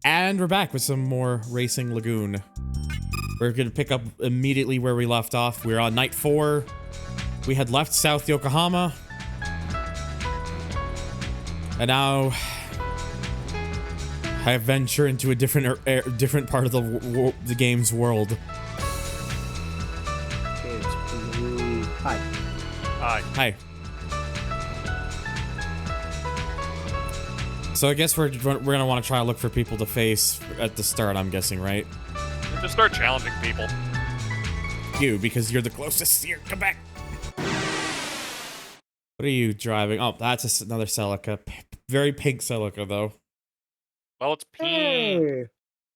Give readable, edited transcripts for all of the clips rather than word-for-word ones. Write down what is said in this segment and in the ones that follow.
And we're back with some more Racing Lagoon. We're gonna pick up immediately where we left off. We're on night 4. We had left South Yokohama. And now I venture into a different part of the game's world. It's blue. Hi. Hi. Hi. So I guess we're gonna want to try to look for people to face at the start, I'm guessing, right? Just start challenging people. You, because you're the closest here. Come back. What are you driving? Oh, that's another Celica. Very pink Celica, though. Well, it's pink.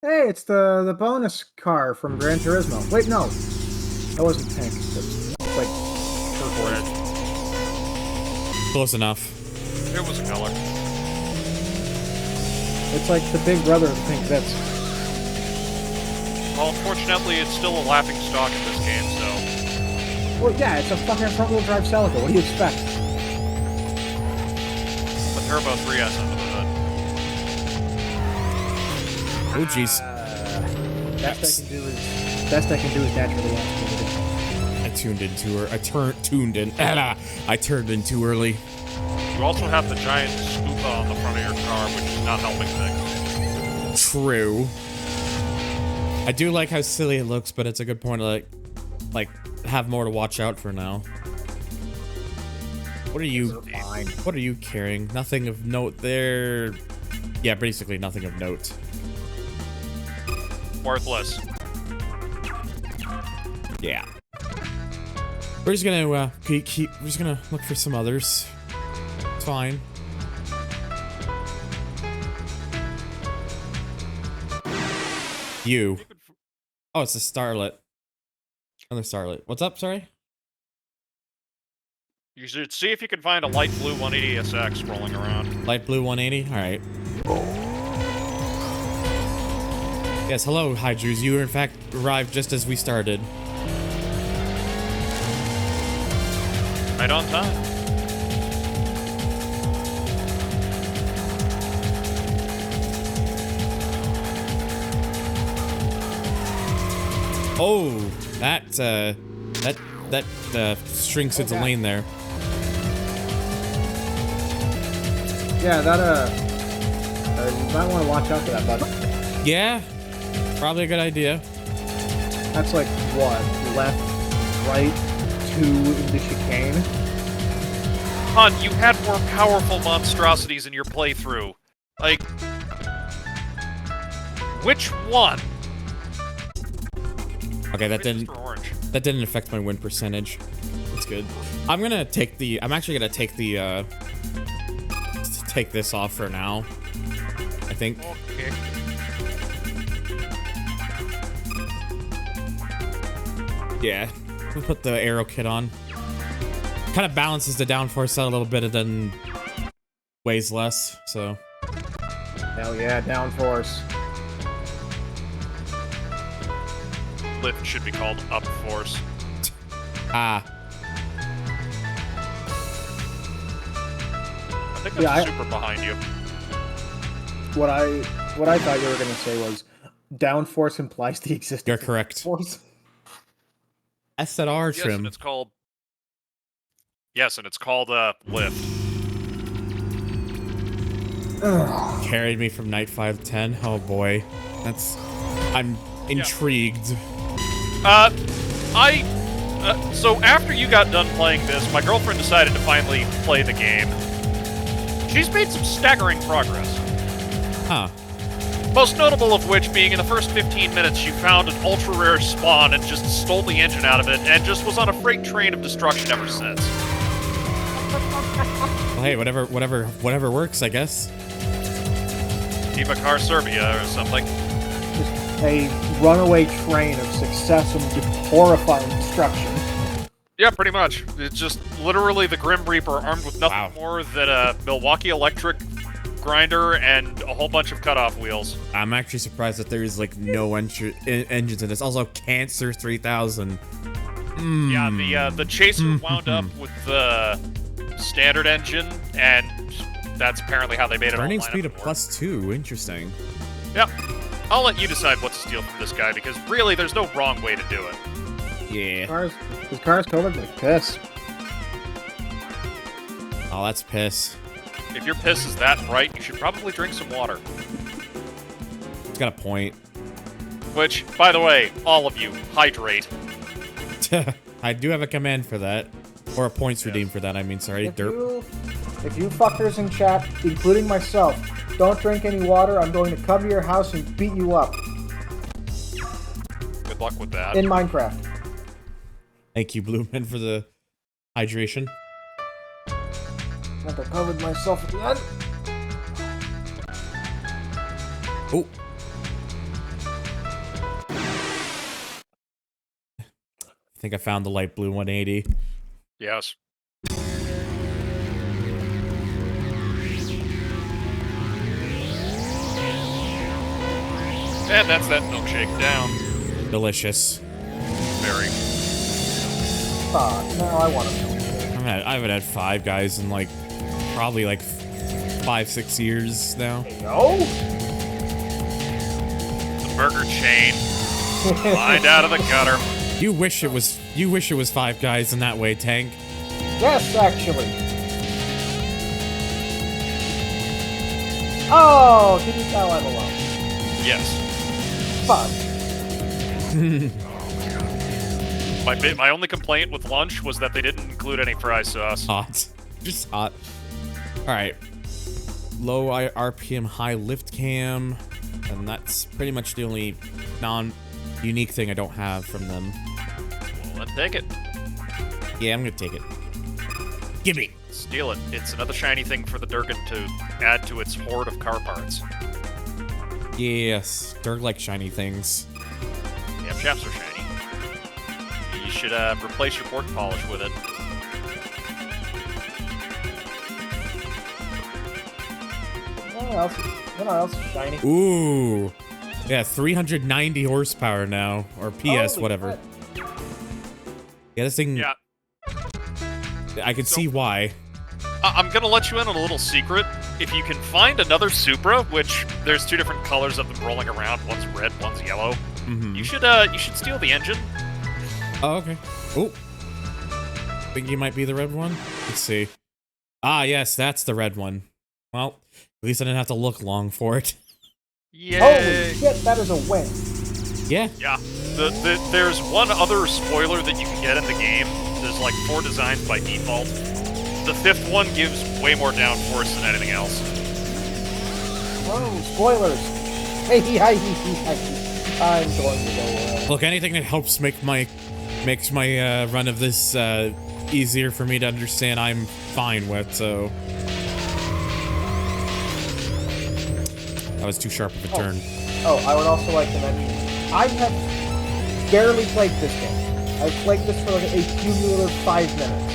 Hey, it's the bonus car from Gran Turismo. Wait, no, that wasn't pink. It's like purple. Red. Close enough. It was a color. It's like the big brother of the pink bits. Well, unfortunately, it's still a laughing stock in this game, so... Well, yeah, it's a fucking front-wheel drive Celica. What do you expect? The Turbo 3S under the hood. Oh, jeez. Best I can do is naturally animated. I tuned in too early. I turned in too early. You also have the giant scuba on the front of your car, which is not helping things. True. I do like how silly it looks, but it's a good point to like have more to watch out for now. What are you carrying? Nothing of note there. Yeah, basically nothing of note. Worthless. Yeah. We're just gonna we're just gonna look for some others. It's fine. You. Oh, it's the Starlet. Another Starlet. What's up? Sorry. You should see if you can find a light blue 180SX rolling around. Light blue 180. All right. Yes. Hello, Hydrus. You, in fact, arrived just as we started. Right on time. Oh, that shrinks into lane there. Yeah, you might want to watch out for that, bud. Yeah, probably a good idea. That's like, what, left, right, 2 in the chicane? Hun, you had more powerful monstrosities in your playthrough. Like... which one? Okay, that didn't affect my win percentage. That's good. I'm actually gonna take this off for now. I think. Okay. Yeah. We'll put the aero kit on. Kind of balances the downforce out a little bit and then weighs less, so. Hell yeah, downforce. Lift should be called up force. Ah. I think there's a super behind you. What I thought you were gonna say was downforce implies the existence. You're correct. Of force. SR trim. Yes, and it's called lift. Carried me from night 5 to 10. Oh boy. I'm intrigued. So after you got done playing this, my girlfriend decided to finally play the game. She's made some staggering progress. Huh. Most notable of which being in the first 15 minutes she found an ultra-rare spawn and just stole the engine out of it and just was on a freight train of destruction ever since. Well, hey, whatever works, I guess. Viva Car Serbia or something. Just a runaway train of success and horrifying destruction. Yeah, pretty much. It's just literally the Grim Reaper armed with nothing more than a Milwaukee electric grinder and a whole bunch of cutoff wheels. I'm actually surprised that there is like no engines in this. Also, Cancer 3000. Yeah, the Chaser wound up with the standard engine, and that's apparently how they made it. Turning speed of +2. Interesting. Yep. I'll let you decide what to steal from this guy, because really, there's no wrong way to do it. Yeah. His car's covered with piss. Oh, that's piss. If your piss is that bright, you should probably drink some water. It's got a point. Which, by the way, all of you, hydrate. I do have a command for that. Or a points redeem for that, I mean, sorry. If you fuckers in chat, including myself, don't drink any water, I'm going to come to your house and beat you up. Good luck with that. In Minecraft. Thank you, Blueman, for the hydration. I think I covered myself at the end. Oh. I think I found the light blue 180. Yes. And that's that milkshake down. Delicious. Very. No, I want a milkshake. I haven't had Five Guys in like probably like 5-6 years now. No? The burger chain. Lined out of the gutter. You wish it was Five Guys in that way, Tank. Yes, actually. Oh, can you tell I'm alone? Yes. Fuck. My only complaint with lunch was that they didn't include any fry sauce. Hot. Just hot. Alright. Low RPM, high lift cam. And that's pretty much the only non-unique thing I don't have from them. Well, then take it. Yeah, I'm gonna take it. Gimme! Steal it. It's another shiny thing for the Durgan to add to its horde of car parts. Yes, Dirk likes shiny things. Yeah, chaps are shiny. You should replace your port polish with it. What else is shiny? Ooh. Yeah, 390 horsepower now. Or PS, Holy whatever. shit. Yeah, this thing... Yeah. I can see why. I'm gonna let you in on a little secret. If you can find another Supra, which there's two different colors of them rolling around, one's red, one's yellow, you should steal the engine. Oh, okay. Oh. Think you might be the red one? Let's see. Ah, yes, that's the red one. Well, at least I didn't have to look long for it. Yay! Holy shit, that is a win. Yeah. Yeah. There's one other spoiler that you can get in the game. There's like 4 designs by default. The 5th one gives way more downforce than anything else. Oh, spoilers. Hey, I'm going to go Look, anything that helps makes my run of this easier for me to understand, I'm fine with, so... That was too sharp of a turn. Oh, I would also like to mention, I have barely played this game. I've played this for like a cumulative 5 minutes.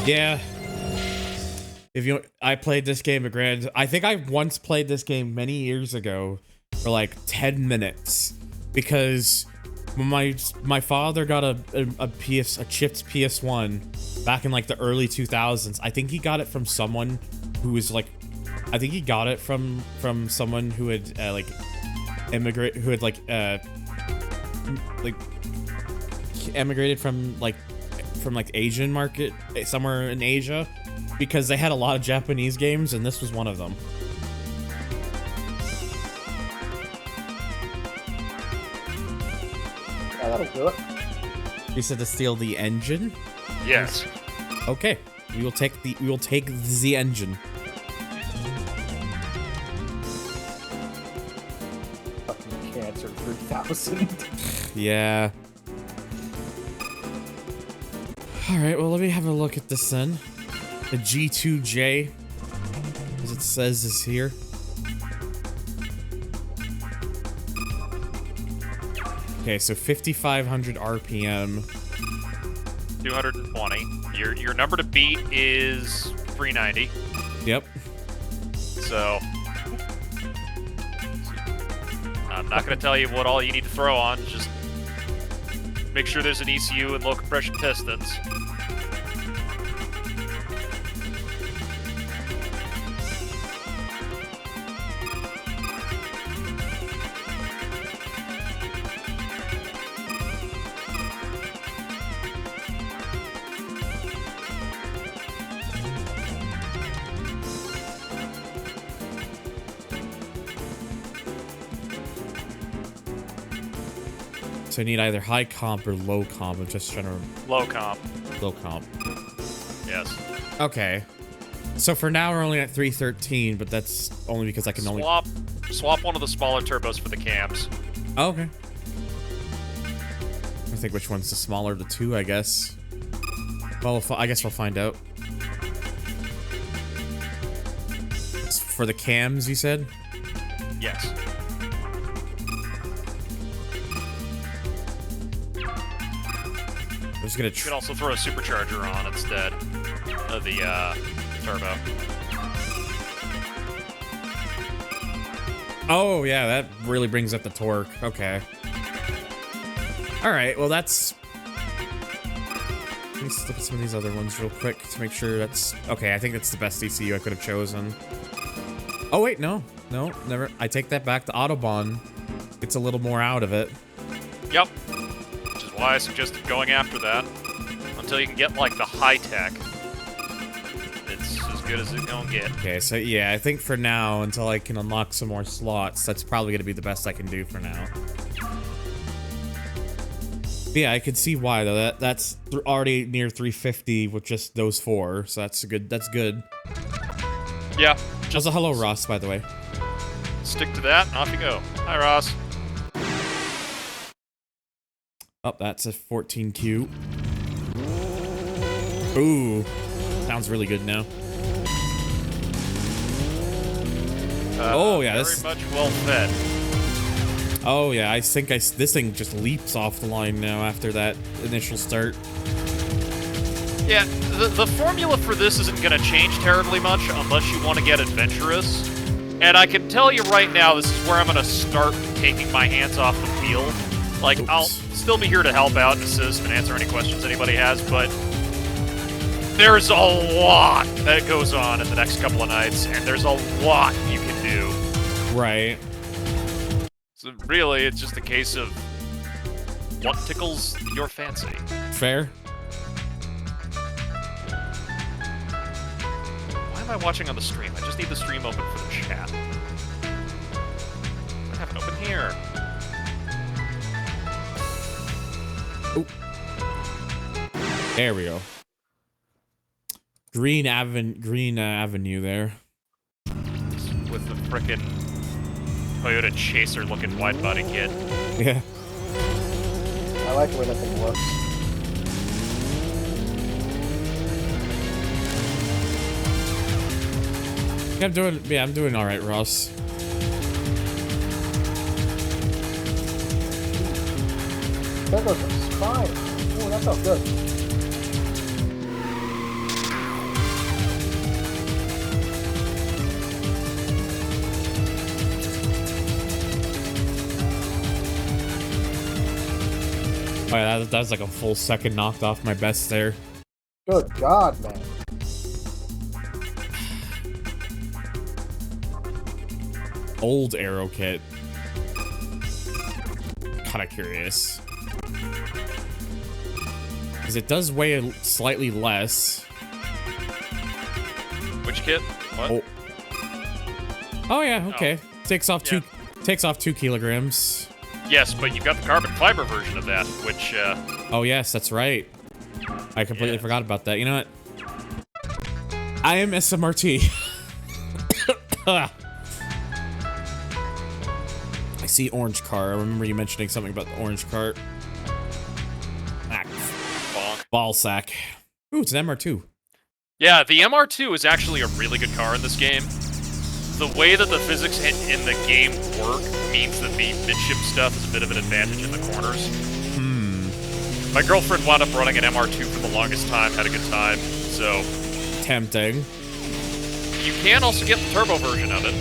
Yeah. I played this game I think I once played this game many years ago for like 10 minutes because when my father got a chipped PS1 back in like the early 2000s. I think he got it from someone who was like, I think he got it from someone who had like emigrated from Asian market somewhere in Asia, because they had a lot of Japanese games and this was one of them. Yeah, that'll do it. You said to steal the engine? Yes. Okay. We will take the engine. Fucking Cancer 3000. Yeah. Alright, well, let me have a look at this then. The G2J, as it says, is here. Okay, so 5,500 RPM. 220. Your number to beat is 390. Yep. So I'm not going to tell you what all you need to throw on. Just make sure there's an ECU and low compression pistons. So I need either high comp or low comp. I'm just trying to... Low comp. Low comp. Yes. Okay. So for now, we're only at 313, but that's only because I can only... Swap one of the smaller turbos for the cams. Oh, okay. I think which one's the smaller of the two, I guess. Well, I guess we'll find out. For the cams, you said? Yes. I'm just gonna... You could also throw a supercharger on instead of the turbo. Oh, yeah, that really brings up the torque. Okay. Alright, well that's... Let's look at some of these other ones real quick to make sure that's... Okay, I think that's the best ECU I could have chosen. Oh, wait, no. No, never. I take that back. The Autobahn gets a little more out of it. Yep. Which is why I suggested going after that. Until you can get, like, the high-tech. It's as good as it's gonna get. Okay, so yeah, I think for now, until I can unlock some more slots, that's probably gonna be the best I can do for now. But yeah, I could see why, though. That's already near 350 with just those four, so that's good. That's good. Yeah. Just a hello, Ross, by the way. Stick to that, and off you go. Hi, Ross. Oh, that's a 14Q. Ooh. Sounds really good now. Oh, yeah, very much well fed. Oh, yeah, I think this thing just leaps off the line now after that initial start. Yeah, the formula for this isn't going to change terribly much unless you want to get adventurous. And I can tell you right now, this is where I'm going to start taking my hands off the wheel. Like, oops. I'll still be here to help out and assist and answer any questions anybody has, but there's a lot that goes on in the next couple of nights, and there's a lot you can do. Right. So really, it's just a case of what tickles your fancy. Fair. Why am I watching on the stream? I just need the stream open for the chat. I have it open here. Oop. There we go. Green Avenue there. With the frickin' Toyota Chaser looking wide body kit. Yeah. I like the way that thing looks. Yeah, I'm doing all right, Ross. There goes the spine. Oh, that felt good. Oh, yeah, that was like a full second knocked off my best there. Good God, man. Old arrow kit. Kinda curious. Because it does weigh slightly less. Which kit? What? Oh yeah, okay. Oh. Takes off 2 kilograms. Yes, but you've got the carbon fiber version of that, which, Oh yes, that's right. I completely forgot about that. You know what? I am SMRT. I see orange car. I remember you mentioning something about the orange cart. Ah, bonk. Ball sack. Ooh, it's an MR2. Yeah, the MR2 is actually a really good car in this game. The way that the physics in the game work means that the midship stuff is a bit of an advantage in the corners. My girlfriend wound up running an MR2 for the longest time, had a good time, so... Tempting. You can also get the turbo version of it.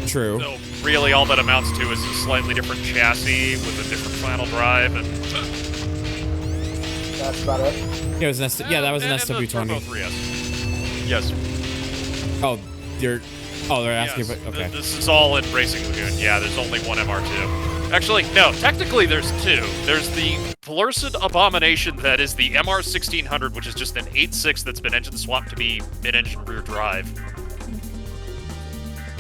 True. So really all that amounts to is a slightly different chassis with a different final drive, and... That's about it. Yeah, it was an that was an SW20. Yes. Oh, they're asking about... Okay. This is all in Racing Lagoon. Yeah, there's only one MR2. Actually, no, technically there's two. There's the Blursid Abomination that is the MR1600, which is just an 8.6 that's been engine swapped to be mid-engine rear drive.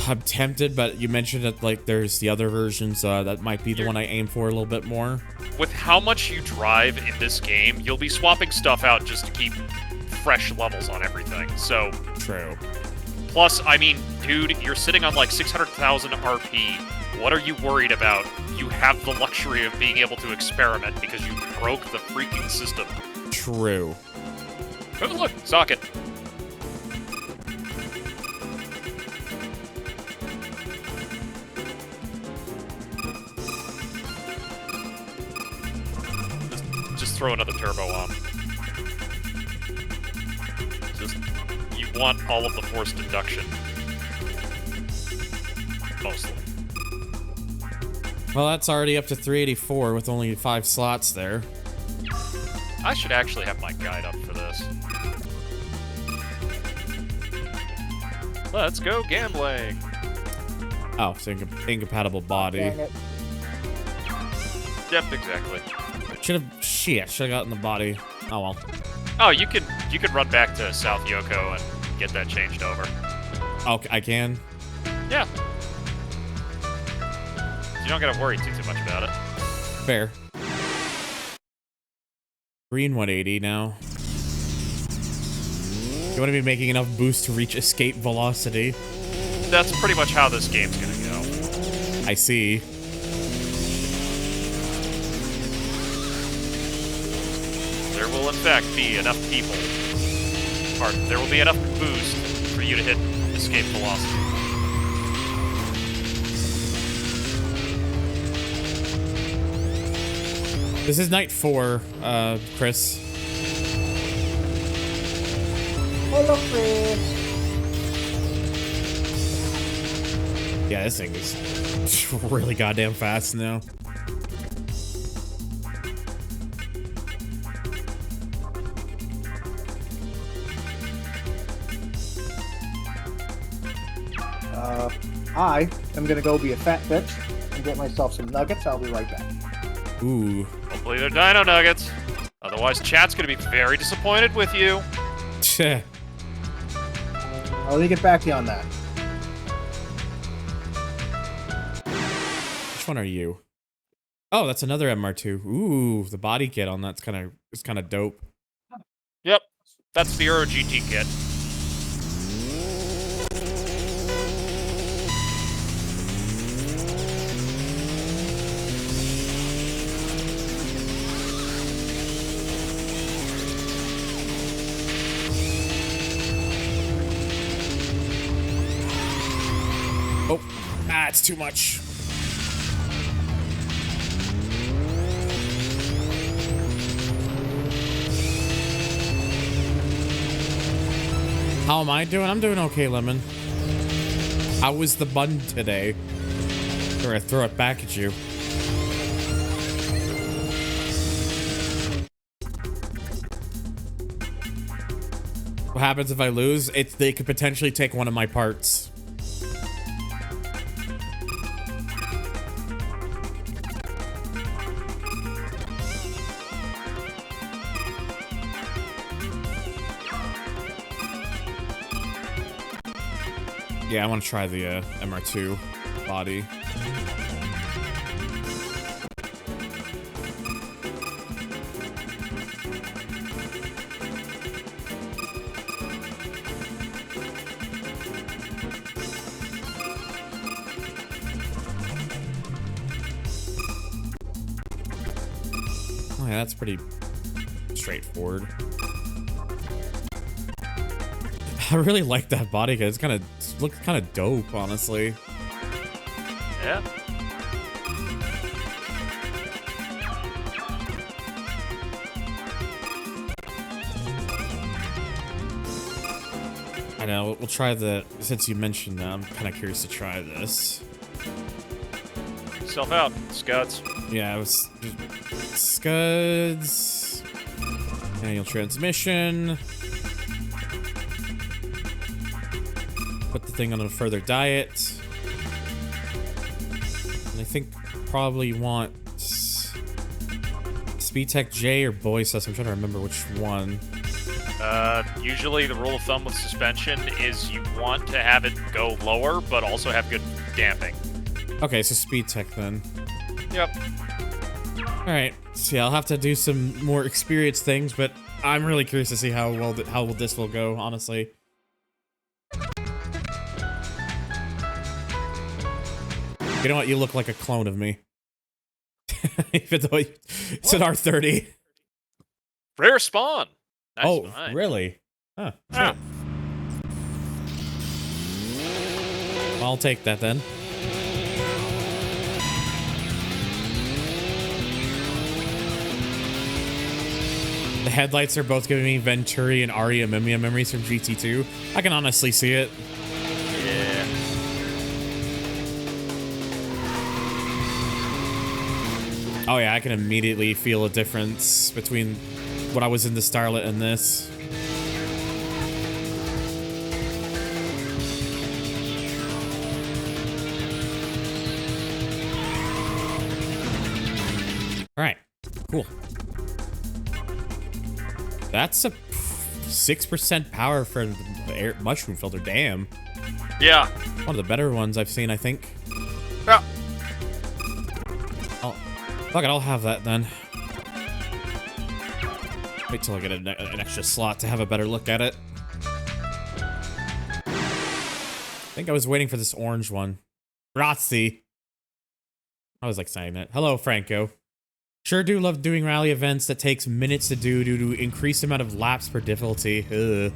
I'm tempted, but you mentioned that like there's the other versions. That might be the one I aim for a little bit more. With how much you drive in this game, you'll be swapping stuff out just to keep fresh levels on everything. So True. plus, I mean, dude, you're sitting on like 600,000 RP. What are you worried about? You have the luxury of being able to experiment because you broke the freaking system. True. Oh, look, socket. Just throw another turbo on. Just, you want all of the forced induction. Mostly. Well, that's already up to 384 with only 5 slots there. I should actually have my guide up for this. Let's go gambling. Oh, it's incompatible body. Dang it. Yep, exactly. Should have gotten the body. Oh well. Oh, you could run back to South Yoko and get that changed over. Oh, I can. Yeah. You don't gotta worry too much about it. Fair. Green 180 now. You want to be making enough boost to reach escape velocity. That's pretty much how this game's gonna go. I see. There will in fact be enough people. Or there will be enough boost for you to hit escape velocity. This is night 4, Chris. Hello, Chris. Yeah, this thing is really goddamn fast now. I am gonna go be a fat bitch and get myself some nuggets. I'll be right back. Ooh. Hopefully they're Dino Nuggets. Otherwise, chat's gonna be very disappointed with you. Tch. I'll let me get back to you on that. Which one are you? Oh, that's another MR2. Ooh, the body kit on that's kind of dope. Yep, that's the Euro GT kit. Oh, it's too much. How am I doing? I'm doing okay, Lemon. How was the bun today? Or I throw it back at you. What happens if I lose? They could potentially take one of my parts. Yeah, I want to try the MR2 body. Oh yeah, that's pretty straightforward. I really like that body kit. It's looks kind of dope, honestly. Yeah. I know. We'll try the. Since you mentioned that, I'm kind of curious to try this. Self out, Scuds. Yeah, it was Scuds. Manual transmission. Put the thing on a further diet. And I think probably want Speedtech J or Boy Sus. I'm trying to remember which one. Usually the rule of thumb with suspension is you want to have it go lower, but also have good damping. Okay, so speed tech then. Yep. Alright, so yeah, I'll have to do some more experience things, but I'm really curious to see how well this will go, honestly. You know what? You look like a clone of me. Even though it's an R30. Rare spawn. Nice. Oh, Nice. really? Huh. Yeah. I'll take that then. The headlights are both giving me Venturi and Aria Mimia memories from GT2. I can honestly see it. Yeah. Oh yeah, I can immediately feel a difference between what I was in the Starlet and this. All right, cool. That's a 6% power for the air mushroom filter. Damn. Yeah. One of the better ones I've seen, I think. Yeah. Oh, fuck it, I'll have that then. Wait till I get an extra slot to have a better look at it. I think I was waiting for this orange one. Grazie. I was like saying it. Hello, Franco. Sure do love doing rally events that takes minutes to do due to increased amount of laps per difficulty. Ugh.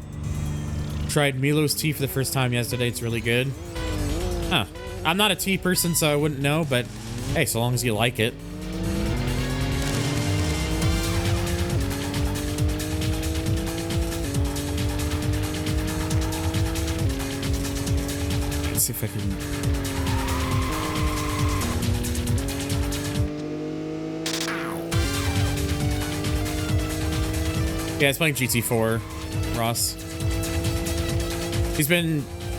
Tried Milo's tea for the first time yesterday. It's really good. Huh. I'm not a tea person, so I wouldn't know, but hey, so long as you like it. Let's see if I can... Yeah, it's playing GT4, Ross.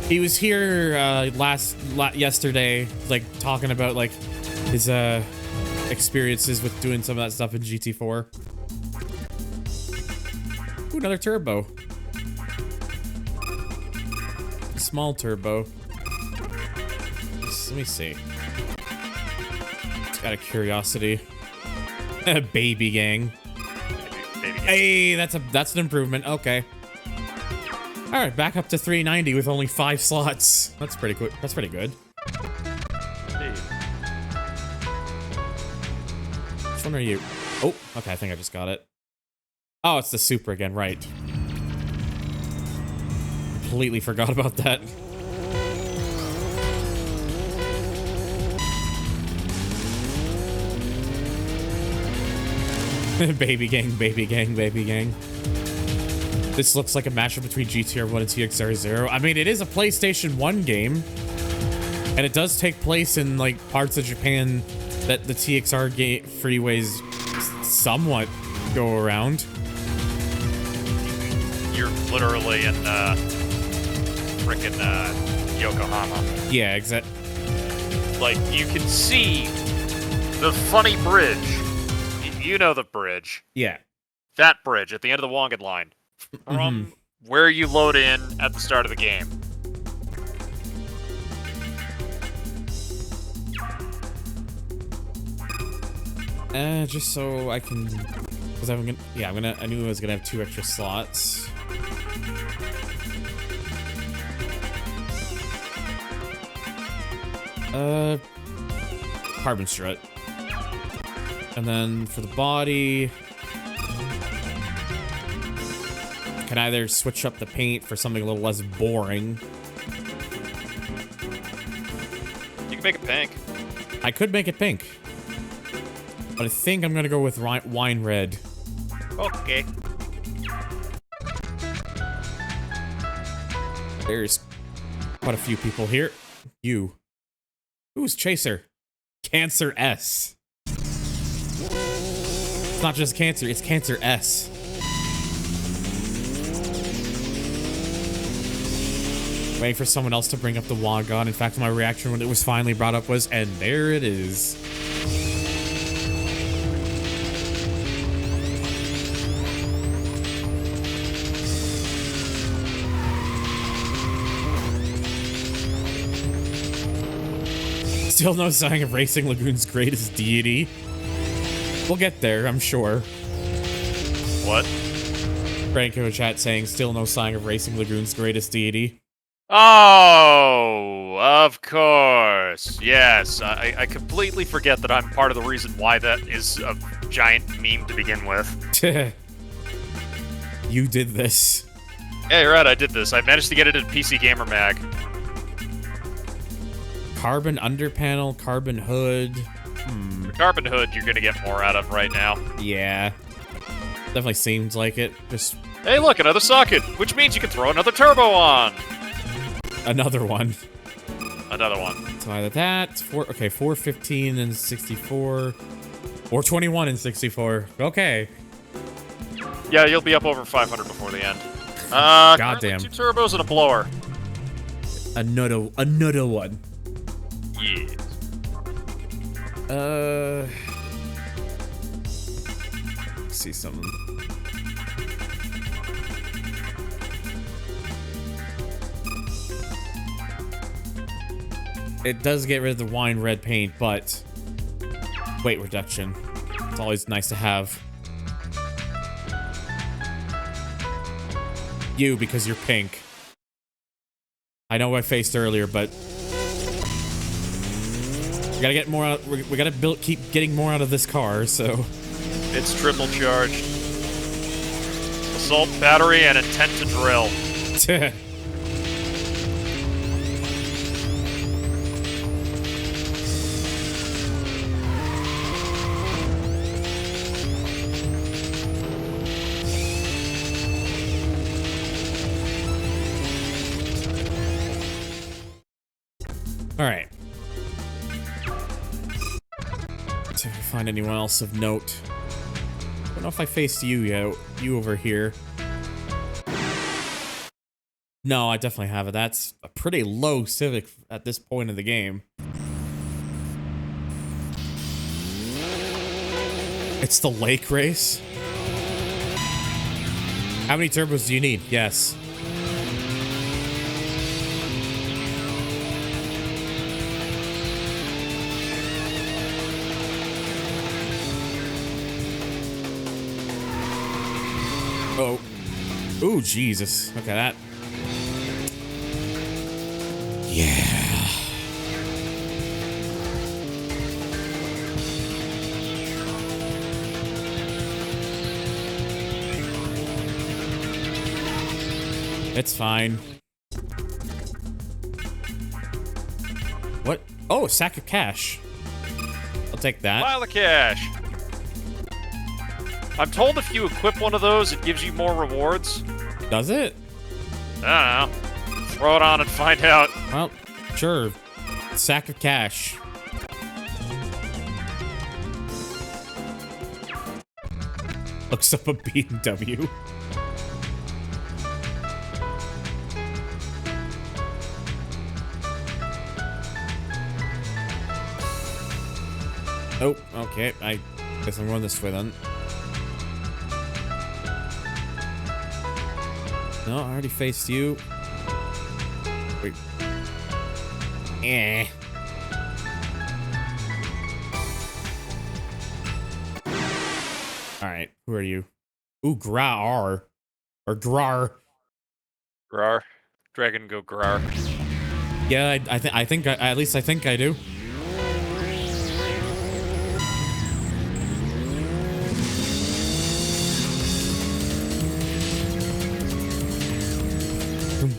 He was here yesterday, like talking about like his experiences with doing some of that stuff in GT4. Ooh, another turbo. Small turbo. Let me see. Just out of curiosity. Baby gang. Hey, that's an improvement. Okay. All right, back up to 390 with only 5 slots. That's pretty good. That's pretty good. Hey. Which one are you? Oh, okay. I think I just got it. Oh, it's the super again, right? Completely forgot about that. Baby gang, baby gang, baby gang. This looks like a mashup between GTR 1 and TXR 0. I mean, it is a PlayStation 1 game. And it does take place in, like, parts of Japan that the TXR freeways somewhat go around. You're literally in, frickin', Yokohama. Yeah, exactly. Like, you can see the funny bridge. You know the bridge. Yeah. That bridge at the end of the Wangan line. From where you load in at the start of the game. Just so I can... Because I'm gonna... Yeah, I knew I was gonna have 2 extra slots. Carbon strut. And then for the body... Can either switch up the paint for something a little less boring. You can make it pink. I could make it pink. But I think I'm gonna go with wine red. Okay. There's quite a few people here. You. Who's Chaser? Cancer S. It's not just cancer, it's Cancer S. Waiting for someone else to bring up the Wagon. In fact, my reaction when it was finally brought up was, and there it is. Still no sign of Racing Lagoon's greatest deity. We'll get there, I'm sure. What? Franco chat saying still no sign of Racing Lagoon's greatest deity. Oh, of course. Yes, I completely forget that I'm part of the reason why that is a giant meme to begin with. You did this. Yeah, you're right, I did this. I managed to get it in PC Gamer Mag. Carbon underpanel, carbon hood. The carbon hood you're gonna get more out of right now. Yeah. Definitely seems like it. Just Hey, look, another socket, which means you can throw another turbo on. another one. Another one. So either that, 415 and 64, or 21 and 64. Okay. Yeah, you'll be up over 500 before the end. Goddamn. 2 turbos and a blower. Another one. Yes. See something. It does get rid of the wine red paint, but weight reduction. It's always nice to have. You, because you're pink. I know I faced earlier, but we gotta get more out. We gotta keep getting more out of this car. So It's triple charged. Assault battery and intent to drill. All right. See if I find anyone else of note. Don't know if I faced you yet. You over here. No, I definitely haven't. That's a pretty low Civic at this point of the game. It's the lake race. How many turbos do you need? Yes. Oh. Ooh, Jesus. Okay, that. Yeah. It's fine. What? Oh, a sack of cash. I'll take that. Pile of cash. I'm told if you equip one of those, it gives you more rewards. Does it? I don't know. Throw it on and find out. Well, sure. Sack of cash. Looks up a BMW. Oh, okay. I guess I'm going this way then. No, I already faced you. Wait. Eh. Alright, who are you? Ooh, Grar. Or Grar. Grar. Dragon go Grar. Yeah, I think at least I think I do.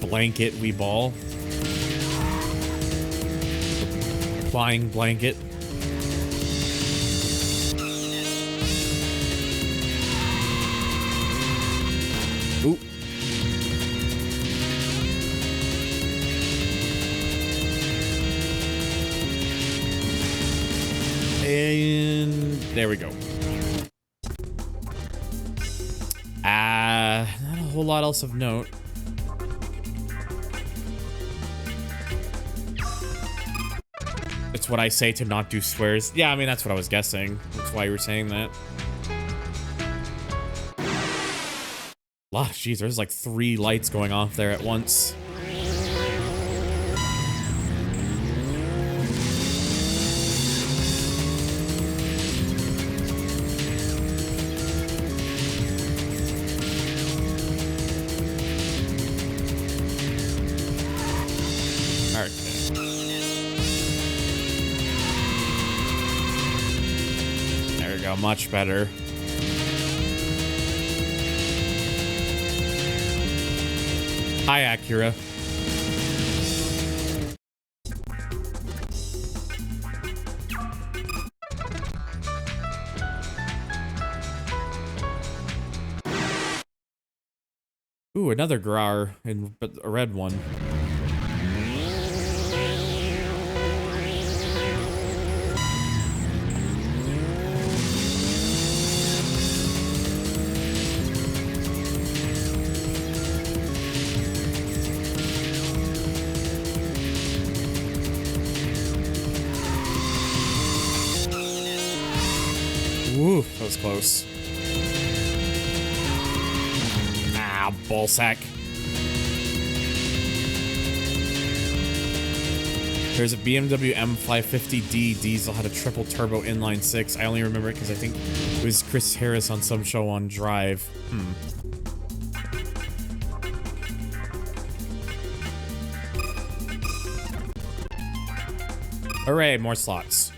Blanket, we ball. Flying blanket. Ooh. And there we go. Not a whole lot else of note. It's what I say to not do swears. Yeah, I mean, that's what I was guessing. That's why you were saying that. Jeez, there's like 3 lights going off there at once. Alright. There we go, much better. Hi, Acura. Ooh, another Grar, but a red one. Ooh, that was close. Ah, ballsack. There's a BMW M550D diesel, had a triple turbo inline 6. I only remember it because I think it was Chris Harris on some show on Drive. Hooray, more slots.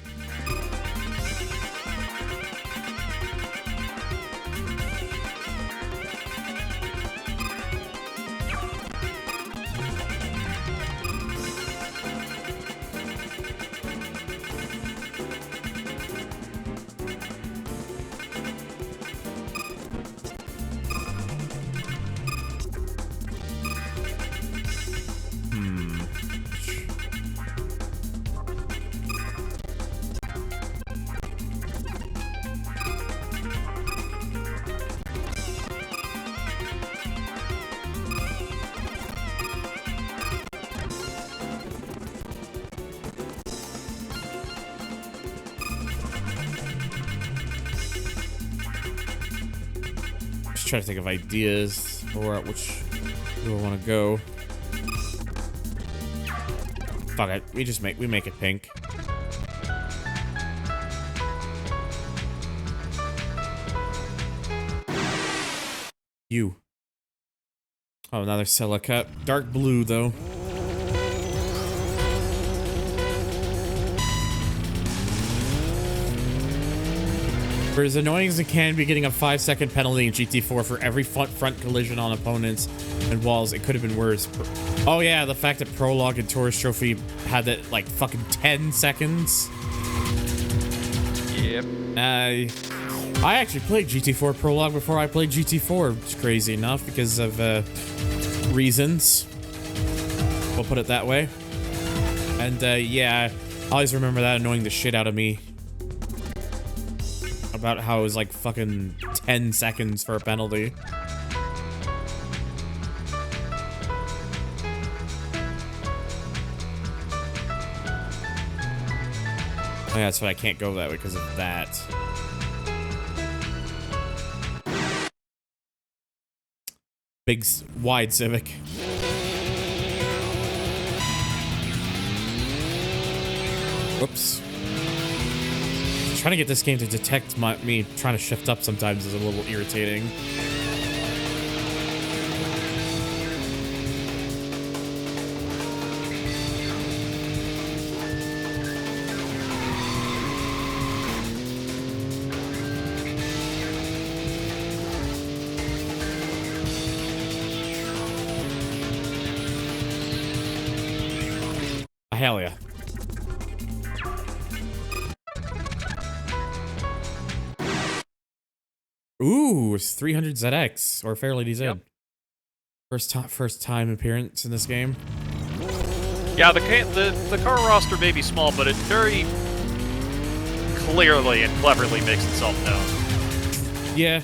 Trying to think of ideas or which do I want to go. Fuck it, we make it pink. You. Oh, another Celica. Dark blue though. For as annoying as it can be, getting a 5-second penalty in GT4 for every front collision on opponents and walls, it could have been worse. Oh yeah, the fact that Prologue and Tourist Trophy had that like fucking 10 seconds. Yep. I actually played GT4 Prologue before I played GT4, which is crazy enough because of reasons. We'll put it that way. And yeah, I always remember that annoying the shit out of me. About how it was like fucking 10 seconds for a penalty. Oh yeah, that's why I can't go that way because of that. Big, wide Civic. Whoops. Trying to get this game to detect me trying to shift up sometimes is a little irritating. Hell yeah. Ooh, it's 300 ZX or Fairly DZ. Yep. First time appearance in this game. Yeah, the car roster may be small, but it very clearly and cleverly makes itself known. Yeah.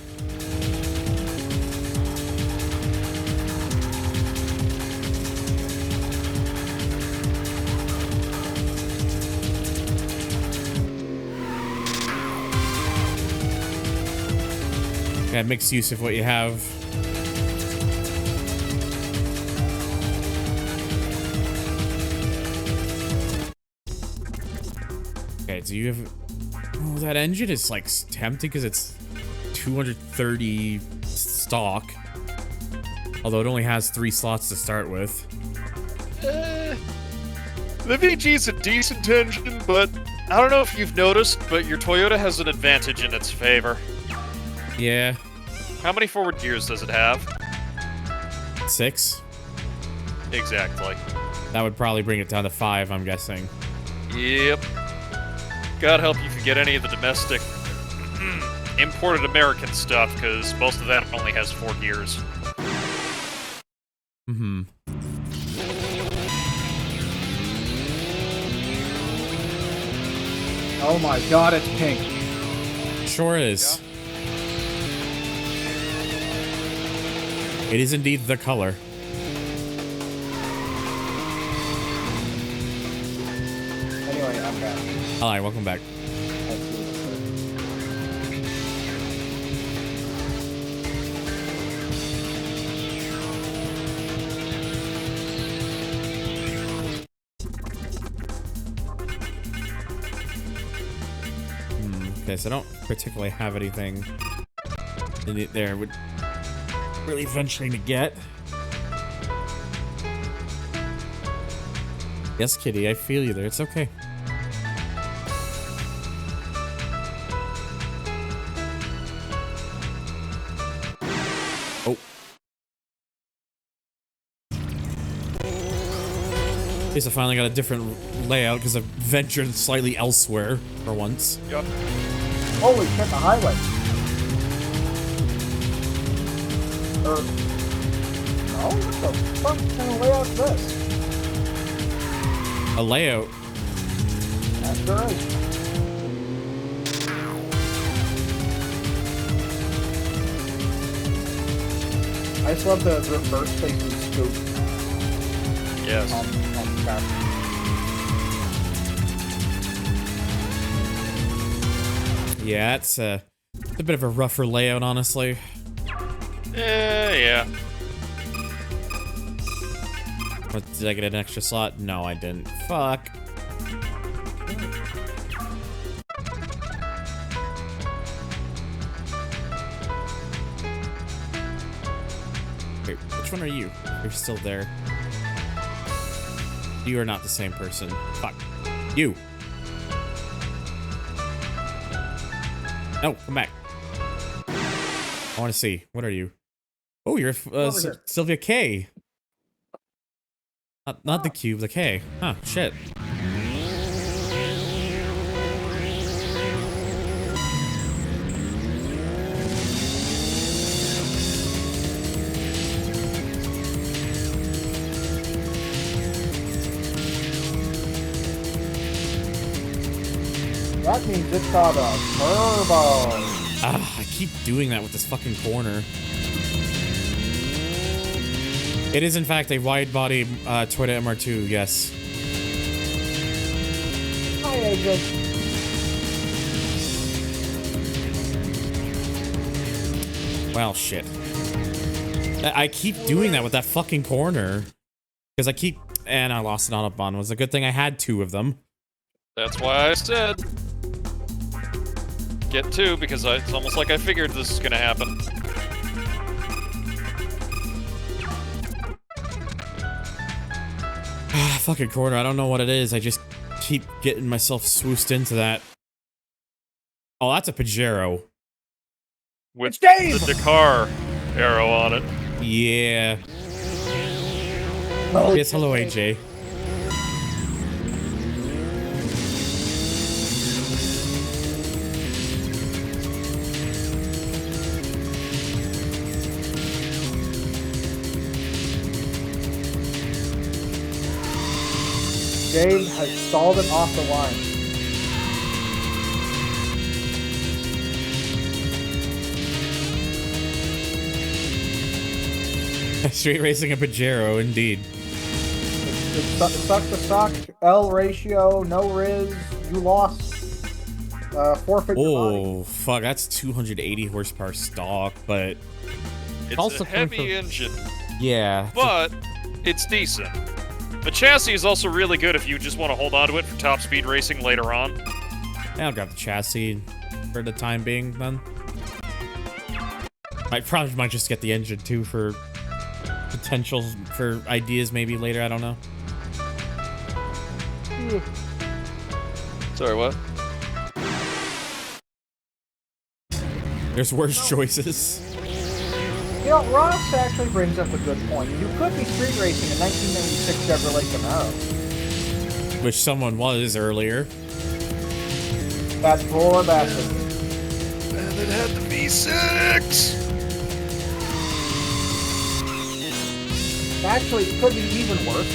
Yeah, makes use of what you have. Okay, do you have... Oh, that engine is, like, tempting because it's 230 stock. Although it only has 3 slots to start with. The VG's a decent engine, but I don't know if you've noticed, but your Toyota has an advantage in its favor. Yeah. How many forward gears does it have? 6? Exactly. That would probably bring it down to 5, I'm guessing. Yep. God help you if you get any of the domestic imported American stuff, because most of that only has 4 gears. Mm-hmm. Oh my god, it's pink. Sure is. Yeah. It is indeed the color. Anyway, I'm back. Alright, welcome back. Okay, so I don't particularly have anything in it there would really venturing to get. Yes, Kitty, I feel you there. It's okay. Oh. At least I finally got a different layout because I ventured slightly elsewhere for once. Yep. Holy shit, the highway. No? What the fuck kind of layout is this? A layout. That's right. I just love the reverse facing scoop Yes. on the back. Yeah, it's a bit of a rougher layout, honestly. Yeah. What, did I get an extra slot? No, I didn't. Fuck. Wait, which one are you? You're still there. You are not the same person. Fuck. You. No, come back. I want to see. What are you? Oh, you're Sylvia K. Not the cube, the K. Huh, shit. That means it's got a turbo. Ah, I keep doing that with this fucking corner. It is, in fact, a wide-body Toyota MR2, yes. Hi, AJ. Well, shit. I keep doing that with that fucking corner. Because I keep... And I lost an Autobahn. It was a good thing I had 2 of them. That's why I said get 2, because it's almost like I figured this is gonna happen. Fucking corner. I don't know what it is. I just keep getting myself swoosed into that. Oh, that's a Pajero. With It's Dave! the Dakar arrow on it. Yeah. Oh, Yes, hello, AJ. Dave has stalled it off the line. Street racing a Pajero, indeed. It's suck to suck, L ratio, no riz, you lost, forfeit your body. Oh, fuck, that's 280 horsepower stock, but... It's also a heavy coming engine, yeah. but it's decent. The chassis is also really good if you just want to hold on to it for top speed racing later on. I'll grab the chassis for the time being, then. I probably might just get the engine, too, for potential for ideas maybe later, I don't know. Sorry, what? There's worse choices. You know, Ross actually brings up a good point. You could be street racing a 1996 Chevrolet Camaro. Which someone was earlier. That poor bastard. And it had the V6! Actually, it could be even worse.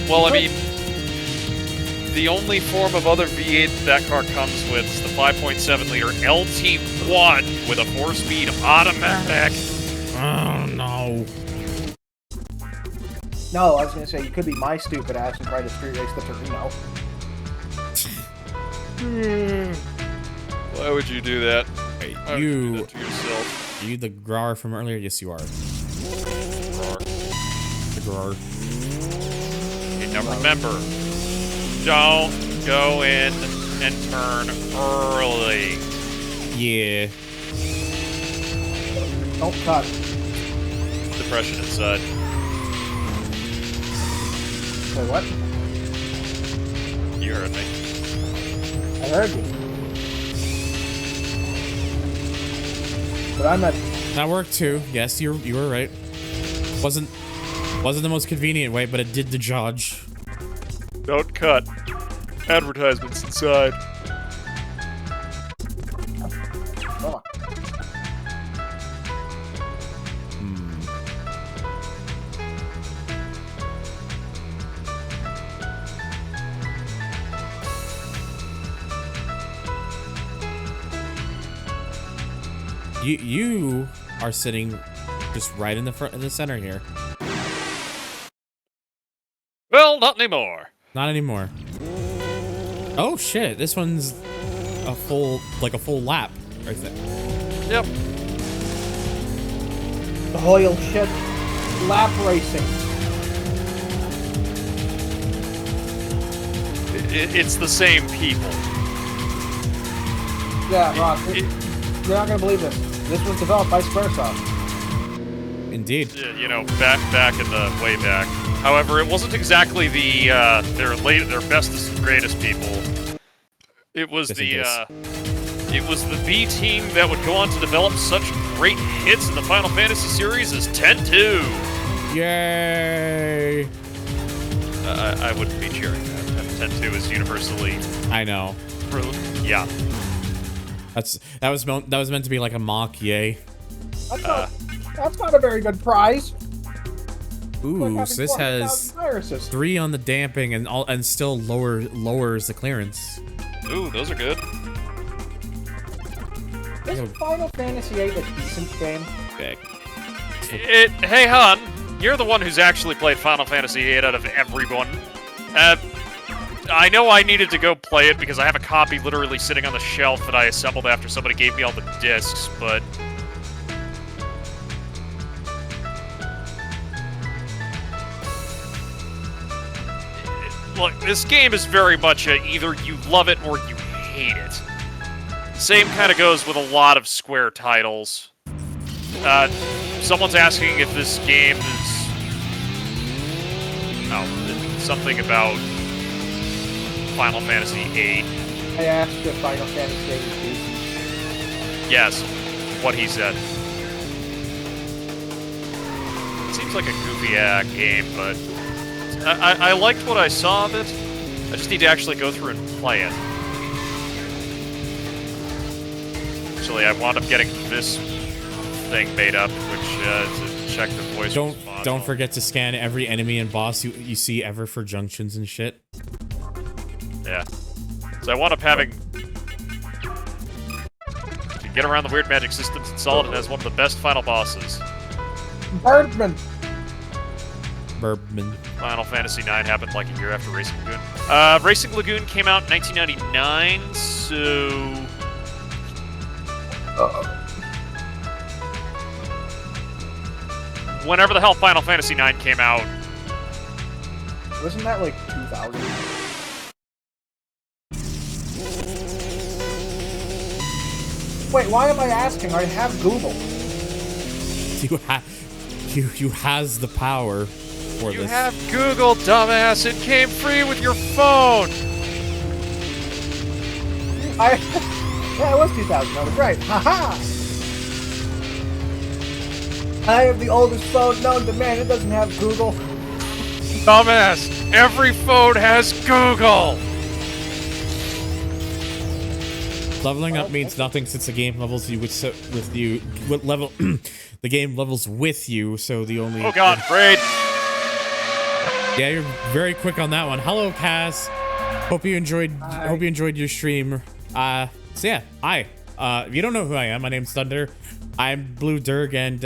Well, I mean, the only form of other V8 that car comes with is the 5.7-liter LT1 with a 4-speed automatic. Oh, no. No, I was going to say, you could be my stupid ass and try to street race the Torino. Why would you do that? Hey, Why would you do that to yourself? Are you the Grar from earlier? Yes, you are. The Grar. Okay, now remember, don't go in and turn early. Yeah. Don't cut. Depression inside. Say what? You heard me. I heard you. But I'm not... That worked too. Yes, you were right. Wasn't the most convenient way, but it did the job. Don't cut. Advertisements inside. Hold on. You are sitting just right in the front in the center here. Well, not anymore. Not anymore. Oh shit, this one's a full lap right there. Yep. Hoyle shit. Lap racing. It's the same people. Yeah, Ross. You're not gonna believe this. This was developed by Squaresoft. Indeed. You know, back in the way back. However, it wasn't exactly the their bestest and greatest people. It was Just it was the B team that would go on to develop such great hits in the Final Fantasy series as 10-2. Yay! I wouldn't be cheering that. 10-2 is universally. I know. Yeah. That was meant to be like a mock yay. That's not a very good prize. Ooh, Like so this has viruses. 3 on the damping and still lowers the clearance. Ooh, those are good. Is Final Fantasy VIII a decent game? Big. Hey, hon, you're the one who's actually played Final Fantasy VIII out of everyone. I know I needed to go play it because I have a copy literally sitting on the shelf that I assembled after somebody gave me all the discs, but... Look, this game is very much either you love it or you hate it. Same kind of goes with a lot of Square titles. Someone's asking if this game is... Oh, something about Final Fantasy VIII. I asked if Final Fantasy VIII was decent. Yes, what he said. It seems like a goofy game, but I liked what I saw of it. I just need to actually go through and play it. Actually, I wound up getting this thing made up, which to check the voice response. Don't forget to scan every enemy and boss you see ever for junctions and shit. Yeah. So I wound up having to get around the weird magic systems installed and has one of the best final bosses. Birdman. Final Fantasy IX happened like a year after Racing Lagoon. Racing Lagoon came out in 1999, so... Whenever the hell Final Fantasy IX came out. Wasn't that like 2000? Wait, why am I asking? I have Google. You has the power. before You this. have Google, dumbass. It came free with your phone. Yeah, it was 2000. I was right. Haha! I have the oldest phone known to man. It doesn't have Google. Dumbass. Every phone has Google. Leveling up means nothing since the game levels you with you. What level? The game levels with you, so the only. Oh God, raid. Yeah, you're very quick on that one. Hello, Cass. Hope you enjoyed. Hi. Hope you enjoyed your stream. So yeah, hi. If you don't know who I am, my name's Thunder. I'm Blue Durg, and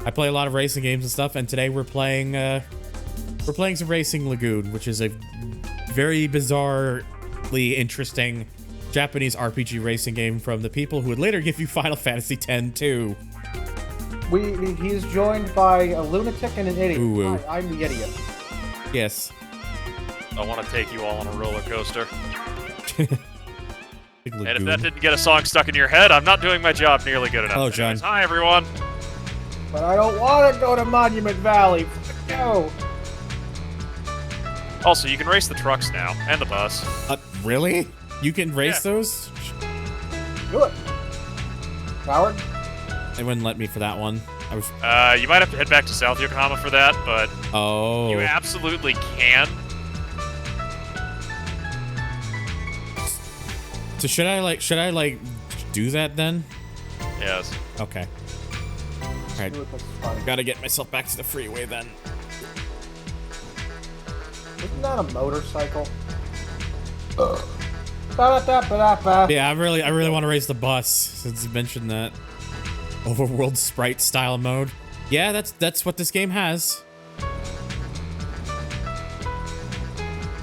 I play a lot of racing games and stuff. And today we're playing some Racing Lagoon, which is a very bizarrely interesting Japanese RPG racing game from the people who would later give you Final Fantasy X too. He's joined by a lunatic and an idiot. Ooh. Hi, I'm the idiot. Yes. I want to take you all on a roller coaster. Big And if Lagoon. that didn't get a song stuck in your head, I'm not doing my job nearly good enough. Hello, John. Anyways, hi, everyone. But I don't want to go to Monument Valley. No. Also, you can race the trucks now, and the bus. Really? You can race Yeah. those? Do it. Howard? They wouldn't let me for that one. I was. You might have to head back to South Yokohama for that, but Oh. you absolutely can. So should I like do that then? Yes. Okay. Alright. Do it, that's funny. Gotta get myself back to the freeway then. Isn't that a motorcycle? Ba-da-da-ba-da-ba. Yeah, I really want to race the bus since you mentioned that. Overworld sprite style mode. Yeah, that's what this game has.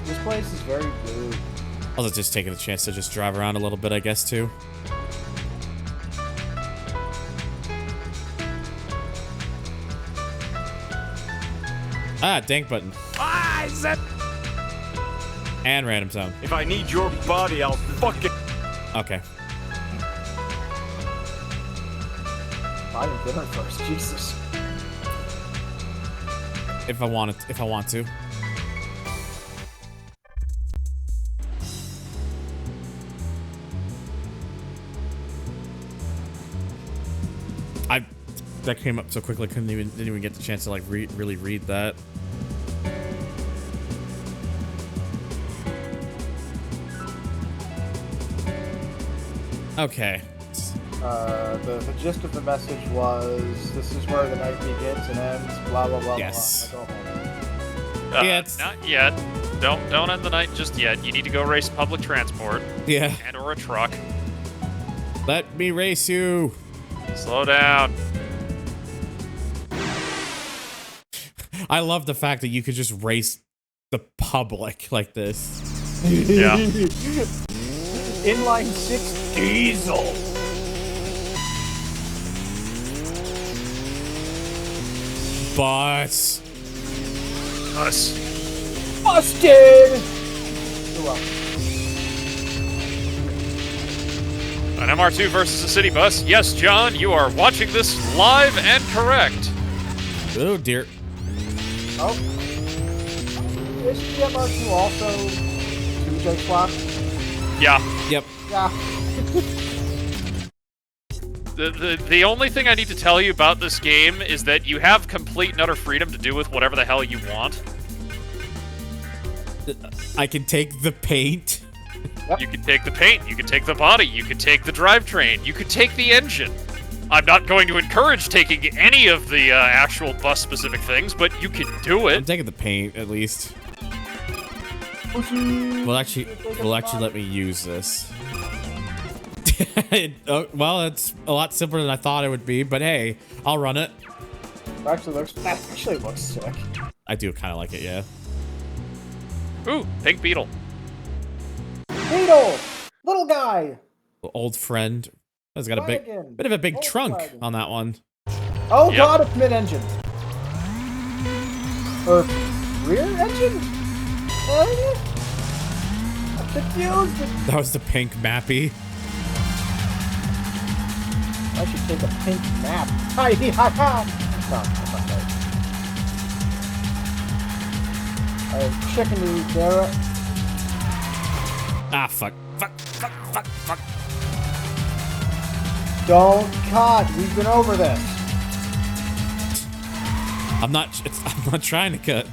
This place is very blue. I was just taking a chance to just drive around a little bit, I guess, too. Ah, dank button. Ah, is that? And random zone. If I need your body, I'll fucking. Okay. Buying dinner first, Jesus. If I want to. That came up so quickly, didn't even get the chance to like really read that. Okay. The gist of the message was, this is where the night begins and ends, blah, blah, blah, Yes. blah. I go home. Yeah, it's- Not yet. Don't end the night just yet. You need to go race public transport Yeah. and or a truck. Let me race you. Slow down. I love the fact that you could just race the public like this. Yeah. Inline 6 diesel. Bus. Us. Busted! You're welcome. An MR2 versus a city bus. Yes, John, you are watching this live and correct. Oh dear. Oh. Is the MR2 also 2J swap? Yeah. Yep. Yeah. The only thing I need to tell you about this game is that you have complete and utter freedom to do with whatever the hell you want. I can take the paint. You can take the paint, you can take the body, you can take the drivetrain, you can take the engine. I'm not going to encourage taking any of the actual bus-specific things, but you can do I'm it. taking the paint at least. Pushy. Will actually let me use this. Well, it's a lot simpler than I thought it would be, but hey, I'll run it. That actually looks sick. I do kind of like it, yeah. Ooh, pink beetle. Beetle! Little guy! Old friend. It's got a Wagon. bit of a big Old trunk wagon. on that one. Oh Yep. god, it's mid-engine. Or rear engine? I'm confused. That was the pink mappy. I should take a pink nap. Hi, ha, ha. No, that's not Chicken to eat, damn it. Ah, fuck. Fuck. Don't cut. We've been over this. I'm not trying to cut.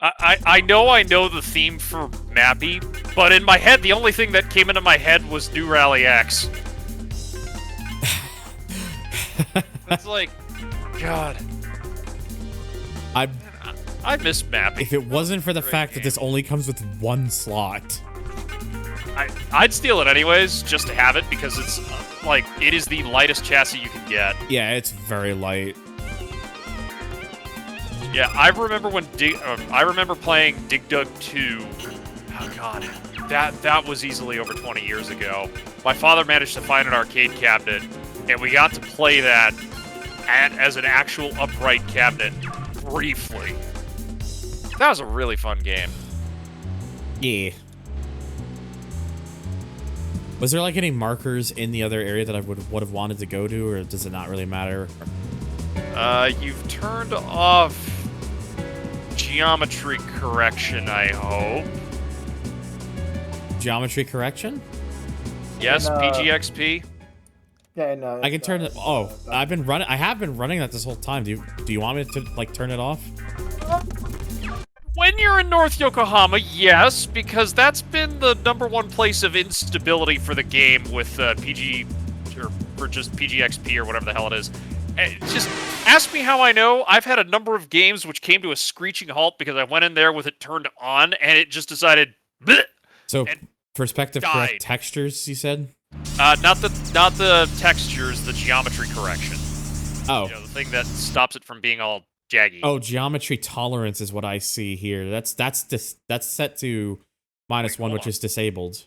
I know the theme for Mappy, but in my head, the only thing that came into my head was New Rally X. It's like, God. I miss Mappy. If it wasn't for the fact game. that this only comes with one slot. I'd steal it anyways, just to have it, because it's, like, it is the lightest chassis you can get. Yeah, it's very light. Yeah, I remember I remember playing Dig Dug 2. Oh god, that was easily over 20 years ago. My father managed to find an arcade cabinet, and we got to play that as an actual upright cabinet briefly. That was a really fun game. Yeah. Was there like any markers in the other area that I would have wanted to go to, or does it not really matter? You've turned off geometry correction, I hope. Geometry correction? Yes, And, PGXP. Yeah, no. I can turn it. Oh, I have been running that this whole time. Do you want me to like turn it off? When you're in North Yokohama, yes, because that's been the #1 place of instability for the game with PG or just PGXP or whatever the hell it is. Just ask me how I know. I've had a number of games which came to a screeching halt because I went in there with it turned on and it just decided. Bleh, So perspective died. correct textures, you said? Not the textures, the geometry correction. Oh. You know, the thing that stops it from being all jaggy. Oh, geometry tolerance is what I see here. That's set to -1, which is disabled.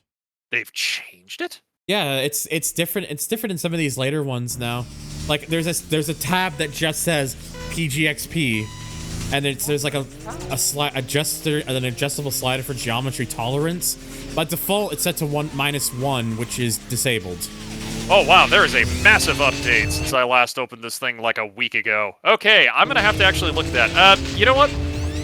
They've changed it? Yeah, it's different. It's different in some of these later ones now. Like there's a tab that just says PGXP, and there's like a slide adjuster and an adjustable slider for geometry tolerance. By default, it's set to -1, which is disabled. Oh wow, there is a massive update since I last opened this thing like a week ago. Okay, I'm gonna have to actually look at that. You know what?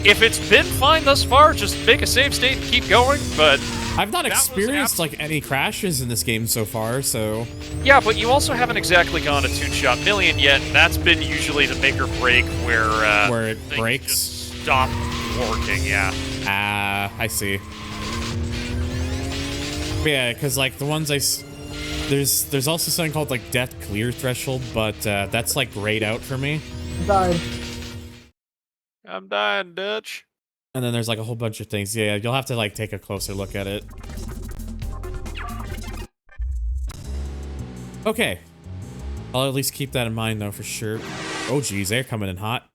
If it's been fine thus far, just make a save state and keep going, but... I've not experienced like any crashes in this game so far, so... Yeah, but you also haven't exactly gone to Toon Shot Million yet, and that's been usually the make or break where it things breaks? just stop working, yeah. Ah, I see. But yeah, because like the ones there's also something called like death clear threshold, but that's like grayed out for me. Died. I'm dying, Dutch. And then there's like a whole bunch of things. Yeah, you'll have to like take a closer look at it. Okay. I'll at least keep that in mind though for sure. Oh geez, they're coming in hot.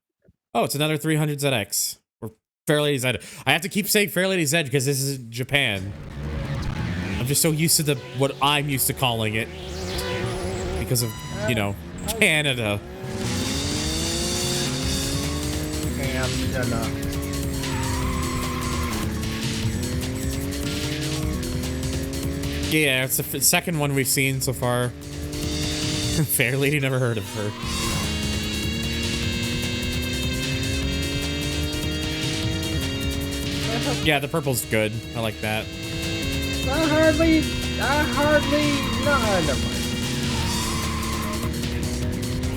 Oh, it's another 300 ZX. Or Fairlady's Edge. I have to keep saying Fairlady's Edge because this is Japan. I'm just so used to what I'm used to calling it. Because of, you know, Canada. Yeah, it's the second one we've seen so far. Fair Lady, never heard of her. Yeah, the purple's good. I like that. I hardly, no, never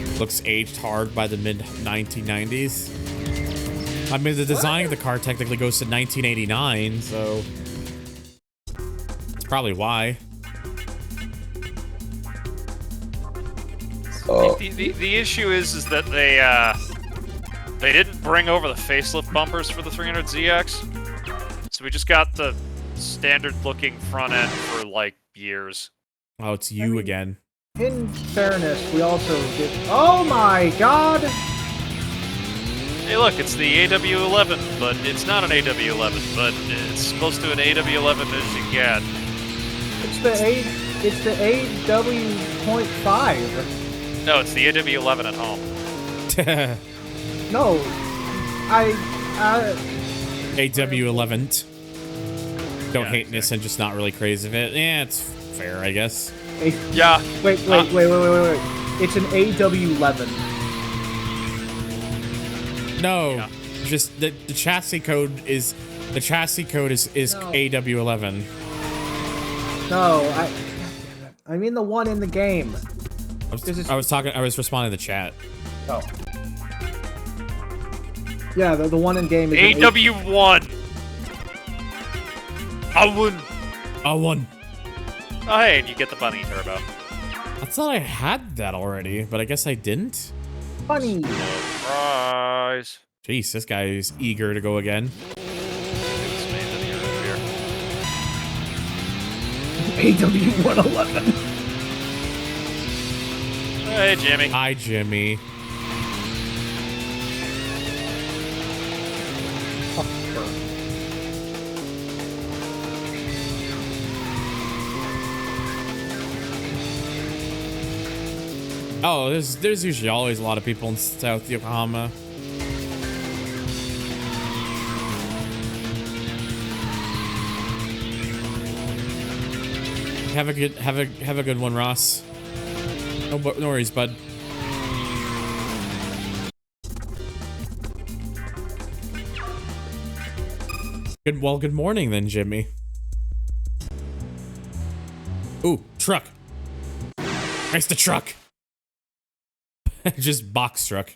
mind. Looks aged hard by the mid-1990s. I mean, the design of the car technically goes to 1989, so... That's probably why. The issue is that they didn't bring over the facelift bumpers for the 300ZX. So we just got the standard-looking front end for, like, years. Oh, it's you again. In fairness, we also did... Oh my god! Hey look, it's the AW11, but it's not an AW11, but it's close to an AW11 as you get. It's the AW.5. No, it's the AW11 at home. No, AW11. Don't Yeah, hate this and just not really crazy of it. Yeah, it's fair, I guess. Yeah. Wait. It's an AW11. No. Yeah. Just the chassis code is No. AW11. No, I mean the one in the game. I was responding to the chat. Oh. Yeah, the one in game is AW1. A1. A1. Oh, hey, and you get the bunny turbo. I thought I had that already, but I guess I didn't. funny. Surprise. Jeez, this guy is eager to go again. AW111. Hey, Jimmy. Hi, Jimmy. Oh, there's usually always a lot of people in South Yokohama. Have a good one, Ross. No worries, bud. Good morning then, Jimmy. Ooh, truck. Nice the truck. Just box truck.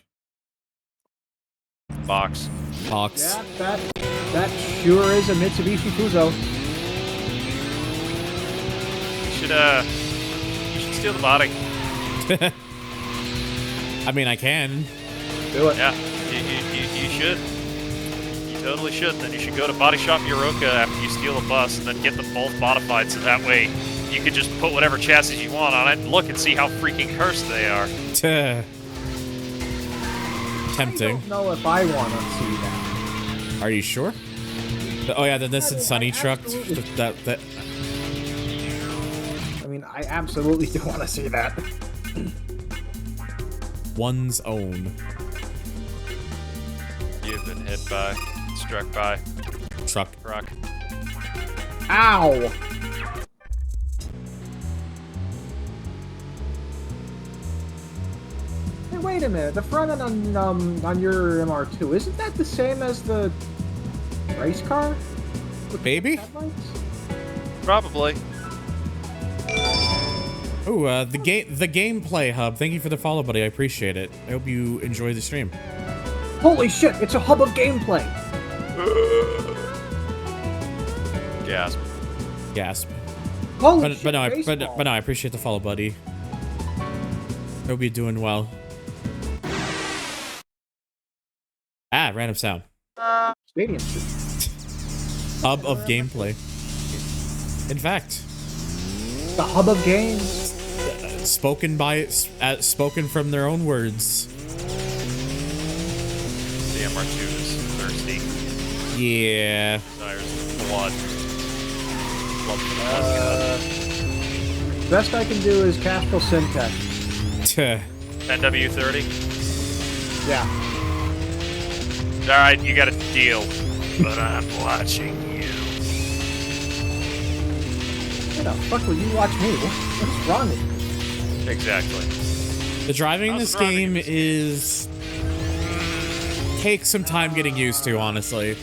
Box. Yeah, that sure is a Mitsubishi Fuso. You should steal the body. I mean, I can. Do it. Yeah, you should. You totally should. Then you should go to Body Shop Euroka after you steal a bus and then get them both modified so that way you could just put whatever chassis you want on it and look and see how freaking cursed they are. Tempting. I don't know if I want to see that. Are you sure? Oh yeah, the Nissan Sunny truck. That. I mean, I absolutely do want to see that. One's own. You've been hit by, struck by, Truck. rock. Ow! Hey, wait a minute. The front end on your MR2, isn't that the same as the race car? With Baby? headlights? Probably. Ooh, the gameplay hub. Thank you for the follow, buddy. I appreciate it. I hope you enjoy the stream. Holy shit! It's a hub of gameplay. Gasp. Gasp. Holy But no, shit! but no, I appreciate the follow, buddy. Hope you're doing well. Ah, random sound. Stadium shit. Hub of gameplay. In fact, The hub of games. spoken spoken from their own words. The MR2 is thirsty. Yeah. Desires blood. Blood for the Best I can do is Castrol Syntech. NW30. Yeah. Alright, you got a deal. But I'm watching you. Why the fuck would you watch me? What's wrong with you? Exactly. The driving in this game is takes some time getting used to, honestly.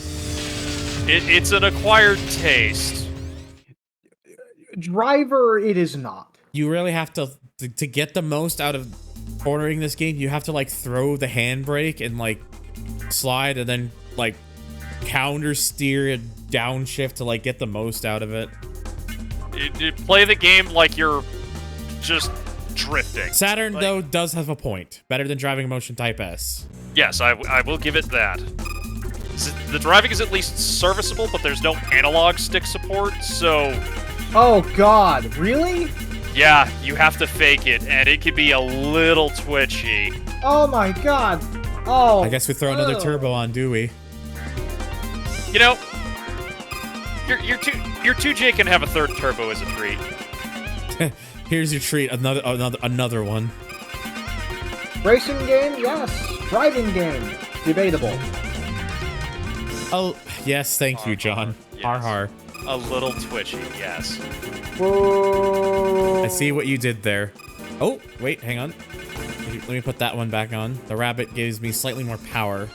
It's an acquired taste. Driver, it is not. You really have to get the most out of cornering this game. You have to like throw the handbrake and like slide and then like counter steer and downshift to like get the most out of it. You play the game like you're just drifting. Saturn Like- though does have a point. Better than driving a Motion Type S. Yes, I will give it that. The driving is at least serviceable, but there's no analog stick support, so Oh god, really? yeah, you have to fake it, and it could be a little twitchy. Oh my god. Oh. I guess we throw another ugh. turbo on, do we? You know, your 2J can have a third turbo as a treat. Here's your treat. Another one. Racing game, yes. Driving game, debatable. Oh yes, thank you, John. Yes. Har har. A little twitchy, yes. Whoa. I see what you did there. Oh, wait, hang on. Let me put that one back on. The rabbit gives me slightly more power.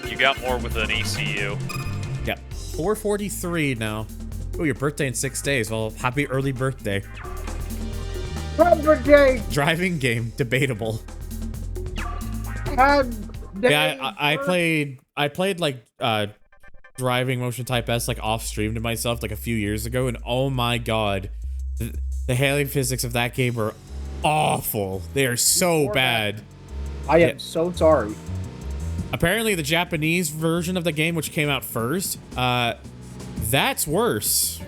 You got more with an ECU. Yeah, 443 now. Oh, your birthday in 6 days. Well, happy early birthday. Happy birthday! Driving game, debatable. Yeah, I played like driving motion type S like off stream to myself like a few years ago, and oh my god, the handling physics of that game are awful. They are so bad. I am so sorry. Apparently the Japanese version of the game, which came out first, that's worse.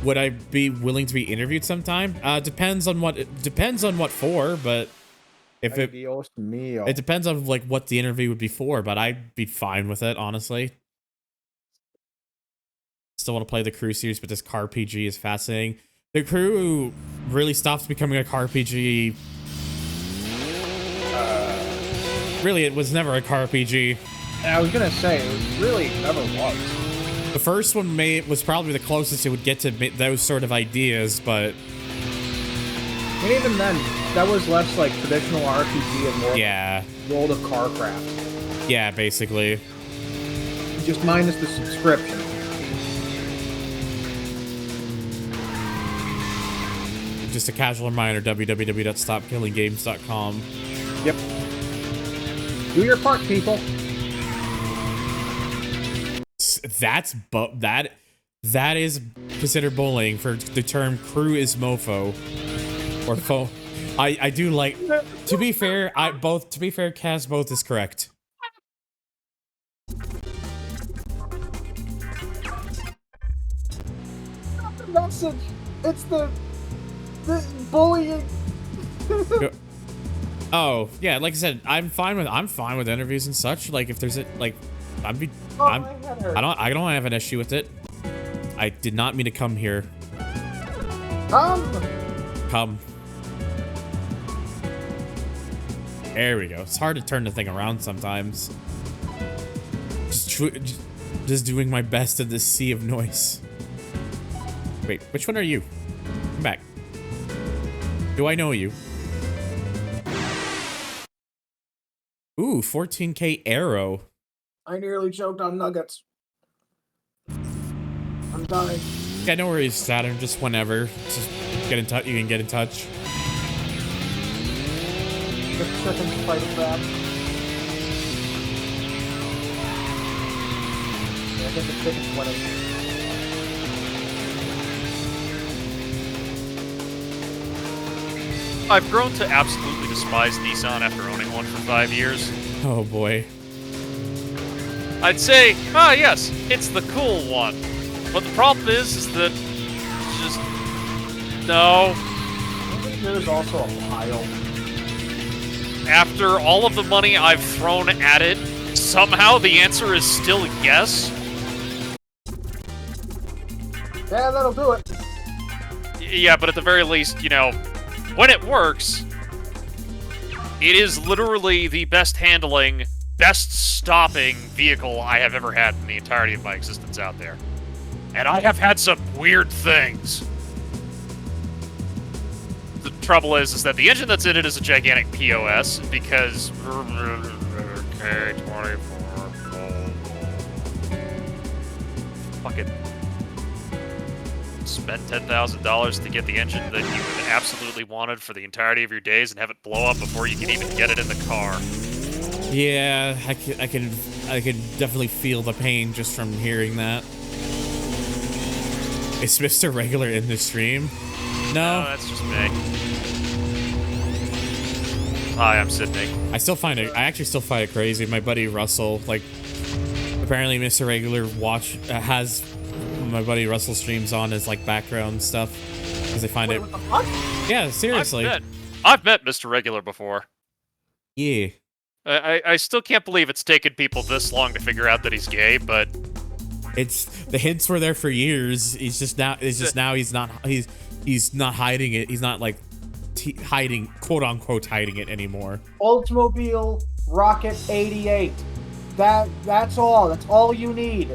Would I be willing to be interviewed sometime? Depends on what for, but if it depends on like what the interview would be for, but I'd be fine with it, honestly. Still want to play the Crew series, but this car PG is fascinating. The Crew really stopped becoming a car PG. Really, it was never a car PG. I was gonna say, it really never was. The first one was probably the closest it would get to those sort of ideas, but... And even then, that was less like traditional RPG and more World of Carcraft. Yeah, basically. Just minus the subscription. Just a casual reminder, www.stopkillinggames.com. Yep. Do your part, people. That is considered bullying for the term crew is mofo. Or fo. I do like, to be fair, Kaz, both is correct. The message. It's the bullying. Oh yeah, like I said, I'm fine with interviews and such. Like if there's a like, I don't have an issue with it. I did not mean to come here. Come. There we go. It's hard to turn the thing around sometimes. Just doing my best in this sea of noise. Wait, which one are you? Come back. Do I know you? Ooh, 14K arrow. I nearly choked on nuggets. I'm dying. Yeah, no worries, Saturn. Just whenever. Just get in touch. You can get in touch. The chicken's fighting back. I think the chicken's winning. I've grown to absolutely despise Nissan after owning one for 5 years. Oh boy. I'd say, yes, it's the cool one. But the problem is that it's just no. I think there's also a pile. After all of the money I've thrown at it, somehow the answer is still yes. Yeah, that'll do it. Yeah, but at the very least, you know, when it works, it is literally the best handling, best stopping vehicle I have ever had in the entirety of my existence out there. And I have had some weird things. The trouble is that the engine that's in it is a gigantic POS, because... K24... Fucking... Spend $10,000 to get the engine that you would absolutely wanted for the entirety of your days and have it blow up before you can even get it in the car. Yeah, I can definitely feel the pain just from hearing that. Is Mr. Regular in the stream? No, that's just me. Hi, I'm Sydney. I actually still find it crazy. My buddy Russell, like, apparently Mr. Regular has my buddy Russell streams on as like background stuff because they find it. Yeah, seriously. I've met Mr. Regular before. Yeah. I still can't believe it's taken people this long to figure out that he's gay, but it's the hints were there for years. He's not hiding it. He's not like hiding, quote unquote, hiding it anymore. Oldsmobile Rocket 88. That's all. That's all you need.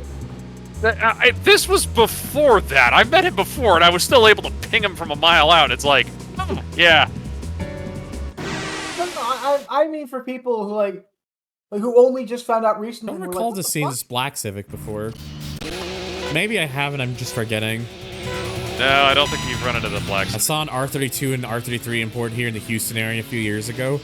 This was before that. I met him before, and I was still able to ping him from a mile out. It's like, yeah. No, I mean for people who like who only just found out I recently. don't and were recall like, to seeing this black Civic before. Maybe I haven't, I'm just forgetting. No, I don't think you've run into the black. I saw an R32 and R33 import here in the Houston area a few years ago.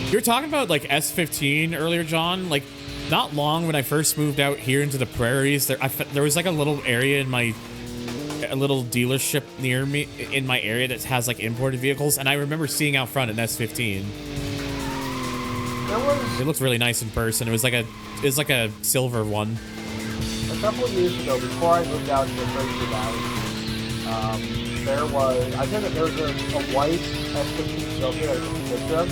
You were talking about like S15 earlier, John. Like, not long when I first moved out here into the prairies, there was like a little area in a little dealership near me in my area that has like imported vehicles, and I remember seeing out front an S15. It looked really nice in person. It was like a silver one. A couple of years ago, before I moved out to Fraser Valley, there was a white S15 Silver that I took a picture of.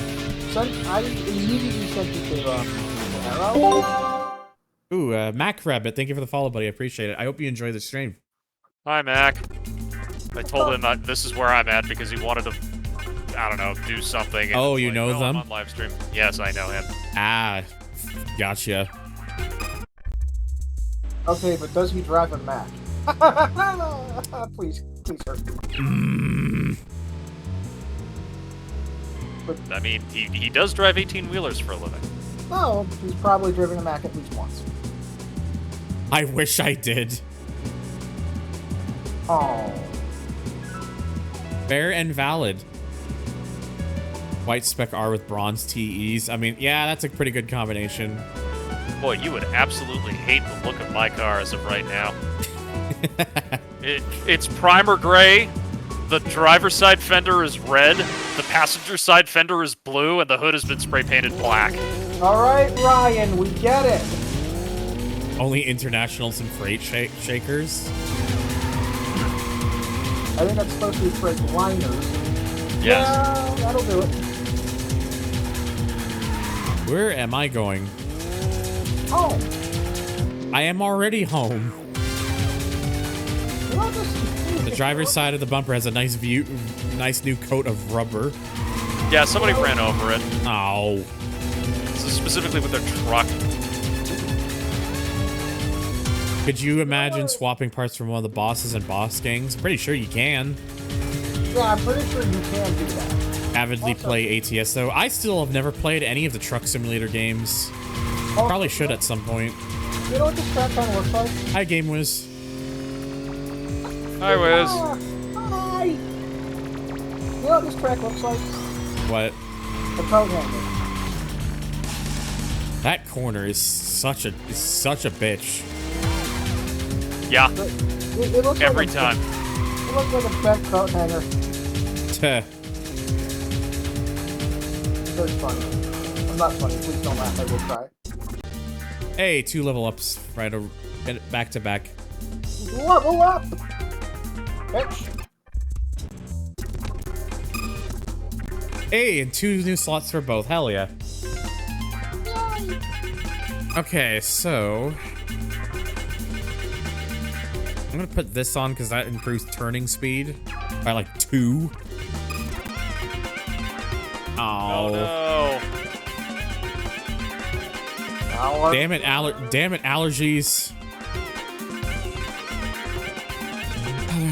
So I immediately sent it to Arrow. Ooh, Mac Rabbit, thank you for the follow, buddy. I appreciate it. I hope you enjoy the stream. Hi, Mac. I told him that this is where I'm at because he wanted to, I don't know, do something. Oh, you know them? I'm on live stream. Yes, I know him. Ah, gotcha. Okay, but does he drive a Mac? Please hurt me. I mean, he does drive 18-wheelers for a living. No, he's probably driven a Mac at least once. I wish I did. Oh. Fair and valid. White spec R with bronze TEs. I mean, yeah, that's a pretty good combination. Boy, you would absolutely hate the look of my car as of right now. It's primer gray. The driver's side fender is red. The passenger side fender is blue, and the hood has been spray painted black. All right, Ryan, we get it. Only internationals and freight shakers. I think that's supposed to be freight liners. Yes. Yeah, that'll do it. Where am I going? Home. I am already home. The driver's side of the bumper has a nice new coat of rubber. Yeah, somebody ran over it. Oh. This is specifically with their truck. Could you imagine swapping parts from one of the bosses and boss gangs? Pretty sure you can. Yeah, I'm pretty sure you can do that. Avidly play ATS though. I still have never played any of the truck simulator games. Probably should at some point. You know what this track kind of looks like? Hi, Game Wiz. Hi, Wiz. Hi. You know what this track looks like? What? A coat hanger. That corner is such a bitch. Yeah. It looks Every like time. It looks like a bent coat hanger. Tuh. Very funny. I'm not funny. Please don't laugh. I will try. Hey, 2 level ups right back to back. Level up! Bitch. Hey, and 2 new slots for both. Hell yeah. Okay, so I'm gonna put this on because that improves turning speed by like 2. Oh no. Damn it, allergies.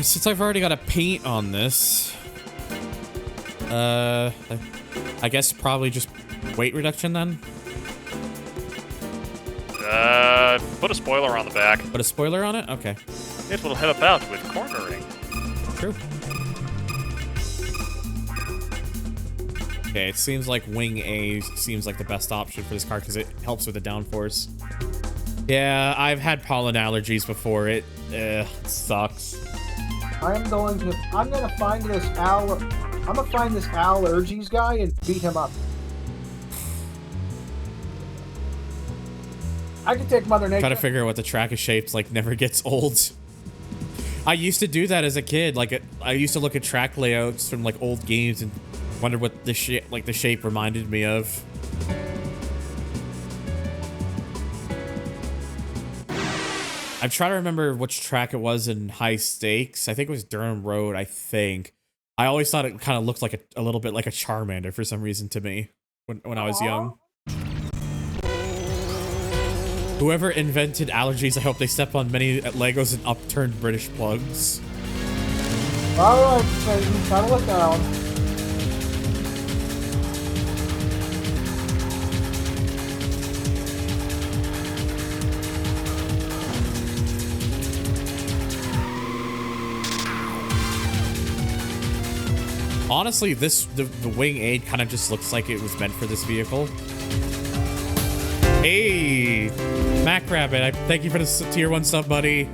Since I've already got a paint on this, I guess probably just weight reduction then. Put a spoiler on the back. Put a spoiler on it? Okay. It will help out with cornering. True. Okay, it seems like Wing A seems like the best option for this car because it helps with the downforce. Yeah, I've had pollen allergies before. It sucks. I'm gonna find this allergies guy and beat him up. I can take Mother Nature. Try to figure out what the track is shaped like never gets old. I used to do that as a kid. Like, I used to look at track layouts from like old games and wonder what the shape reminded me of. I'm trying to remember which track it was in High Stakes. I think it was Durham Road, I think. I always thought it kind of looked like a little bit like a Charmander for some reason to me when I was young. Whoever invented allergies, I hope they step on many Legos and upturned British plugs. Alright, Satan, settle it down. Honestly, the Wing 8 kind of just looks like it was meant for this vehicle. Hey, Mac Rabbit, thank you for the tier 1 sub, buddy.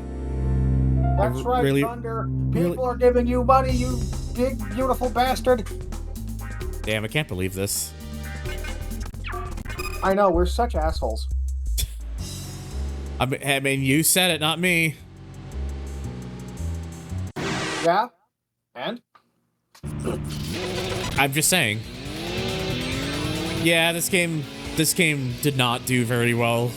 That's right, really, Thunder. People are giving you money, you big, beautiful bastard. Damn, I can't believe this. I know, we're such assholes. I mean, you said it, not me. Yeah? And? I'm just saying. Yeah, this game did not do very well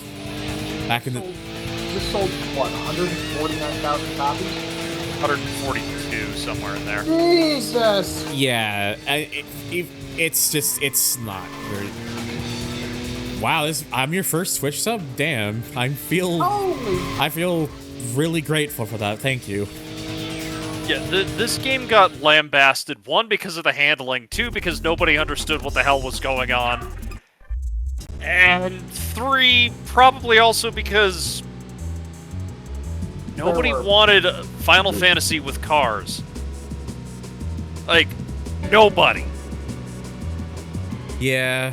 back in the... This sold, what, 149,000 copies? 142, somewhere in there. Jesus! Yeah, it's not very... Wow, I'm your first Twitch sub? Damn, I feel really grateful for that, thank you. Yeah, this game got lambasted, 1, because of the handling, 2, because nobody understood what the hell was going on, and 3, probably also because nobody wanted Final Fantasy with cars. Like, nobody. Yeah.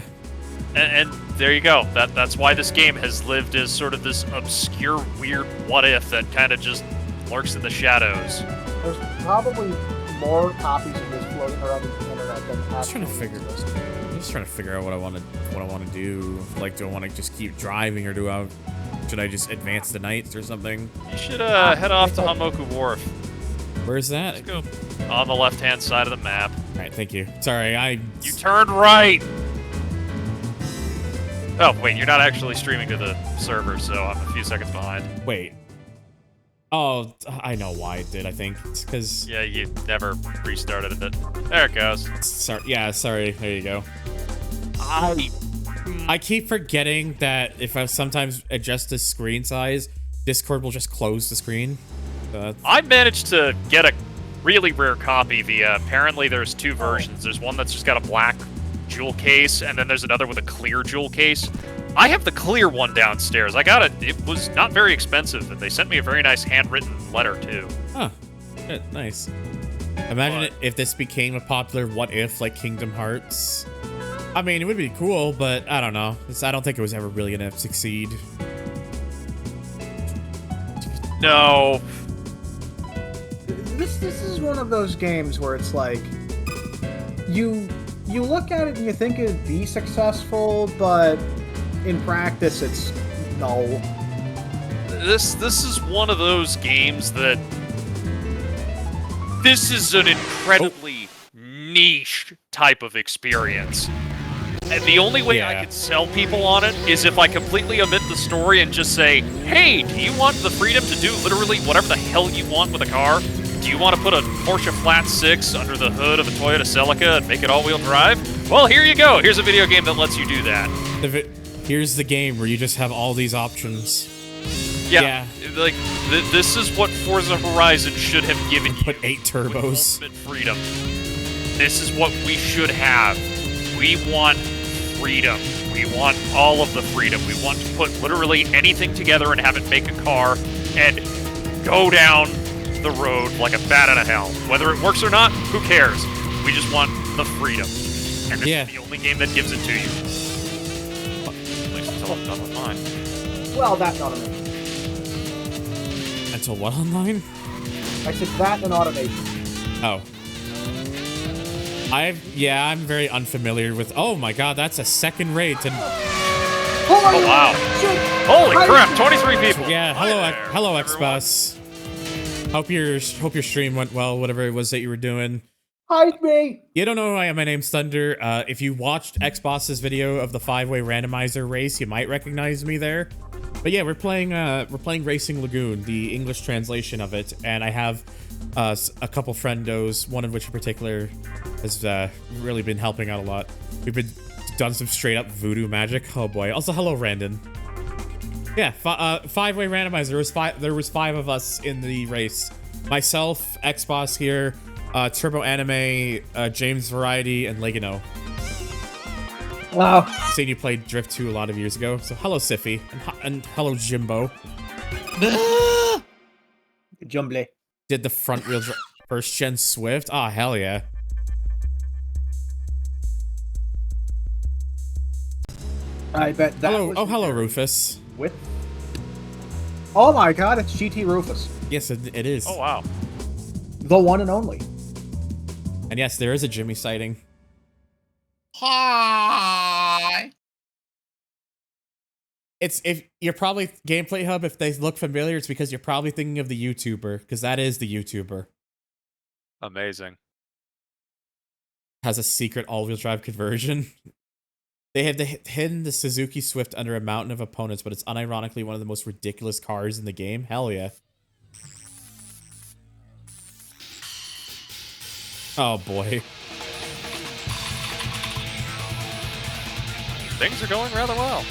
And there you go. That's why this game has lived as sort of this obscure, weird what-if that kind of just lurks in the shadows. There's probably more copies of this floating around the internet than actually exist. I'm just trying to figure out what I want to do. Like, do I want to just keep driving, or should I just advance the nights or something? You should head off to Hamoku Wharf. Where's that? Let's go on the left-hand side of the map. All right, thank you. Sorry, You turned right. Oh wait, you're not actually streaming to the server, so I'm a few seconds behind. Wait. Oh, I know why it did, I think. It's because... Yeah, you never restarted it. There it goes. Sorry, yeah, sorry. There you go. I keep forgetting that if I sometimes adjust the screen size, Discord will just close the screen. I managed to get a really rare copy via... Apparently there's 2 versions. There's one that's just got a black jewel case, and then there's another with a clear jewel case. I have the clear one downstairs. I got it. It was not very expensive, and they sent me a very nice handwritten letter, too. Huh. Good. Nice. Imagine if this became a popular what-if, like Kingdom Hearts. I mean, it would be cool, but I don't know. I don't think it was ever really gonna succeed. No. This is one of those games where it's like... You look at it and you think it'd be successful, but... in practice, it's no. This is one of those games that... This is an incredibly niche type of experience. And the only way I could sell people on it is if I completely omit the story and just say, hey, do you want the freedom to do literally whatever the hell you want with a car? Do you want to put a Porsche Flat 6 under the hood of a Toyota Celica and make it all-wheel drive? Well, here you go. Here's a video game that lets you do that. Here's the game where you just have all these options. Yeah. Like, this is what Forza Horizon should have given you. Put 8 turbos. Ultimate freedom. This is what we should have. We want freedom. We want all of the freedom. We want to put literally anything together and have it make a car and go down the road like a bat out of hell. Whether it works or not, who cares? We just want the freedom. And this is the only game that gives it to you. At least until I'm done with mine. Well, that's automation. Until what online? I said that and automation. Oh. I'm very unfamiliar with... Oh my god, that's a second rate. And... Oh, wow. Holy crap, 23 people. Yeah, hello Xbox. Hope your stream went well, whatever it was that you were doing. Hide me! You don't know who I am, my name's Thunder. If you watched Xbox's video of the 5-way randomizer race, you might recognize me there. But yeah, we're playing Racing Lagoon, the English translation of it, and I have a couple friendos, one of which in particular has really been helping out a lot. We've done some straight up voodoo magic. Oh boy. Also, hello, Randon. Yeah, 5-way randomizer. There was 5 of us in the race. Myself, Xbox here, Turbo Anime, James Variety, and Legano. Wow. Seen you played Drift 2 a lot of years ago. So hello, Siffy, and hello, Jimbo. Jumble. Did the front wheel first gen Swift? Oh, hell yeah. I bet that. Hello, was oh hello, there Rufus. With. Oh my God! It's GT Rufus, Yes, it is. Oh wow. the one and only. And yes, there is a Jimmy sighting. Hi. It's if you're probably Gameplay Hub. If they look familiar, it's because you're probably thinking of the YouTuber, because that is the YouTuber. Amazing. Has a secret all-wheel drive conversion. They have hidden the Suzuki Swift under a mountain of opponents, but it's unironically one of the most ridiculous cars in the game. Hell yeah. Oh boy. Things are going rather well.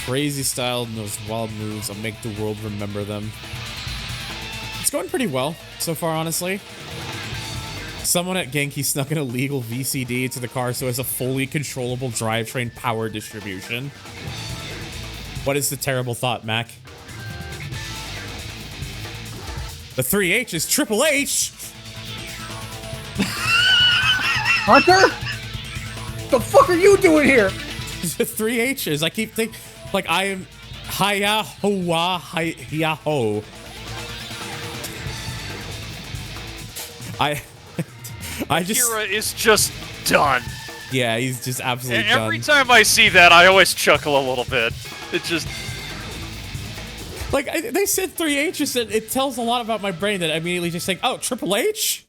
Crazy style and those wild moves. I'll make the world remember them. It's going pretty well so far, honestly. Someone at Genki snuck an illegal VCD into the car so it has a fully controllable drivetrain power distribution. What is the terrible thought, Mac? The 3H is Triple H! Hunter, the fuck are you doing here? The 3H's. I keep thinking, like, I am Hiya Hoa Hiya Ho. I just Kira is just done. yeah, he's just absolutely And every done. time I see that, I always chuckle a little bit. It just Like they said 3H's, and it tells a lot about my brain that I immediately just think, oh, Triple H.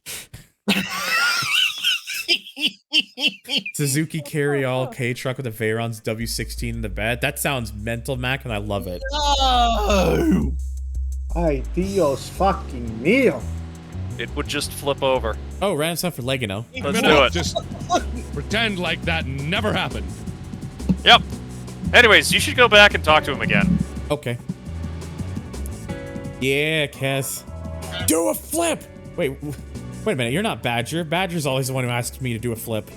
Suzuki Carry-All K-Truck with a Veyron's W16 in the bed. That sounds mental, Mac, and I love it. No. Ay, Dios fucking mío. it would just flip over. Oh, random stuff for Legano. Let's do it. Just pretend like that never happened. Yep. Anyways, you should go back and talk to him again. Okay. Yeah, Cass. Do a flip! Wait a minute, you're not Badger. Badger's always the one who asks me to do a flip.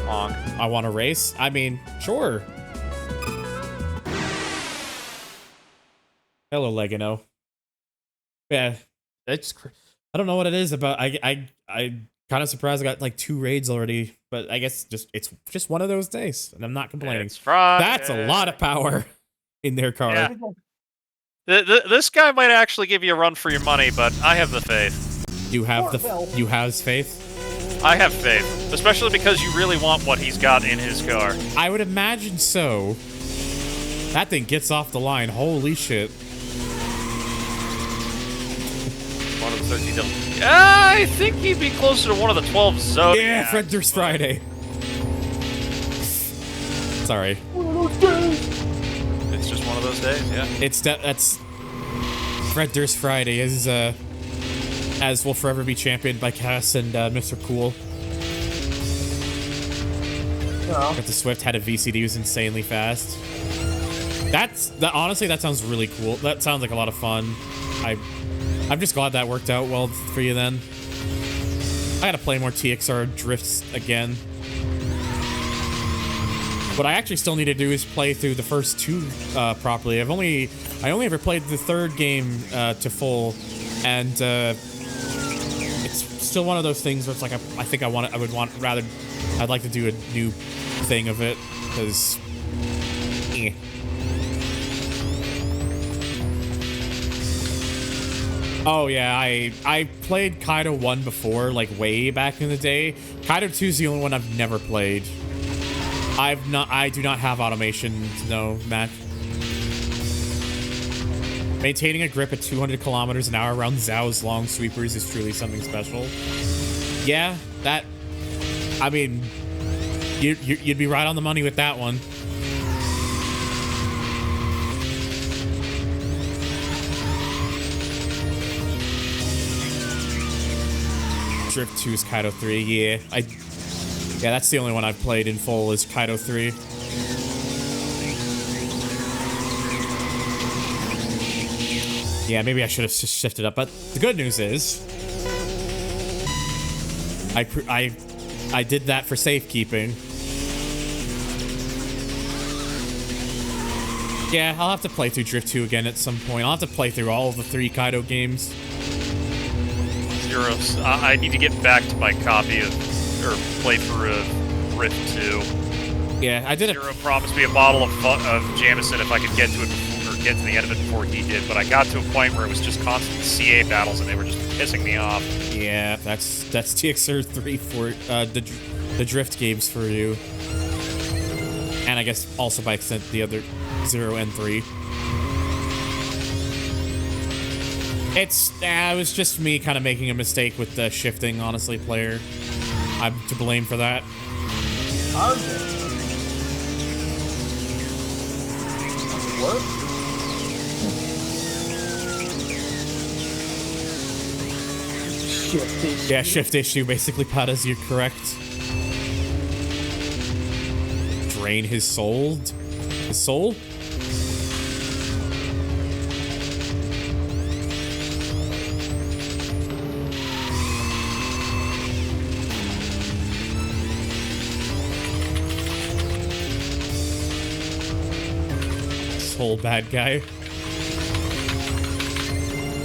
Honk. I want to race? I mean, sure. Hello, Legano. Yeah, it's... I don't know what it is about... I'm kind of surprised I got, like, 2 raids already, but I guess it's just one of those days, and I'm not complaining. It's Friday. That's a lot of power in their car. Yeah. This guy might actually give you a run for your money, but I have the faith. You have Poor Bill. you have faith? I have faith, especially because you really want what he's got in his car. I would imagine so. That thing gets off the line. Holy shit. One of the 13 double. I think he'd be closer to one of the 12 Zodiacs. Yeah, Fred Durst Friday. Sorry. It's just one of those days, yeah. That's Fred Durst Friday is as will forever be championed by Cass and Mr. Cool. No. Got the Swift had a VCD who's insanely fast. Honestly, that sounds really cool. That sounds like a lot of fun. I'm just glad that worked out well for you then. I gotta play more TXR drifts again. What I actually still need to do is play through the first 2 properly. I only ever played the 3rd game to full, and it's still one of those things where it's like I'd like to do a new thing of it because. Oh yeah, I played Kaido 1 before, like way back in the day. Kaido 2 is the only one I've never played. I do not have automation, no, Matt. Maintaining a grip at 200 kilometers an hour around Zhao's long sweepers is truly something special. Yeah, that... I mean, you'd be right on the money with that one. Drift 2 is Kaido 3, yeah. Yeah, that's the only one I've played in full is Kaido 3. Yeah, maybe I should have shifted up, but the good news is I did that for safekeeping. Yeah, I'll have to play through Drift 2 again at some point. I'll have to play through all of the 3 Kaido games. Zeros. I need to get back to my copy of, or playthrough of Drift 2. Yeah, I did it. Zero promised me a bottle of Jameson if I could get to it before, or get to the end of it before he did, but I got to a point where it was just constant CA battles and they were just pissing me off. Yeah, that's TXR 3 for the Drift games for you. And I guess also by extent the other 0 and 3. It was just me kind of making a mistake with the shifting, honestly, player. I'm to blame for that. What? Shift issue. Yeah, shift issue, basically, Patas, you're correct. Drain his soul? His soul? Whole bad guy.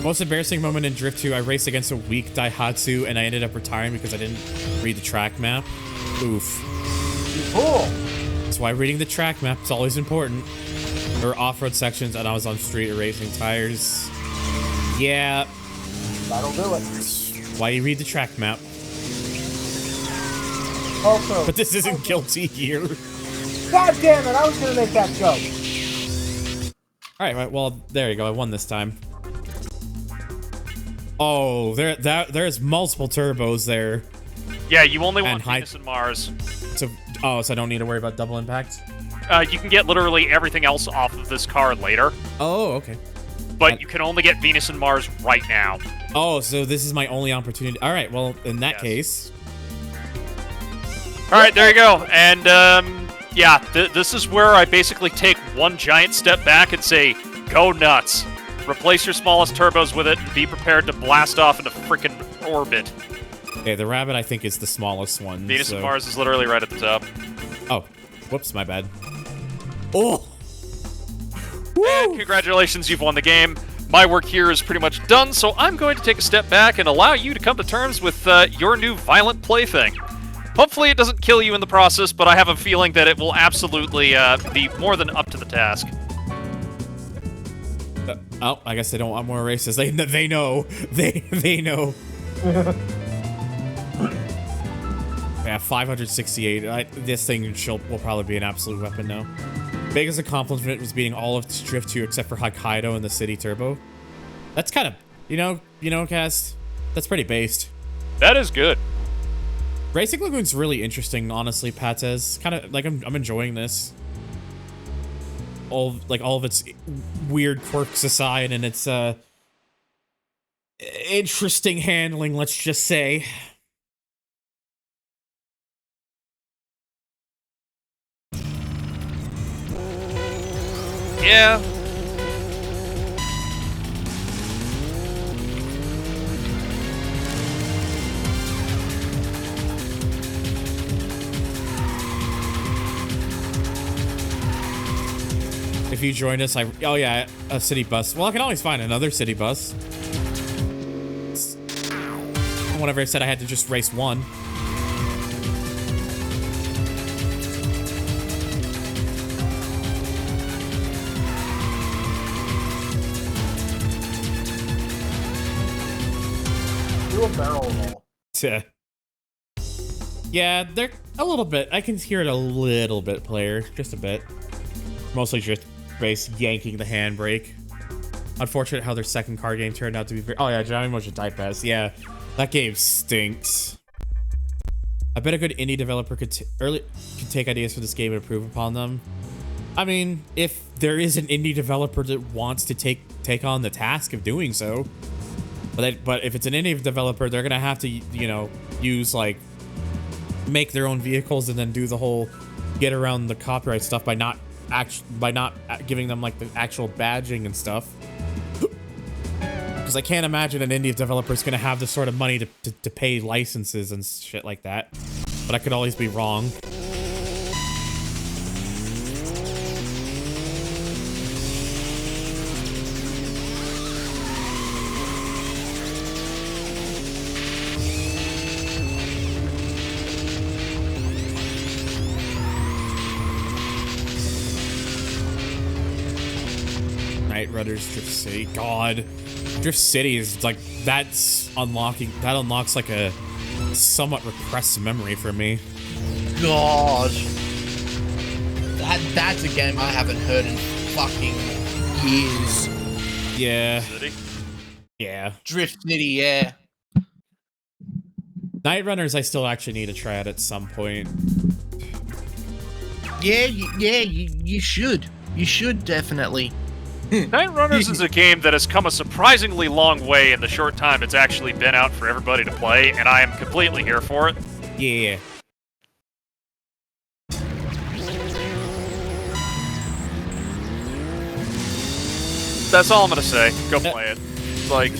Most embarrassing moment in Drift 2, I raced against a weak Daihatsu and I ended up retiring because I didn't read the track map. Oof. Cool. That's why reading the track map is always important. There were off-road sections and I was on street racing tires. Yeah. That'll do it. Why you read the track map. Also. But this isn't Guilty Gear. God damn it, I was gonna make that joke. Alright, well, there you go. I won this time. Oh, there's multiple turbos there. Yeah, you only And want Venus and Mars. So I don't need to worry about double impact? You can get literally everything else off of this car later, Oh, okay. but you can only get Venus and Mars right now. Oh, so this is my only opportunity. Alright, well, in that Yes. case... Alright, there you go. And, yeah, this is where I basically take one giant step back and say, go nuts. Replace your smallest turbos with it and be prepared to blast off into freaking orbit. Okay, the rabbit, I think, is the smallest one. Venus so... and Mars is literally right at the top. Oh, whoops, my bad. Oh! And congratulations, you've won the game. My work here is pretty much done, so I'm going to take a step back and allow you to come to terms with your new violent plaything. Hopefully it doesn't kill you in the process, but I have a feeling that it will absolutely be more than up to the task. Oh, I guess they don't want more races. They know. They know. Yeah, 568. This thing will probably be an absolute weapon now. Biggest accomplishment was beating all of Drift 2 except for Hokkaido and the City Turbo. That's kind of, you know, Cass, that's pretty based. That is good. Racing Lagoon's really interesting, honestly, Patez. Kind of like I'm enjoying this. All of its weird quirks aside, and its interesting handling, let's just say. Yeah. If you joined us, oh yeah, a city bus. Well, I can always find another city bus. Whenever I said I had to just race one. Do a barrel roll. Yeah, they're a little bit. I can hear it a little bit, player. Just a bit. Mostly just race yanking the handbrake. Unfortunate how their second car game turned out to be very... Oh yeah, Johnny Motion Type Pass. Yeah, that game stinks. I bet a good indie developer could take ideas from this game and improve upon them. I mean, if there is an indie developer that wants to take on the task of doing so, but if it's an indie developer, they're gonna have to, you know, use like make their own vehicles and then do the whole get around the copyright stuff by not giving them like the actual badging and stuff. Because I can't imagine an indie developer is gonna have the sort of money to pay licenses and shit like that. But I could always be wrong. Night Runners Drift City. God, Drift City is like that unlocks like a somewhat repressed memory for me. God. That's a game I haven't heard in fucking years. Yeah. City? Yeah. Drift City, yeah. Night Runners I still actually need to try it at some point. Yeah, you should. You should definitely. Night Runners is a game that has come a surprisingly long way in the short time it's actually been out for everybody to play, and I am completely here for it. Yeah. That's all I'm gonna say. Go play it. Like,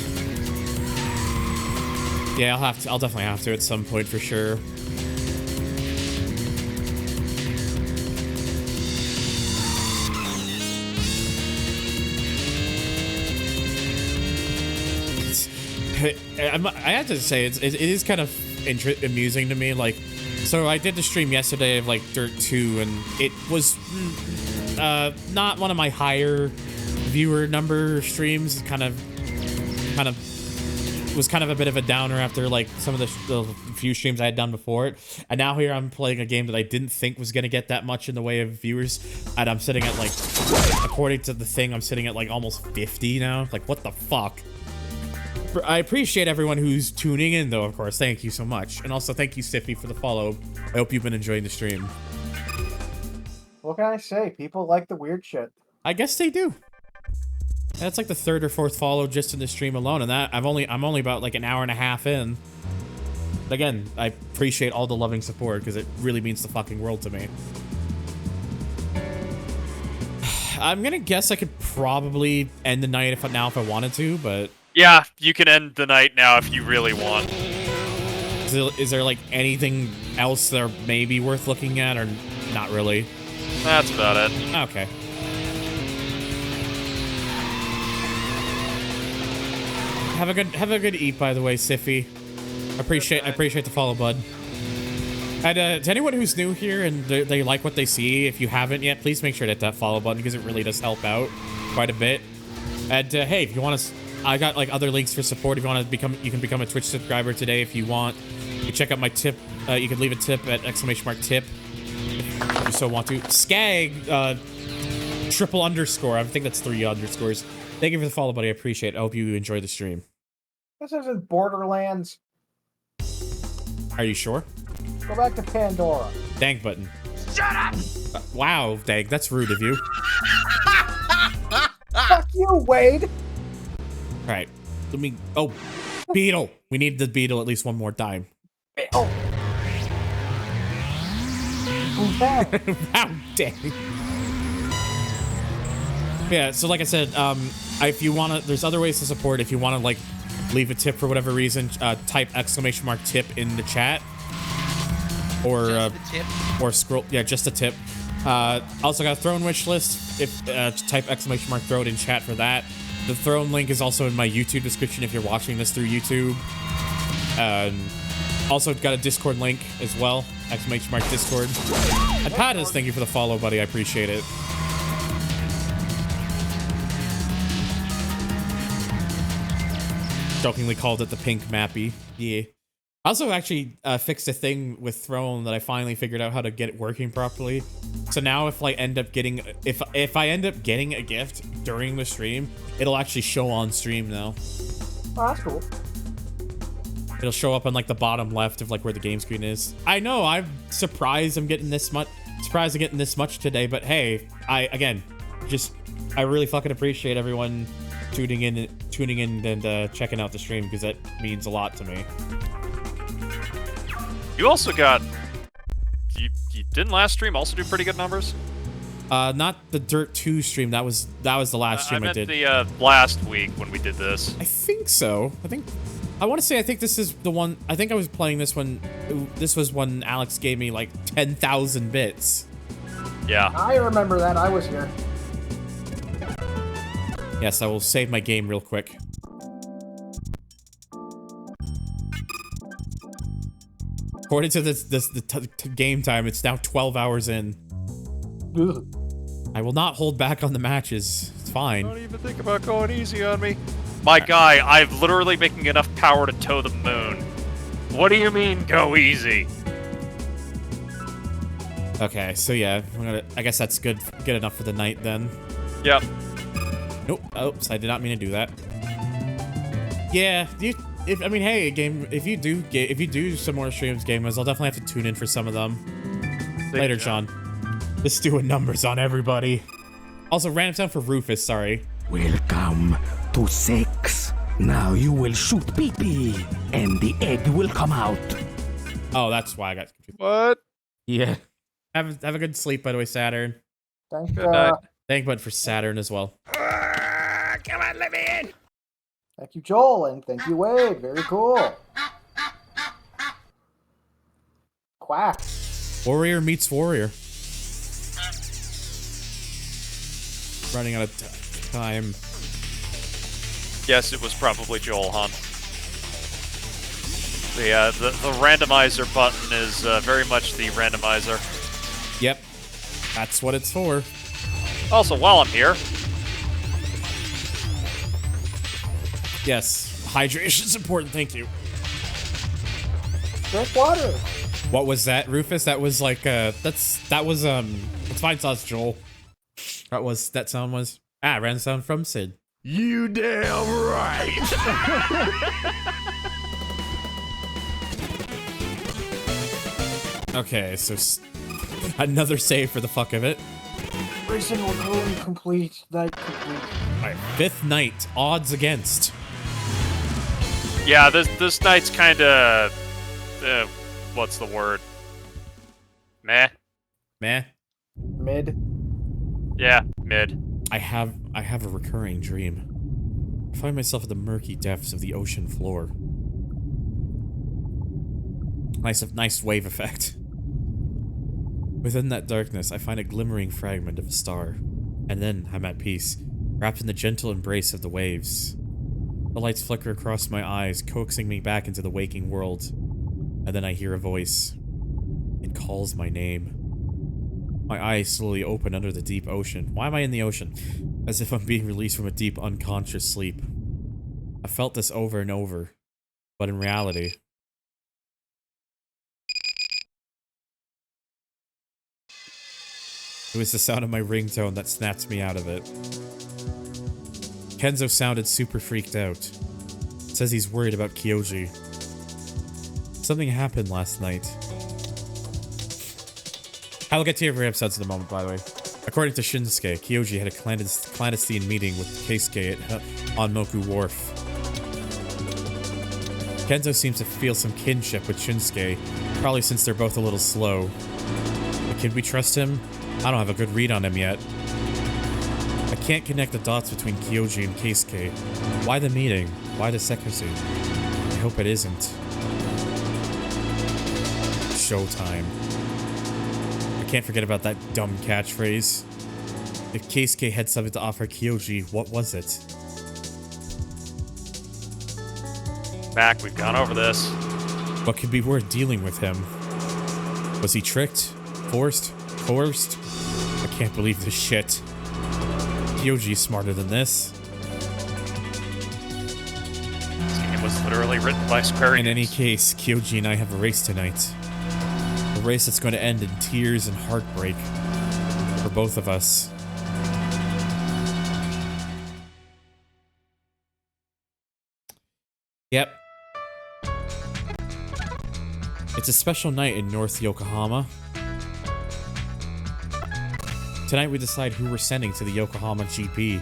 Yeah, I'll definitely have to at some point for sure. I have to say it is kind of amusing to me. Like, so I did the stream yesterday of like Dirt 2, and it was not one of my higher viewer number streams. Kind of was kind of a bit of a downer after like some of the few streams I had done before it. And now here I'm playing a game that I didn't think was gonna get that much in the way of viewers, and I'm sitting at like, according to the thing, I'm sitting at like almost 50 now. Like, what the fuck? I appreciate everyone who's tuning in, though, of course. Thank you so much. And also, thank you, Stiffy, for the follow. I hope you've been enjoying the stream. What can I say? People like the weird shit. I guess they do. That's like the third or fourth follow just in the stream alone, and that I'm only about like an hour and a half in. But again, I appreciate all the loving support because it really means the fucking world to me. I'm gonna guess I could probably end the night if I wanted to, but yeah, you can end the night now if you really want. is there like anything else that are maybe worth looking at, or not really? That's about it. Okay. Have a good eat, by the way, Siffy. I appreciate the follow, bud. And to anyone who's new here and they like what they see, if you haven't yet, please make sure to hit that follow button because it really does help out quite a bit. And hey, if you want to, I got like other links for support. If you want to you can become a Twitch subscriber today if you want. You check out my tip. You can leave a tip at !tip if you so want to. Skag triple underscore. I think that's 3 underscores. Thank you for the follow, buddy. I appreciate it. I hope you enjoy the stream. This isn't Borderlands. Are you sure? Go back to Pandora. Dang button. Shut up! Wow, Dag, that's rude of you. Fuck you, Wade! Alright, let me... Oh, Beetle! We need the Beetle at least one more time. Oh. Who's that? Wow, dang. Yeah, so like I said, if you want to... There's other ways to support. If you want to, like, leave a tip for whatever reason, type !tip in the chat. Or or scroll, yeah, just a tip. Also got a Throne wish list. If type !throw it in chat for that. The Throne link is also in my YouTube description if you're watching this through YouTube. Also got a Discord link as well. !Discord. And Pattis, thank you for the follow, buddy. I appreciate it. Jokingly called it the pink mappy. Yeah. I also actually fixed a thing with Throne that I finally figured out how to get it working properly. So now if I end up getting a gift during the stream, it'll actually show on stream now. Oh, that's cool. It'll show up on like the bottom left of like where the game screen is. I know, I'm surprised I'm getting this much today, but hey, I really fucking appreciate everyone tuning in and checking out the stream because that means a lot to me. You also got... You didn't last stream also do pretty good numbers? Not the Dirt 2 stream. That was the last stream I did. I meant the last week when we did this. I think so. I want to say I think this is the one. I think I was playing this one. This was when Alex gave me like 10,000 bits. Yeah. I remember that. I was here. Yes, I will save my game real quick. According to the game time, it's now 12 hours in. Ugh. I will not hold back on the matches. It's fine. Don't even think about going easy on me. My guy, I'm literally making enough power to tow the moon. What do you mean, go easy? Okay, so yeah, I guess that's good enough for the night then. Yep. Nope. Oops, I did not mean to do that. Yeah, I mean, hey, if you do some more streams, gamers, I'll definitely have to tune in for some of them. Later, Sean. Just doing numbers on everybody. Also, random sound for Rufus, sorry. Welcome to sex. Now you will shoot pee-pee, and the egg will come out. Oh, that's why I got confused. What? Yeah. Have a good sleep, by the way, Saturn. Thank Good night. Thank you for Saturn as well. Come on, let me in. Thank you, Joel, and thank you, Wade. Very cool. Quack. Warrior meets warrior. Running out of time. Yes, it was probably Joel, hon. The randomizer button is very much the randomizer. Yep. That's what it's for. Also, while I'm here... Yes. Hydration's important, thank you. Drink water. What was that, Rufus? That was like, it's fine sauce, Joel. That sound was, random sound from Sid. You damn right. Okay, so another save for the fuck of it. Racing Lagoon complete. Night complete. Alright, 5th night, odds against. Yeah, this night's kinda... what's the word? Meh? Meh. Mid. Yeah, mid. I have a recurring dream. I find myself at the murky depths of the ocean floor. Nice wave effect. Within that darkness, I find a glimmering fragment of a star. And then I'm at peace, wrapped in the gentle embrace of the waves. The lights flicker across my eyes, coaxing me back into the waking world. And then I hear a voice. It calls my name. My eyes slowly open under the deep ocean. Why am I in the ocean? As if I'm being released from a deep unconscious sleep. I felt this over and over, but in reality... It was the sound of my ringtone that snapped me out of it. Kenzo sounded super freaked out. Says he's worried about Kyoji. Something happened last night. I'll get to your episodes in a moment, by the way. According to Shinsuke, Kyoji had a clandestine meeting with Keisuke on Moku Wharf. Kenzo seems to feel some kinship with Shinsuke, probably since they're both a little slow. But can we trust him? I don't have a good read on him yet. I can't connect the dots between Kyoji and Keisuke. Why the meeting? Why the secrecy? I hope it isn't. Showtime. I can't forget about that dumb catchphrase. If Keisuke had something to offer Kyoji, what was it? Mac, we've gone over this. What could be worth dealing with him? Was he tricked? Forced? Coerced? I can't believe this shit. Kyoji's smarter than this. This game was literally written by Square Enix. In any case, Kyoji and I have a race tonight. A race that's going to end in tears and heartbreak. For both of us. Yep. It's a special night in North Yokohama. Tonight we decide who we're sending to the Yokohama GP.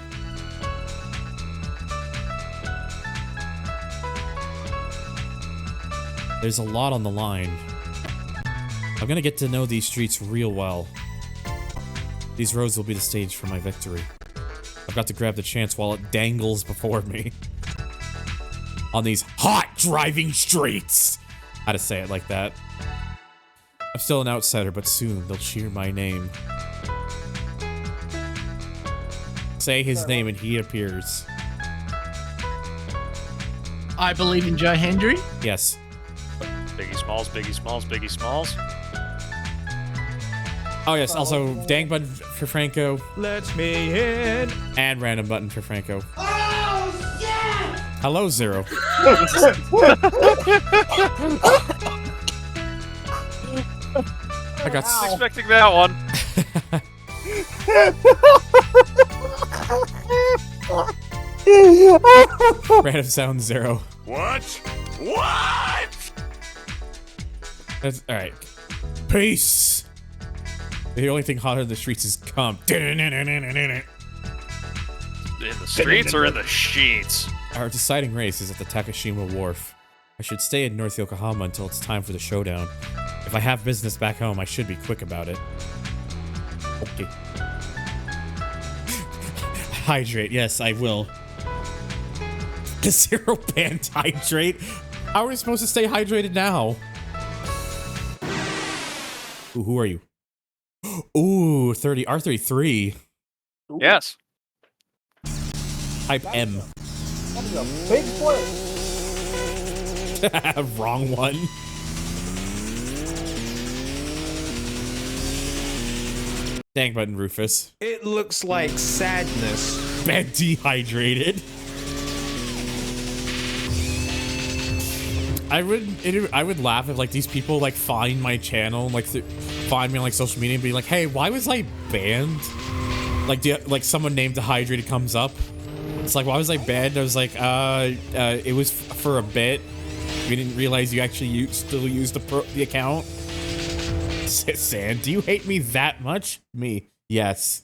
There's a lot on the line. I'm gonna get to know these streets real well. These roads will be the stage for my victory. I've got to grab the chance while it dangles before me. On these hot driving streets! How to say it like that. I'm still an outsider, but soon they'll cheer my name. Say his name and he appears. I believe in Joe Hendry. Yes. Biggie Smalls, Biggie Smalls, Biggie Smalls. Oh yes, also dang button for Franco. Let me in. And random button for Franco. Oh, yeah! Hello, Zero. I got Expecting that one. random sound 0. What? What? That's all right. Peace. The only thing hotter in the streets is cum. In the streets or in the sheets? Our deciding race is at the Takashima Wharf. I should stay in North Yokohama until it's time for the showdown. If I have business back home, I should be quick about it. Okay. Hydrate. Yes, I will. The 0 banned hydrate. How are we supposed to stay hydrated now? Ooh, who are you? Ooh, 30 R33. Yes. Type M. That is a big play. Wrong one. Dang button, Rufus. It looks like sadness. Bad dehydrated. I would laugh if like these people like find my channel, like find me on like social media and be like, hey, why was I banned? Like someone named Dehydrated comes up. It's like, why was I banned? I was like, it was for a bit. We didn't realize you actually still use the account. Sand, do you hate me that much? Me, yes.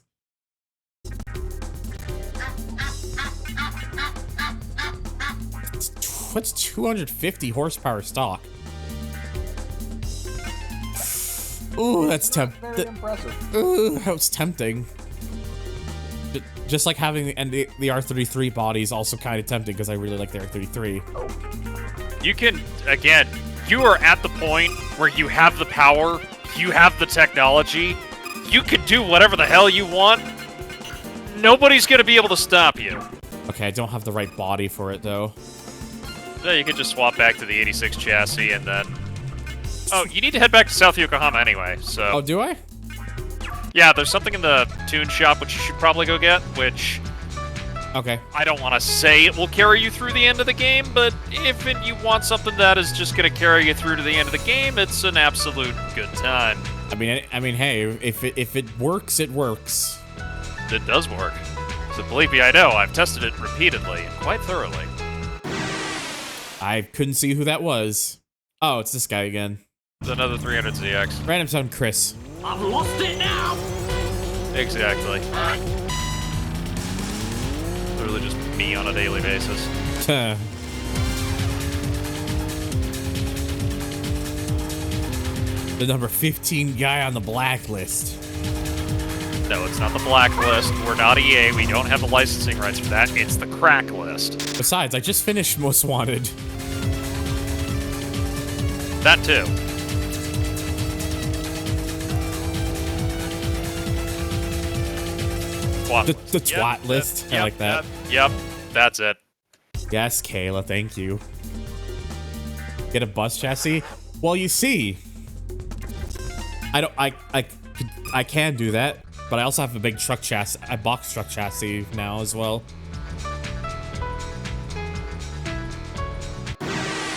What's 250 horsepower stock? Ooh, that's Very impressive. Ooh, that was tempting. Just like having the R33 body is also kind of tempting because I really like the R33. You can, again, you are at the point where you have the power, you have the technology, you can do whatever the hell you want. Nobody's gonna be able to stop you. Okay, I don't have the right body for it though. So you could just swap back to the 86 chassis and then... Oh, you need to head back to South Yokohama anyway, so... Oh, do I? Yeah, there's something in the tune shop which you should probably go get, which... Okay. I don't want to say it will carry you through the end of the game, but if you want something that is just going to carry you through to the end of the game, it's an absolute good time. I mean, hey, if it works, it works. It does work. So believe me, I know. I've tested it repeatedly and quite thoroughly. I couldn't see who that was. Oh, it's this guy again. It's another 300ZX. Random sound Chris. I've lost it now. Exactly. Literally just me on a daily basis. The number 15 guy on the blacklist. No, it's not the blacklist. We're not EA. We don't have the licensing rights for that. It's the crack list. Besides, I just finished Most Wanted. That too. The twat list. I like that. Yep, that's it. Yes, Kayla, thank you. Get a bus chassis? Well, you see, I can do that, but I also have a big truck chassis, a box truck chassis now as well.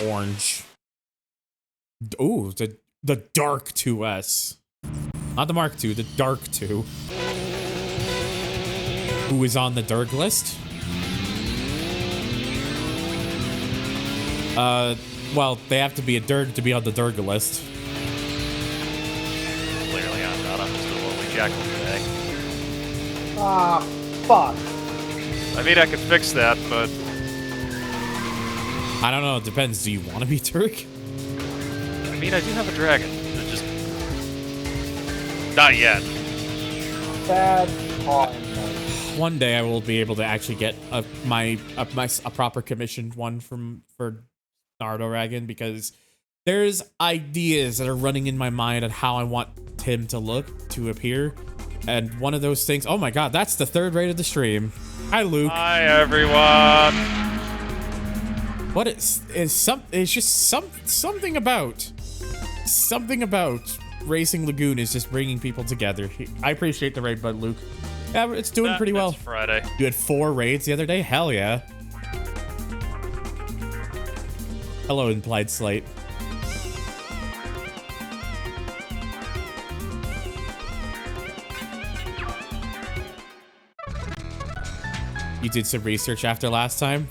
Orange. Ooh, the Dark 2S. Not the Mark II, the Dark 2. Who is on the Derg list? Well, they have to be a Derg to be on the Derg list. Clearly I'm not. I'm just a lowly jackal today. Ah, fuck. I mean, I could fix that, but... I don't know, it depends. Do you want to be Derg? I mean, I do have a dragon. It just... Not yet. Bad time. One day I will be able to actually get a proper commissioned one for Naruto Dragon, because there's ideas that are running in my mind on how I want him to appear, and one of those things. Oh my god, that's the third raid of the stream. Hi, Luke. Hi, everyone. What is it's just something about Racing Lagoon is just bringing people together. I appreciate the raid, bud, Luke. Yeah, it's doing pretty well. It's Friday. You had 4 raids the other day? Hell yeah. Hello, Implied Slate. You did some research after last time?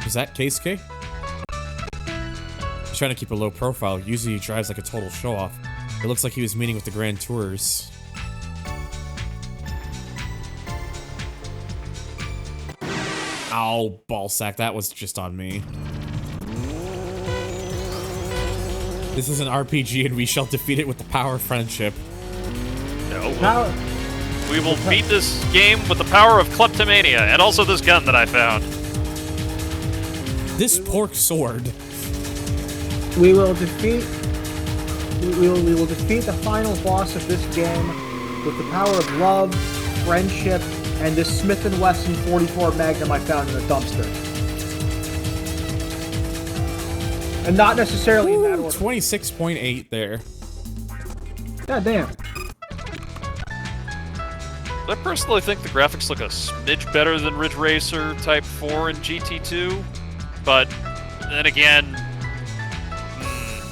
Is that Case K? He's trying to keep a low profile. Usually he drives like a total show-off. It looks like he was meeting with the Grand Tours. Ow, ballsack. That was just on me. This is an RPG and we shall defeat it with the power of friendship. No. We will beat this game with the power of kleptomania and also this gun that I found. This pork sword. We will defeat. We will defeat the final boss of this game with the power of love, friendship, and this Smith & Wesson 44 Magnum I found in a dumpster. And not necessarily in that order. 26.8 there. God damn. I personally think the graphics look a smidge better than Ridge Racer Type 4 and GT2, but then again...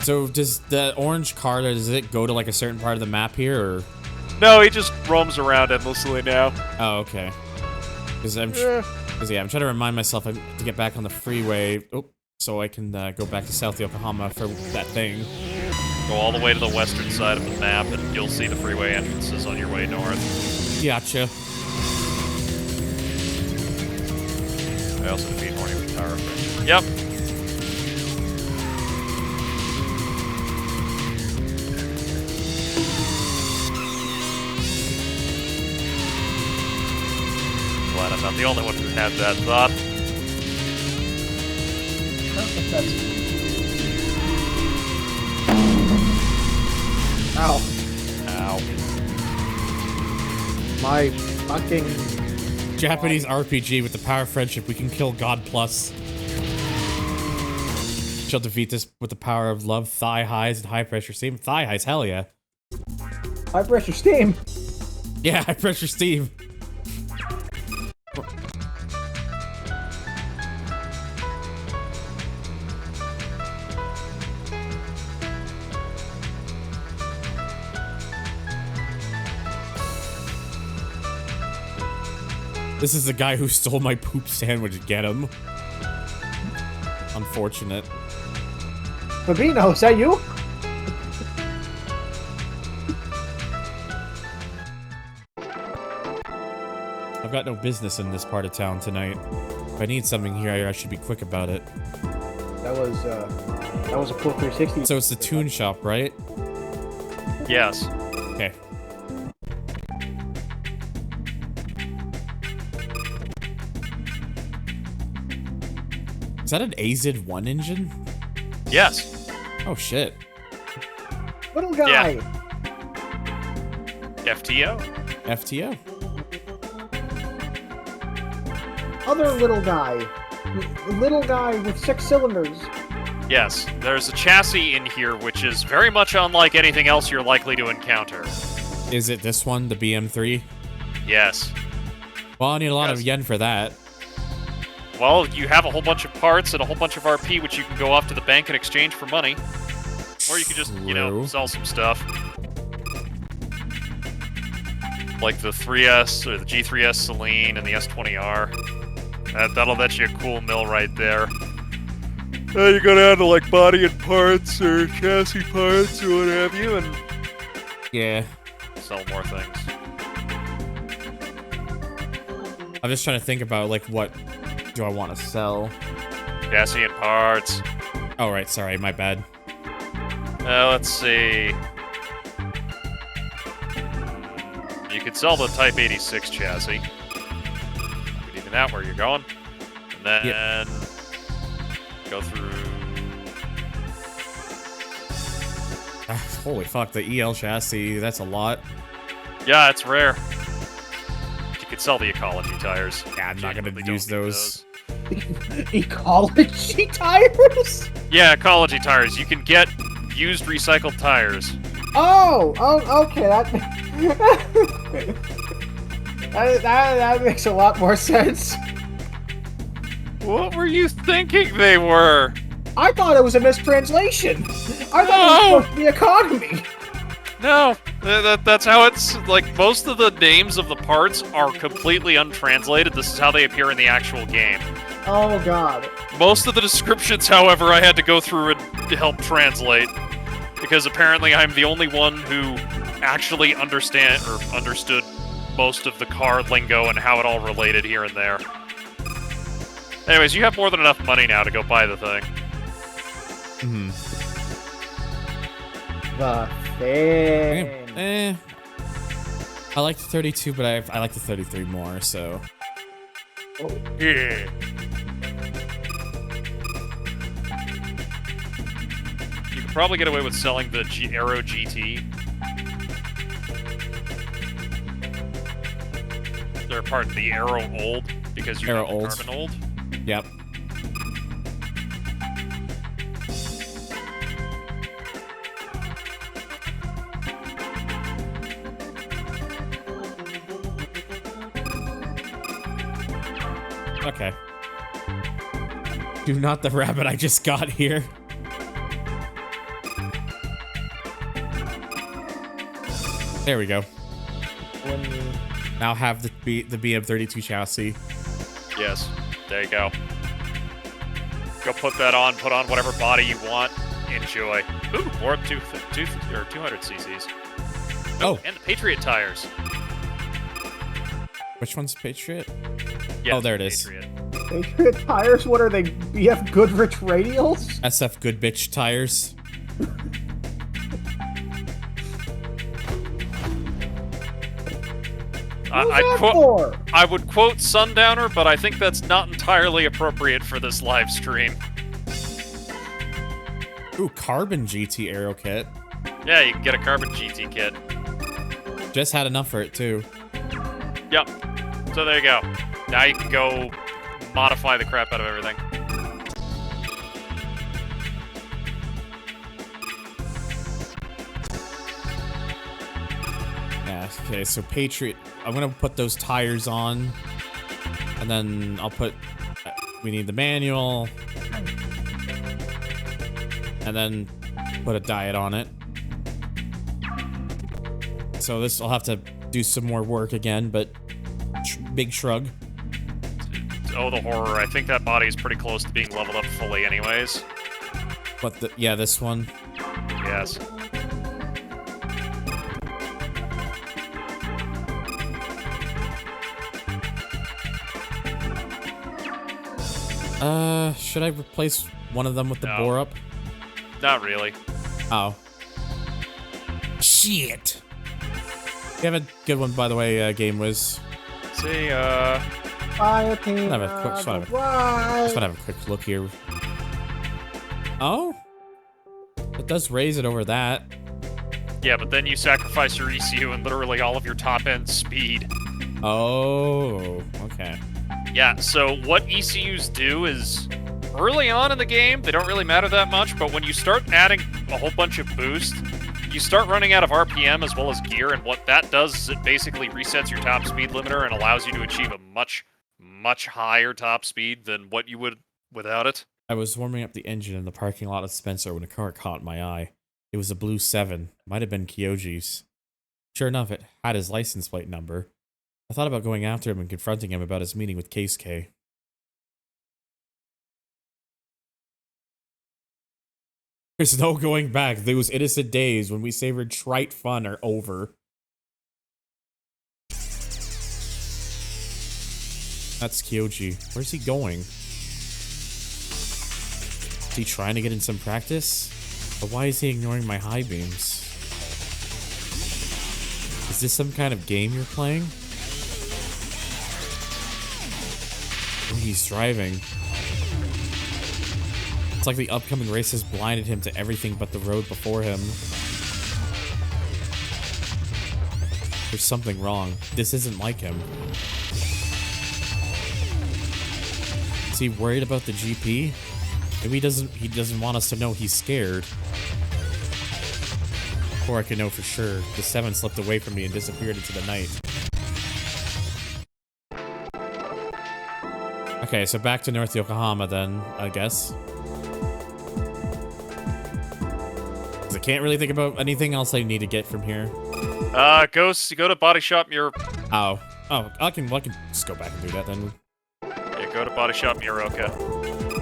So does the orange car, does it go to like a certain part of the map here, or...? No, he just roams around endlessly now. Oh, okay. Because I'm trying to remind myself to get back on the freeway, so I can go back to South Yokohama for that thing. Go all the way to the western side of the map, and you'll see the freeway entrances on your way north. Gotcha. I also defeat Horny with Tower of Friendship. Yep. Glad I'm not the only one who had that thought. I don't think that's... Ow. Ow. My fucking... Japanese RPG with the power of friendship. We can kill God plus. Shall defeat this with the power of love, thigh highs, and high pressure steam. Thigh highs, hell yeah. High pressure steam. Yeah, high pressure steam. This is the guy who stole my poop sandwich. Get him. Unfortunate. Fabino, is that you? I've got no business in this part of town tonight. If I need something here, I should be quick about it. That was a full 360. So it's the tune shop, right? Yes. Okay. Is that an AZ-1 engine? Yes. Oh shit. Little guy. Yeah. FTO. FTO. Other little guy. Little guy with 6 cylinders. Yes, there's a chassis in here which is very much unlike anything else you're likely to encounter. Is it this one, the BM3? Yes. Well, I need a lot of yen for that. Well, you have a whole bunch of parts and a whole bunch of RP which you can go off to the bank and exchange for money. Or you could just, you know, True. sell some stuff. Like the 3S, or the G3S Celine and the S20R. That'll let you a cool mill right there. You go down to like body and parts or chassis parts or what have you and Yeah. sell more things. I'm just trying to think about, like, what do I want to sell? Chassis and parts. Oh, right. Sorry. My bad. Let's see. You could sell the Type 86 chassis. You could even that where you're going. And then go through... Holy fuck. The EL chassis. That's a lot. Yeah, it's rare. You could could sell the ecology tires. Yeah, I'm not gonna Genuinely use don't need those. Ecology tires? Yeah, ecology tires. You can get used recycled tires. Oh, okay. That makes a lot more sense. What were you thinking they were? I thought it was a mistranslation. I thought it was supposed to be economy. No, that's how it's, like, most of the names of the parts are completely untranslated. This is how they appear in the actual game. Oh god. Most of the descriptions, however, I had to go through and help translate. Because apparently I'm the only one who actually understood most of the car lingo and how it all related here and there. Anyways, you have more than enough money now to go buy the thing. Hmm. The thing. I like the 32, but I like the 33 more, so... Yeah. You could probably get away with selling the Aero GT. Or, pardon, the Aero Old, because you Aero have the Old. Carbon Old. Yep. Okay. Do not the rabbit I just got here. There we go. Now have the BM32 chassis. Yes, there you go. Go put that on, put on whatever body you want, enjoy. Ooh, more up to 200 cc's. Oh. And the Patriot tires. Which one's Patriot? Yeah, Oh, there it is. Patriot. Patriot tires? What are they? BF Goodrich radials? SF Good Bitch tires. I would quote Sundowner, but I think that's not entirely appropriate for this live stream. Ooh, Carbon GT Aero Kit. Yeah, you can get a Carbon GT kit. Just had enough for it, too. Yep. So there you go. Now you can go modify the crap out of everything. Yeah, okay, so Patriot... I'm gonna put those tires on. And then I'll put... we need the manual. And then put a diet on it. So this, I'll have to do some more work again, but... big shrug. Oh, the horror. I think that body is pretty close to being leveled up fully anyways. But yeah, this one. Yes. Should I replace one of them with the No. bore up? Not really. Oh. Shit! You have a good one, by the way, Game Wiz. See, Fire team. Just wanna have a quick look here. Oh? It does raise it over that. yeah, but then you sacrifice your ECU and literally all of your top-end speed. Oh, okay. Yeah, so what ECUs do is, early on in the game, they don't really matter that much, but when you start adding a whole bunch of boost, you start running out of RPM as well as gear, and what that does is it basically resets your top speed limiter and allows you to achieve a much, much higher top speed than what you would without it. I was warming up the engine in the parking lot of Spencer when a car caught my eye. It was a blue 7. Might have been Kyoji's. Sure enough, it had his license plate number. I thought about going after him and confronting him about his meeting with Case K. There's no going back. Those innocent days when we savored trite fun are over. That's Kyoji. Where's he going? Is he trying to get in some practice? But why is he ignoring my high beams? Is this some kind of game you're playing? He's driving. It's like the upcoming race has blinded him to everything but the road before him. There's something wrong. This isn't like him. Is he worried about the GP? Maybe he doesn't want us to know he's scared. Or I can know for sure. The 7 slipped away from me and disappeared into the night. Okay, so back to North Yokohama then, I guess. 'Cause I can't really think about anything else I need to get from here. Go to Body Shop Mur. Oh, I can just go back and do that then. Yeah, go to Body Shop Muroka,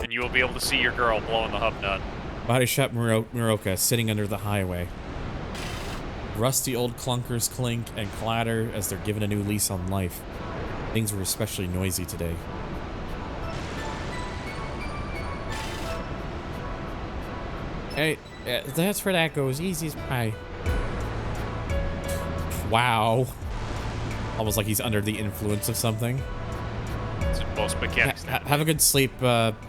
and you will be able to see your girl blowing the hub nut. Body Shop Muroka, sitting under the highway. Rusty old clunkers clink and clatter as they're given a new lease on life. Things were especially noisy today. Hey, that's where that goes. Easy as pie. Wow. Almost like he's under the influence of something. It's most mechanics. Have a good sleep,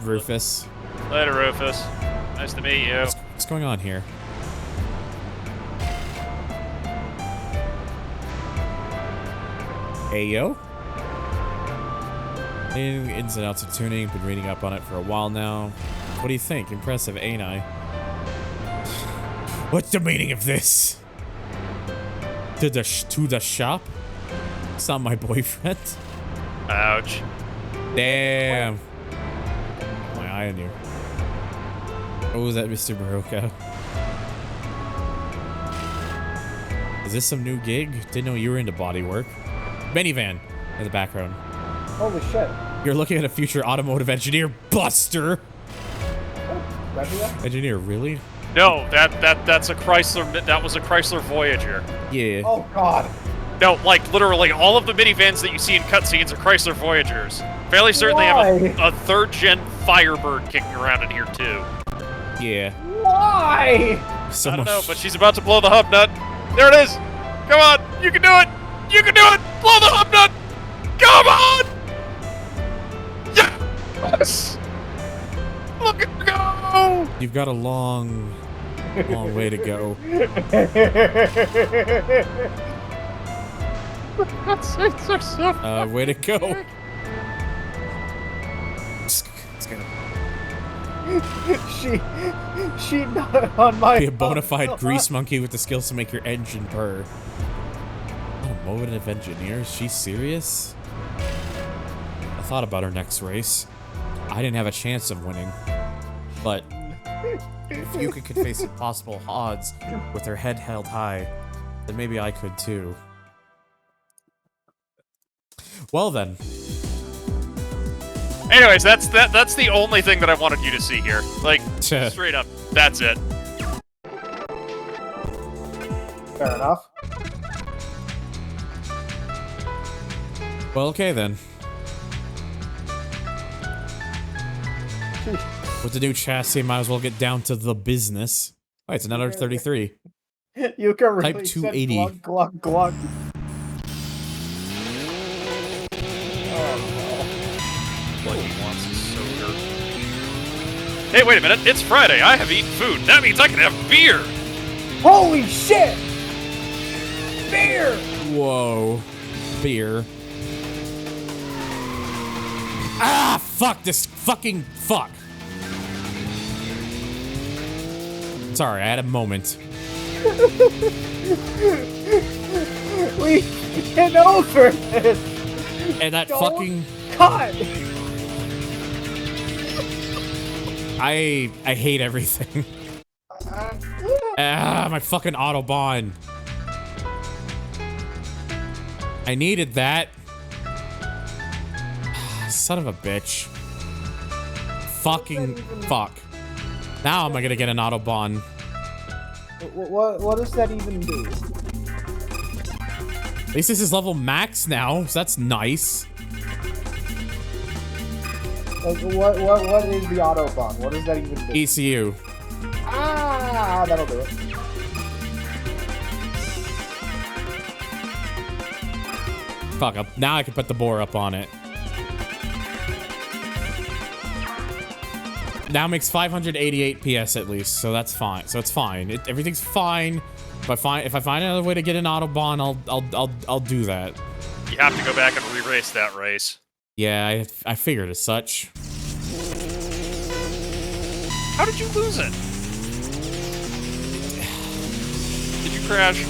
Rufus. Later, Rufus. Nice to meet you. What's going on here? Hey, yo. Ins and outs of tuning. Been reading up on it for a while now. What do you think? Impressive, ain't I? What's the meaning of this? To the shop? It's not my boyfriend. Ouch. Damn. My eye on you. Oh, was that Mr. Baroka? Is this some new gig? Didn't know you were into body work. Minivan in the background. Holy shit. You're looking at a future automotive engineer, Buster. Revia? Engineer, really? No, that's a Chrysler. That was a Chrysler Voyager. Yeah. Oh god. No, like literally all of the minivans that you see in cutscenes are Chrysler Voyagers. Fairly certain they have a third-gen Firebird kicking around in here too. Yeah. Why? So I don't much. know, but she's about to blow the hub nut. There it is. Come on, you can do it. You can do it. Blow the hub nut. Come on. Yes. Look at her go. You've got a long way to go. Way to go. It's gonna she not on my be a bona fide grease monkey with the skills to make your engine purr. Automotive engineer? She's serious? I thought about her next race. I didn't have a chance of winning. But if you could face impossible odds with her head held high, then maybe I could too. Well then. Anyways, that's the only thing that I wanted you to see here. Like, straight up, that's it. Fair enough. Well, okay then. With the new chassis, might as well get down to the business. Oh, it's another 33. You can really Type 280. Glug, glug, glug. What he wants is so dirt. Hey, wait a minute. It's Friday. I have eaten food. That means I can have beer. Holy shit! Beer! Whoa. Beer. Ah, fuck this fucking fuck. Sorry, I had a moment. We get over this! And that Don't fucking... cut! I hate everything. My fucking Autobahn. I needed that. Son of a bitch. Fucking fuck. Now am I gonna get an Autobahn? What does that even do? At least this is level max now, so that's nice. Like, what is the Autobahn? What does that even do? ECU. Ah, that'll do it. Fuck, now I can put the bore up on it. now makes 588 PS at least, so that's fine. So it's fine. Everything's fine. If I find another way to get an Autobahn, I'll do that. You have to go back and re-race that race. Yeah, I figured as such. How did you lose it? Did you crash?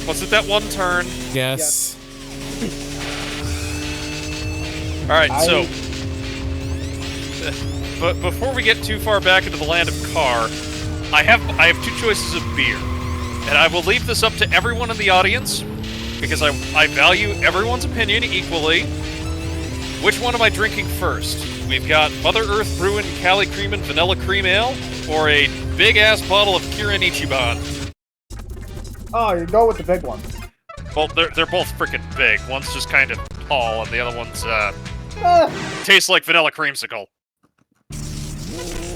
Was it that one turn? Yes. Alright, so... But before we get too far back into the land of car, I have two choices of beer. And I will leave this up to everyone in the audience, because I value everyone's opinion equally. Which one am I drinking first? We've got Mother Earth Brewing Cali Cream and Vanilla Cream Ale, or a big-ass bottle of Kirin Ichiban. Oh, you go with the big one. Well, they're both freaking big. One's just kind of tall, and the other one's, tastes like vanilla creamsicle.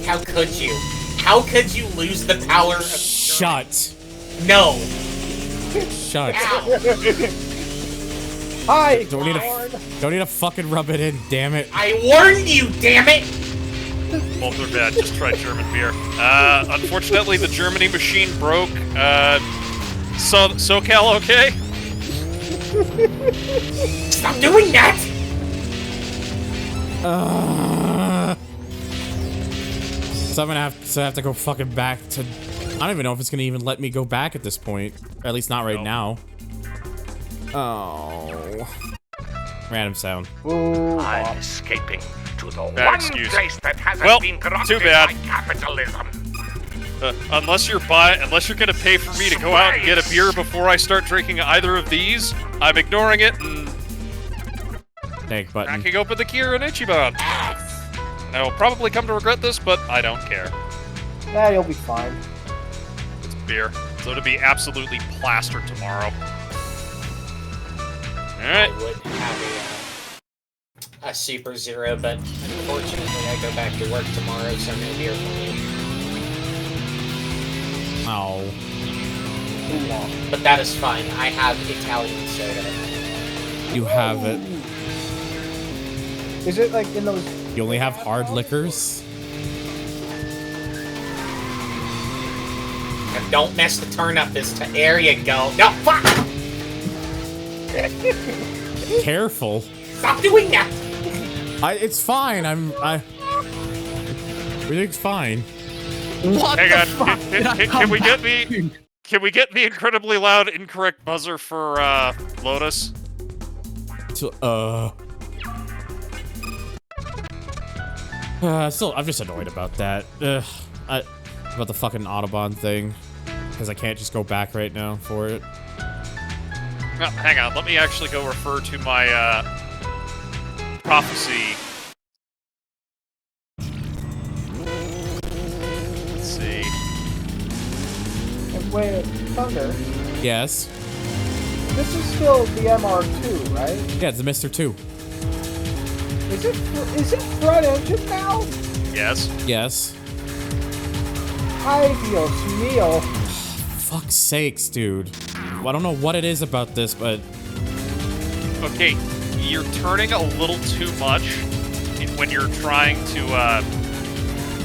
How could you? How could you lose the power of... Shut. No. Shut. Hi, Don't need to fucking rub it in, damn it. I warned you, damn it! Both are bad. Just try German beer. Unfortunately, the Germany machine broke. SoCal okay? Stop doing that! So I'm gonna have to go fucking back to... I don't even know if it's gonna even let me go back at this point. Or at least not right now. Oh. Random sound. Ooh, I'm escaping to the Bad one excuse. place that hasn't Well, been corrupted too bad. by capitalism. Unless you're gonna pay for me to go out and get a beer before I start drinking either of these, I'm ignoring it and Thank button. cracking open the Kirin Ichiban. I will probably come to regret this, but I don't care. yeah, you'll be fine. It's beer, so it'll be absolutely plastered tomorrow. I Alright. would have a Super Zero, but unfortunately I go back to work tomorrow, so no beer for me. Oh. Too long. But that is fine. I have Italian soda. You have it. Is it like in those... You only have hard liquors? And don't mess the turn up this time. There you go. No, fuck! Careful. Stop doing that! It's fine. Everything's fine. What Hang the on. fuck? Did I Can come we get back? Can we get the incredibly loud incorrect buzzer for Lotus? Still, I'm just annoyed about that. About the fucking Autobahn thing. Because I can't just go back right now for it. No, hang on. Let me actually go refer to my prophecy. Let's see. And wait, Thunder, Yes. this is still the MR2, right? Yeah, it's the Meister 2. Is it front engine now? Yes. Yes. Ay, Dios mío. Fuck's sakes, dude. Well, I don't know what it is about this, but... Okay, you're turning a little too much when you're trying to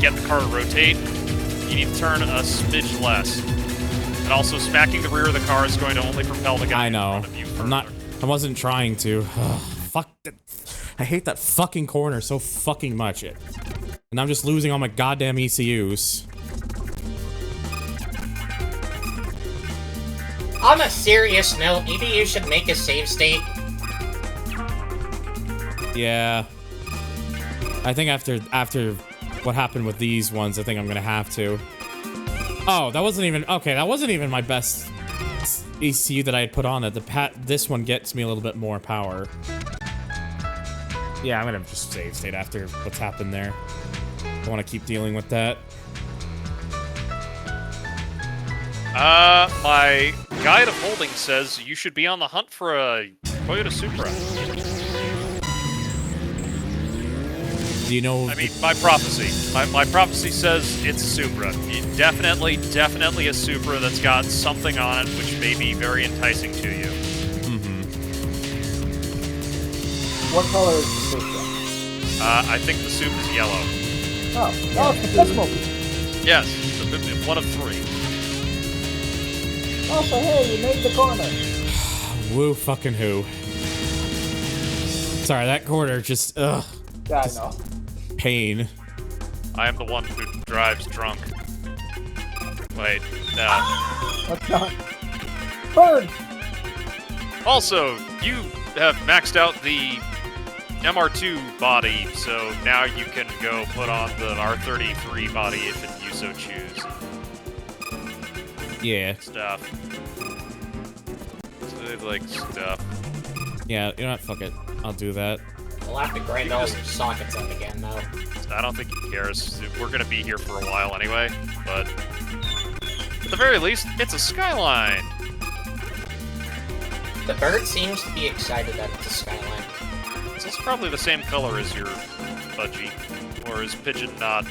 get the car to rotate. You need to turn a smidge less. And also, smacking the rear of the car is going to only propel the guy I know. in front of you further. I wasn't trying to. Fuck. I hate that fucking corner so fucking much. And I'm just losing all my goddamn ECUs. On a serious note, maybe you should make a save state. Yeah. I think after what happened with these ones, I think I'm gonna have to. Oh, that wasn't even... Okay, that wasn't even my best ECU that I had put on it. This one gets me a little bit more power. Yeah, I'm gonna just save state after what's happened there. I want to keep dealing with that. My guide of holding says you should be on the hunt for a Toyota Supra. Do you know... I mean, my prophecy. My prophecy says it's a Supra. Definitely a Supra that's got something on it which may be very enticing to you. Mm-hmm. What color is the Supra? I think the soup is yellow. That's Smokey. Yes, one of 3. Also, hey, you made the corner. Woo fucking who. Sorry, that corner just, ugh. Yeah, I know. Pain. I am the one who drives drunk. Wait, no. That's not. Bird! Also, you have maxed out the MR2 body, so now you can go put on the R33 body if you so choose. Yeah. Stuff. So they like stuff. Yeah, you know what? Fuck it. I'll do that. We'll have to grind all some sockets up again, though. I don't think he cares. We're gonna be here for a while anyway, but at the very least, it's a skyline. The bird seems to be excited that it's a skyline. It's probably the same color as your budgie, or is pigeon not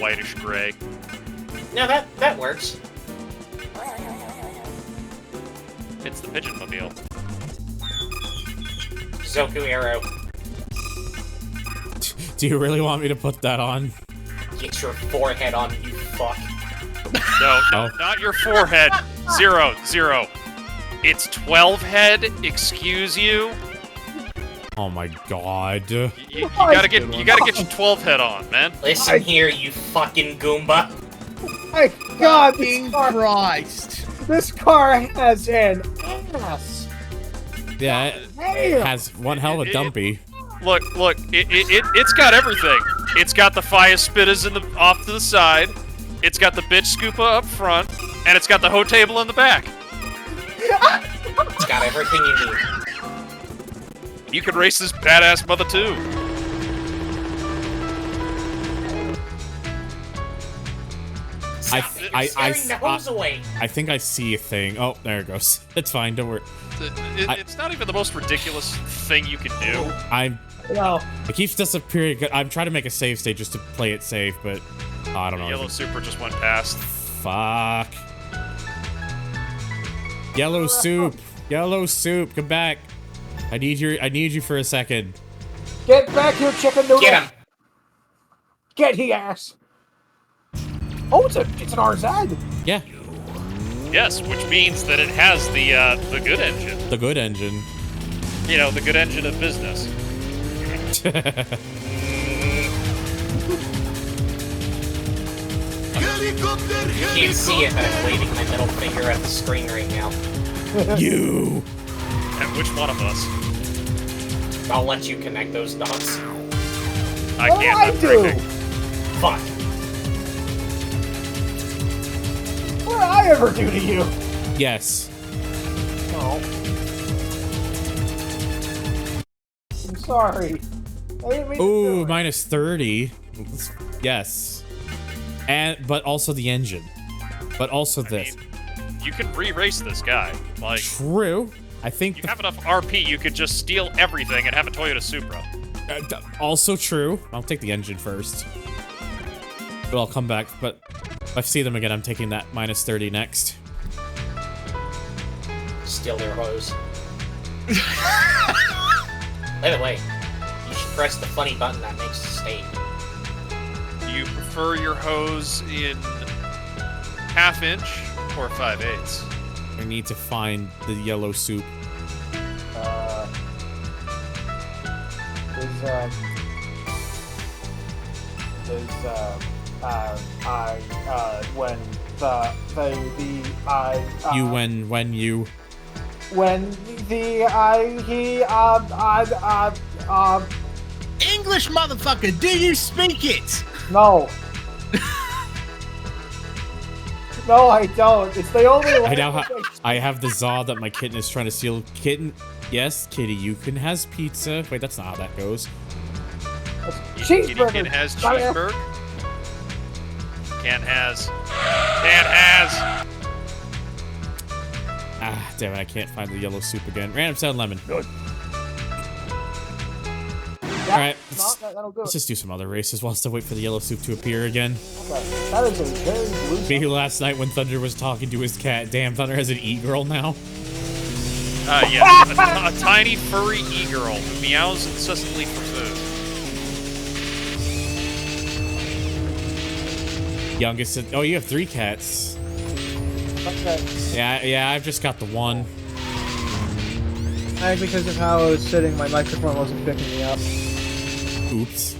whitish gray? No, that works. It's the pigeon mobile. Zoku arrow. Do you really want me to put that on? Get your forehead on, you fuck. No, Oh. not your forehead. 0, 0. It's 12 head. Excuse you. Oh my god. You gotta get your 12 head on, man. Listen here, you fucking Goomba. My God, Fucking Christ. this car has an ass. Yeah, it Damn. has one hell of a dumpy. Look, it's got everything. It's got the fire spitters off to the side. It's got the bitch scooper up front, and it's got the hoe table in the back. It's got everything you need. You could race this badass mother too. Stop scaring the hose away. I think I see a thing. Oh, there it goes. It's fine. Don't worry. It's not even the most ridiculous thing you can do. It keeps disappearing. I'm trying to make a save state just to play it safe, but I don't know. Yellow super just went past. Fuck. Yellow soup. Yellow soup. Come back. I need you for a second. Get back here, chicken noodle. Get him. Get he ass. Oh, it's an RZ. Yeah. Yes, which means that it has the good engine. The good engine. You know, the good engine of business. You can't see it, but I'm waving my middle finger at the screen right now. You. And which one of us? I'll let you connect those dots. I What can't. do I I'm do? drinking. Fuck. What did I ever do to you? Yes. No. I'm sorry. I didn't mean to Ooh, do it. minus 30. Yes. But also the engine. But also this. You can re-race this guy. Like, True. I think you have enough RP, you could just steal everything and have a Toyota Supra. also true. I'll take the engine first. But I'll come back. But if I see them again, I'm taking that minus 30 next. Steal their hose. By the way, you should press the funny button that makes the state. Do you prefer your hose in 1/2 inch or 5/8? I need to find the yellow soup. English, motherfucker, do you speak it? No. No, I don't. It's the only way. I have the Zaw that my kitten is trying to steal. Kitten, yes, kitty, you can has pizza. Wait, that's not how that goes. Cheeseburger. Can has cheeseburger. Can has. Ah, damn it, I can't find the yellow soup again. Random sound lemon. Good. Alright, let's just do some other races while I still wait for the yellow soup to appear again. Okay. That is a very blue. Me last night when Thunder was talking to his cat. Damn, Thunder has an e-girl now. Yeah, a tiny furry e-girl who meows incessantly for food. Youngest. Oh, you have 3 cats. Okay. Yeah, I've just got the one. I think because of how I was sitting, my microphone wasn't picking me up. Oops.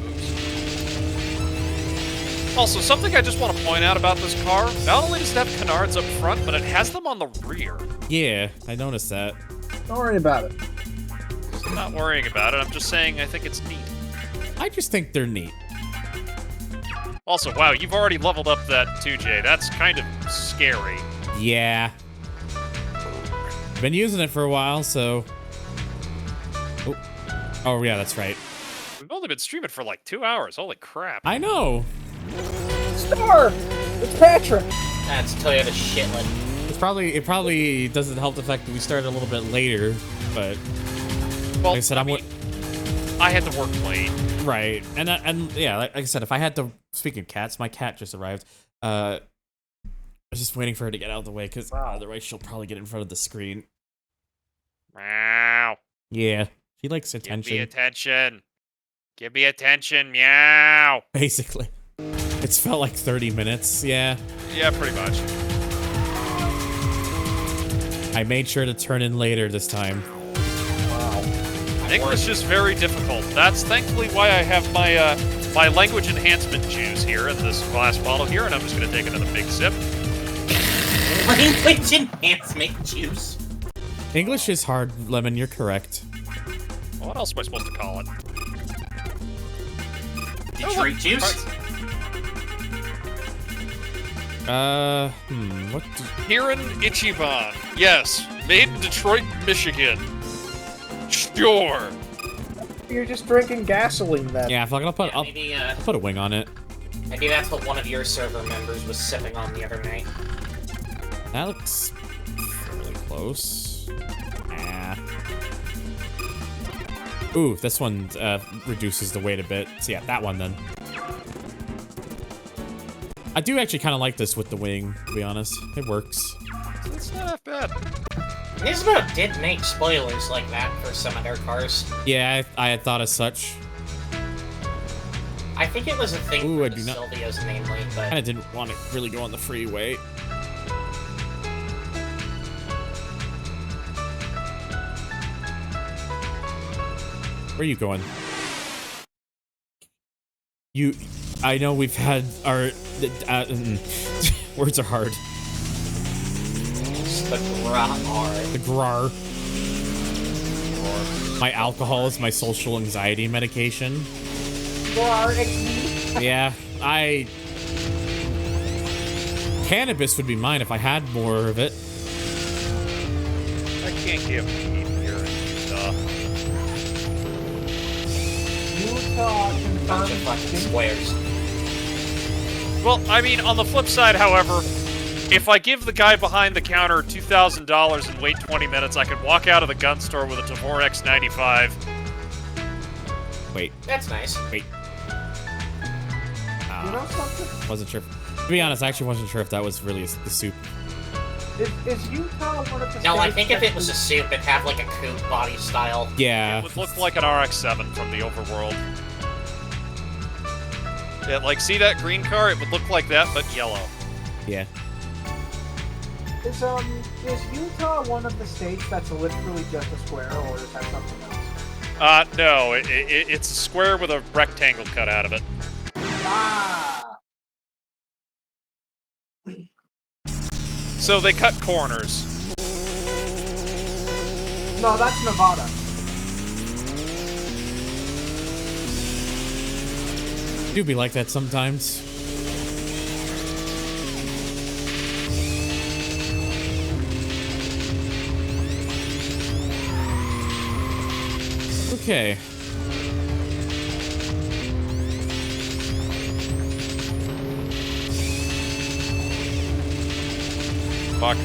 Also, something I just want to point out about this car, not only does it have canards up front, but it has them on the rear. Yeah, I noticed that. Don't worry about it. I'm not worrying about it, I'm just saying I think it's neat. I just think they're neat. Also, wow, you've already leveled up that 2J. That's kind of scary. Yeah. Been using it for a while, so... Oh, yeah, that's right. We've only been streaming for like 2 hours. Holy crap. I know. Star! It's Patrick! That's Toyota shitless. It probably doesn't help the fact that we started a little bit later, but... Well, like I said, I had to work late. Right, and yeah, like I said, if I had to... Speaking of cats, my cat just arrived. I was just waiting for her to get out of the way, because otherwise she'll probably get in front of the screen. Meow. Yeah, she likes attention. Give me attention. Give me attention, meow. Basically. It's felt like 30 minutes, yeah. Yeah, pretty much. I made sure to turn in later this time. Wow. English is very difficult. That's thankfully why I have my my language enhancement juice here in this glass bottle here, and I'm just going to take another big sip. Language enhancement juice. English is hard, Lemon, you're correct. What else am I supposed to call it? Detroit juice? What? Here in Ichiban. Yes, made in Detroit, Michigan. Sure. You're just drinking gasoline then. Yeah, fuck it, I'll put a wing on it. Maybe that's what one of your server members was sipping on the other night. That looks fairly close. Ah. Ooh, this one reduces the weight a bit. So yeah, that one then. I do actually kind of like this with the wing, to be honest. It works. It's not that bad. Nismo did make spoilers like that for some of their cars. Yeah, I had thought as such. I think it was a thing Ooh, for I the do not- Silvios mainly, but... Kind of didn't want to really go on the freeway. Where are you going? I know we've had our... words are hard. The grar. The grar. My alcohol is my social anxiety medication. Yeah, Cannabis would be mine if I had more of it. I can't give weed here in Utah. Utah Bunch of confirmed fucking squares. Well, I mean, on the flip side, however, if I give the guy behind the counter $2,000 and wait 20 minutes, I could walk out of the gun store with a Tavor X95. Wait, That's nice. wait. You know something? Wasn't sure. To be honest, I actually wasn't sure if that was really the soup. Is Utah one of the No, I states think if that it was a soup, it'd have like a coupe body style. Yeah. It would look like an RX-7 from the overworld. Yeah, like, see that green car? It would look like that, but yellow. Yeah. Is Utah one of the states that's literally just a square, or is that something else? No, it's a square with a rectangle cut out of it. Ah! So they cut corners. No, that's Nevada. Do be like that sometimes. Okay. Fuck.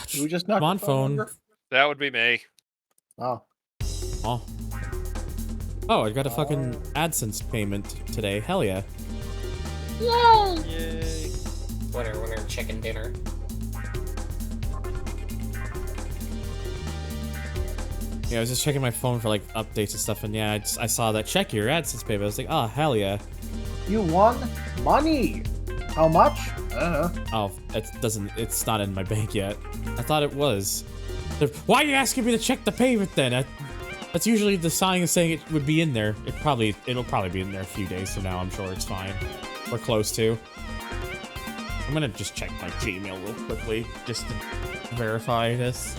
Did we just Come on, phone. That would be me. Oh. Oh. Oh, I got a fucking AdSense payment today. Hell yeah. Yay. Winner, chicken dinner. Yeah, I was just checking my phone for like updates and stuff, and yeah, I saw that check your AdSense payment. I was like, oh hell yeah. You won money. How much? Oh, it's not in my bank yet. I thought it was. Why are you asking me to check the payment then? That's usually the sign saying it would be in there. It'll probably be in there a few days from now. I'm sure it's fine. We're close to. I'm gonna just check my Gmail real quickly just to verify this.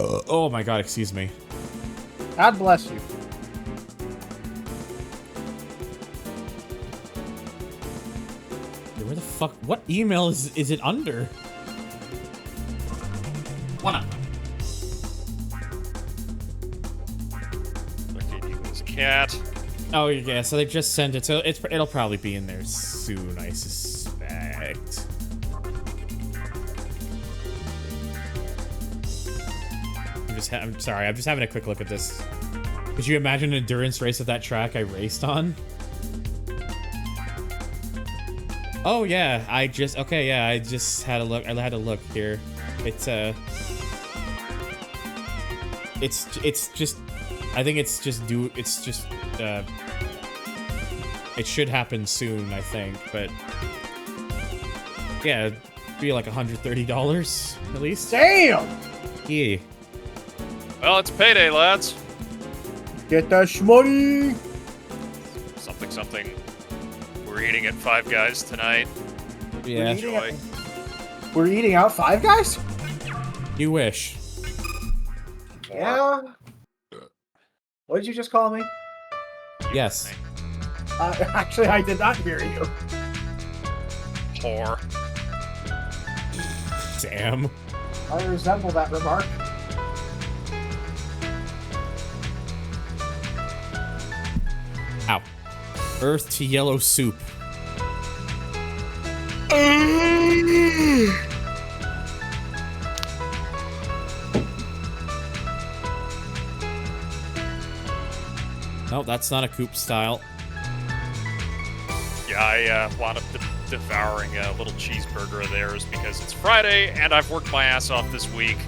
Oh my god, excuse me. God bless you. Where the fuck? What email is it under? One up. Okay, equals cat. Oh yeah, so they just sent it, so it'll probably be in there soon, I suspect. I'm sorry, I'm just having a quick look at this. Could you imagine an endurance race at that track I raced on? Oh yeah, I just had a look. I had a look here. It's just I think it should happen soon, I think, but yeah, it'd be like $130 at least. Damn! Yeah. Well, it's payday, lads. Get that shmoney! Something. We're eating at Five Guys tonight. Yeah. Enjoy. We're eating out Five Guys? You wish. Yeah. What did you just call me? Yes. Actually, I did not hear you. Whore. Damn. I resemble that remark. Ow. Earth to yellow soup. No, that's not a coop style. Yeah, I wound up devouring a little cheeseburger of theirs because it's Friday and I've worked my ass off this week.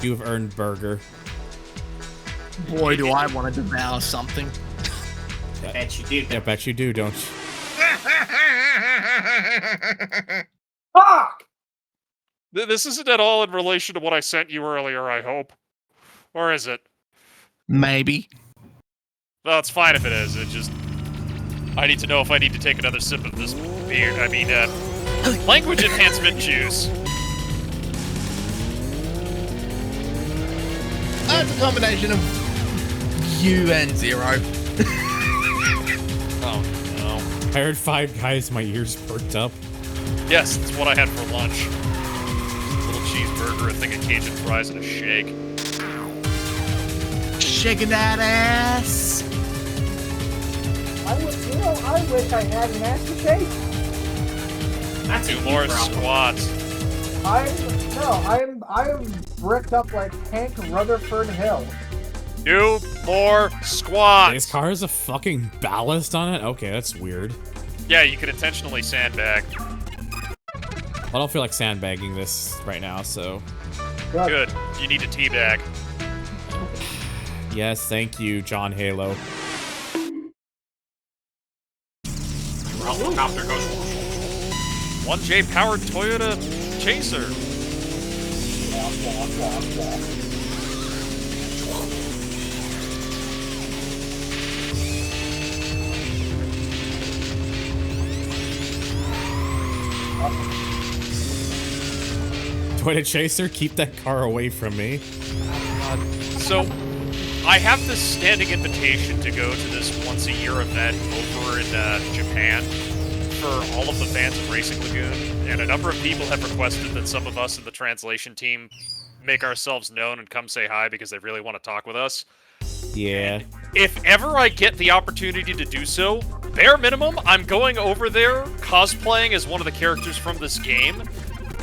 You've earned burger. Boy, do I want to devour something. I bet you do. Yeah, bet you do, don't you? Fuck! This isn't at all in relation to what I sent you earlier, I hope. Or is it? Maybe. Well, it's fine if it is. It just... I need to know if I need to take another sip of this beer. I mean, language enhancement juice. It's a combination of you and Zero. Oh, no. I heard Five Guys, my ears perked up. Yes, that's what I had for lunch. A little cheeseburger, a thing of Cajun fries, and a shake. Shaking that ass. I wish I had an ass to shake. That's Two a more huge problem. squats. I am bricked up like Hank Rutherford Hill. 2 more squats. This car has a fucking ballast on it? Okay, that's weird. Yeah, you could intentionally sandbag. I don't feel like sandbagging this right now, so... Good. You need a teabag. Yes, thank you, John Halo. Helicopter goes. 1J powered Toyota Chaser. Toyota Chaser, keep that car away from me. So, I have this standing invitation to go to this once-a-year event over in Japan for all of the fans of Racing Lagoon, and a number of people have requested that some of us in the translation team make ourselves known and come say hi because they really want to talk with us. Yeah. If ever I get the opportunity to do so, bare minimum, I'm going over there cosplaying as one of the characters from this game.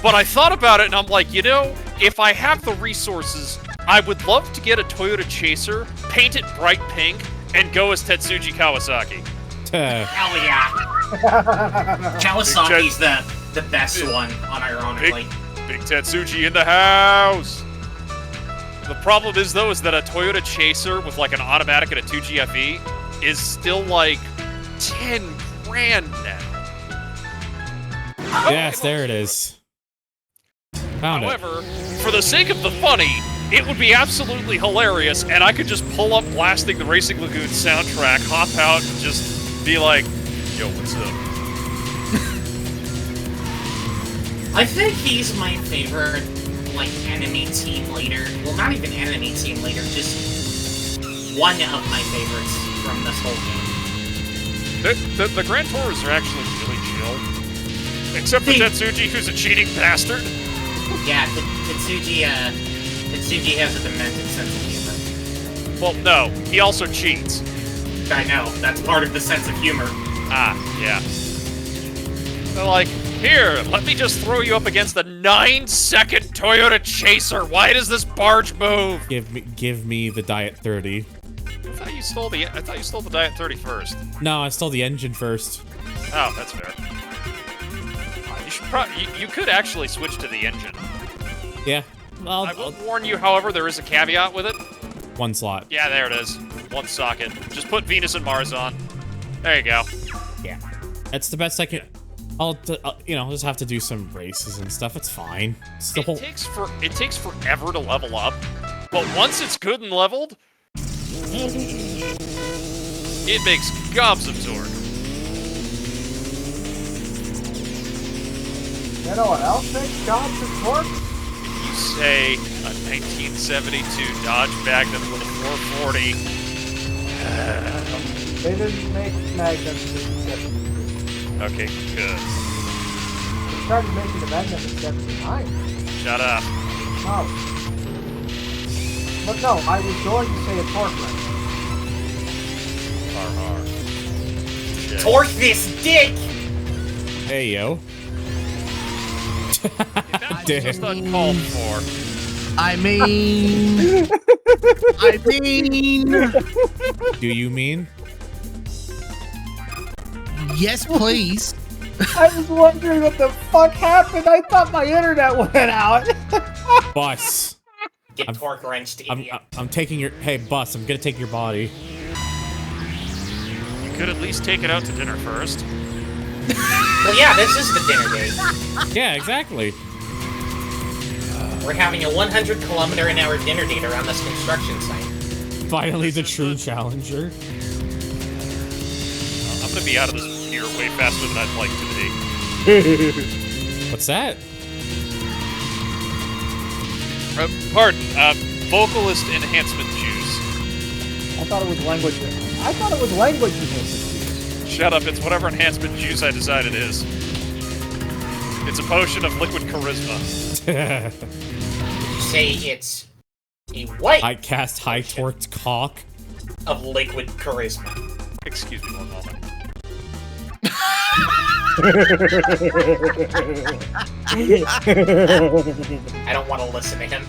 But I thought about it and I'm like, you know, if I have the resources, I would love to get a Toyota Chaser, paint it bright pink, and go as Tetsuji Kawasaki. Hell yeah. Kawasaki's the best one, unironically. Big Tetsuji in the house! The problem is, though, is that a Toyota Chaser with, like, an automatic and a 2GFE is still, like, 10 grand now. Yes, there it is. Found However, for the sake of the funny, it would be absolutely hilarious, and I could just pull up blasting the Racing Lagoon soundtrack, hop out, and just be like, yo, what's up? I think he's my favorite, like, enemy team leader. Well, not even enemy team leader, just one of my favorites from this whole game. The Grand Tours are actually really chill. Except for Tetsuji, who's a cheating bastard. Yeah, Tetsuji has a demented sense of humor. Well, no, he also cheats. I know, that's part of the sense of humor. Ah, yeah. They're like, here, let me just throw you up against the 9-second Toyota Chaser. Why does this barge move? Give me the Diet 30. I thought you stole the Diet 30 first. No, I stole the engine first. Oh, that's fair. You should you could actually switch to the engine. Yeah. I will warn you, however, there is a caveat with it. One slot. Yeah, there it is. One socket. Just put Venus and Mars on. There you go. Yeah. That's the best I can. I'll just have to do some races and stuff. It's fine. It's the whole. It takes forever to level up, but once it's good and leveled, it makes gobs of Zorg. You know what else makes jobs of torque? You say a 1972 Dodge Magnum with a 440. They didn't make Magnums in 72. Okay, good. They started making the Magnum in 79. Shut up. Oh. But no, I was going to say a torque wrench. Har har. Shit. Torque this dick! Hey yo. That's just uncalled for. I mean... Do you mean? Yes, please. I was wondering what the fuck happened. I thought my internet went out. Bus. Get torque wrenched, idiot. I'm taking your. Hey, Bus. I'm gonna take your body. You could at least take it out to dinner first. Well, yeah, this is the dinner date. Yeah, exactly. We're having a 100-kilometer-an-hour dinner date around this construction site. Finally, the true challenger. I'm gonna be out of this pier way faster than I'd like to be. What's that? Pardon, vocalist enhancement juice. I thought it was language. I thought it was language juice. Shut up, it's whatever enhancement juice I decide it is. It's a potion of liquid charisma. You say it's a white I cast high torqued cock. of liquid charisma. Excuse me one moment. I don't want to listen to him.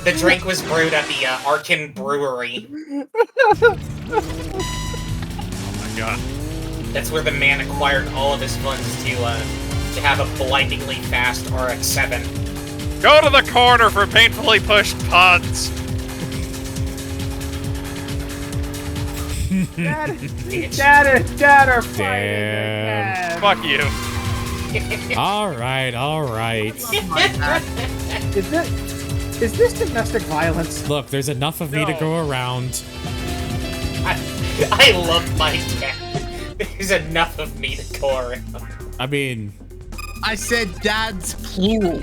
The drink was brewed at the Arkin Brewery. Oh my god. That's where the man acquired all of his funds to have a blindingly fast RX-7. Go to the corner for painfully pushed puns! Dad are fighting Damn. again. Fuck you. Alright. Is this domestic violence? Look, there's enough of me to go around. I love my dad. There's enough of me to go around. I mean... I said dad's plural.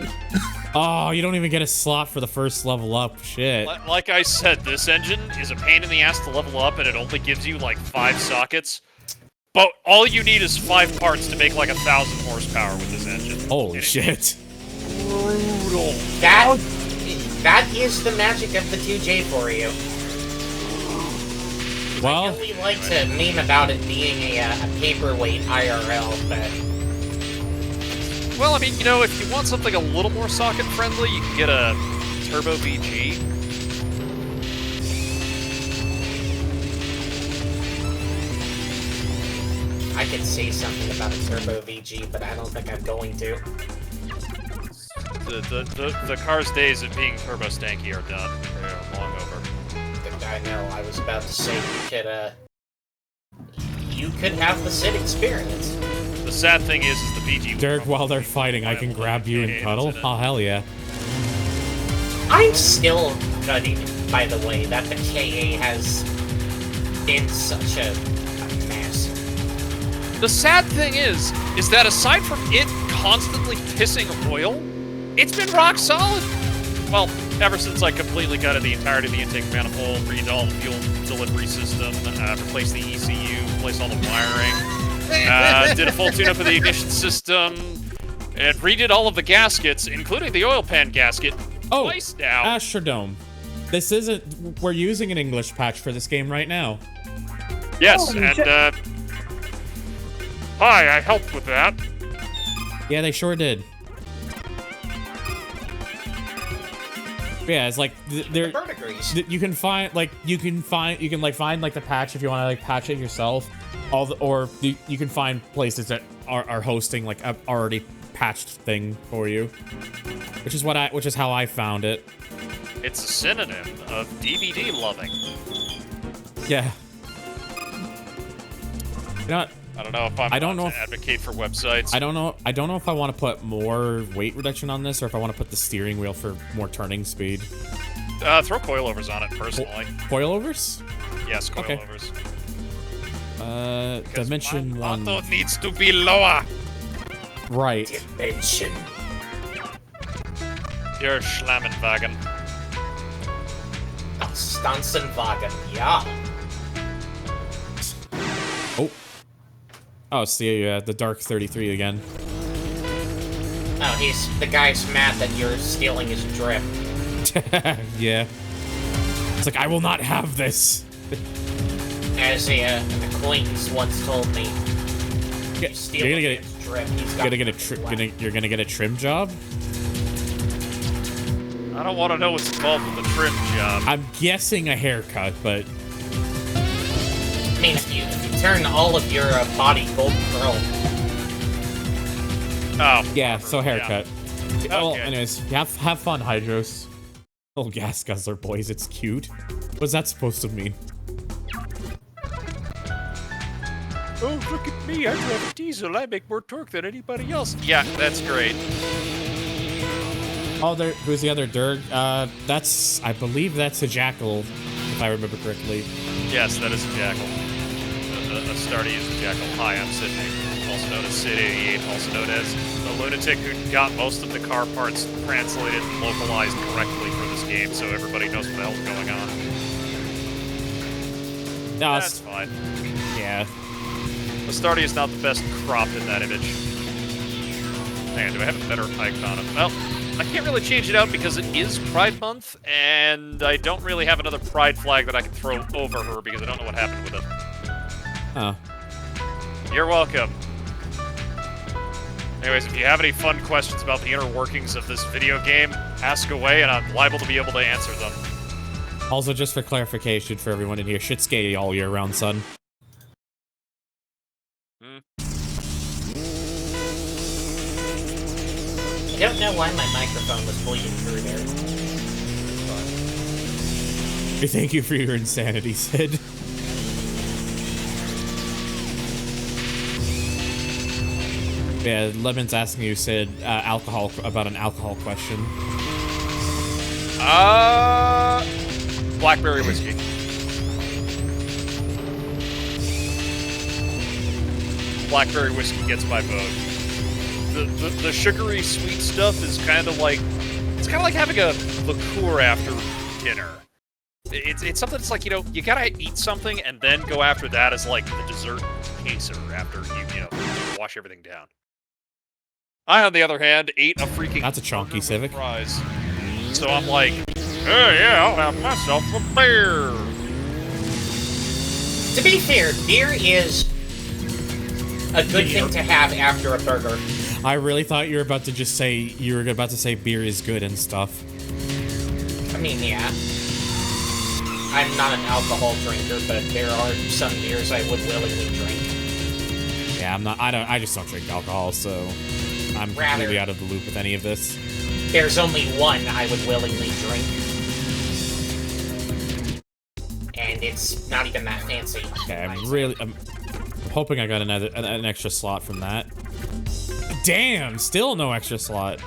Oh, you don't even get a slot for the first level up. Shit. Like I said, this engine is a pain in the ass to level up, and it only gives you like 5 sockets. But all you need is 5 parts to make like 1,000 horsepower with this engine. Holy shit. Brutal. That is the magic of the 2J for you. Well, I really like to meme about it being a paperweight IRL, but... Well, I mean, you know, if you want something a little more socket-friendly, you can get a Turbo VG. I could say something about a Turbo VG, but I don't think I'm going to. The car's days of being turbo stanky are done. They're long over. I know, I was about to say you could have the Sid experience. The sad thing is the VG... Dirk, while they're fighting, I can grab you and cuddle? Oh, hell yeah. I'm still gutted, by the way, that the KA has been such a mess. The sad thing is that aside from it constantly pissing oil, it's been rock solid. Well, ever since I completely gutted the entirety of the intake manifold, redid all the fuel delivery system, replaced the ECU, replaced all the wiring, did a full tune-up of the ignition system, and redid all of the gaskets, including the oil pan gasket, twice now. Astrodome. This isn't... We're using an English patch for this game right now. Yes, and, hi, I helped with that. Yeah, they sure did. Yeah, it's like there. You can find like you can find like the patch if you want to like patch it yourself. You can find places that are hosting like a already patched thing for you, which is how I found it. It's a synonym of DVD loving. Yeah. You know what? I don't know if I don't know to advocate for websites. I don't know if I want to put more weight reduction on this or if I want to put the steering wheel for more turning speed. Throw coilovers on it personally. Coilovers? Yes, coilovers. Okay. Dimension 1. Auto needs to be lower. Right. Dimension. You're Schlammenwagen. Stanzenwagen, yeah. Oh, see, the Dark 33 again. Oh, the guy's mad that you're stealing his drip. Yeah. It's like, I will not have this. As an acquaintance once told me, you're gonna get his drip, you're gonna get a trim job? I don't want to know what's involved with the trim job. I'm guessing a haircut, but... I mean, if you turn all of your body gold curl. Oh. Yeah, so haircut. Yeah. Well, Okay. anyways, have fun, Hydros. Little gas guzzler, boys. It's cute. What's that supposed to mean? Oh, look at me. I drive a diesel. I make more torque than anybody else. Yeah, that's great. Oh, who's the other Dirk? I believe that's a Jackal, if I remember correctly. Yes, that is a Jackal. Starty is a Jackal. Hi, I'm Sydney, also known as Sid88, also known as the lunatic who got most of the car parts translated and localized correctly for this game, so everybody knows what the hell's going on. No, That's fine. Yeah. The Starty is not the best cropped in that image. Man, do I have a better icon? Well, I can't really change it out because it is Pride Month, and I don't really have another Pride flag that I can throw over her because I don't know what happened with it. Oh. You're welcome. Anyways, if you have any fun questions about the inner workings of this video game, ask away, and I'm liable to be able to answer them. Also, just for clarification for everyone in here, shit's gay all year round, son. I don't know why my microphone was bleeding through there. Thank you for your insanity, Sid. Yeah, Lemon's asking you, Sid, about an alcohol question. Blackberry whiskey. Blackberry whiskey gets my vote. The sugary sweet stuff is kind of like, it's kind of like having a liqueur after dinner. It's something that's like, you know, you gotta eat something and then go after that as like the dessert chaser after you know, wash everything down. I, on the other hand, ate a freaking... That's a chunky Civic. Fries. So I'm like, oh yeah, I'll have myself a beer. To be fair, beer is a good thing to have after a burger. I really thought you were about to say beer is good and stuff. I mean, yeah. I'm not an alcohol drinker, but there are some beers I would willingly drink. Yeah, I'm not. I just don't drink alcohol, so I'm completely out of the loop with any of this. There's only one I would willingly drink. And it's not even that fancy. Okay, I'm hoping I got an extra slot from that. Damn, still no extra slot.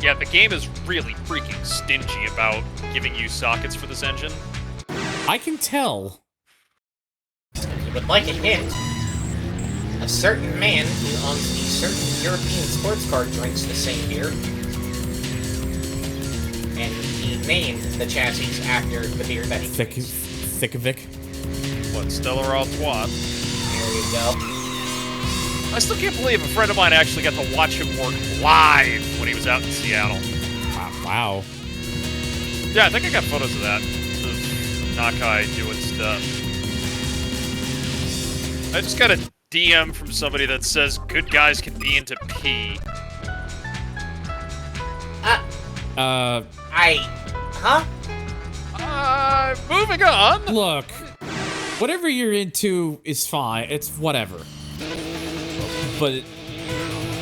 Yeah, the game is really freaking stingy about giving you sockets for this engine. I can tell. If you would like a hint, a certain man who owns a certain European sports car drinks the same beer. And he named the chassis after the beer that he drinks. Thickovic. What, Stella Artois? There you go. I still can't believe a friend of mine actually got to watch him work live when he was out in Seattle. Wow. Yeah, I think I got photos of that. Of Nakai doing stuff. I just got a DM from somebody that says good guys can be into pee. Moving on. Look, whatever you're into is fine. It's whatever. But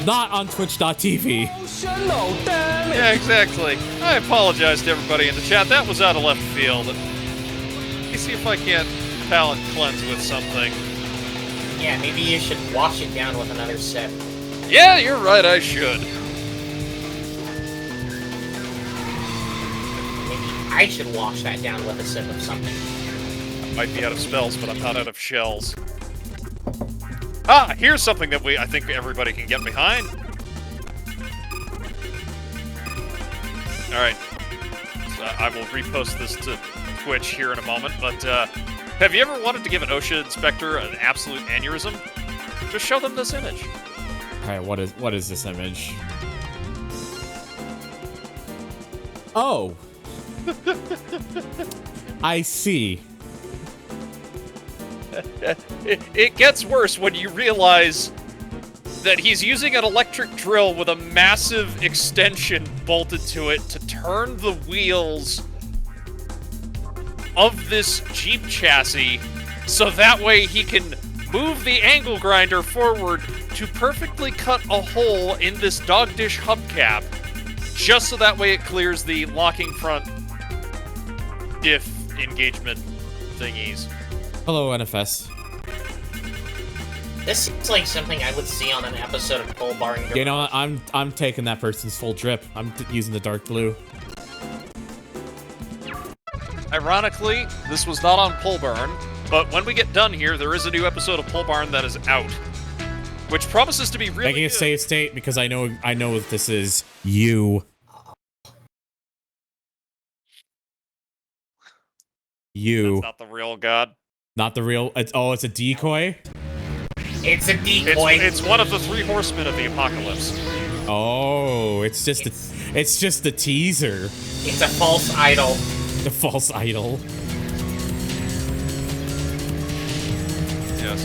not on Twitch.tv. Yeah, exactly. I apologize to everybody in the chat. That was out of left field. Let me see if I can't palate cleanse with something. Yeah, maybe you should wash it down with another sip. Yeah, you're right, I should. Maybe I should wash that down with a sip of something. I might be out of spells, but I'm not out of shells. Ah, here's something that I think everybody can get behind. Alright. So I will repost this to Twitch here in a moment, but have you ever wanted to give an OSHA inspector an absolute aneurysm? Just show them this image. Alright, what is this image? Oh. I see. It gets worse when you realize that he's using an electric drill with a massive extension bolted to it to turn the wheels of this Jeep chassis so that way he can move the angle grinder forward to perfectly cut a hole in this dog dish hubcap just so that way it clears the locking front diff engagement thingies. Hello, NFS. This seems like something I would see on an episode of Pole Barn Garage. You know what? I'm taking that person's full drip. I'm using the dark blue. Ironically, this was not on Pole Barn, but when we get done here, there is a new episode of Pole Barn that is out, which promises to be really Making a good. safe state because I know what this is. You. That's not the real god. Not the real. It's a decoy. It's a decoy. It's one of the 3 horsemen of the apocalypse. Oh, it's just a teaser. It's a false idol. The false idol. Yes.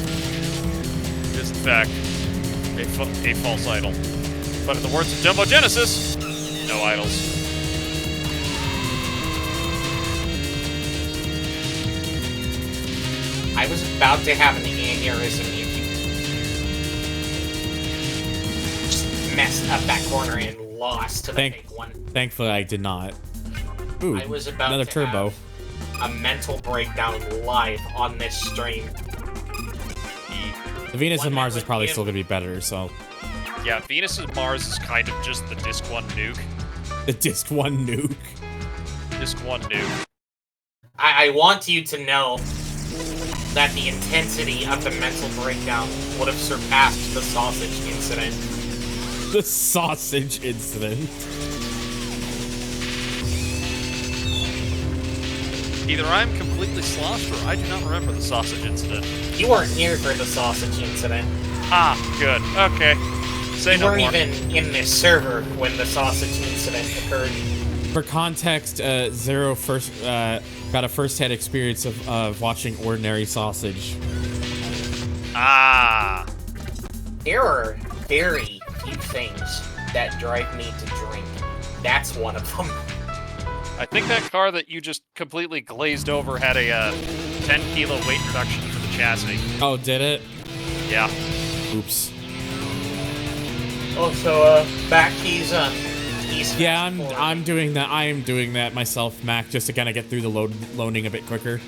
It is in fact a false idol. But in the words of Jumbo Genesis, no idols. I was about to have an aneurysm if you just messed up that corner and lost to the big one. Thankfully, I did not. Ooh, I was about another to turbo. have a mental breakdown live on this stream. The Venus and One Mars that is probably would still gonna be better. So Yeah, Venus and Mars is kind of just the Disc 1 nuke. the Disc 1 nuke. Disc 1 nuke. I want you to know that the intensity of the mental breakdown would have surpassed the sausage incident. The sausage incident. Either I'm completely sloshed or I do not remember the sausage incident. You weren't here for the sausage incident. Ah, good. Okay. Say You no weren't more. even in this server when the sausage incident occurred. For context, Zero got a first-hand experience of watching Ordinary Sausage. Ah. There are very few things that drive me to drink. That's one of them. I think that car that you just completely glazed over had a 10 kilo weight reduction for the chassis. Oh, did it? Yeah. Oops. Oh, so back he's Yeah, I'm doing that. I am doing that myself, Mac, just to kind of get through the loading a bit quicker.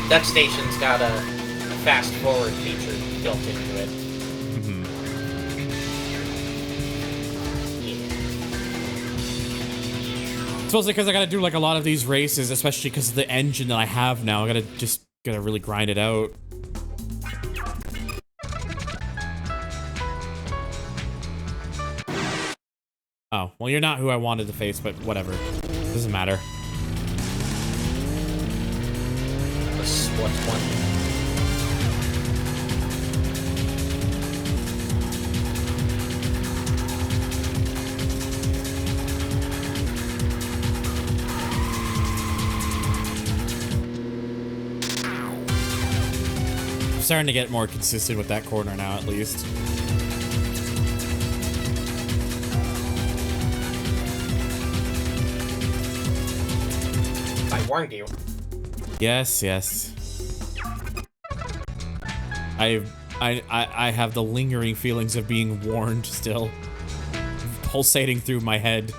That station's got a fast forward feature built into it. Supposedly because I gotta do like a lot of these races, especially because of the engine that I have now. I gotta really grind it out. Oh, well, you're not who I wanted to face, but whatever. Doesn't matter. What's one? I'm starting to get more consistent with that corner now, at least. I warned you. Yes, yes. I have the lingering feelings of being warned still, pulsating through my head.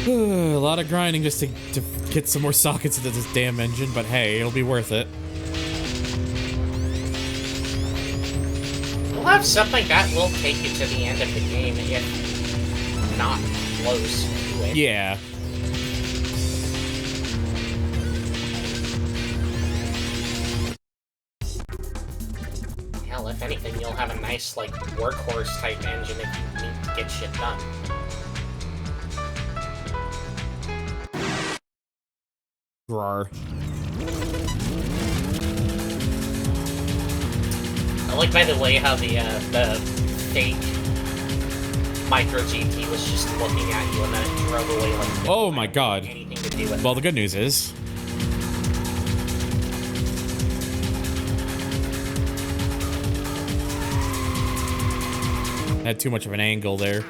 A lot of grinding just to get some more sockets into this damn engine, but hey, it'll be worth it. We'll have something that will take you to the end of the game, if not close to it. Yeah. Hell, if anything, you'll have a nice, like, workhorse-type engine if you need to get shit done. Rawr. I like, by the way, how the fake Micro GT was just looking at you and then it drove away like... Oh my god. Anything to do with Well, the good news is... I had too much of an angle there.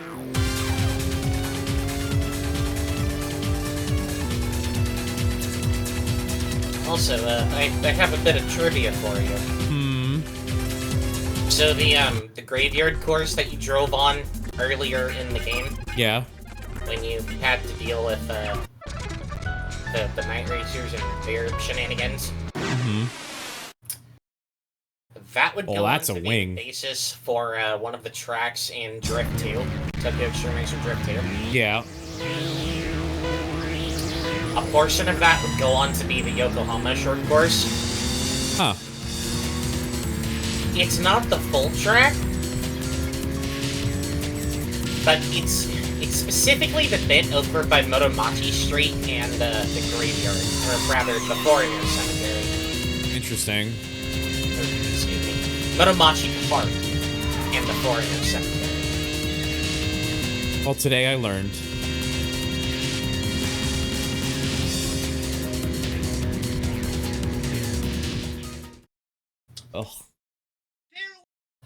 Also, I have a bit of trivia for you. So the graveyard course that you drove on earlier in the game, Yeah. when you had to deal with the night racers and their shenanigans, that would go that's on a to be wing. the basis for one of the tracks in Drift 2, Tokyo Extreme Racer Drift 2. Yeah. A portion of that would go on to be the Yokohama short course. Huh. It's not the full track, but it's specifically the bit over by Motomachi Street and the graveyard, or rather the Foreigner Cemetery. Interesting. Excuse me, Motomachi Park and the Foreigner Cemetery. Well, today I learned. Ugh.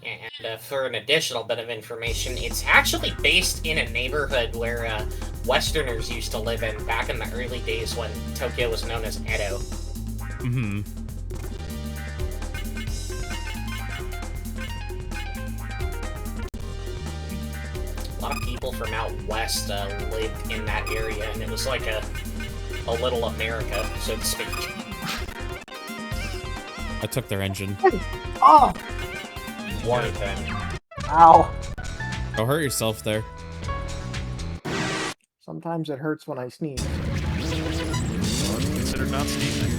And for an additional bit of information, it's actually based in a neighborhood where Westerners used to live in back in the early days when Tokyo was known as Edo. A lot of people from out west lived in that area, and it was like a little America, so to speak. I took their engine. Oh! One of them. Ow. Don't hurt yourself there. Sometimes it hurts when I sneeze. Considered not sneezing.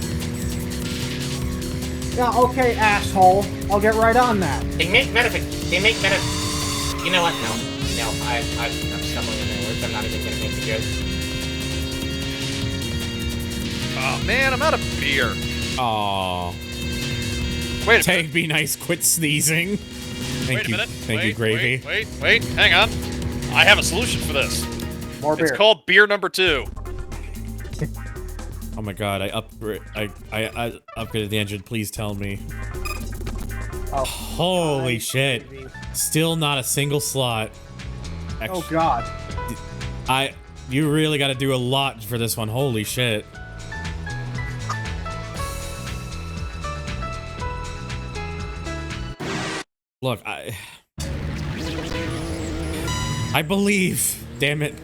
Yeah, okay, asshole. I'll get right on that. They make you know what? No, I'm stumbling in my words. I'm not even gonna make the joke. Oh man, I'm out of beer. Aww. Wait a Tank, be nice. Quit sneezing. Thank Wait a you. minute. Thank you, Gravy. Wait, hang on. I have a solution for this. More beer. It's called beer number 2. Oh my god, I upgraded the engine. Please tell me. Oh. Holy shit. Crazy. Still not a single slot. Oh god. You really got to do a lot for this one. Holy shit. Look, I believe. Damn it.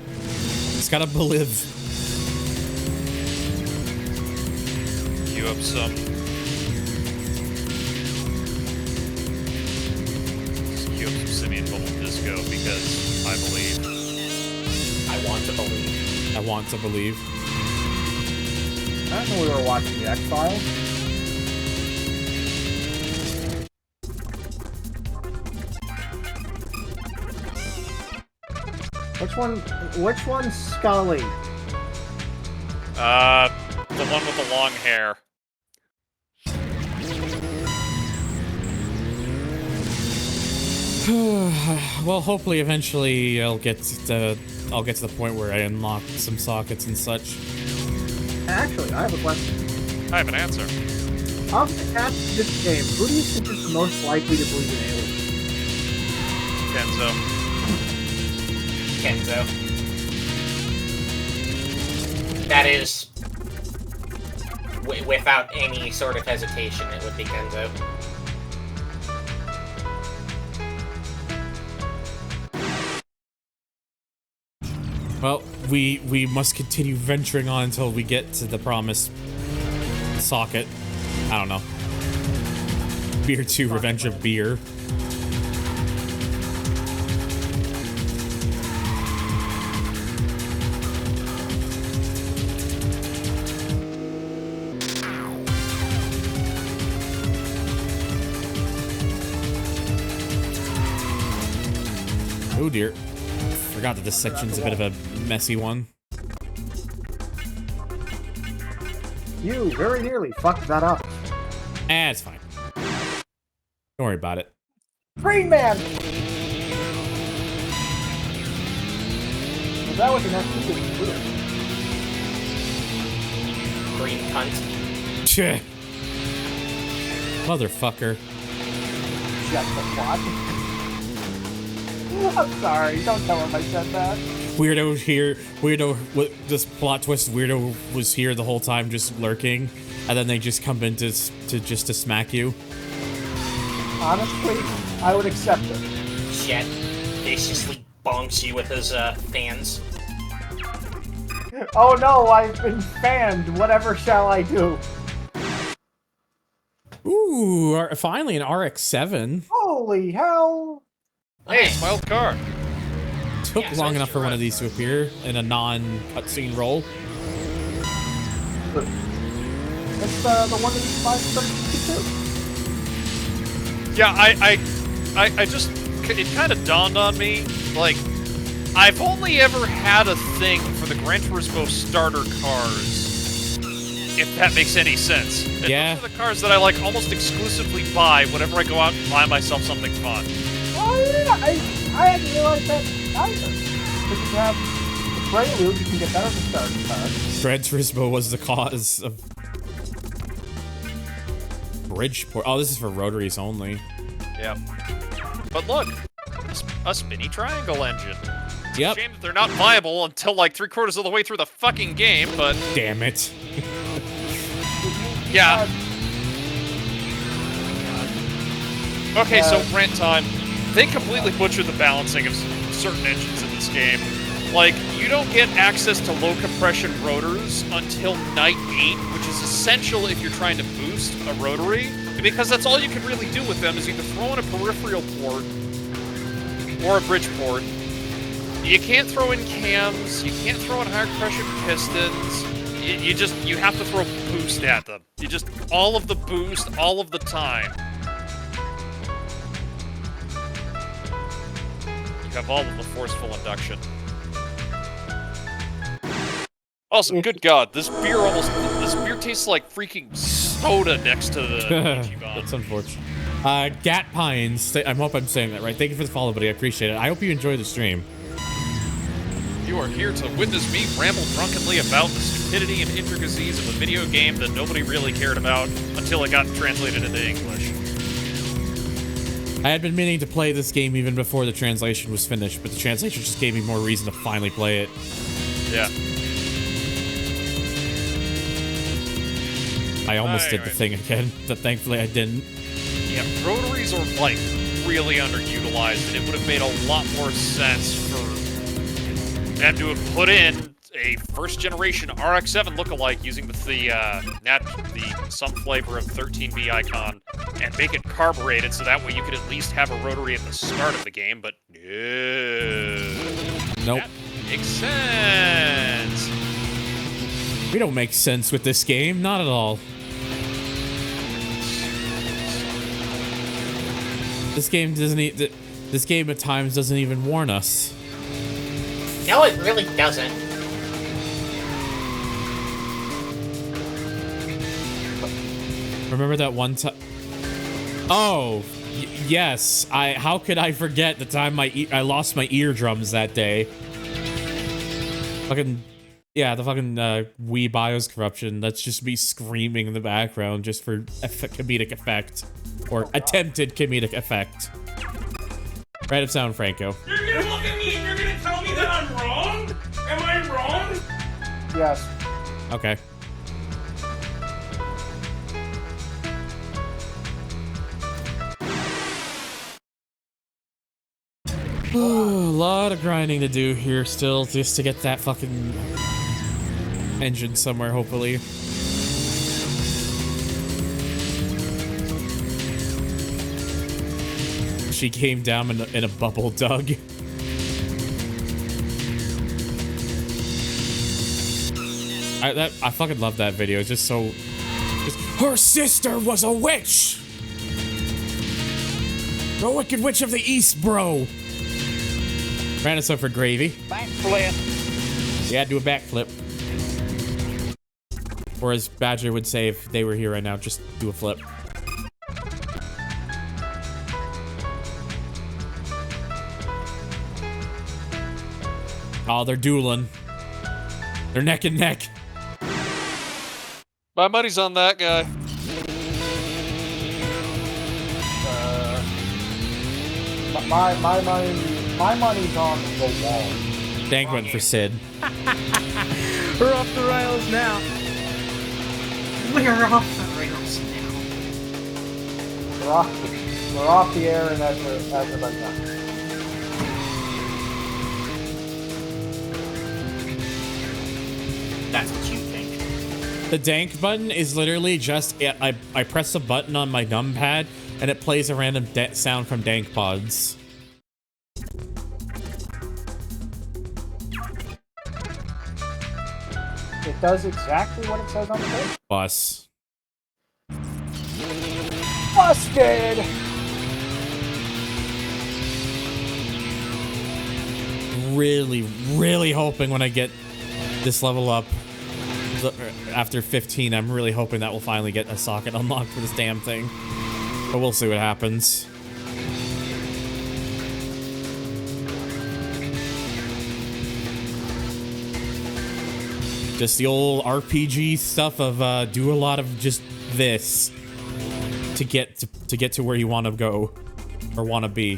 It's gotta believe. Queue up some. Queue up some Simian Bubble Disco because I believe. I want to believe. I want to believe. I didn't know we were watching the X-Files. Which one's Scully? The one with the long hair. Well, hopefully, eventually, I'll get to the point where I unlock some sockets and such. Actually, I have a question. I have an answer. Of the cats in this game, who do you think is the most likely to believe in aliens? Kenzo. That is, without any sort of hesitation, it would be Kenzo. Well, we must continue venturing on until we get to the promised socket. I don't know. Beer 2, Revenge of Beer. Oh dear. Forgot that this section's a bit of a messy one. You very nearly fucked that up. It's fine. Don't worry about it. Green Man! Was that what the next one was? Green cunt. Tch. Motherfucker. Shut the plot. I'm sorry, don't tell him I said that. Weirdo here. Weirdo. This plot twist. Weirdo was here the whole time, just lurking, and then they just come in to smack you. Honestly, I would accept it. Jet viciously bonks you with his fans. Oh no, I've been fanned. Whatever shall I do? Ooh, finally an RX-7. Holy hell! Hey, it's my old car. Took Yeah, long so enough for you're one right. of these to appear in a non-cutscene role. It's the one that you buy from too. Yeah, I just, it kind of dawned on me, like, I've only ever had a thing for the Gran Turismo starter cars, if that makes any sense. And Yeah. those are the cars that I, like, almost exclusively buy whenever I go out and buy myself something fun. Oh yeah, I hadn't realized that either. Because you have the Prelude, you can get that as a starter car. Gran Turismo was the cause of Bridgeport. Oh, this is for rotaries only. Yeah. But look, a spinny triangle engine. Yep. Shame that they're not viable until like 3/4 of the way through the fucking game, but Damn it. yeah. Okay, so rant time. They completely butchered the balancing of certain engines in this game. Like, you don't get access to low compression rotors until Night 8, which is essential if you're trying to boost a rotary, because that's all you can really do with them is either throw in a peripheral port or a bridge port. You can't throw in cams, you can't throw in higher compression pistons, you have to throw boost at them. You just, all of the boost, all of the time. You have all of the forceful induction. Also, good God, this beer tastes like freaking soda next to the Ichiban. That's unfortunate. Gat Pines, I hope I'm saying that right. Thank you for the follow, buddy. I appreciate it. I hope you enjoy the stream. You are here to witness me ramble drunkenly about the stupidity and intricacies of a video game that nobody really cared about until it got translated into English. I had been meaning to play this game even before the translation was finished, but the translation just gave me more reason to finally play it. Yeah. I almost did the Anyway. thing again, but thankfully I didn't. Yeah, rotaries are, like, really underutilized, and it would have made a lot more sense for them to have put in a first-generation RX-7 lookalike using the some flavor of 13B icon and make it carbureted so that way you could at least have a rotary at the start of the game, but no. Nope. That makes sense. We don't make sense with this game, not at all. This game doesn't. This game at times doesn't even warn us. No, it really doesn't. Remember that one time? Oh, yes. How could I forget the time I lost my eardrums that day? Fucking. Yeah, the fucking Wii BIOS corruption. That's just me screaming in the background just for comedic effect. Or attempted comedic effect. Right of sound, Franco. You're gonna look at me and you're gonna tell me that I'm wrong? Am I wrong? Yes. Okay. A lot of grinding to do here still, just to get that fucking engine somewhere, hopefully. She came down in a bubble, Doug. I fucking love that video. It's just so... her sister was a witch! The Wicked Witch of the East, bro! Ran us up for gravy. Backflip. Yeah, do a backflip. Or as Badger would say if they were here right now, just do a flip. Oh, they're dueling. They're neck and neck. My money's on that guy. My money's on the wall. Dank went for Sid. We're off the rails now. We're off the rails now. We're off the air, and that's about done. That's what you think. The dank button is literally just I press a button on my numpad and it plays a random sound from dank pods. It does exactly what it says on the page. Bus. Busted! Really hoping when I get this level up after 15, I'm really hoping that we'll finally get a socket unlocked for this damn thing. But we'll see what happens. Just the old RPG stuff of do a lot of just this to get to where you want to go or want to be.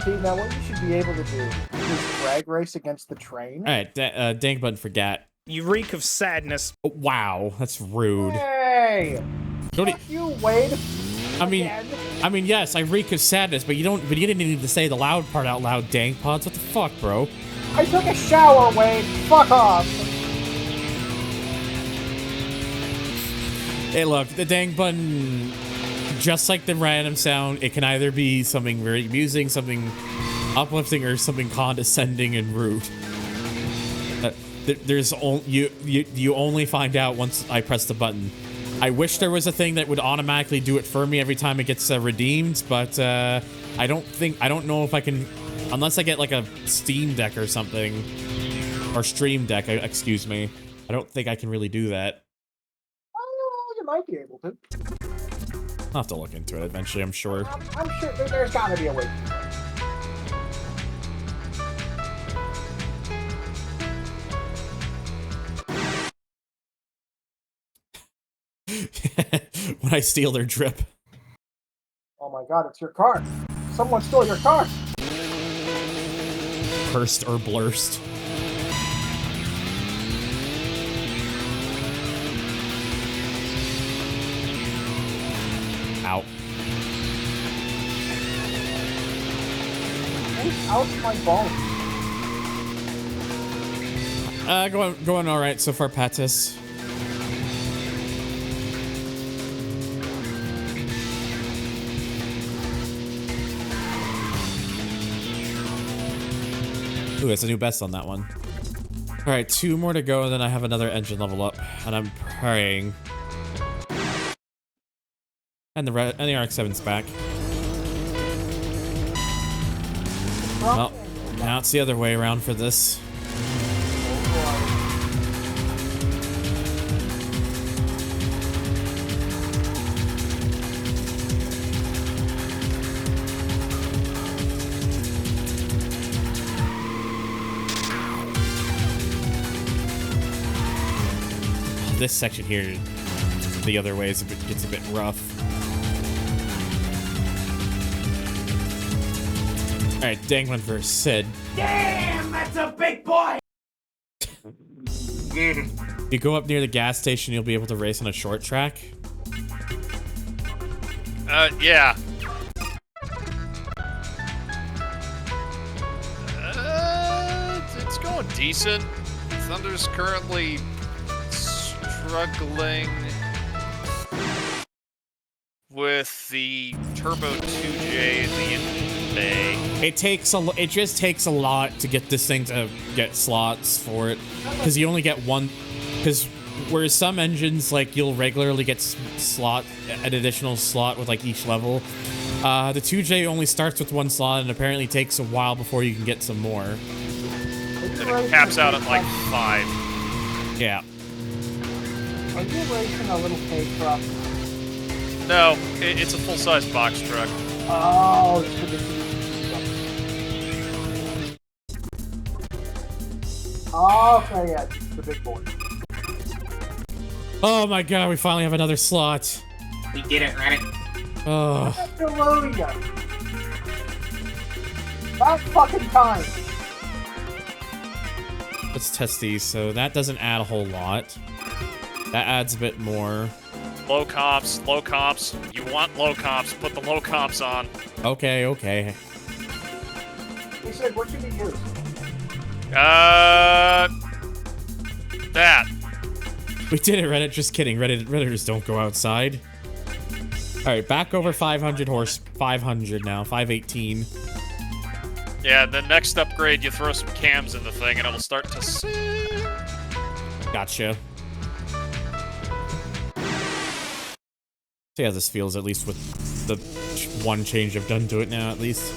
See, now what you should be able to do is drag race against the train. All right, dank button for Gat. You reek of sadness. Oh, wow, that's rude. Hey! Don't Fuck you, Wade. I mean, yes, I reek of sadness, but you didn't need to say the loud part out loud, dank pods. What the fuck, bro? I took a shower, Wade. Fuck off. Hey, look, the dank button, just like the random sound, it can either be something very amusing, something uplifting, or something condescending and rude. You only find out once I press the button. I wish there was a thing that would automatically do it for me every time it gets redeemed, but I don't know if I can, unless I get like a Steam Deck or something, or Stream Deck, excuse me. I don't think I can really do that. Oh, you might be able to. I'll have to look into it eventually, I'm sure. I'm sure there's gotta be a way. When I steal their drip. Oh my god, it's your car. Someone stole your car. Cursed or blurst. Out. Ouch my bone. Going all right so far, Patis. Ooh, it's a new best on that one. All right, 2 more to go, and then I have another engine level up, and I'm praying. And the RX-7's back. Well, now it's the other way around for this. This section here, the other way gets a bit rough. All right, Danglin versus Sid. Damn, that's a big boy! You go up near the gas station, you'll be able to race on a short track. Yeah. It's going decent. Thunder's currently struggling with the Turbo 2J at the end of the day. It just takes a lot to get this thing to get slots for it, because you only get one. Because whereas some engines, like, you'll regularly get an additional slot with like each level, the 2J only starts with 1 slot and apparently takes a while before you can get some more. And it caps out at like 5. Yeah. Are you racing a little K truck? No, it's a full-size box truck. Oh, it's the okay, yeah, it's the big boy. Oh my god, we finally have another slot. We did it, Reddit. Oh. Hallelujah. About fucking time. Let's test these. So that doesn't add a whole lot. That adds a bit more. Low comps, low comps. You want low comps, put the low comps on. Okay, okay. He said, what should he use? That. We did it, Reddit. Just kidding. Redditors don't go outside. All right, back over 500 horse. 500 now. 518. Yeah, the next upgrade, you throw some cams in the thing and it'll start to sing. Gotcha. See how this feels, at least with the one change I've done to it now, at least.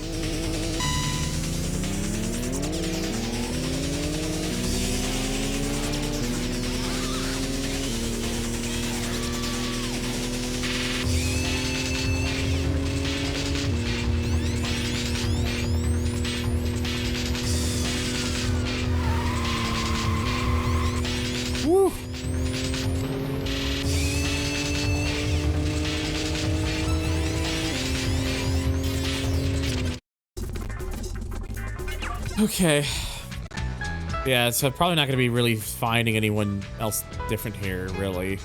Woo! Okay. Yeah, so probably not going to be really finding anyone else different here, really.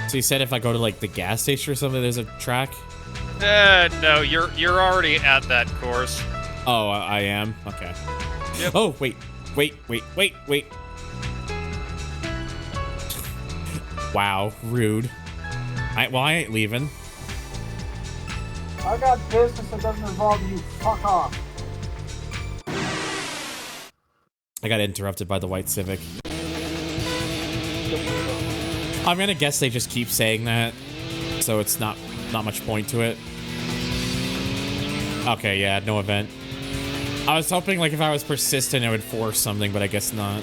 So you said if I go to, like, the gas station or something, there's a track? No, you're already at that course. Oh, I am? Okay. Yep. Oh, wait. Wow, rude. I ain't leaving. I got business that doesn't involve you. Fuck off. I got interrupted by the white Civic. I'm gonna guess they just keep saying that, so it's not much point to it. Okay, yeah, no event. I was hoping, like, if I was persistent, it would force something, but I guess not.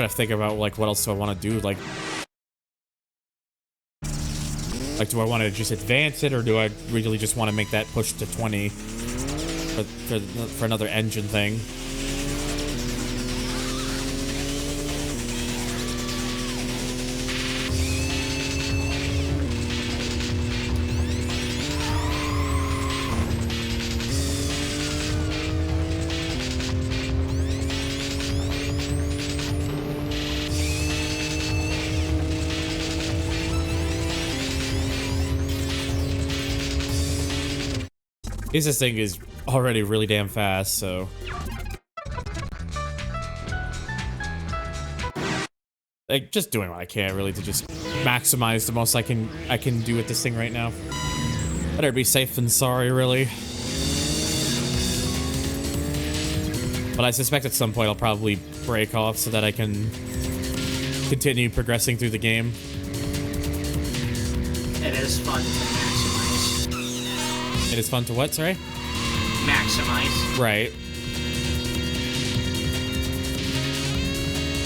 trying to think about like what else do I want to do. Like, do I want to just advance it, or do I really just want to make that push to 20 for another engine thing? This thing is already really damn fast, so... Like, just doing what I can, really, to just maximize the most I can do with this thing right now. Better be safe than sorry, really. But I suspect at some point I'll probably break off so that I can continue progressing through the game. It is fun to maximize. It is fun to what, sorry? Maximize. Right.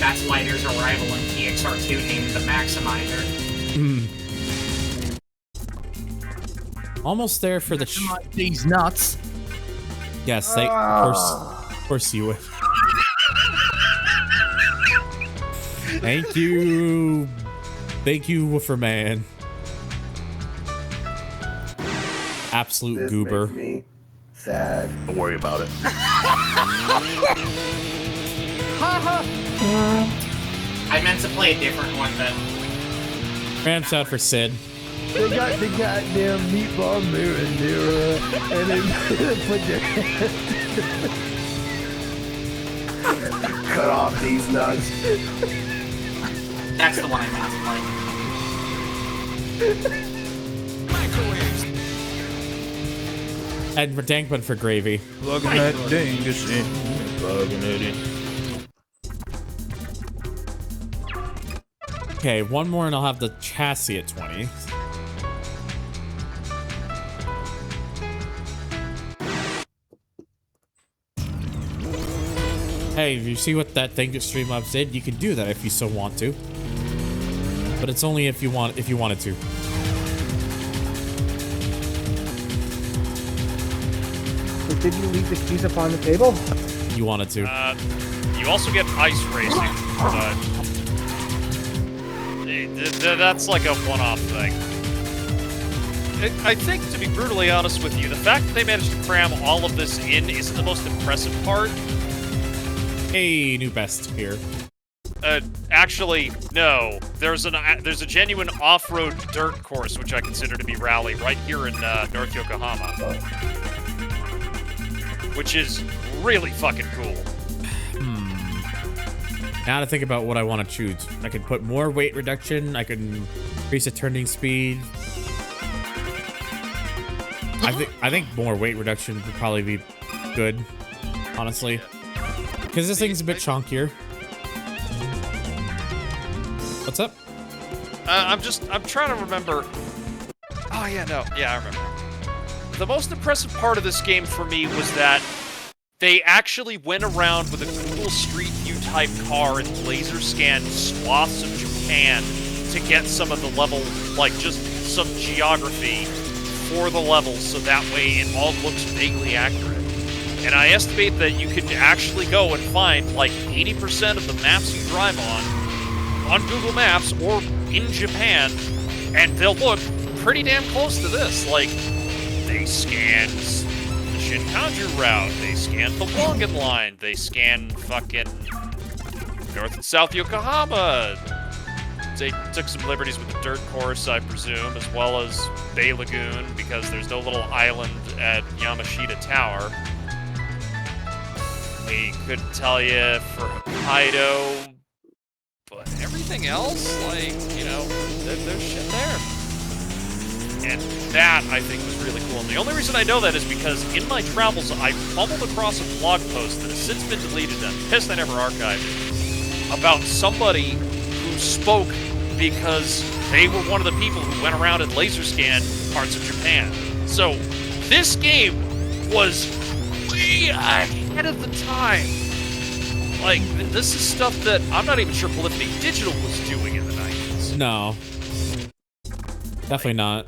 That's why there's a rival in PXR2 named the Maximizer. Almost there for the... These nuts. Yes, of course you would. Thank you. Thank you, Woofer Man. Absolute This goober. makes me sad. Don't worry about it. I meant to play a different one, but... Ramps out for Sid. They got the goddamn meatball marinara, and they put their Cut off these nuts. That's the one I meant to play. And Redankman for gravy. Plugging that dingus in. Plugging it in. Okay, one more and I'll have the chassis at 20. Hey, you see what that thing that Streamlabs did? You can do that if you so want to. But it's only if you wanted to. But did you leave the keys up on the table? You wanted to. You also get ice racing. That's like a one-off thing. I think, to be brutally honest with you, the fact that they managed to cram all of this in isn't the most impressive part. Hey, new best here. Actually, no. There's a genuine off-road dirt course, which I consider to be rally, right here in North Yokohama. Which is really fucking cool. Now to think about what I want to choose. I could put more weight reduction. I could increase the turning speed. I think more weight reduction would probably be good, honestly. Because this thing's a bit chunkier. What's up? I'm trying to remember. Oh yeah, no, yeah, I remember. The most impressive part of this game for me was that they actually went around with a Google Street View type car and laser scanned swaths of Japan to get some of the level, like just some geography for the levels, so that way it all looks vaguely accurate. And I estimate that you can actually go and find like 80% of the maps you drive on Google Maps or in Japan, and they'll look pretty damn close to this. Like, they scanned the Shinkanju route, they scanned the Longan line, they scanned fucking North and South Yokohama. They took some liberties with the dirt course, I presume, as well as Bay Lagoon, because there's no little island at Yamashita Tower. They couldn't tell you for Hokkaido, but everything else, like, you know, there's shit there. And that, I think, was really cool. And the only reason I know that is because in my travels, I fumbled across a blog post that has since been deleted, and I'm pissed I never archived it, about somebody who spoke because they were one of the people who went around and laser scanned parts of Japan. So this game was way ahead of the time Like, this is stuff that I'm not even sure Polyphony Digital was doing in the 90s. No. Definitely not.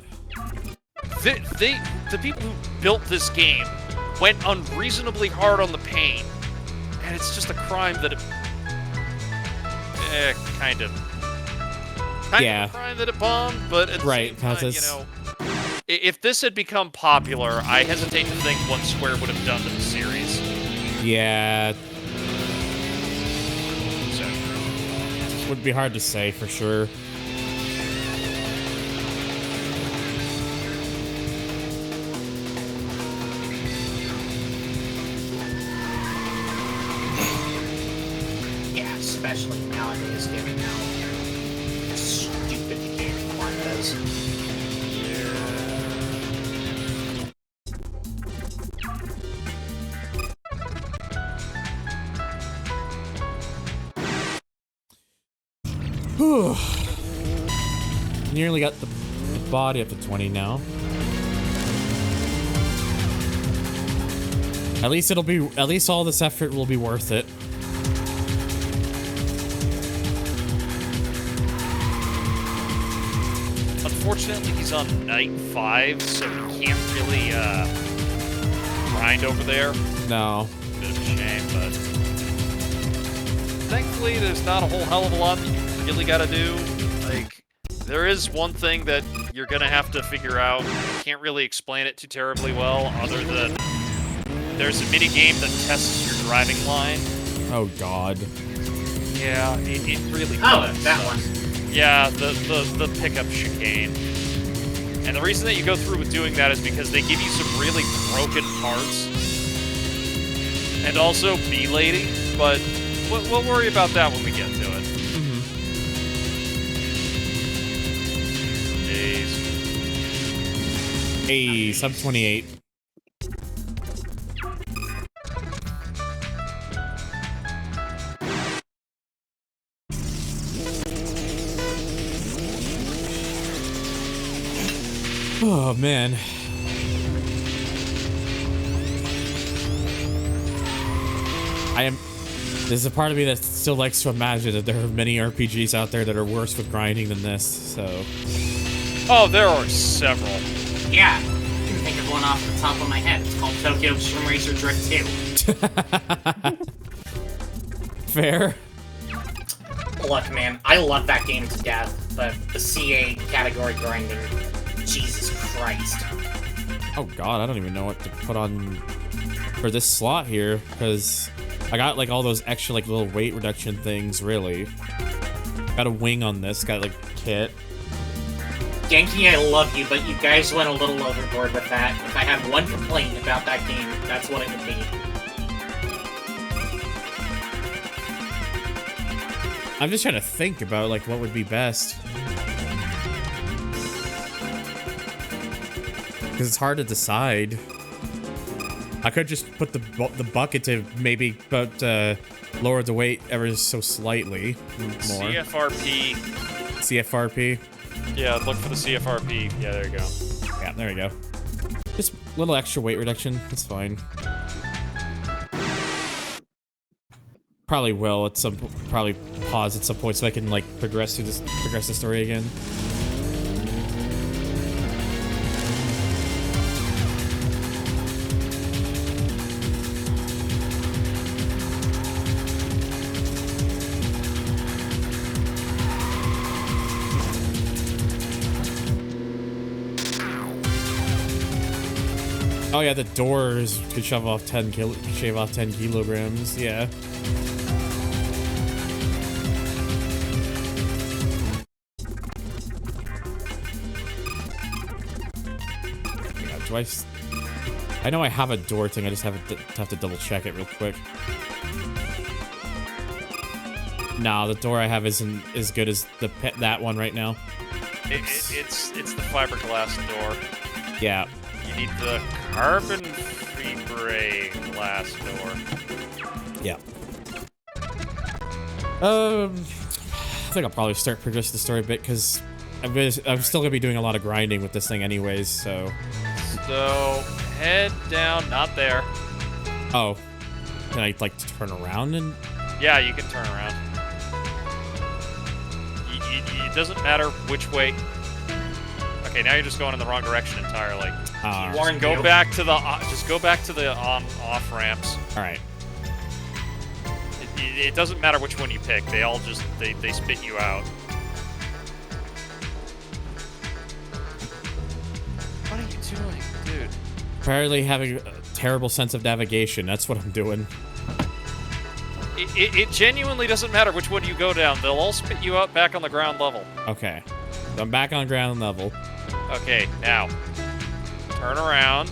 The people who built this game went unreasonably hard on the pain, and it's just a crime that it... kind of a crime that it bombed, but at the same time, you know, if this had become popular, I hesitate to think what Square would have done to the series. Yeah. Would be hard to say for sure. Yeah, especially nowadays, given how stupid the gaming climate is. Whew. Nearly got the body up to 20 now. At least all this effort will be worth it. Unfortunately, he's on night 5, so he can't really grind over there. No. Bit of a shame, but thankfully there's not a whole hell of a lot that you really gotta do. Like, there is one thing that you're gonna have to figure out. I can't really explain it too terribly well, other than there's a mini game that tests your driving line. Oh God. Yeah, it really does. Oh, that one. Yeah, the pickup chicane. And the reason that you go through with doing that is because they give you some really broken parts. And also B-Lady, but we'll worry about that when we get to it. Hey, sub 28. Oh man. There's a part of me that still likes to imagine that there are many RPGs out there that are worse with grinding than this, so. Oh, there are several. Yeah, I can think of one off the top of my head. It's called Tokyo Extreme Racer Drift 2. Fair. Look, man, I love that game to death, but the CA category grinding, Jesus Christ. Oh God, I don't even know what to put on for this slot here, because I got like all those extra like little weight reduction things, really. Got a wing on this, got like kit. Genki, I love you, but you guys went a little overboard with that. If I have one complaint about that game, that's what it would be. I'm just trying to think about like what would be best. Because it's hard to decide. I could just put the bucket to maybe lower the weight ever so slightly more. CFRP. CFRP? Yeah, look for the CFRP. Yeah, there you go. Yeah, there we go. Just a little extra weight reduction. That's fine. Probably will at some probably pause at some point so I can like progress the story again. Oh yeah, the doors could shave off 10 kilograms. Yeah. Yeah, I know I have a door thing. I just have to double check it real quick. Nah, the door I have isn't as good as that one right now. It's the fiberglass door. Yeah. You need the carbon fibre glass door. Yeah. I think I'll probably start progressing the story a bit because I'm still gonna be doing a lot of grinding with this thing anyways. So head down, not there. Oh, can I like turn around and? Yeah, you can turn around. It doesn't matter which way. Okay, now you're just going in the wrong direction entirely. Warned Go you. back to the just go back to the on-off ramps. All right. It doesn't matter which one you pick. They all just they spit you out. What are you doing, dude? Apparently having a terrible sense of navigation. That's what I'm doing. It genuinely doesn't matter which one you go down. They'll all spit you out back on the ground level. Okay. So I'm back on ground level. Okay, now turn around.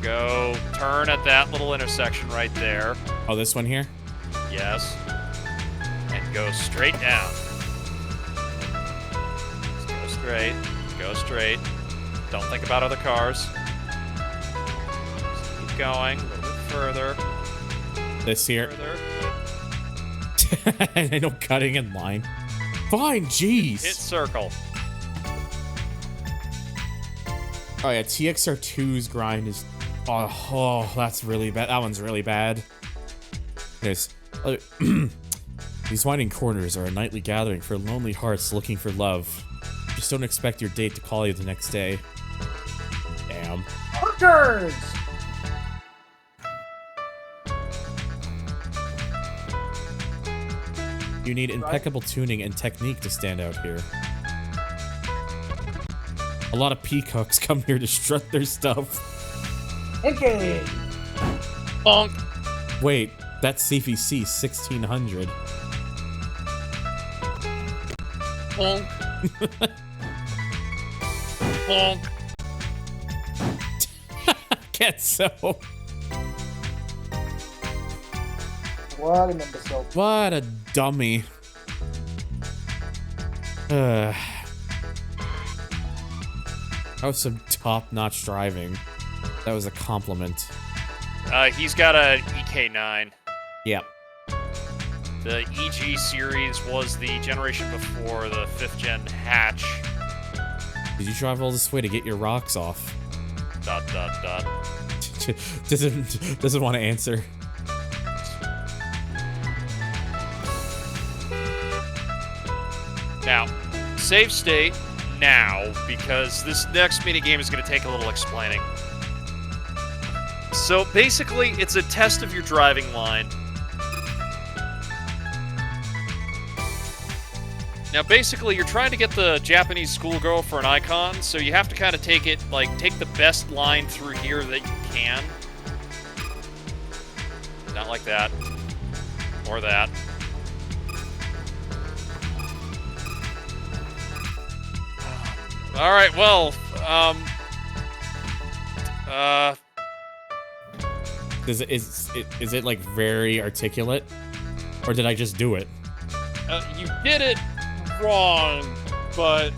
Go turn at that little intersection right there. Oh, this one here? Yes. And go straight down. Just go straight. Go straight. Don't think about other cars. Just keep going. A little bit further. This here. Further. I know, cutting in line. Fine, jeez. Hit circle. Oh yeah, TXR2's grind is... Oh, that's really bad. That one's really bad. There's... These winding corners are a nightly gathering for lonely hearts looking for love. Just don't expect your date to call you the next day. Damn. Hookers! You need impeccable tuning and technique to stand out here. A lot of peacocks come here to strut their stuff. Okay. Bonk. Wait, that's CVC 1600. Bonk. Bonk. Get so. What an imbecile. What a dummy. That was some top-notch driving. That was a compliment. He's got a EK9. Yep. The EG series was the generation before the 5th gen hatch. Did you drive all this way to get your rocks off? ... doesn't want to answer. Now, save state now, because this next minigame is going to take a little explaining. So basically, it's a test of your driving line. Now basically, you're trying to get the Japanese schoolgirl for an icon, so you have to kind of take it, like, take the best line through here that you can. Not like that. Or that. Alright, well, Is it like very articulate? Or did I just do it? You did it wrong, but...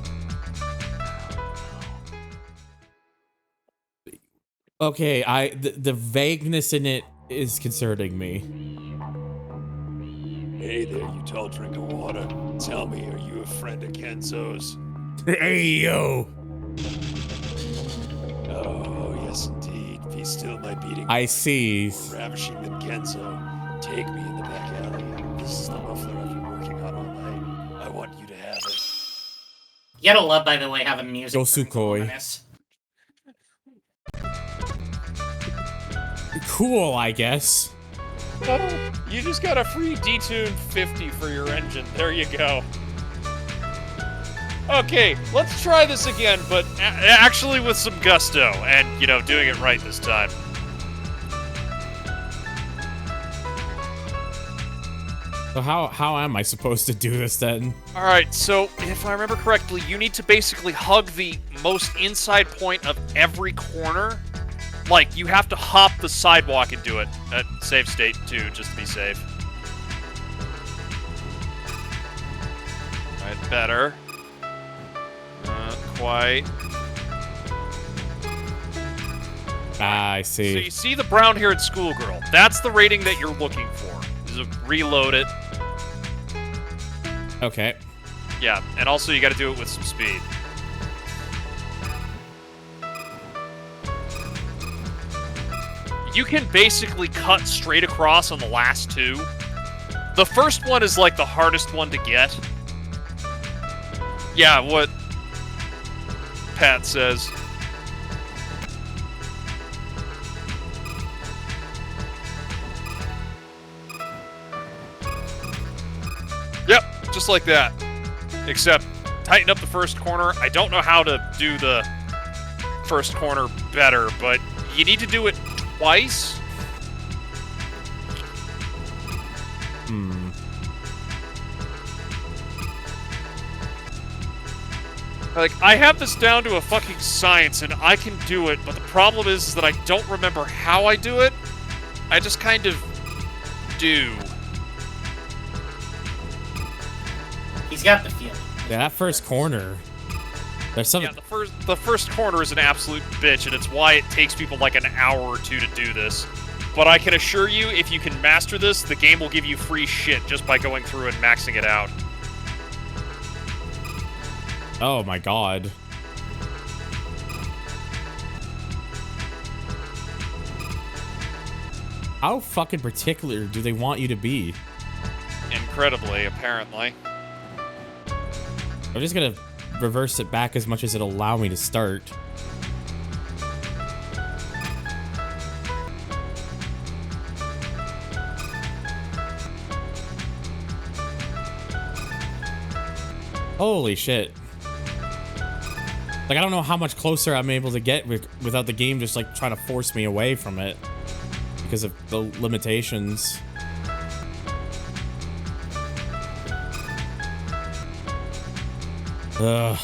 Okay, the vagueness in it is concerning me. Hey there, you tall drink of water. Tell me, are you a friend of Kenzo's? Hey, yo! Oh, yes indeed. Be still my beating. I see. More ravishing than Kenzo. Take me in the back alley. This is the muffler I've been working on all night. I want you to have it. You gotta love, by the way, having music. Go Sukhoi. Cool, I guess. Oh, you just got a free detune 50 for your engine. There you go. Okay, let's try this again, but actually with some gusto, and, you know, doing it right this time. So how am I supposed to do this then? Alright, so if I remember correctly, you need to basically hug the most inside point of every corner. Like, you have to hop the sidewalk and do it. At save state, too, just to be safe. Alright, better. Not quite. Ah, I see. So you see the brown-haired schoolgirl. That's the rating that you're looking for. Is to reload it. Okay. Yeah, and also you gotta do it with some speed. you can basically cut straight across on the last two. The first one is like the hardest one to get. Yeah, what Pat says. Yep, just like that. Except, tighten up the first corner. I don't know how to do the first corner better, but you need to do it twice. Like, I have this down to a fucking science, and I can do it, but the problem is that I don't remember how I do it. I just kind of do. He's got the feeling. Yeah, that first corner. There's something. Yeah, the first corner is an absolute bitch, and it's why it takes people like an hour or two to do this. But I can assure you, if you can master this, the game will give you free shit just by going through and maxing it out. Oh my god. How fucking particular do they want you to be? Incredibly, apparently. I'm just gonna reverse it back as much as it'll allow me to start. Holy shit. Like, I don't know how much closer I'm able to get without the game just, like, trying to force me away from it because of the limitations. Ugh.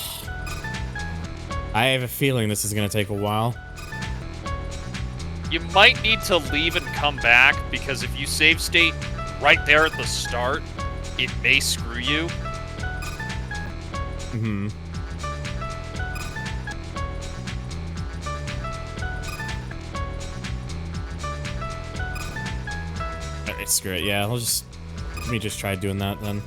I have a feeling this is gonna take a while. You might need to leave and come back, because if you save state right there at the start, it may screw you. Mm-hmm. Alright, screw it. Yeah, let me just try doing that then.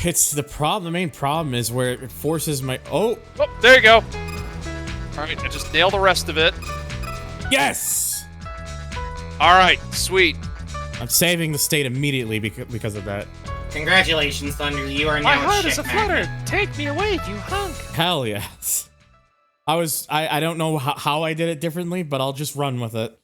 It's the problem. The main problem is where it forces my. Oh, there you go. All right, I just nailed the rest of it. Yes. All right, sweet. I'm saving the state immediately because of that. Congratulations, Thunder. You are now My heart a is shit a flutter. magnet. Take me away, you hunk. Hell yes. I don't know how I did it differently, but I'll just run with it.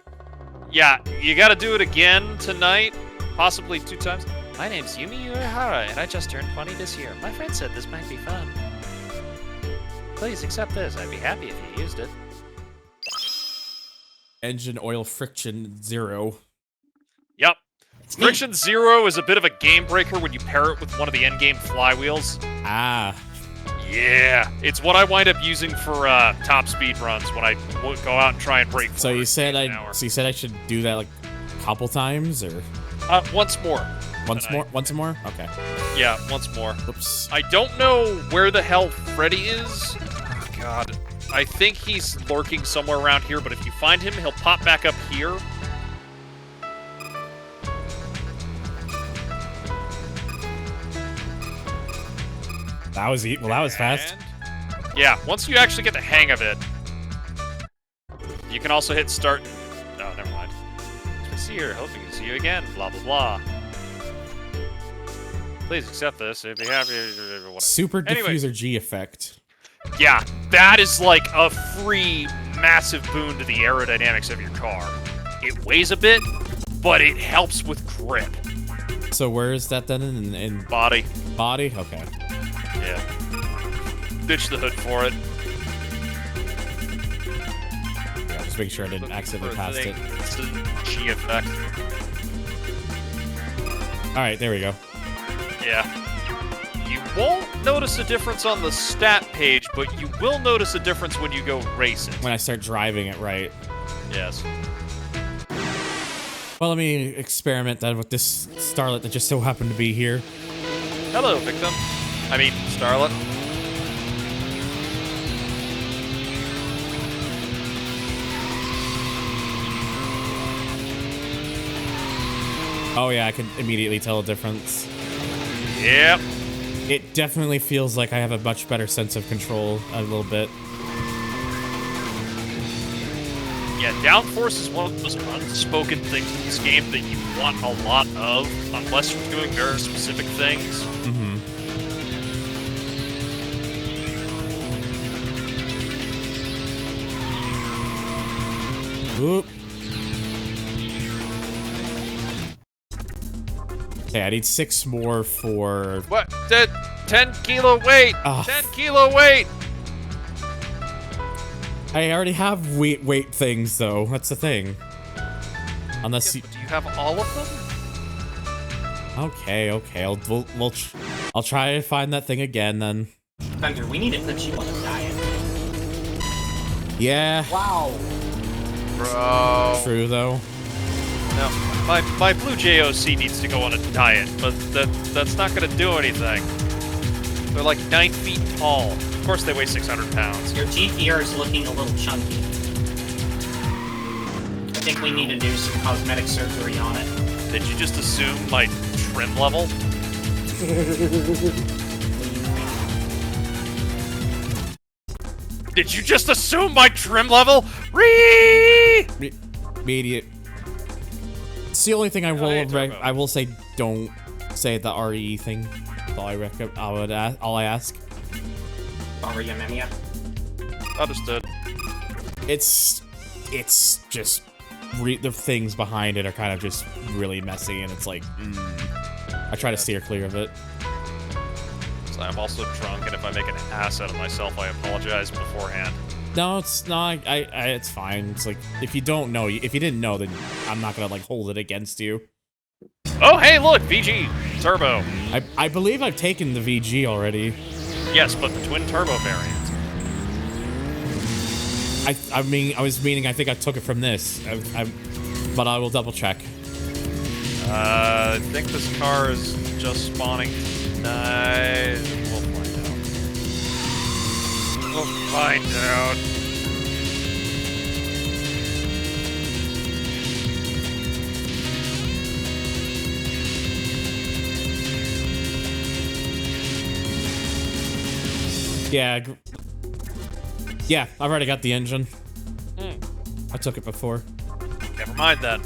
Yeah, you got to do it again tonight, possibly 2 times. My name's Yumi Uehara, and I just turned 20 this year. My friend said this might be fun. Please accept this. I'd be happy if you used it. Engine oil friction 0. Yep. Friction 0 is a bit of a game breaker when you pair it with one of the endgame flywheels. Ah. Yeah, it's what I wind up using for top speed runs when I go out and try and break. So you said I should do that like a couple times, or once more. Once more? Okay. Yeah, once more. Oops. I don't know where the hell Freddy is. Oh, God. I think he's lurking somewhere around here, but if you find him, he'll pop back up here. That was that was fast. Yeah, once you actually get the hang of it, you can also hit start. Oh, never mind. See here, hoping to see you again. Blah blah blah. Please accept this. If you have whatever. Super diffuser G effect. Yeah, that is like a free massive boon to the aerodynamics of your car. It weighs a bit, but it helps with grip. So where is that then in body? Body? Okay. Yeah. Ditch the hood for it. Yeah, just making sure I didn't accidentally pass it. It's the G effect. Alright, there we go. Yeah. You won't notice a difference on the stat page, but you will notice a difference when you go racing. When I start driving it right. Yes. Well, let me experiment then with this starlet that just so happened to be here. Hello, victim. I mean, starlet. Oh yeah, I can immediately tell a difference. Yep. It definitely feels like I have a much better sense of control a little bit. Yeah, downforce is one of those unspoken things in this game that you want a lot of, unless you're doing very specific things. Mm-hmm. Oop. Okay, I need 6 more for... What? 10 kilo weight! Oh. 10 kilo weight! I already have weight things, though. That's the thing. Unless Yes, but do you have all of them? Okay, okay. I'll try to find that thing again, then. Thunder, we need to put you on a diet. Yeah. Wow. Bro. True, though. No, my blue JOC needs to go on a diet, but that's not gonna do anything. They're like 9 feet tall. Of course they weigh 600 pounds. Your GTR is looking a little chunky. I think we need to do some cosmetic surgery on it. Did you just assume my trim level? Did you just assume my trim level? Immediate. It's the only thing I will I will say. Don't say the RE thing. That's all I recommend. All I ask. Understood. It's just the things behind it are kind of just really messy, and it's like I try to steer clear of it. So I'm also drunk, and if I make an ass out of myself, I apologize beforehand. No, it's not. It's fine. It's like if you don't know, if you didn't know, then I'm not gonna like hold it against you. Oh, hey, look, VG Turbo. I believe I've taken the VG already. Yes, but the twin turbo variant. I mean, I was meaning I think I took it from this. But I will double check. I think this car is just spawning tonight. We'll find out. We'll find out. Yeah, I've already got the engine. Hmm. I took it before. Never mind then.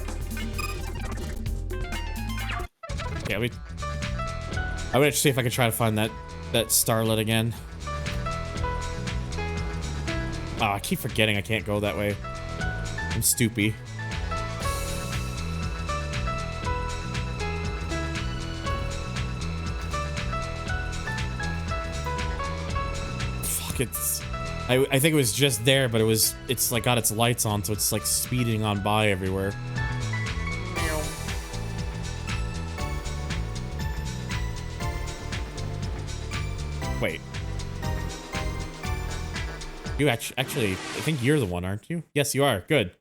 Yeah, I would see if I could try to find that starlet again. Oh, I keep forgetting I can't go that way. I'm stoopy. Fuck, I think it was just there, but it's like got its lights on, so it's like speeding on by everywhere. Wait. You actually, I think you're the one, aren't you? Yes, you are. Good.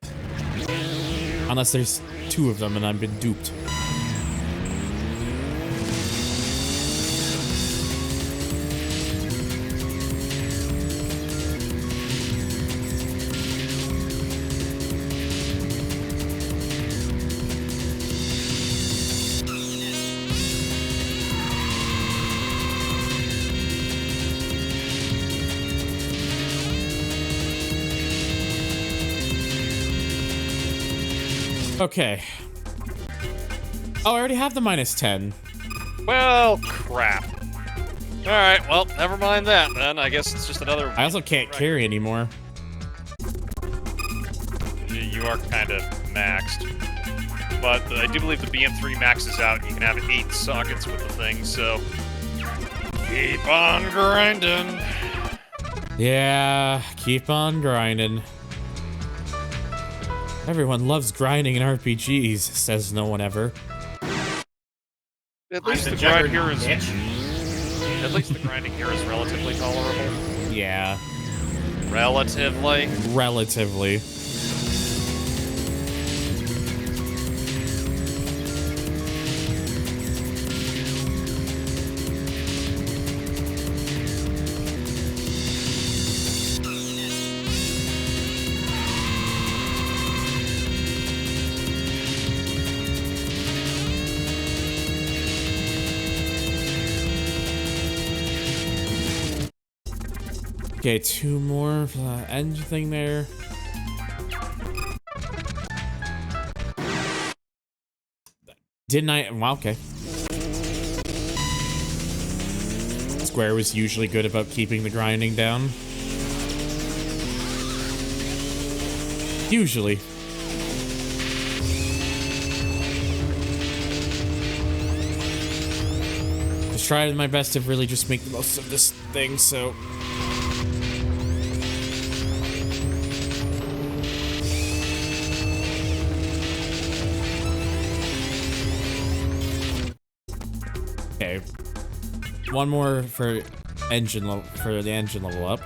Unless there's 2 of them and I've been duped. Okay. Oh, I already have the -10. Well, crap. Alright, well, never mind that, then. I guess it's just another... I also can't carry anymore. You are kind of maxed. But I do believe the BM3 maxes out. You can have 8 sockets with the thing, so... Keep on grinding. Yeah, keep on grinding. Everyone loves grinding in RPGs, says no one ever. At least the grind here is... At least the grinding here is relatively tolerable. Yeah. Relatively. Relatively. Okay, 2 more for the engine thing there. Didn't I? Wow, okay. Square was usually good about keeping the grinding down. Usually. Just tried my best to really just make the most of this thing, so... Okay. One more for engine level, for the engine level up.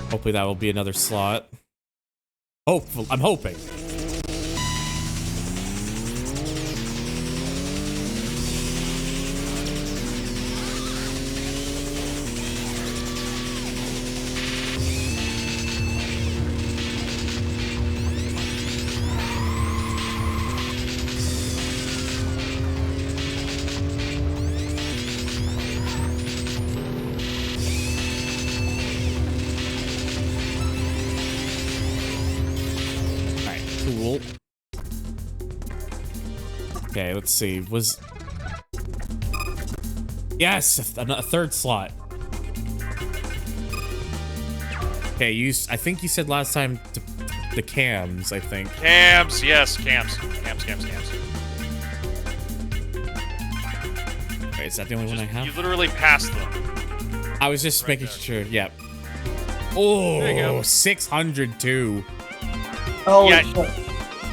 Hopefully that will be another slot. Hopeful, I'm hoping. Cool. Okay, let's see. Was... Yes! A third slot. Okay, I think you said last time the cams, I think. Cams, yes, cams. Cams. Wait, is that the only one I have? You literally passed them. I was just making sure. Yep. There you Oh, go. 602. Oh, Yeah. shit.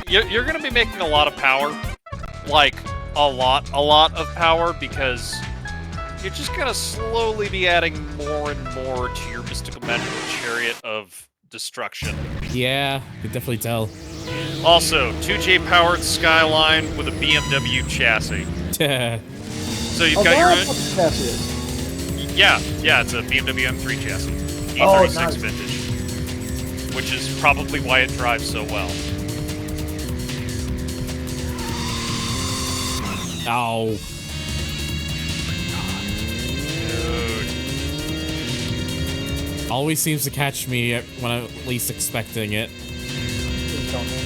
You're gonna be making a lot of power. Like, a lot of power, because you're just gonna slowly be adding more and more to your mystical magical chariot of destruction. Yeah, could definitely tell. Also, 2J powered Skyline with a BMW chassis. So you've got your that's own. what the chassis is. Yeah, it's a BMW M3 chassis, E36 Oh, nice. vintage, which is probably why it drives so well. Ow. Dude. Always seems to catch me when I'm least expecting it.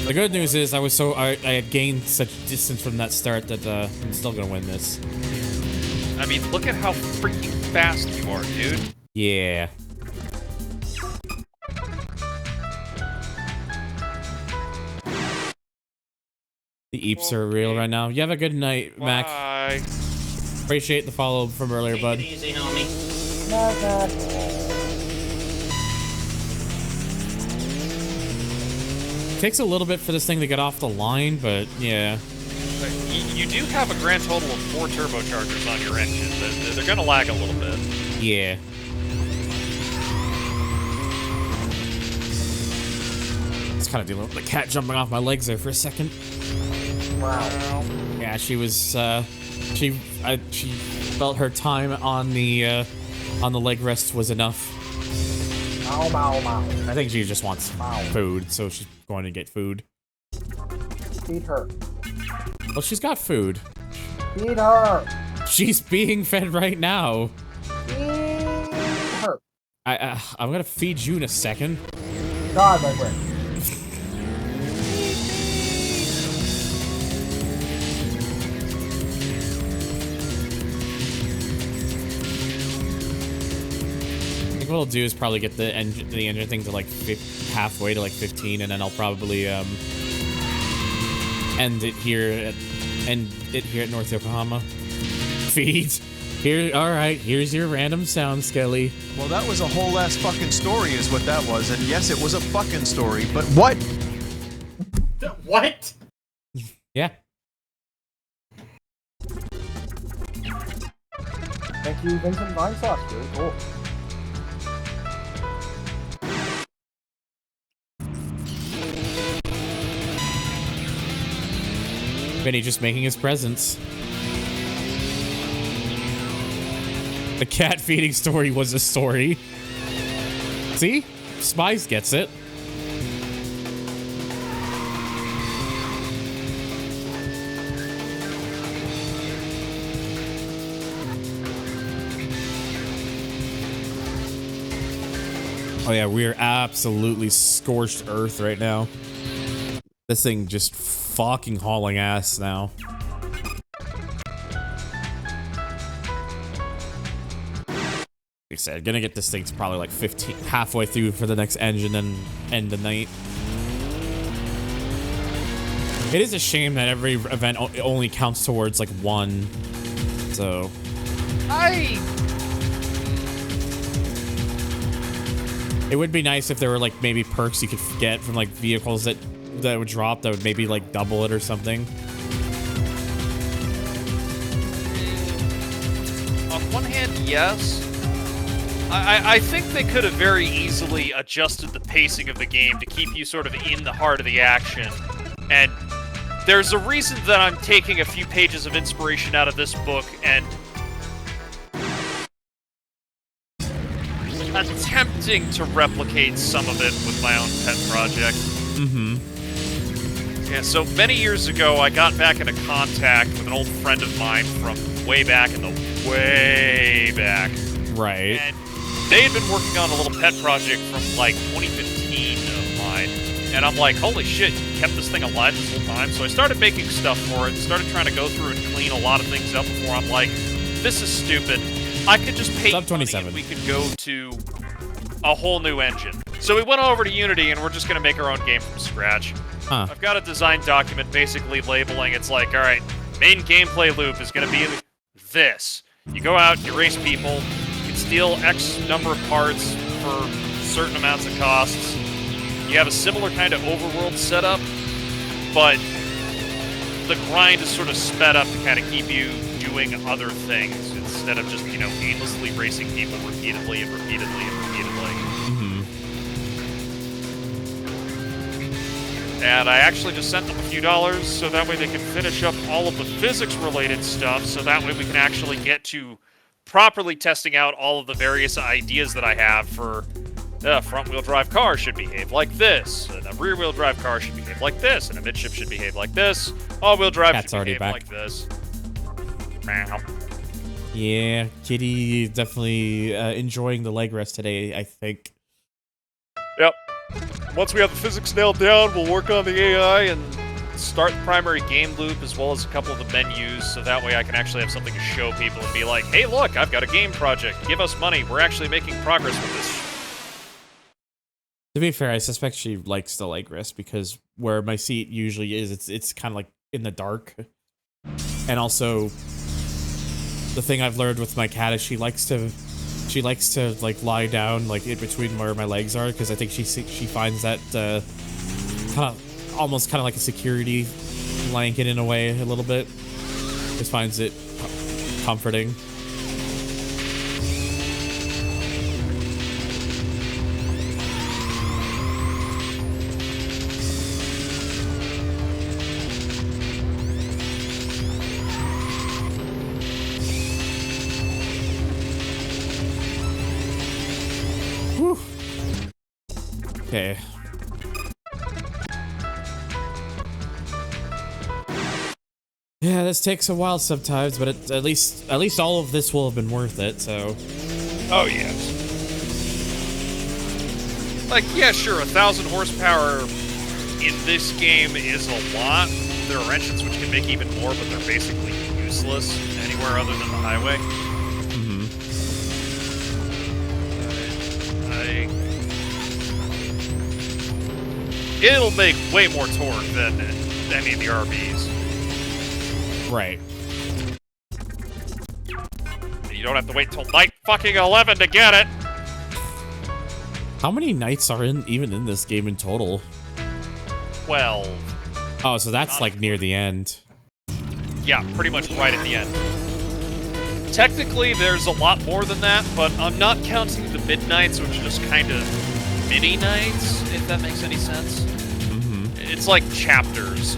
The good news is I had gained such distance from that start that I'm still gonna win this. I mean, look at how freaking fast you are, dude. Yeah. The eeps are real right now. You have a good night, Mac. Bye. Appreciate the follow from earlier, bud. Take it easy, homie. Takes a little bit for this thing to get off the line, but yeah. You do have a grand total of 4 turbochargers on your engine. They're gonna lag a little bit. Yeah. It's kind of dealing with the cat jumping off my legs there for a second. Wow. Yeah, she was, she felt her time on the leg rest was enough. Ow, ow, ow. I think she just wants Ow. food, so she's going to get food. Feed her. Well, she's got food. Feed her. She's being fed right now. Feed her. I'm gonna feed you in a second. God, my friend. I think what I'll do is probably get the engine thing to like halfway to like 15, and then I'll probably end it here at North Yokohama. Feed. Here, all right. Here's your random sound, Skelly. Well, that was a whole ass fucking story, is what that was. And yes, it was a fucking story. But what? What? Yeah. Thank you, Vincent Vinesauce. Very cool. Vinny just making his presence. The cat feeding story was a story. See? Spice gets it. Oh yeah, we are absolutely scorched earth right now. This thing just fucking hauling ass now. Like I said, gonna get this thing to probably like halfway through for the next engine and end the night. It is a shame that every event only counts towards like one. So it would be nice if there were like maybe perks you could get from like vehicles that would drop that would maybe like double it or something. On one hand, yes. I think they could have very easily adjusted the pacing of the game to keep you sort of in the heart of the action. And there's a reason that I'm taking a few pages of inspiration out of this book and attempting to replicate some of it with my own pet project. Yeah, so many years ago, I got back into contact with an old friend of mine from way back in the way back. Right. And they had been working on a little pet project from like 2015 of mine. And I'm like, holy shit, you kept this thing alive this whole time? So I started making stuff for it and started trying to go through and clean a lot of things up before I'm like, this is stupid. I could just pay money and we could go to a whole new engine. So we went over to Unity and we're just going to make our own game from scratch. I've got a design document basically labeling it's like, all right, main gameplay loop is going to be this. You go out, you race people, you can steal X number of parts for certain amounts of costs. You have a similar kind of overworld setup, but the grind is sort of sped up to kind of keep you doing other things instead of just, you know, aimlessly racing people repeatedly and repeatedly and repeatedly. And I actually just sent them a few dollars so that way they can finish up all of the physics-related stuff, so that way we can actually get to properly testing out all of the various ideas that I have for a front-wheel drive car should behave like this, and a rear-wheel drive car should behave like this, and a midship should behave like this, all-wheel drive should behave like this. Meow. Yeah, Kitty definitely enjoying the leg rest today, I think. Yep. Once we have the physics nailed down, we'll work on the AI and start the primary game loop as well as a couple of the menus, so that way I can actually have something to show people and be like, hey look, I've got a game project, give us money, we're actually making progress with this. To be fair, I suspect she likes the leg rest because where my seat usually is, it's kind of like in the dark. And also, the thing I've learned with my cat is she likes to like lie down like in between where my legs are because I think she finds that almost kind of like a security blanket in a way a little bit. Just finds it comforting. Okay. Yeah, this takes a while sometimes, but at least all of this will have been worth it, so. Oh, yes. Like, yeah, sure, 1,000 horsepower in this game is a lot. There are engines which can make even more, but they're basically useless anywhere other than the highway. It'll make way more torque than any of the RBs. Right. You don't have to wait till night fucking 11 to get it. How many nights are even in this game in total? 12. Oh, so that's like near the end. Yeah, pretty much right at the end. Technically, there's a lot more than that, but I'm not counting the midnights, which are just kind of mini nights, if that makes any sense. It's like chapters.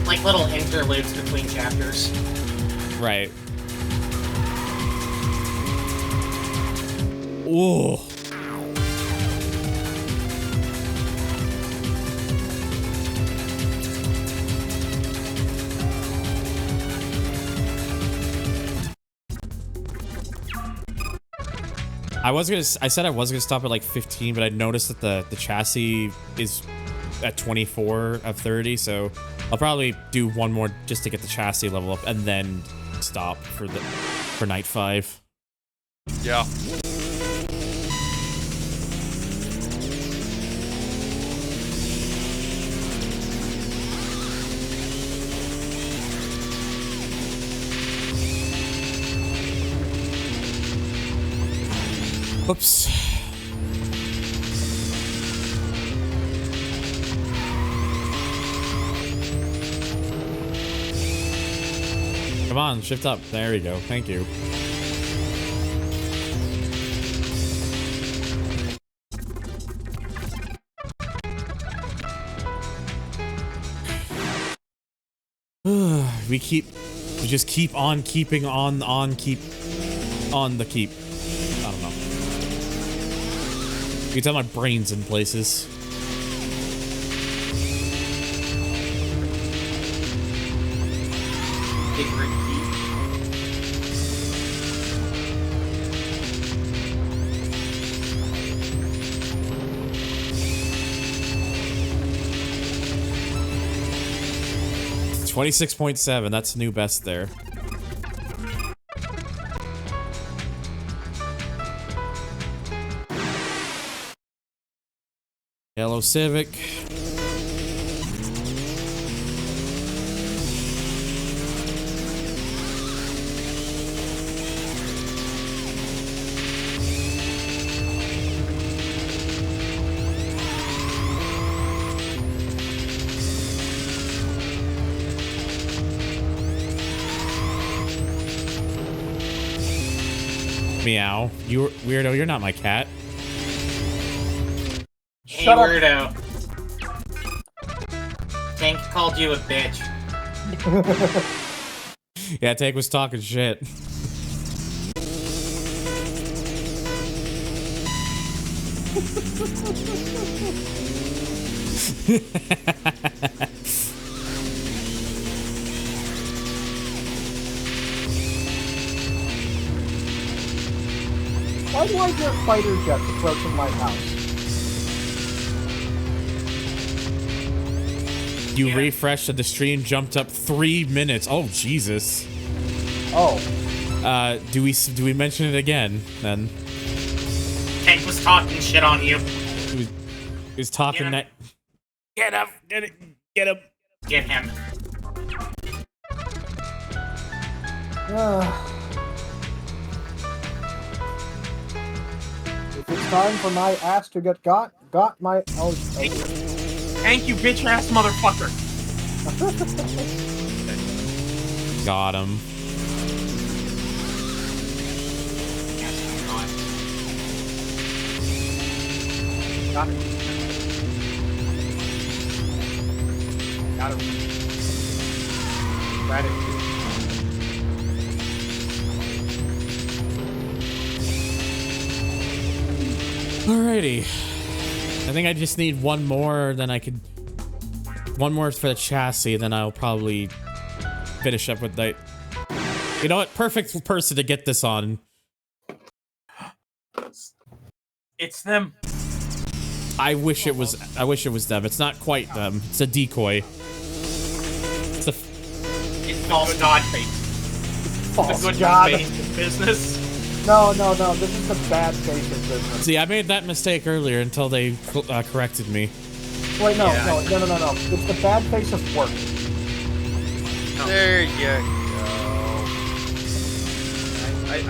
Like little interludes between chapters. Right. Ooh. I said I was gonna stop at like 15, but I noticed that the chassis is at 24 of 30, so I'll probably do one more just to get the chassis level up and then stop for night 5. Yeah. Oops. Come on, shift up. There we go. Thank you. we just keep on keeping on keep on the keep. I don't know. You can tell my brain's in places. Ignorant keep. 26.7, that's new best there. Yellow Civic. Meow. You weirdo, you're not my cat. Hey, weirdo. Tank called you a bitch. Yeah, Tank was talking shit. Why do I hear fighter jets approaching my house? You refreshed and the stream jumped up 3 minutes. Oh, Jesus. Oh. Do we mention it again, then? Tank was talking shit on you. He was talking that... Get him! Get it! Get him! Get him. If it's time for my ass to get got my... Oh, okay. Thank you, bitch ass motherfucker. Got him. Got him. Got him. Got it. Alrighty. I think I just need one more, then I could... One more for the chassis, then I'll probably finish up with that. You know what? Perfect person to get this on. It's them. I wish it was them. It's not quite them. It's a decoy. It's false god fate. False the good god faith business. No. This is the bad faith of business. See, I made that mistake earlier until they corrected me. Wait, no. It's the bad face of work. There you go.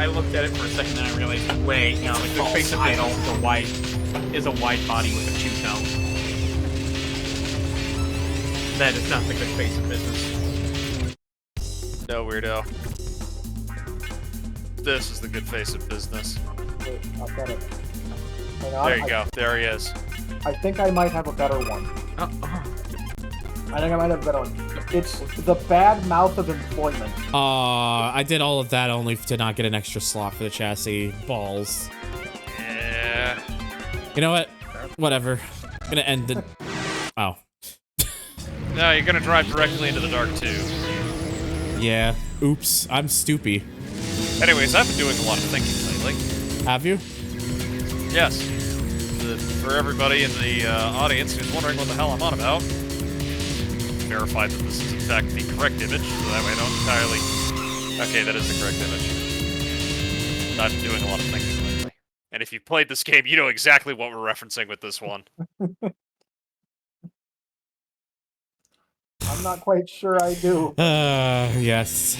I looked at it for a second and I realized, wait, no, like the face of business is a wide body with a two tone. That is not the good face of business. No, weirdo. This is the good face of business. Wait, I've got it. Hang on, There you go. There he is. I think I might have a better one. I think I might have a better one. It's the bad mouth of employment. I did all of that only to not get an extra slot for the chassis. Balls. Yeah. You know what? Whatever. I'm gonna end the... Oh. No, you're gonna drive directly into the dark too. Yeah. Oops. I'm stoopy. Anyways, I've been doing a lot of thinking lately. Have you? Yes. For everybody in the audience who's wondering what the hell I'm on about, verify that this is in fact the correct image, so that way I don't entirely... Okay, that is the correct image. Not doing a lot of thinking lately. And if you've played this game, you know exactly what we're referencing with this one. I'm not quite sure I do. Yes.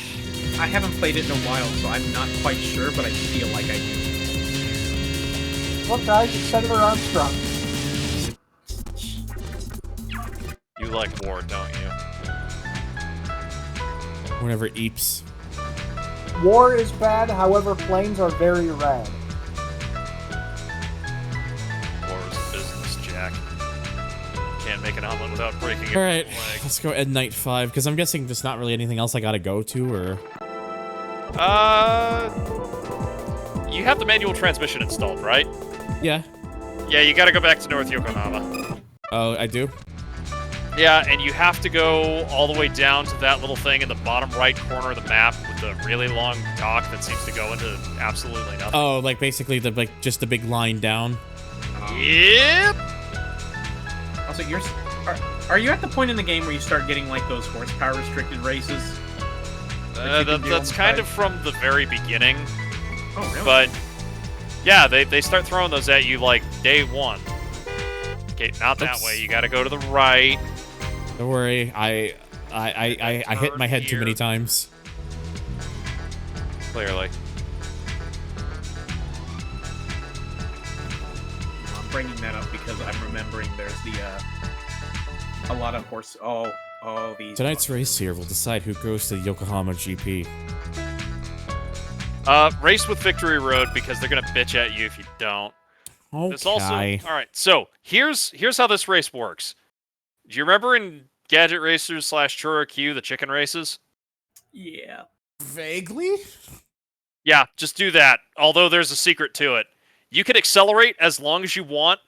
I haven't played it in a while, so I'm not quite sure, but I feel like I do. Look, guys, it's Senator Armstrong. You like war, don't you? Whatever eeps. War is bad, however, flames are very red. War is a business, Jack. Can't make an omelet without breaking it. Alright, let's go Ed Night 5, because I'm guessing there's not really anything else I gotta go to, or... You have the manual transmission installed, right? Yeah. Yeah, you gotta go back to North Yokohama. Oh, I do? Yeah, and you have to go all the way down to that little thing in the bottom right corner of the map with the really long dock that seems to go into absolutely nothing. Oh, like basically just the big line down? Yep! Also, are you at the point in the game where you start getting like those horsepower restricted races? That's kind of from the very beginning. Oh, really? But yeah, they start throwing those at you like day one. Okay, not that way. You gotta go to the right. Don't worry, I hit my head too many times. Clearly. I'm bringing that up because I'm remembering there's a lot of horse. Oh, these. Tonight's race here will decide who goes to the Yokohama GP. Race with Victory Road because they're gonna bitch at you if you don't. Okay. This also, all right. So here's how this race works. Do you remember in Gadget Racers / Churro Q the chicken races? Yeah. Vaguely? Yeah, just do that. Although there's a secret to it. You can accelerate as long as you want.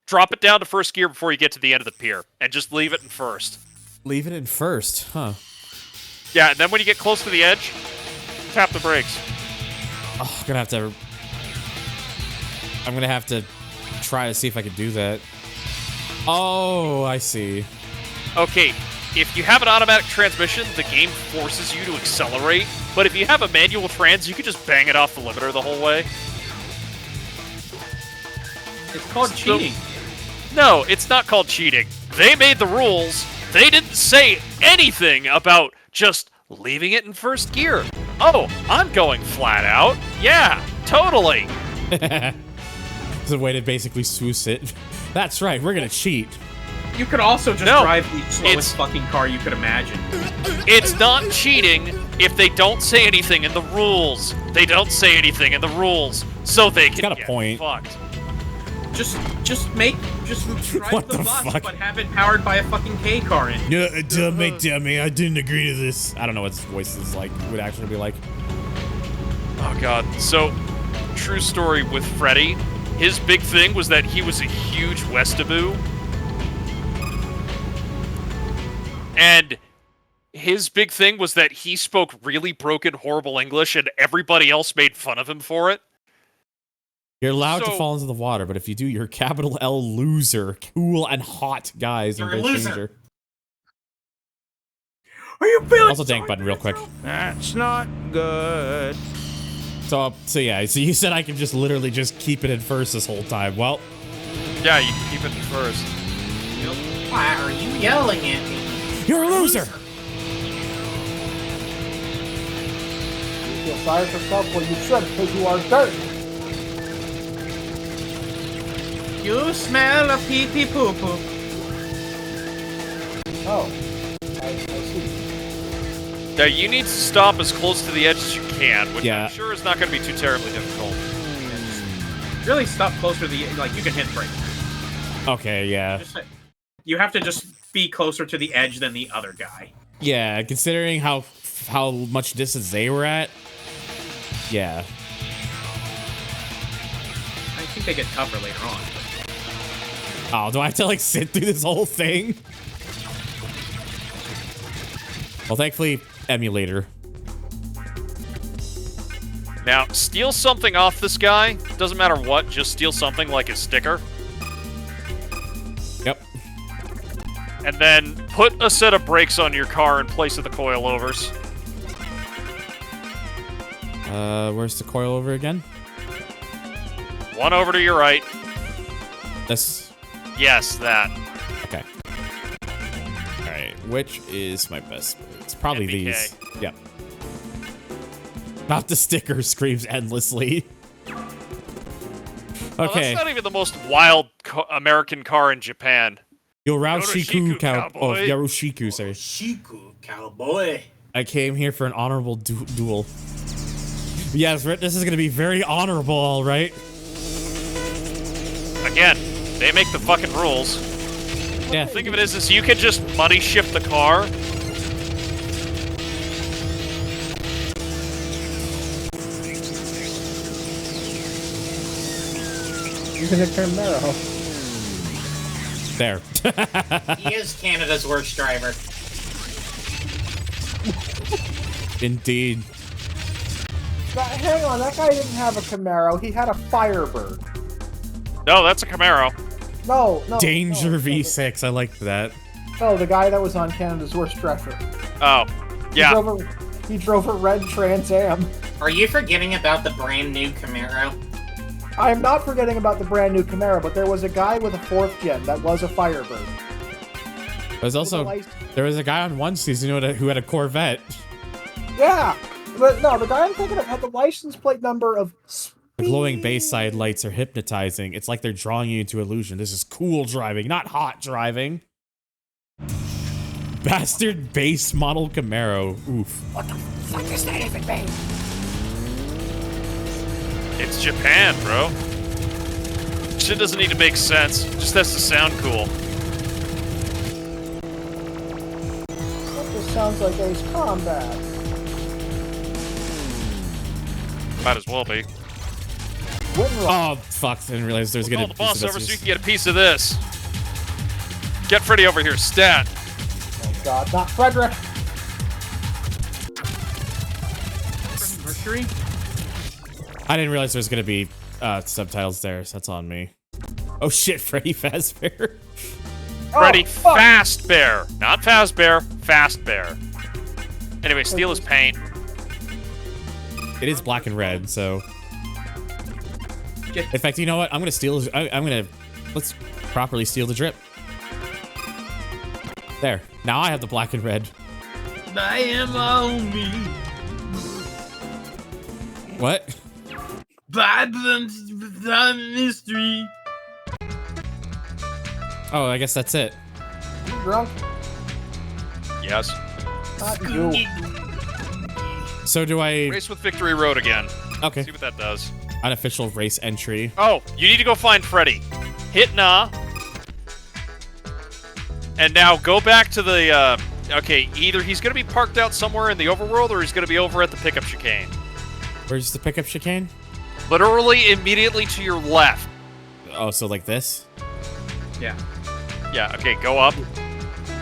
Drop it down to first gear before you get to the end of the pier, and just leave it in first. Leave it in first, huh? Yeah, and then when you get close to the edge, tap the brakes. Oh, I'm gonna have to try to see if I can do that. Oh, I see. Okay, if you have an automatic transmission, the game forces you to accelerate, but if you have a manual trans, you can just bang it off the limiter the whole way. It's called cheating. No, it's not called cheating. They made the rules. They didn't say anything about just leaving it in first gear. Oh, I'm going flat out. Yeah, totally. It's a way to basically swoose it. That's right, we're gonna cheat. You could also just drive the slowest fucking car you could imagine. It's not cheating if they don't say anything in the rules. They don't say anything in the ruls, so they can got a get point. fucked. Just drive What the the bus, fuck? but have it powered by a fucking K car in. No, dummy, I didn't agree to this. I don't know what his voice is like, would actually be like. Oh god. So, true story with Freddy. His big thing was that he was a huge Westaboo. And his big thing was that he spoke really broken, horrible English, and everybody else made fun of him for it. You're allowed to fall into the water, but if you do, you're capital L loser. Cool and hot guys in great danger. Are you feeling Also, dank button real quick. That's not good. So yeah, so you said I can just literally just keep it in first this whole time. Well, yeah, you can keep it in first. Why are you yelling at me? You're a loser. You feel sorry for yourself? Well, you should, because you are dirt. You smell a pee-pee poo-poo. Oh, I see. Now, you need to stop as close to the edge as you can, which Yeah. I'm sure is not going to be too terribly difficult. Really stop closer to the, like, you can hit brake. Okay, yeah. You have to just be closer to the edge than the other guy. Yeah, considering how much distance they were at. Yeah. I think they get tougher later on. Oh, do I have to like sit through this whole thing? Well, thankfully, emulator. Now, steal something off this guy. Doesn't matter what, just steal something like his sticker. Yep. And then put a set of brakes on your car in place of the coilovers. Where's the coilover again? One over to your right. This? Yes, that. Okay. Alright, which is my best? It's probably NBK. these. Yep. Not the sticker screams endlessly. Oh, Okay. that's not even the most wild American car in Japan. Yoroshiku cowboy. Oh, Yoroshiku, sorry. Shiku, cowboy. I came here for an honorable duel. Yes, this is gonna be very honorable, all right. Again, they make the fucking rules. Yeah. Think of it as this: you can just money shift the car. Using a Camaro. There. He is Canada's worst driver. Indeed. Now, hang on, that guy didn't have a Camaro. He had a Firebird. No, that's a Camaro. No. Danger V6. I liked that. No, the guy that was on Canada's worst driver. Oh, yeah. He drove a red Trans Am. Are you forgetting about the brand new Camaro? I am not forgetting about the brand new Camaro, but there was a guy with a 4th gen that was a Firebird. There's also there was a guy on one season who had a Corvette. Yeah, but no, the guy I'm thinking of had the license plate number of. The glowing Bayside lights are hypnotizing. It's like they're drawing you into illusion. This is cool driving, not hot driving. Bastard base model Camaro. Oof. What the fuck does that even mean? It's Japan, bro. Shit doesn't need to make sense. It just has to sound cool. That just sounds like Ace Combat. Might as well be. Oh, fuck. I didn't realize there's gonna Call be the boss over so you can get a piece of this. Get Freddy over here, stat. Oh god, not Frederick. Mercury? I didn't realize there's gonna be subtitles there, so that's on me. Oh shit, Freddy Fazbear. Freddy Fazbear. Not Fazbear, Fazbear. Anyway, steal his paint. It is black and red, so. In fact, you know what? I'm gonna steal. Let's properly steal the drip. There. Now I have the black and red. I am only What? vibrant mystery. Oh, I guess that's it. You drunk? Yes. Not you. So do I? Race with Victory Road again. Okay. See what that does. Unofficial race entry. Oh, you need to go find Freddy. Hit nah. And now go back to the, okay, either he's going to be parked out somewhere in the overworld or he's going to be over at the pickup chicane. Where's the pickup chicane? Literally immediately to your left. Oh, so like this? Yeah. Yeah, okay, go up.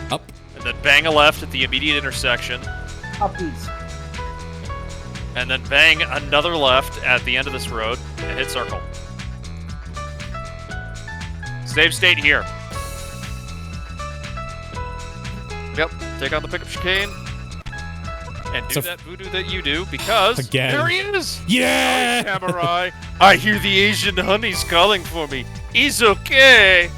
Up. And then bang a left at the immediate intersection. Uppies. And then bang another left at the end of this road and hit circle. Save state here. Yep, take out the pickup chicane. And do that voodoo that you do, because Again. there he is! Yeah! Hi, Samurai. I hear the Asian honey's calling for me. He's okay!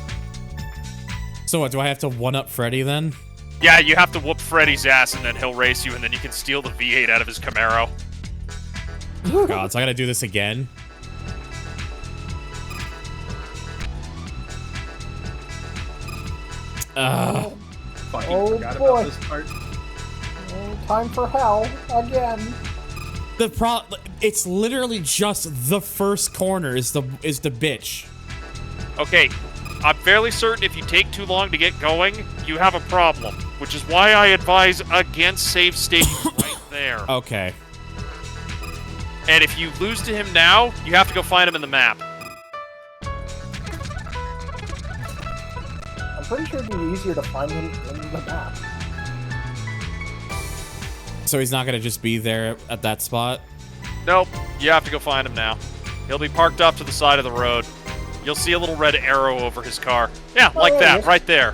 So what, do I have to one-up Freddy then? Yeah, you have to whoop Freddy's ass and then he'll race you and then you can steal the V8 out of his Camaro. God, so I gotta do this again? Oh forgot boy. about this part. Oh, time for hell again. It's literally just the first corner is the bitch. Okay, I'm fairly certain if you take too long to get going, you have a problem. Which is why I advise against save stating right there. Okay. And if you lose to him now, you have to go find him in the map. I'm pretty sure it'd be easier to find him in the map. So he's not gonna just be there at that spot? Nope. You have to go find him now. He'll be parked off to the side of the road. You'll see a little red arrow over his car. Yeah, like that, right there.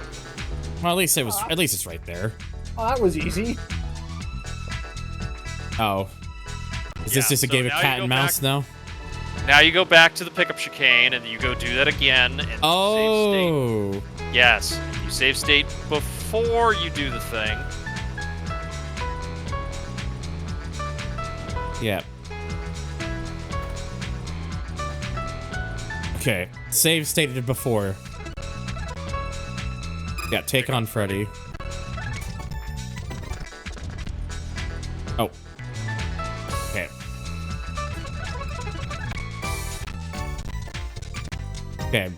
Well, at least it's right there. Oh, that was easy. Oh. Is this just a game of cat and mouse now? Now you go back to the pickup chicane, and you go do that again. And oh. Save state. Yes. You save state before you do the thing. Yeah. Okay. Save stated before. Yeah, take on Freddy. Oh. Okay. Okay.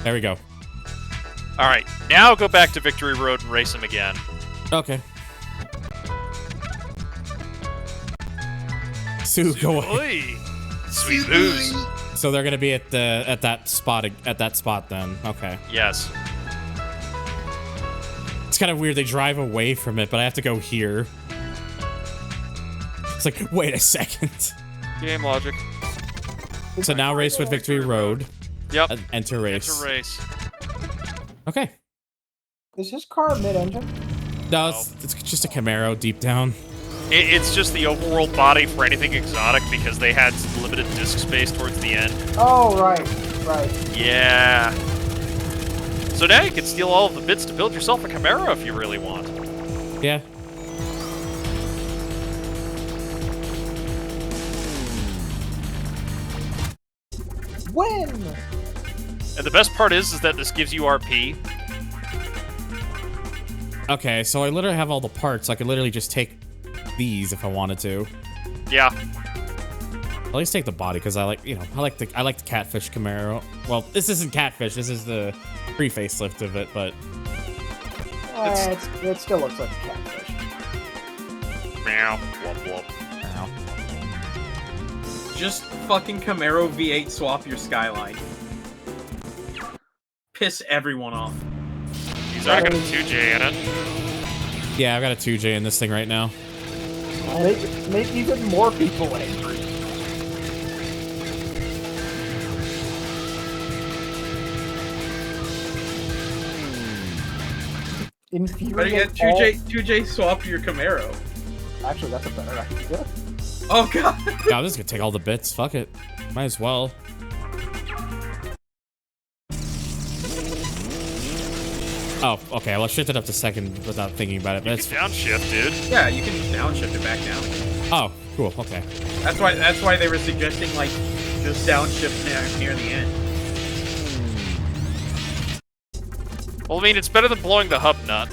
There we go. All right, now go back to Victory Road and race him again. Okay. Sue, go away. Sweet booze. So they're gonna be at that spot then. Okay. Yes. It's kind of weird. They drive away from it, but I have to go here. It's like, wait a second. Game logic. So now race with Victory Road. Yep. Enter race. Enter race. Okay. Is his car mid-engine? No, it's just a Camaro deep down. It's just the overworld body for anything exotic because they had limited disc space towards the end. Oh, right. Yeah. So now you can steal all of the bits to build yourself a Camaro if you really want. Yeah. When? And the best part is that this gives you RP. Okay, so I literally have all the parts. I could literally just take these if I wanted to. Yeah. At least take the body because I like the catfish Camaro. Well, this isn't catfish. This is the pre-facelift of it, but it still looks like a catfish. Meow. Womp womp. Meow. Just fucking Camaro V8 swap your skyline. Piss everyone off. He's already got a 2J in it. Yeah, I've got a 2J in this thing right now. Make even more people angry. Better get 2J swap your Camaro. Actually, that's a better idea. Oh god. Yeah, I'm just gonna take all the bits. Fuck it. Might as well. Oh, okay. Well, I shifted up to second without thinking about it. You can downshift, dude. Yeah, you can downshift it back down. Oh, cool. Okay. That's why they were suggesting like just downshift near the end. Well, I mean, it's better than blowing the hub nut.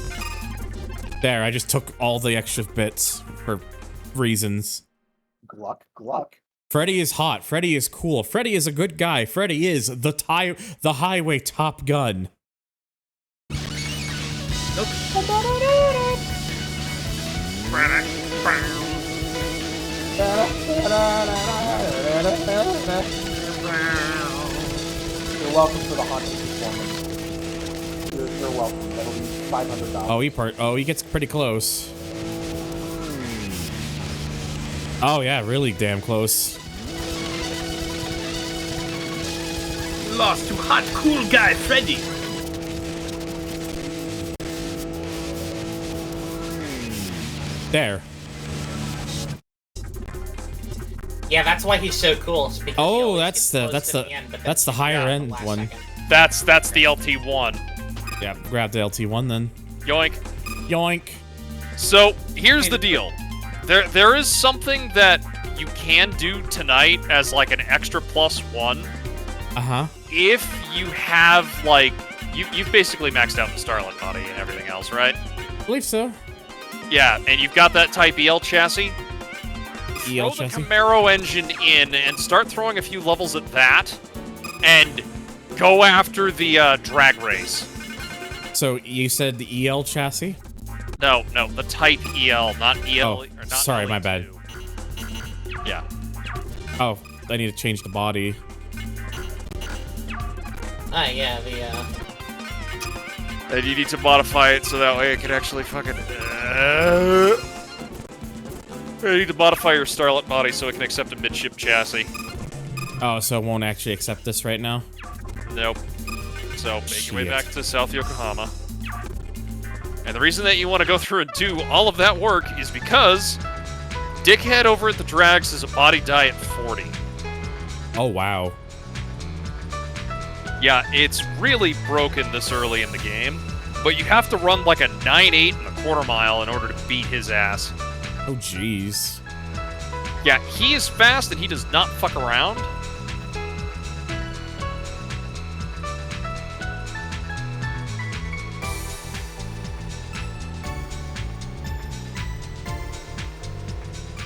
There, I just took all the extra bits for reasons. Gluck, gluck. Freddy is hot. Freddy is cool. Freddy is a good guy. Freddy is the highway Top Gun. Nope. You're welcome for the haunted performance. You're welcome. That'll be $500. Oh, he gets pretty close. Oh yeah, really damn close. Lost to hot cool guy Freddy. There. Yeah, that's why he's so cool. Oh, that's the higher end one. That's the LT1. Yeah, grab the LT1 then. Yoink. Yoink. So, here's the deal. There is something that you can do tonight as like an extra +1. Uh-huh. If you have like you've basically maxed out the Starlight body and everything else, right? I believe so. Yeah, and you've got that Type EL chassis. EL Throw chassis? the Camaro engine in and start throwing a few levels at that, and go after the drag race. So you said the EL chassis? No, the Type EL, not EL. Oh, or not sorry, my bad. Yeah. Oh, I need to change the body. And you need to modify it so that way it can actually fucking... You need to modify your Starlet body so it can accept a midship chassis. Oh, so it won't actually accept this right now? Nope. So, make your way back to South Yokohama. And the reason that you want to go through and do all of that work is because Dickhead over at the Drags is a body die at 40. Oh, wow. Yeah, it's really broken this early in the game, but you have to run like a 9.8 and a quarter mile in order to beat his ass. Oh, jeez. Yeah, he is fast and he does not fuck around.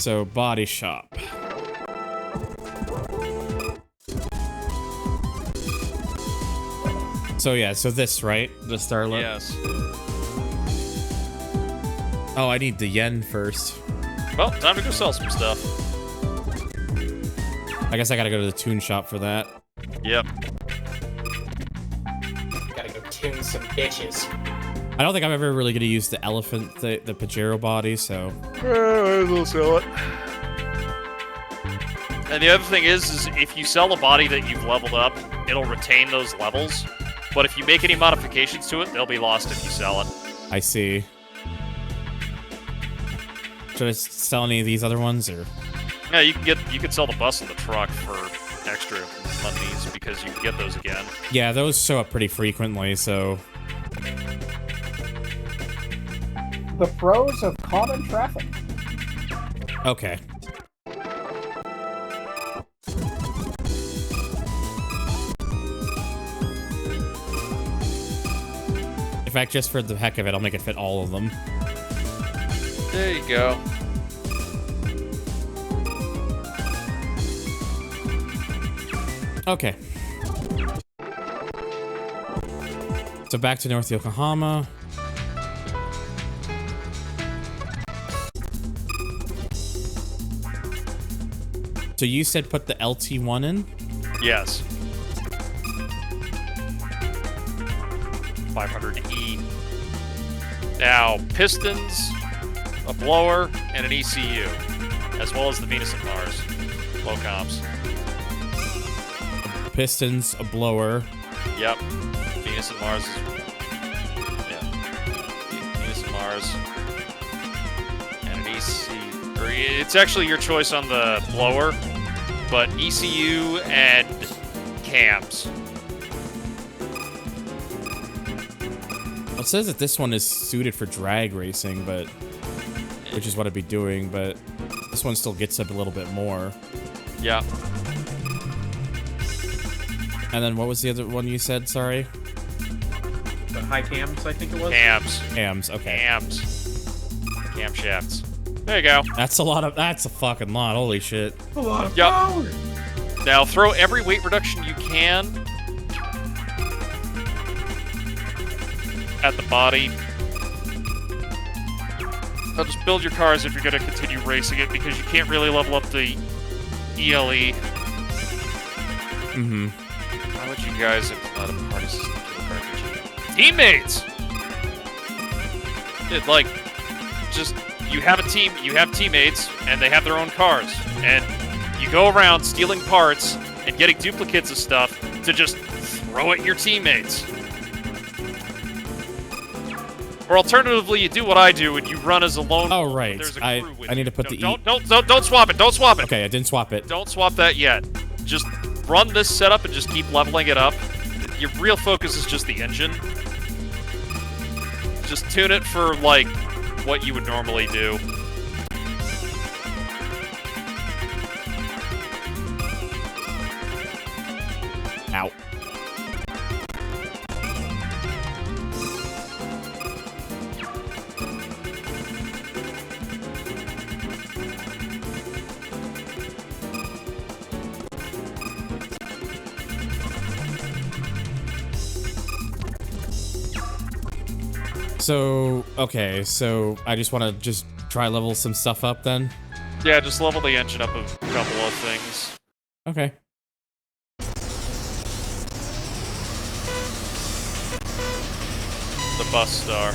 So, body shop. So yeah, so this, right? The Starlet? Yes. Oh, I need the yen first. Well, time to go sell some stuff. I guess I gotta go to the tune shop for that. Yep. Gotta go tune some bitches. I don't think I'm ever really gonna use the elephant, the Pajero body, so... We'll sell it. And the other thing is if you sell a body that you've leveled up, it'll retain those levels. But if you make any modifications to it, they'll be lost if you sell it. I see. Should I sell any of these other ones, or...? Yeah, you can sell the bus and the truck for extra monies because you can get those again. Yeah, those show up pretty frequently, so... The pros of common traffic. Okay. In fact, just for the heck of it, I'll make it fit all of them. There you go. Okay. So back to North Yokohama. So you said put the LT1 in? Yes. 500E. Now, pistons, a blower, and an ECU, as well as the Venus and Mars. Low comps. Pistons, a blower. Yep. Venus and Mars. Yeah. Venus and Mars. And an ECU. Or it's actually your choice on the blower, but ECU and cams. It says that this one is suited for drag racing, but which is what I'd be doing, but this one still gets up a little bit more. Yeah. And then what was the other one you said, sorry? The high cams, I think it was? Cams. Cams, okay. Cams. Camshafts. There you go. That's a fucking lot, holy shit. A lot of power! Now throw every weight reduction you can at the body. Now just build your cars if you're going to continue racing it, because you can't really level up the ELE. Mm-hmm. How would you guys implement a party system to the garbage? Teammates! Like, just, you have a team, you have teammates, and they have their own cars. And you go around stealing parts and getting duplicates of stuff to just throw at your teammates. Or alternatively, you do what I do and you run as a lone. Oh right, There's a crew with I need to you. put No, the don't swap it. Don't swap it. Okay, I didn't swap it. Don't swap that yet. Just run this setup and just keep leveling it up. Your real focus is just the engine. Just tune it for like what you would normally do. Ow. So, okay, so I just want to try level some stuff up then? Yeah, just level the engine up a couple of things. Okay. The bus star.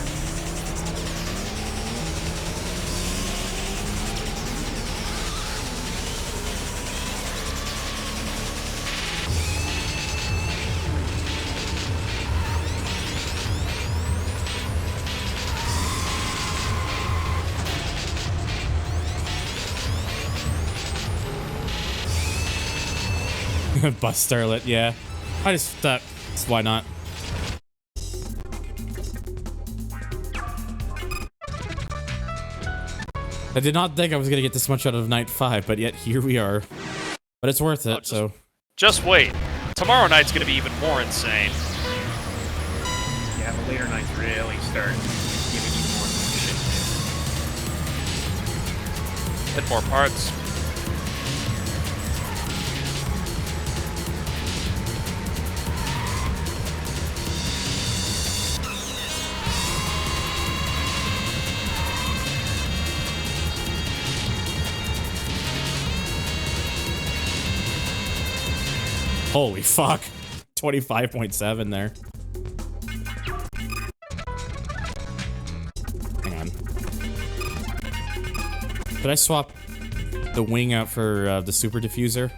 Bus starlet, yeah. I just thought, why not? I did not think I was gonna get this much out of Night 5, but yet here we are. But it's worth it, so. Just wait. Tomorrow night's gonna be even more insane. Yeah, the later nights really start giving you more shit. Hit more parts. Holy fuck. 25.7 there. Hang on. Could I swap the wing out for the super diffuser?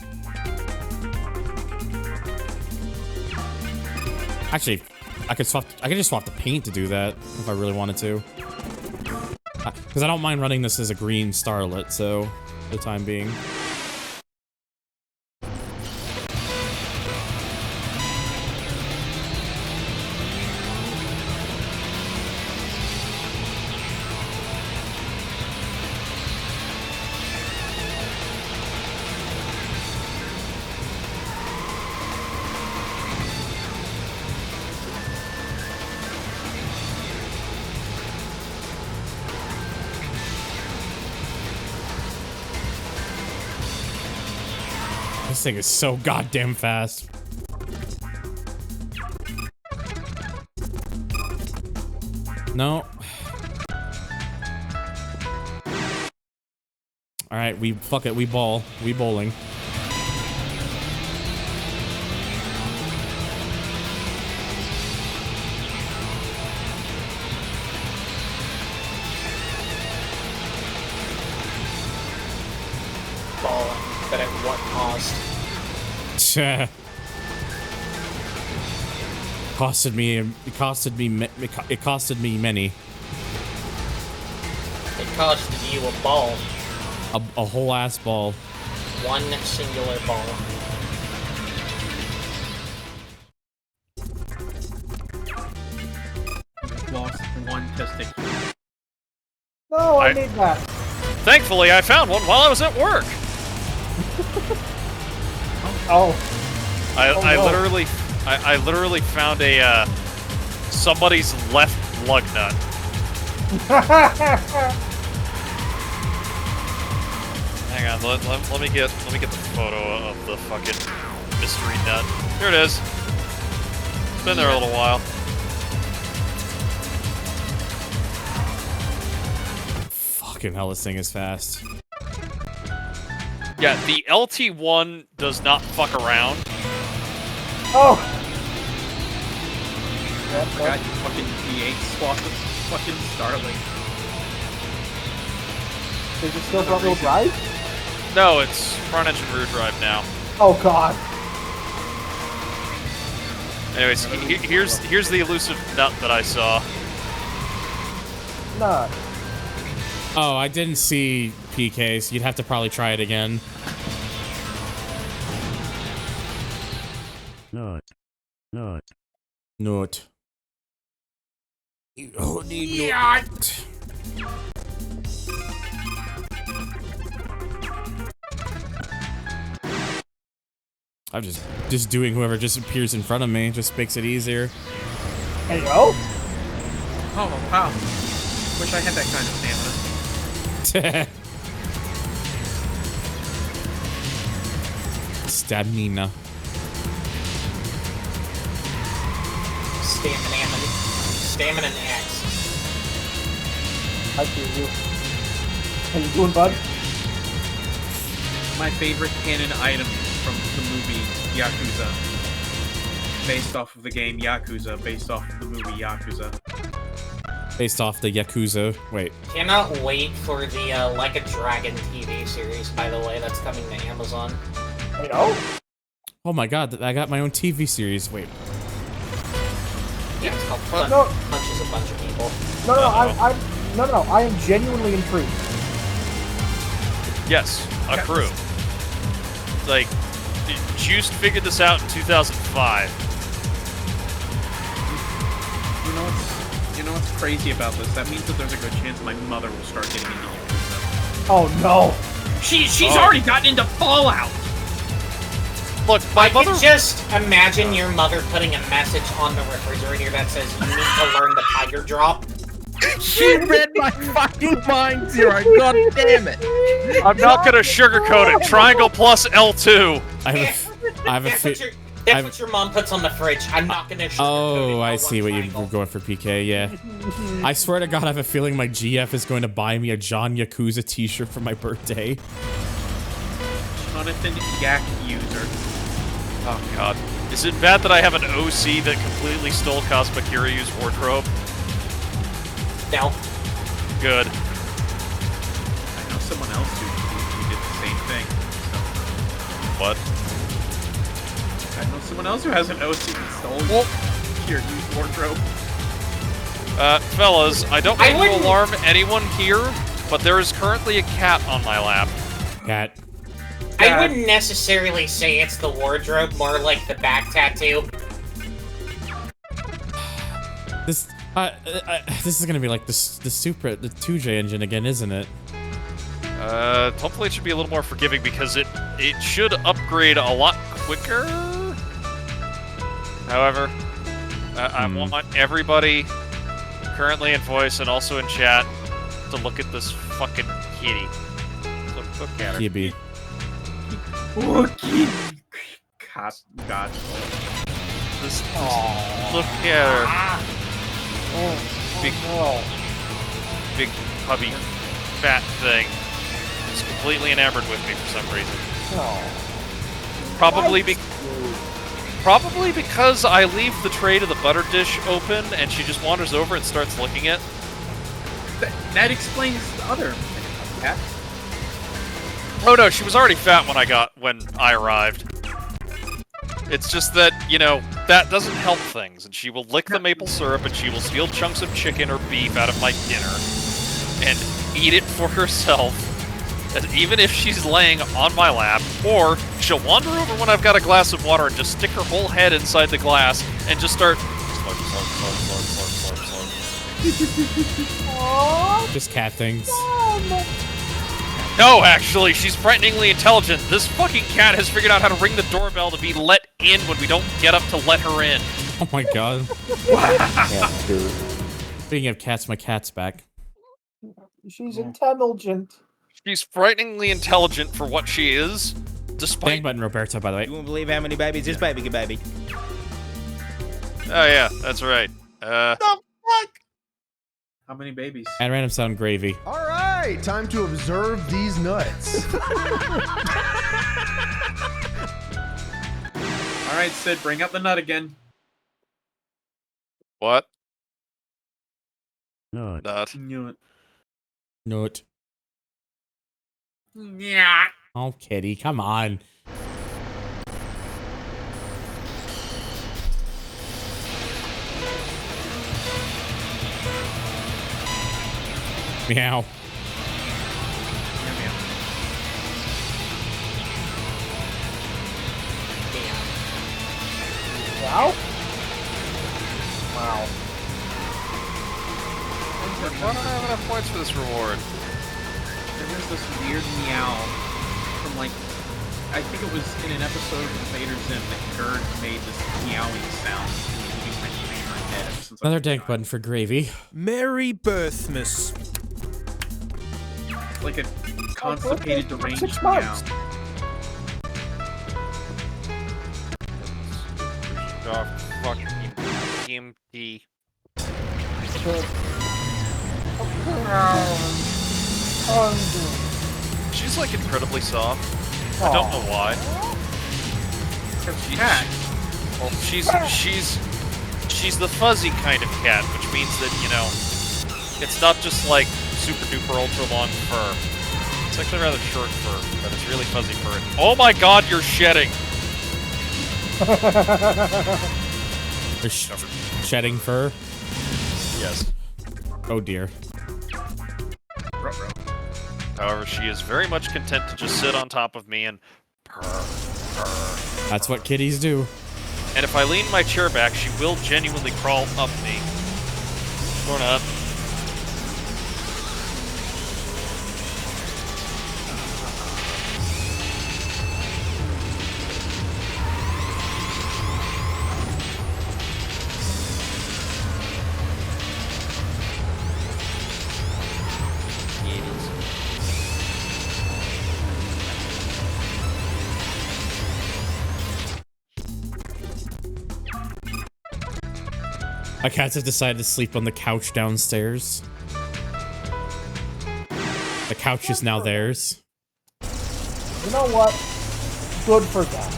Actually, I could just swap the paint to do that if I really wanted to. Because I don't mind running this as a green starlet, so for the time being. This thing is so goddamn fast. No. Alright, fuck it, we bowling. Ball, but at what cost? It costed me many. It costed you a ball. A whole ass ball. One singular ball. You've lost one testicle. No, I need that. Thankfully, I found one while I was at work. Oh. I literally found a somebody's left lug nut. Hang on, let me get the photo of the fucking mystery nut. Here it is. It's been there a little while. Fucking hell, this thing is fast. Yeah, the LT1 does not fuck around. Oh! I forgot you fucking V8 swap with fucking Starling. Is it still front wheel drive? No, it's front engine rear drive now. Oh god. Anyways, here's the elusive nut that I saw. Nut. Oh, I didn't see PKs. You'd have to probably try it again. Nut. You need nut. I'm just doing whoever just appears in front of me. Just makes it easier. There you go. Oh, wow. Wish I had that kind of stamina. Stamina. Stamina and axe. I see you. How you doing, bud? My favorite canon item from the movie Yakuza. Based off of the game Yakuza, based off of the movie Yakuza. based off the Yakuza. Wait. Cannot wait for the Like a Dragon TV series, by the way, that's coming to Amazon. Oh my god, I got my own TV series. Wait. Yeah, it's called Punches a Bunch of People. No, I am genuinely intrigued. Yes, a crew. Like, Juiced figured this out in 2005. You know what's crazy about this? That means that there's a good chance my mother will start getting into Yakuza. Oh no! She's already gotten into Fallout. Look, my I can just imagine your mother putting a message on the refrigerator that says you need to learn the tiger drop. She read my fucking mind, Zero. God damn it! I'm not gonna sugarcoat it. Triangle plus L2. That's what your mom puts on the fridge. I'm not gonna sugarcoat it. Oh, I see what you were going for, PK. Yeah. I swear to God, I have a feeling my GF is going to buy me a John Yakuza T-shirt for my birthday. Jonathan Yak user. Oh god. Is it bad that I have an OC that completely stole Cosmic Kiryu's wardrobe? No. Good. I know someone else who did the same thing. So. What? I know someone else who has an OC that stole Kiryu's wardrobe. Fellas, I don't mean to alarm anyone here, but there is currently a cat on my lap. Cat. I wouldn't necessarily say it's the wardrobe, more like the back tattoo. This is gonna be like the 2J engine again, isn't it? Hopefully it should be a little more forgiving because it should upgrade a lot quicker. However, I want everybody currently in voice and also in chat to look at this fucking kitty. Look at her. Kitty. God. This look at her. Big hubby fat thing. Is completely enamored with me for some reason. Probably because I leave the tray to the butter dish open and she just wanders over and starts licking it. That explains the other cat. Oh no, she was already fat when I arrived. It's just that, you know, that doesn't help things, and she will lick the maple syrup and she will steal chunks of chicken or beef out of my dinner and eat it for herself, even if she's laying on my lap, or she'll wander over when I've got a glass of water and just stick her whole head inside the glass and just start Just cat things. No, actually, she's frighteningly intelligent. This fucking cat has figured out how to ring the doorbell to be let in when we don't get up to let her in. Oh my god. Speaking of cats, my cat's back. She's intelligent. She's frighteningly intelligent for what she is, despite... Thank button, Roberto, by the way. You won't believe how many babies this baby can baby. Oh yeah, that's right. The fuck? How many babies? And random sound gravy. All right, time to observe these nuts. All right, Sid, bring up the nut again. What? Nut. Nut. Nut. Yeah. Oh, kitty, come on. Meow. Wow. Wow. Why don't I have enough points for this reward? There's this weird meow from, like, I think it was in an episode of Vader Zim that Gerd made this meowing sound. He's my favorite head ever since Another dank button for gravy. Merry Birthmas. Like a constipated, deranged 6 meow. months. Fucking empty. She's like incredibly soft. I don't know why. She's the fuzzy kind of cat, which means that, you know, It's not just like super duper ultra long fur. It's actually rather short fur, but it's really fuzzy fur. Oh my god, you're shedding! You're shedding fur? Yes. Oh dear. However, she is very much content to just sit on top of me and purr, purr. That's what kitties do. And if I lean my chair back, she will genuinely crawl up me. Or not. My cats have decided to sleep on the couch downstairs. The couch is now theirs. You know what? Good for them.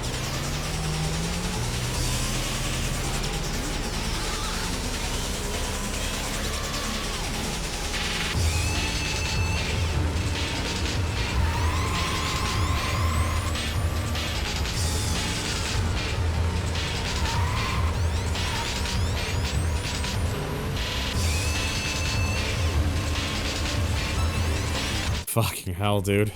Fucking hell, dude.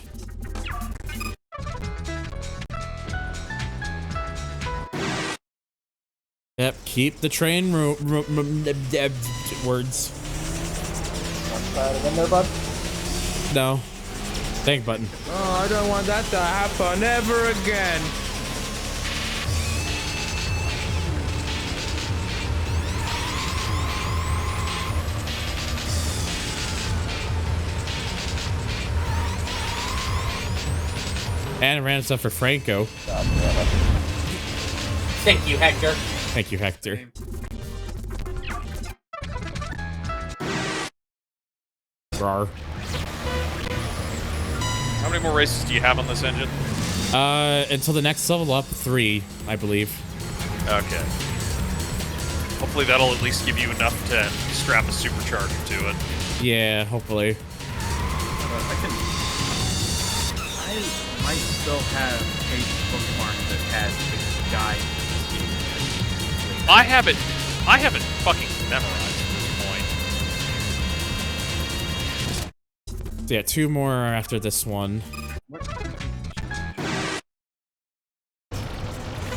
Yep, keep the train words. Try it again there, bud? No. Thank button. Oh, I don't want that to happen ever again. And random stuff for Franco. Thank you, Hector. Thank you, Hector. Rar. How many more races do you have on this engine? Until the next level up, 3, I believe. Okay. Hopefully that'll at least give you enough to strap a supercharger to it. Yeah, hopefully. I might still have a bookmark that has the guide. I haven't fucking memorized at this point. So yeah, 2 more after this one.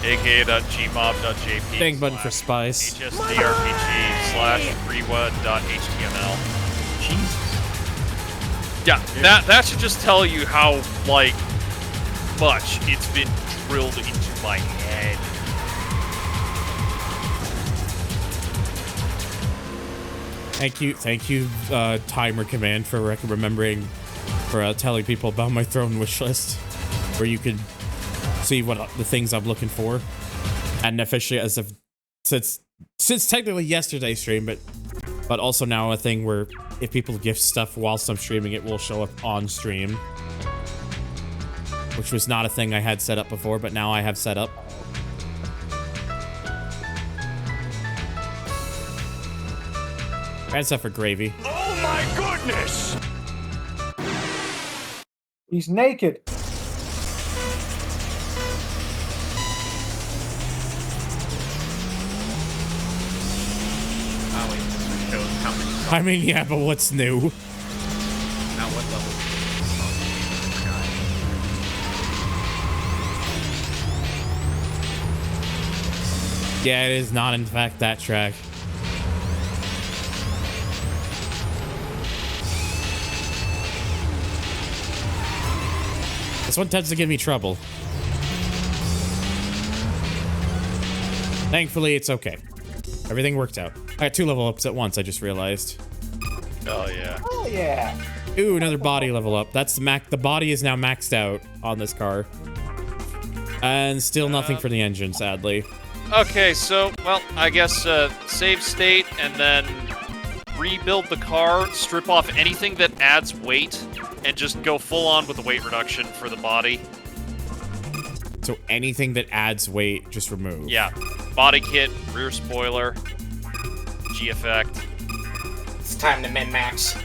aka.gmob.jp Bang button for spice. hsdrpg/freewed.html. Yeah, that should just tell you how, like, much it's been drilled into my head. Thank you, Timer Command, for remembering, for telling people about my throne wish list, where you could see what the things I'm looking for, and officially as of since technically yesterday's stream, but also now a thing where if people gift stuff whilst I'm streaming, it will show up on stream, which was not a thing I had set up before, but now I have set up. And stuff for gravy. Oh my goodness! He's naked. Oh wait, this shows how many. I mean, yeah, but what's new? Now what level? Yeah, it is not in fact that track. This one tends to give me trouble. Thankfully, it's okay. Everything worked out. I got 2 level ups at once, I just realized. Oh, yeah. Oh, yeah. Ooh, another body level up. That's the body is now maxed out on this car. And still nothing for the engine, sadly. Okay, so, well, I guess save state and then rebuild the car, strip off anything that adds weight, and just go full on with the weight reduction for the body. So anything that adds weight, just remove. Yeah. Body kit, rear spoiler, G-effect. time to min-max.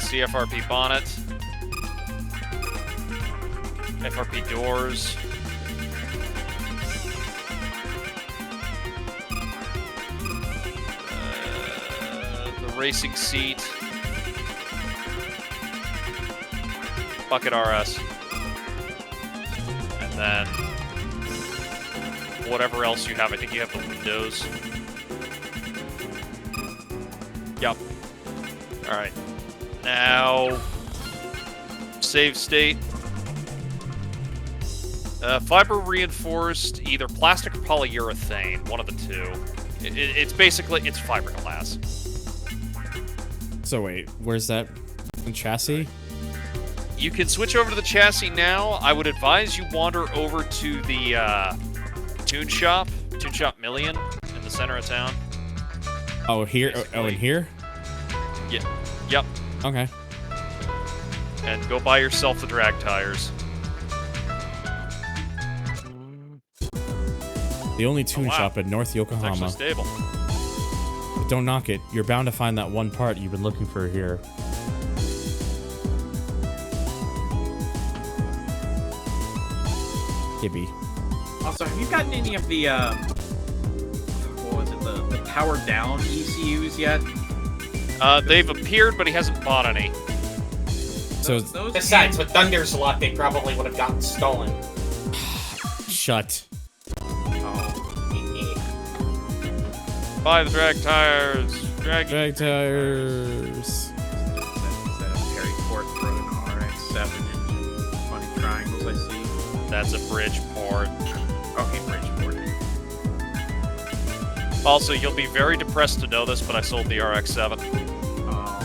CFRP bonnet. FRP doors. The racing seat. Bucket RS. And then whatever else you have. I think you have the windows. Yup. Alright. Now, save state. Fiber reinforced, either plastic or polyurethane, one of the two. It's basically, it's fiberglass. So wait, where's that chassis? You can switch over to the chassis now. I would advise you wander over to the Toon Shop Million in the center of town. Oh, here? Basically. Oh, in here? Yeah. Yep. Okay. And go buy yourself the drag tires. The only tune shop in North It's Yokohama. actually stable. But don't knock it. You're bound to find that one part you've been looking for here. Gibby. Also, have you gotten any of the, what was it, the powered down ECUs yet? They've appeared, but he hasn't bought any. So Besides, with Thunder's luck, they probably would have gotten stolen. Shut. Buy the drag tires. Drag tires. Instead of Perry Court Road RX-7 engine. Funny triangles I see. That's a Bridgeport. Okay, Bridgeport. Also, you'll be very depressed to know this, but I sold the RX-7. Oh,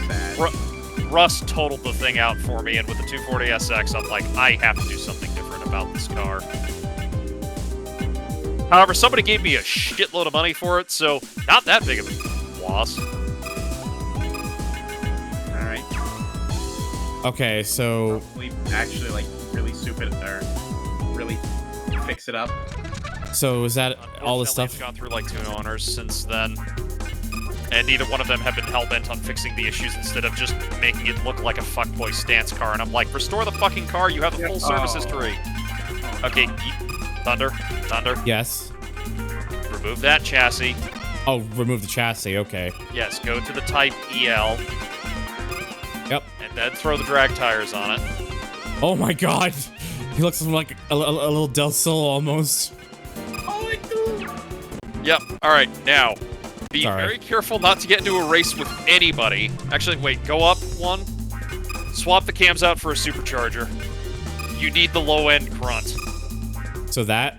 sad. Russ totaled the thing out for me, and with the 240SX, I'm like, I have to do something different about this car. However, somebody gave me a shitload of money for it, so not that big of a loss. Alright. Okay, so... We actually, like, really soup it, or really fix it up. So is that all the stuff? I've gone through like 2 owners since then, and neither one of them have been hell-bent on fixing the issues instead of just making it look like a fuckboy stance car, and I'm like, restore the fucking car, you have a full service history. Okay, Thunder. Yes. Remove that chassis. Oh, remove the chassis, okay. Yes, go to the Type EL. Yep. And then throw the drag tires on it. Oh my god! He looks like a little Del Sol almost. Yep, alright, now, be very careful not to get into a race with anybody. Actually, wait, go up one. Swap the cams out for a supercharger. You need the low-end grunt. So that?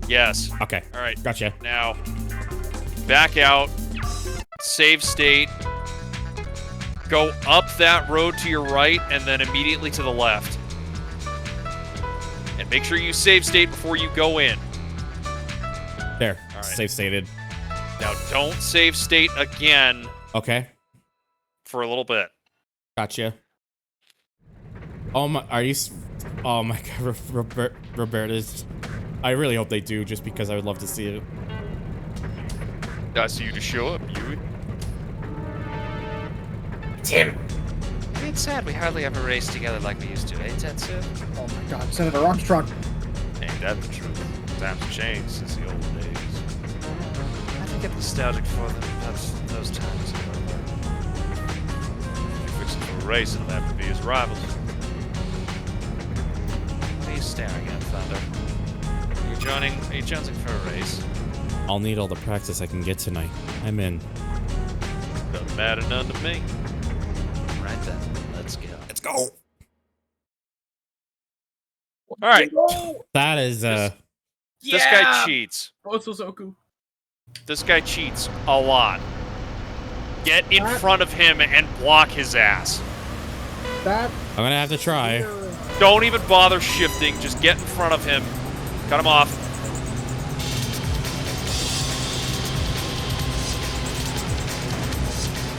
Yes. Okay. Alright. Gotcha. Now, back out, save state, go up that road to your right, and then immediately to the left. And make sure you save state before you go in. There. All right. Save stated. Now, don't save state again. Okay. For a little bit. Gotcha. Oh my, are you... Oh my god, Roberta's... I really hope they do, just because I would love to see it. I see you to show up, Yui. Tim. It's sad we hardly ever race together like we used to, eh, Tetsu? Oh my god, Senator Armstrong. Ain't that the truth? Times have changed since the old days. I think get nostalgic for them. That's those times. You're fixing for a race, it'll have to be his rivals. What are you staring at, Thunder? Are you jonesing for a race? I'll need all the practice I can get tonight. I'm in. Doesn't matter none to me. Right then, let's go. Let's go! Alright. That is, This guy cheats. Otsouzoku. This guy cheats a lot. Get in front of him and block his ass. That... I'm gonna have to try. Don't even bother shifting. Just get in front of him. Cut him off.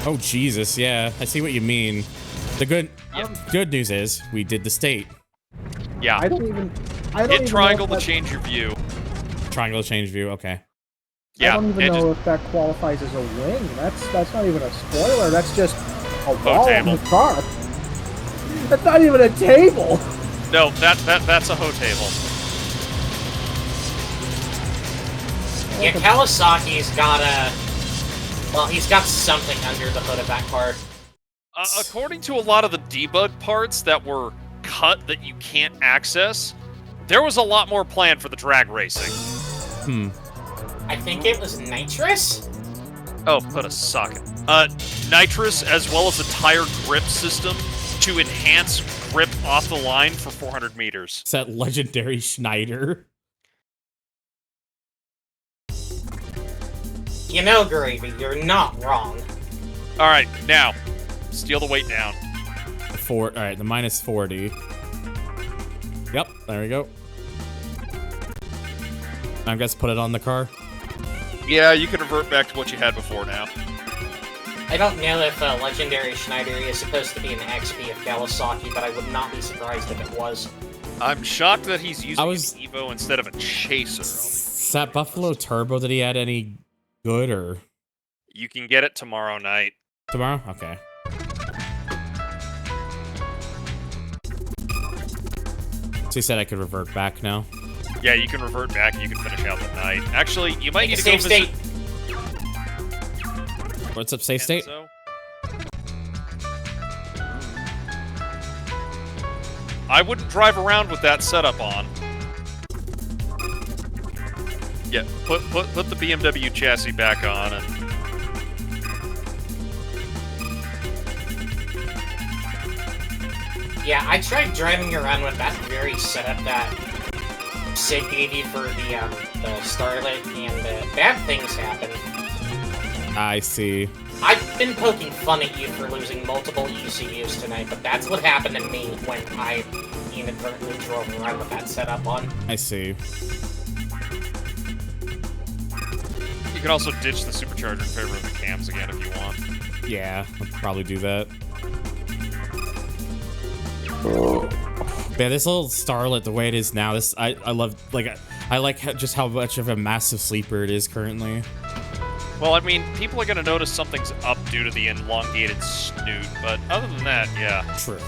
Oh, Jesus, yeah. I see what you mean. The good news is, we did the state. Yeah. I don't even Hit know triangle if to that's- change your view. Triangle to change view, okay. Yeah, I don't even know if that qualifies as a wing. That's not even a spoiler. That's just a wall in the car. That's not even a table. No, that's a hoe table. Yeah, Kawasaki's got well, he's got something under the hood of that car. According to a lot of the debug parts that were cut that you can't access, there was a lot more planned for the drag racing. I think it was nitrous? Oh, put a socket. Nitrous, as well as a tire grip system to enhance grip off the line for 400 meters. It's that legendary Schneider. You know, Gravy, you're not wrong. Alright, now, steal the weight down. Alright, the minus 40. Yep, there we go. I guess put it on the car. Yeah, you can revert back to what you had before now. I don't know if Legendary Schneider is supposed to be an XP of Kawasaki, but I would not be surprised if it was. I'm shocked that he's using an Evo instead of a Chaser. Is that Buffalo Turbo, did he add any good, or? You can get it tomorrow night. Tomorrow? Okay. So he said I could revert back now? Yeah, you can revert back and you can finish out the night. Actually, you might need to go save visit... state. What's up, save state? I wouldn't drive around with that setup on. Yeah, put the BMW chassis back on and... Yeah, I tried driving around with that very setup that Sid gave you for the Starlet, and bad things happen. I see. I've been poking fun at you for losing multiple ECUs tonight, but that's what happened to me when I inadvertently drove around with that setup on. I see. You can also ditch the supercharger in favor of the cams again if you want. Yeah, I'll probably do that. Yeah, this little Starlet, the way it is now, I love, like, I like just how much of a massive sleeper it is currently. Well, I mean, people are going to notice something's up due to the elongated snoot, but other than that, yeah. True.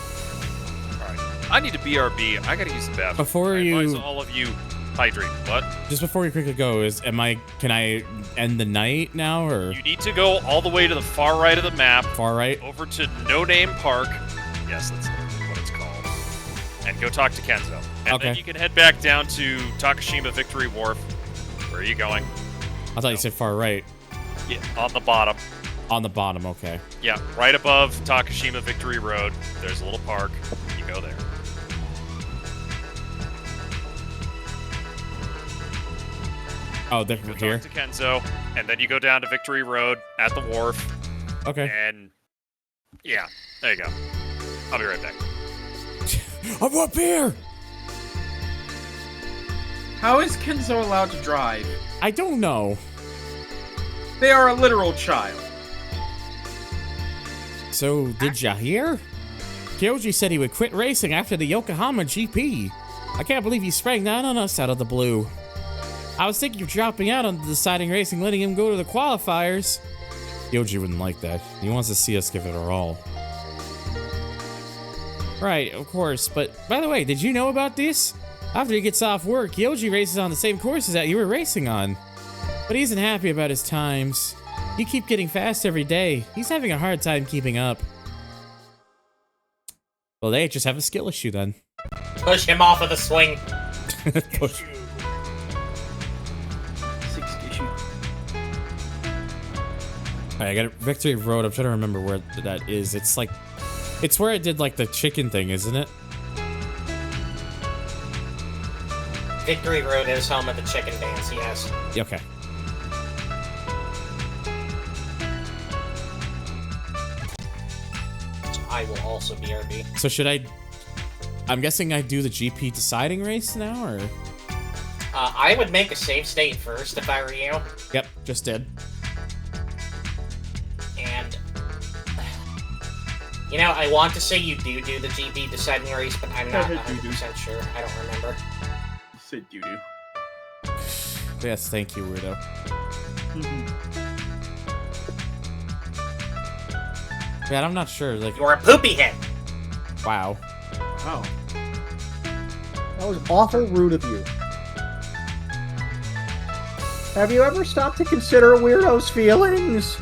Alright. I need to BRB. I gotta use the bathroom. Before I you... advise all of you hydrate. What? Just before we quickly go, can I end the night now, or...? You need to go all the way to the far right of the map. Far right? Over to No Name Park. Yes, that's what it's called. And go talk to Kenzo. And then you can head back down to Takashima Victory Wharf. Where are you going? I thought you said far right. Yeah, on the bottom. On the bottom, okay. Yeah, right above Takashima Victory Road. There's a little park. You go there. Oh, they're go here? Talk to Kenzo, and then you go down to Victory Road at the wharf. Okay. And, yeah, there you go. I'll be right back. I'm up here! How is Kenzo allowed to drive? I don't know. They are a literal child. So, did ya hear? Kyoji said he would quit racing after the Yokohama GP. I can't believe he sprang that on us out of the blue. I was thinking of dropping out on the deciding racing, letting him go to the qualifiers. Kyoji wouldn't like that. He wants to see us give it our all. Right, of course, but by the way, did you know about this? After he gets off work, Kyoji races on the same courses that you were racing on. But he isn't happy about his times. You keep getting fast every day. He's having a hard time keeping up. Well, they just have a skill issue then. Push him off of the swing. Push. Alright, I got a Victory Road. I'm trying to remember where that is. It's like, it's where I did like the chicken thing, isn't it? Victory Road is home of the chicken dance, yes. Okay. I will also BRB. So should I'm guessing I do the GP deciding race now, or? I would make a save state first if I were you. Yep, just did. And, you know, I want to say you do the GP deciding race, but I'm not 100% sure. I don't remember. You said doo-doo. Yes, thank you, Weirdo. Man, I'm not sure. Like, you're a poopy head. Wow. Oh. That was awful rude of you. Have you ever stopped to consider a weirdo's feelings?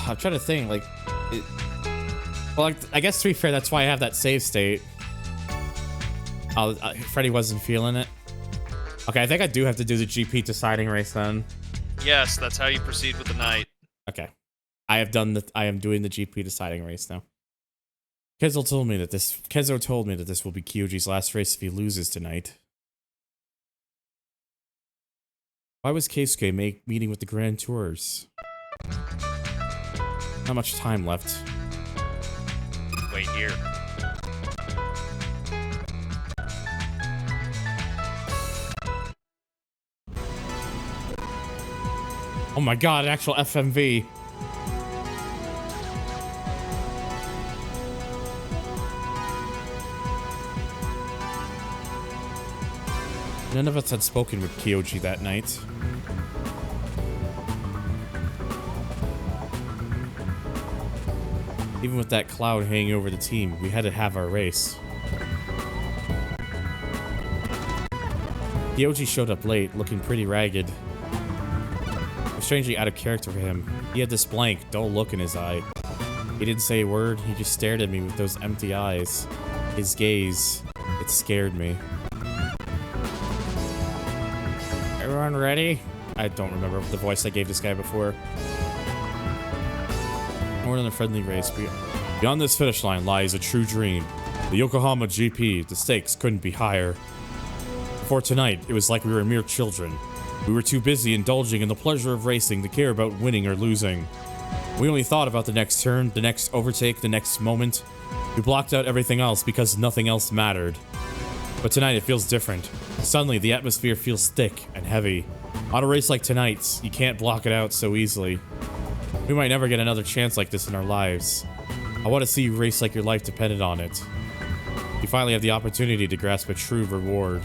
I'm trying to think, like, well, I guess to be fair, that's why I have that save state. Freddy wasn't feeling it. Okay, I think I do have to do the GP deciding race then. Yes, that's how you proceed with the night. Okay, I am doing the GP deciding race now. Kenzo told me that this will be Kyoji's last race if he loses tonight. Why was Keisuke meeting with the Grand Tours? Not much time left. Wait here. Oh my god, actual FMV. None of us had spoken with Kyoji that night. Even with that cloud hanging over the team, we had to have our race. Kyoji showed up late, looking pretty ragged. It was strangely out of character for him. He had this blank, dull look in his eye. He didn't say a word, he just stared at me with those empty eyes. His gaze, it scared me. Everyone ready? I don't remember the voice I gave this guy before. More than a friendly race. Beyond this finish line lies a true dream. The Yokohama GP. The stakes couldn't be higher. Before tonight, it was like we were mere children. We were too busy indulging in the pleasure of racing to care about winning or losing. We only thought about the next turn, the next overtake, the next moment. We blocked out everything else because nothing else mattered. But tonight it feels different. Suddenly the atmosphere feels thick and heavy. On a race like tonight's, you can't block it out so easily. We might never get another chance like this in our lives. I want to see you race like your life depended on it. You finally have the opportunity to grasp a true reward.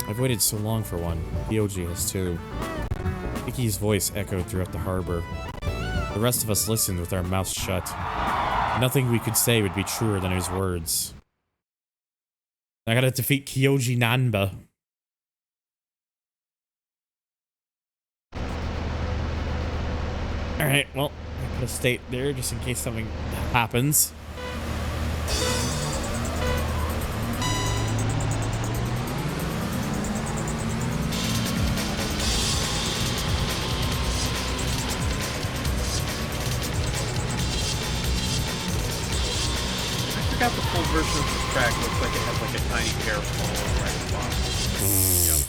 I've waited so long for one. Kyoji has too. Iki's voice echoed throughout the harbor. The rest of us listened with our mouths shut. Nothing we could say would be truer than his words. I gotta defeat Kyoji Nanba. Alright, well, I put a state there just in case something happens. I forgot the full version of the track looks like it has like a tiny hair fall right at the bottom. Yep.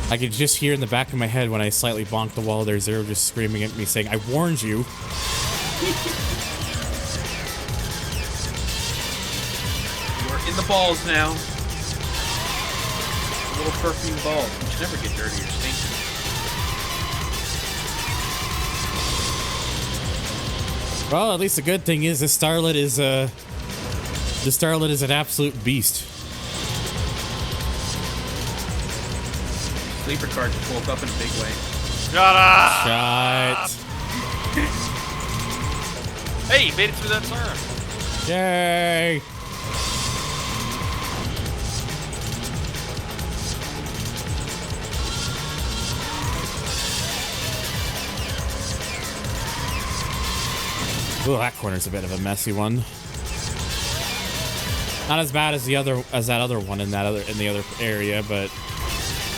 I could just hear in the back of my head when I slightly bonked the wall there, Zero just screaming at me saying, I warned you. You're in the balls now. Little perfume balls. You should never get dirty or stinky. Well, at least the good thing is this Starlet is an absolute beast. Sleeper card just woke up in a big way. Shut up! Shut. Hey, you made it through that turn. Yay! Ooh, that corner's a bit of a messy one. Not as bad as that other one in the other area, but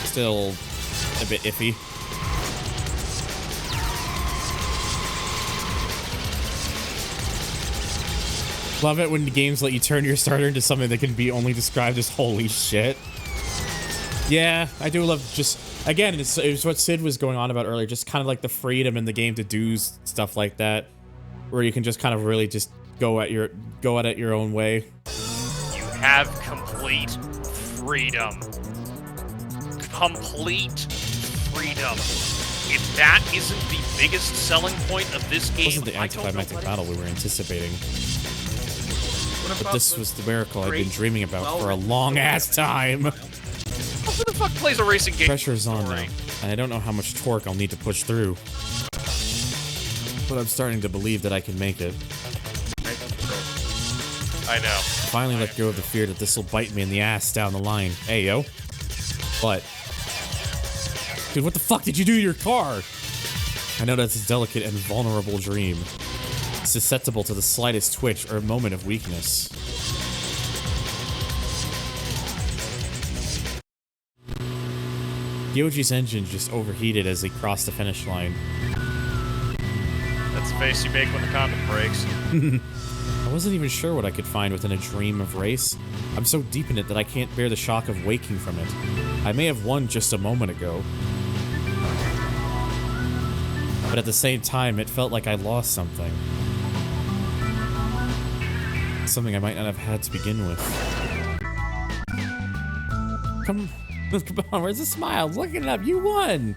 still a bit iffy. Love it when the games let you turn your starter into something that can be only described as holy shit. Yeah, I do love just, again, it's what Sid was going on about earlier, just kind of like the freedom in the game to do stuff like that, where you can just kind of really just go at it your own way. You have complete freedom. Complete freedom. if that isn't the biggest selling point of this game, It wasn't the anticlimactic battle we were anticipating. But this was the miracle I've been dreaming about for a long-ass time. Who the fuck plays a racing game? Pressure's on now, and I don't know how much torque I'll need to push through. But I'm starting to believe that I can make it. I know. Finally let go of the fear that this will bite me in the ass down the line. Hey, yo. What? Dude, what the fuck did you do to your car? I know that's a delicate and vulnerable dream. Susceptible to the slightest twitch or a moment of weakness. Yoji's engine just overheated as he crossed the finish line. That's the face you make when the condom breaks. I wasn't even sure what I could find within a dream of race. I'm so deep in it that I can't bear the shock of waking from it. I may have won just a moment ago. But at the same time, it felt like I lost something. Something I might not have had to begin with. Come on, where's the smile? Look it up, you won!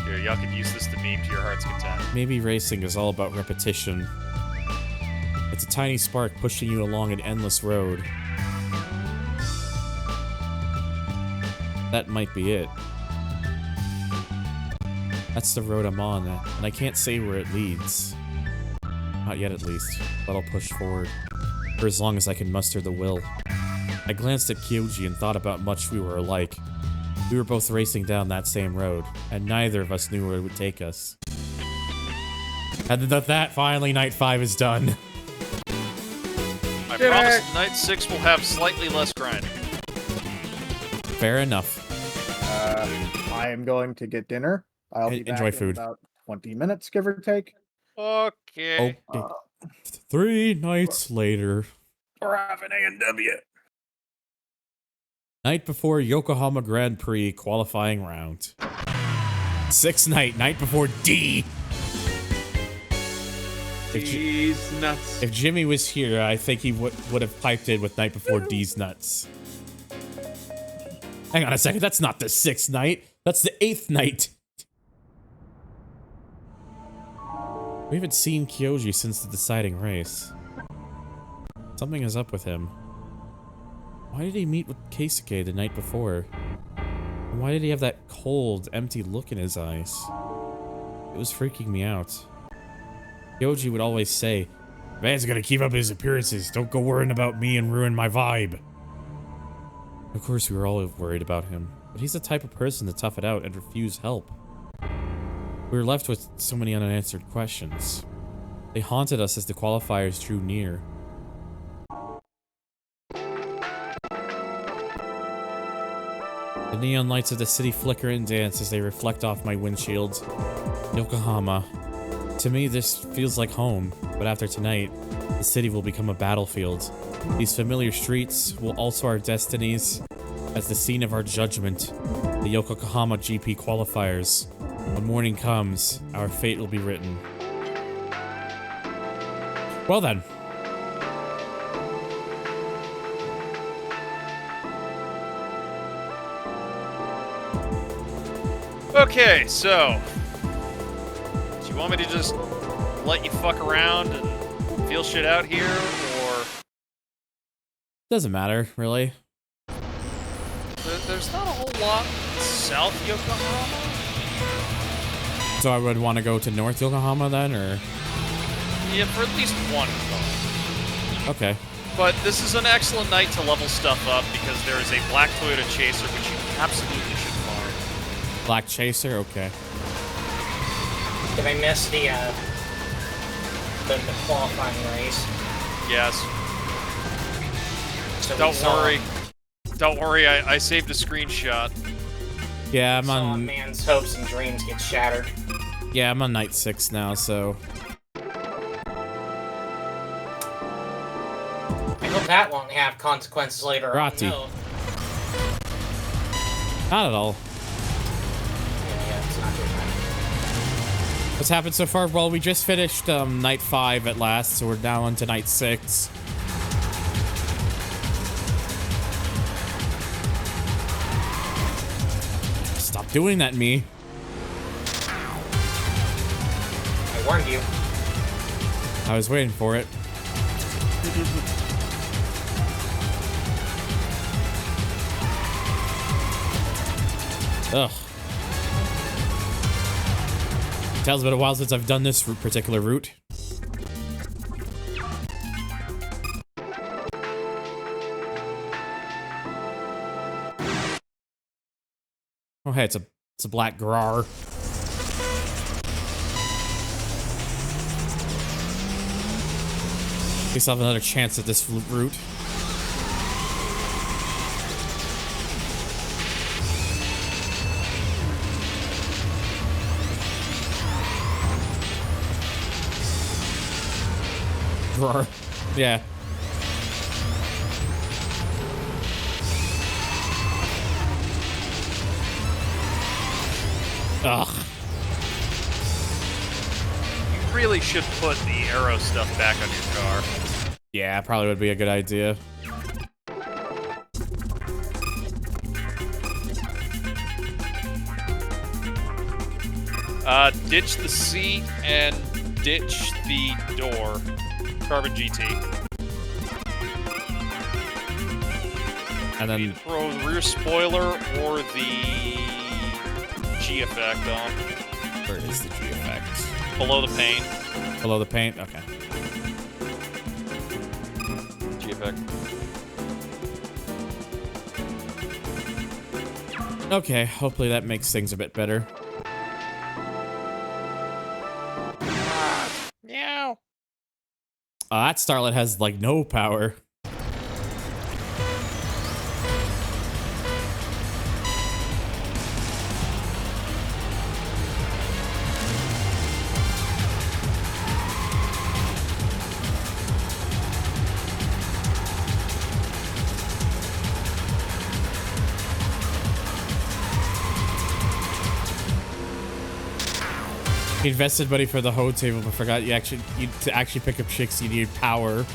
Here, y'all can use this to meme to your heart's content. Maybe racing is all about repetition. It's a tiny spark pushing you along an endless road. That might be it. That's the road I'm on, and I can't say where it leads. Not yet, at least, but I'll push forward. For as long as I can muster the will. I glanced at Kyoji and thought about much we were alike. We were both racing down that same road, and neither of us knew where it would take us. And that finally, Night 5 is done. I promise Night 6 will have slightly less grinding. Fair enough. I am going to get dinner. I'll be back enjoy in food. about 20 minutes, give or take. Okay. 3 nights later. We're having A&W. Night before Yokohama Grand Prix qualifying round. 6th night before D. D's nuts. If Jimmy was here, I think he would have piped in with night before D's nuts. Hang on a second, that's not the 6th night. That's the 8th night. We haven't seen Kyoji since the deciding race. Something is up with him. Why did he meet with Keisuke the night before? And why did he have that cold, empty look in his eyes? It was freaking me out. Kyoji would always say, "Man's gonna keep up his appearances. Don't go worrying about me and ruin my vibe." Of course, we were all worried about him, but he's the type of person to tough it out and refuse help. We were left with so many unanswered questions. They haunted us as the qualifiers drew near. The neon lights of the city flicker and dance as they reflect off my windshield. Yokohama. To me, this feels like home, but after tonight, the city will become a battlefield. These familiar streets will alter our destinies as the scene of our judgment, the Yokohama GP qualifiers. When morning comes, our fate will be written. Well then. Okay, so do you want me to just let you fuck around and feel shit out here, or Doesn't matter, really. there's not a whole lot south Yokohama? So I would want to go to North Yokohama then, or? Yeah, for at least one car. Okay. But this is an excellent night to level stuff up because there is a black Toyota Chaser which you absolutely should farm. Black Chaser, okay. Did I miss the qualifying race? Yes. So Don't worry, I saved a screenshot. Yeah, I'm saw a on. man's hopes and dreams get shattered. Yeah, I'm on night 6 now, so. I hope that won't have consequences later on. Rati. No. Not at all. Yeah, it's not your time. What's happened so far? Well, we just finished night 5 at last, so we're now on to night 6. doing that, me. I warned you. I was waiting for it. Ugh. It's been a while since I've done this particular route. Oh, hey, it's a black Grar. At least I'll have another chance at this route. Grar. Yeah. Ugh. You really should put the arrow stuff back on your car. Yeah, probably would be a good idea. Ditch the seat and ditch the door. Carbon GT. And then you throw the rear spoiler or the G effect on. Where is the G effect? Below the paint. Below the paint? Okay. G effect. Okay, hopefully that makes things a bit better. Meow. That Starlet has, like, no power. He invested money for the hoe table, but forgot to actually pick up chicks, you need power.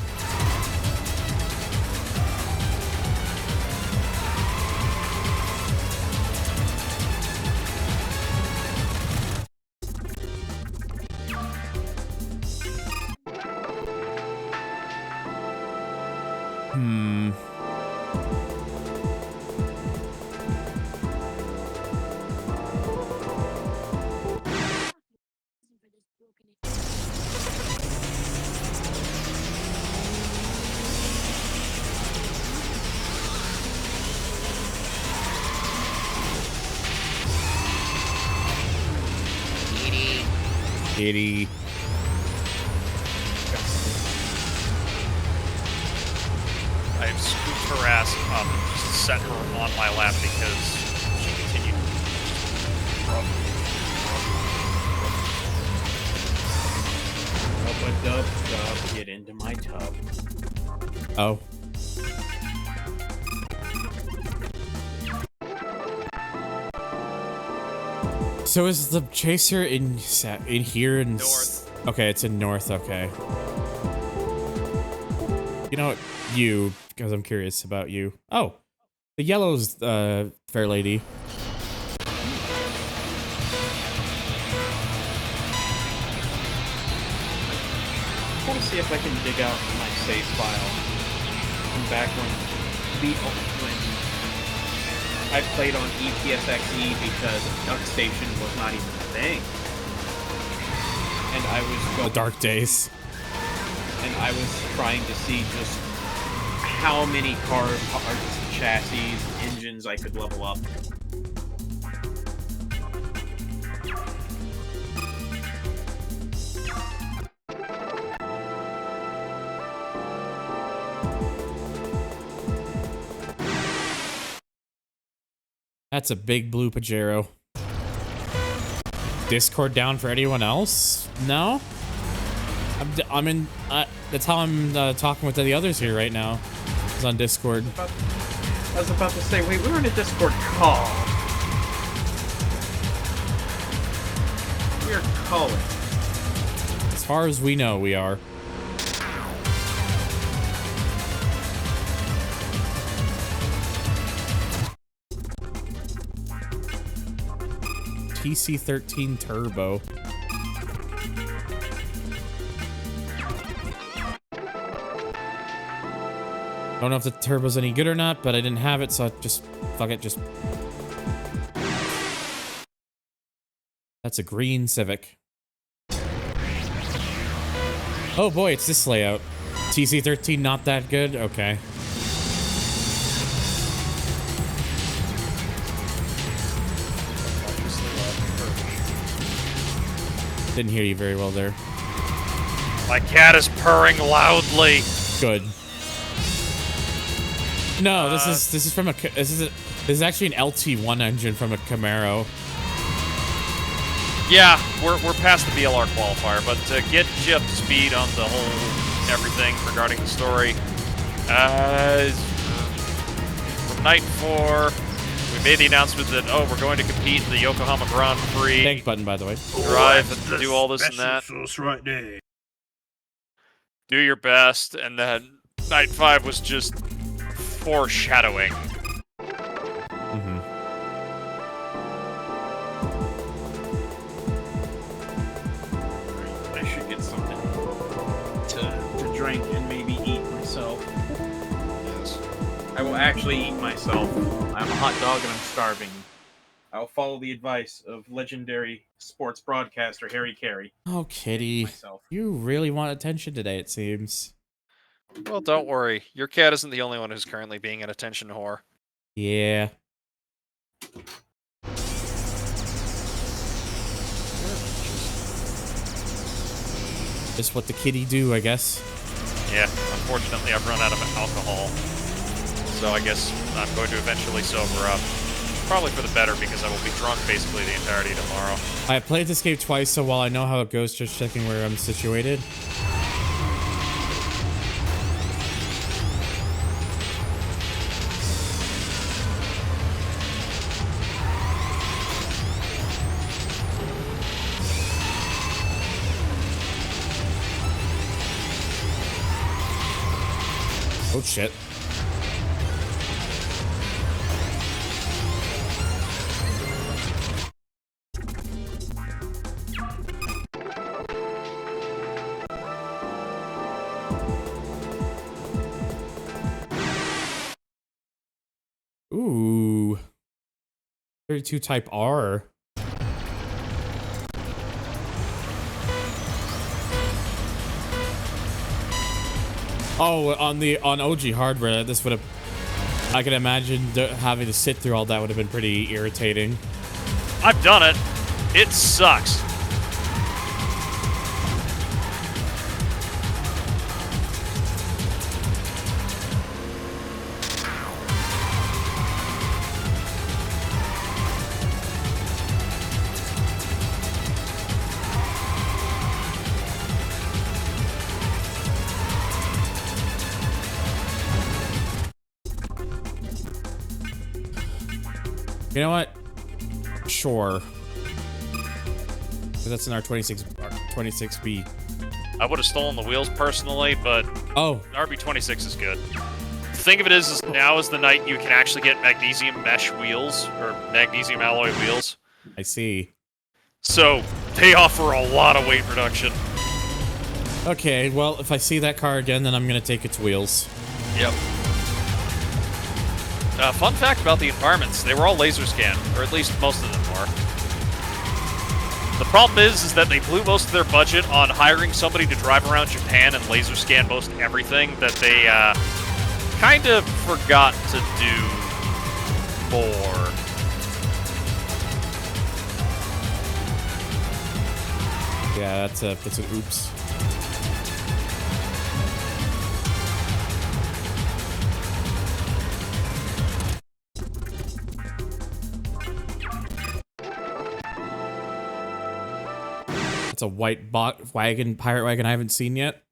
Kitty. I have scooped her ass up and just set her on my lap because she continued. Dub, get into my tub. Oh. So is the chaser in here in north? Okay, it's in north. Okay. You know what? You, because I'm curious about you. Oh, the yellow's fair lady. I want to see if I can dig out my save file from back when I played on EPSXE because Duck Station was not even a thing. And I was going, The dark days. and I was trying to see just how many car parts, chassis, engines I could level up. That's a big blue Pajero. Discord down for anyone else? No? I'm in. That's how I'm talking with the others here right now. It's on Discord. I was about to say, wait, we were in a Discord call. We're calling. As far as we know, we are. TC13 Turbo. Don't know if the turbo's any good or not, but I didn't have it, so I just... Fuck it, just... That's a green Civic. Oh boy, it's this layout. TC13 not that good? Okay. Didn't hear you very well there. My cat is purring loudly. Good. No, this is from a this is actually an LT1 engine from a Camaro. Yeah, we're past the BLR qualifier, but to get you up to speed on the whole everything regarding the story, from night 4, we made the announcement that we're going to compete in the Yokohama Grand Prix. Thank button, by the way. Drive and do all this and that. Right there. Do your best, and then night 5 was just foreshadowing. I should get something to drink and maybe eat myself. Yes. I will actually eat myself. I'm a hot dog and I'm starving. I'll follow the advice of legendary sports broadcaster Harry Carey. Oh, Kitty. You really want attention today, it seems. Well, don't worry. Your cat isn't the only one who's currently being an attention whore. Yeah. Just what the kitty do, I guess. Yeah, unfortunately I've run out of alcohol. So I guess I'm going to eventually sober up. Probably for the better, because I will be drunk basically the entirety of tomorrow. I played this game twice, so while I know how it goes, just checking where I'm situated. Oh shit. Ooh. 32 Type R. Oh, on OG hardware, this would have... I can imagine having to sit through all that would have been pretty irritating. I've done it. It sucks. You know what? Sure. That's in our 26B. I would have stolen the wheels personally, but RB26 is good. The thing of it is now is the night you can actually get magnesium mesh wheels, or magnesium alloy wheels. I see. So, they offer a lot of weight reduction. Okay, well, if I see that car again, then I'm gonna take its wheels. Yep. Fun fact about the environments, they were all laser scanned, or at least most of them were. The problem is that they blew most of their budget on hiring somebody to drive around Japan and laser scan most everything, that they kind of forgot to do more. Yeah, that's an oops. It's a white pirate wagon I haven't seen yet.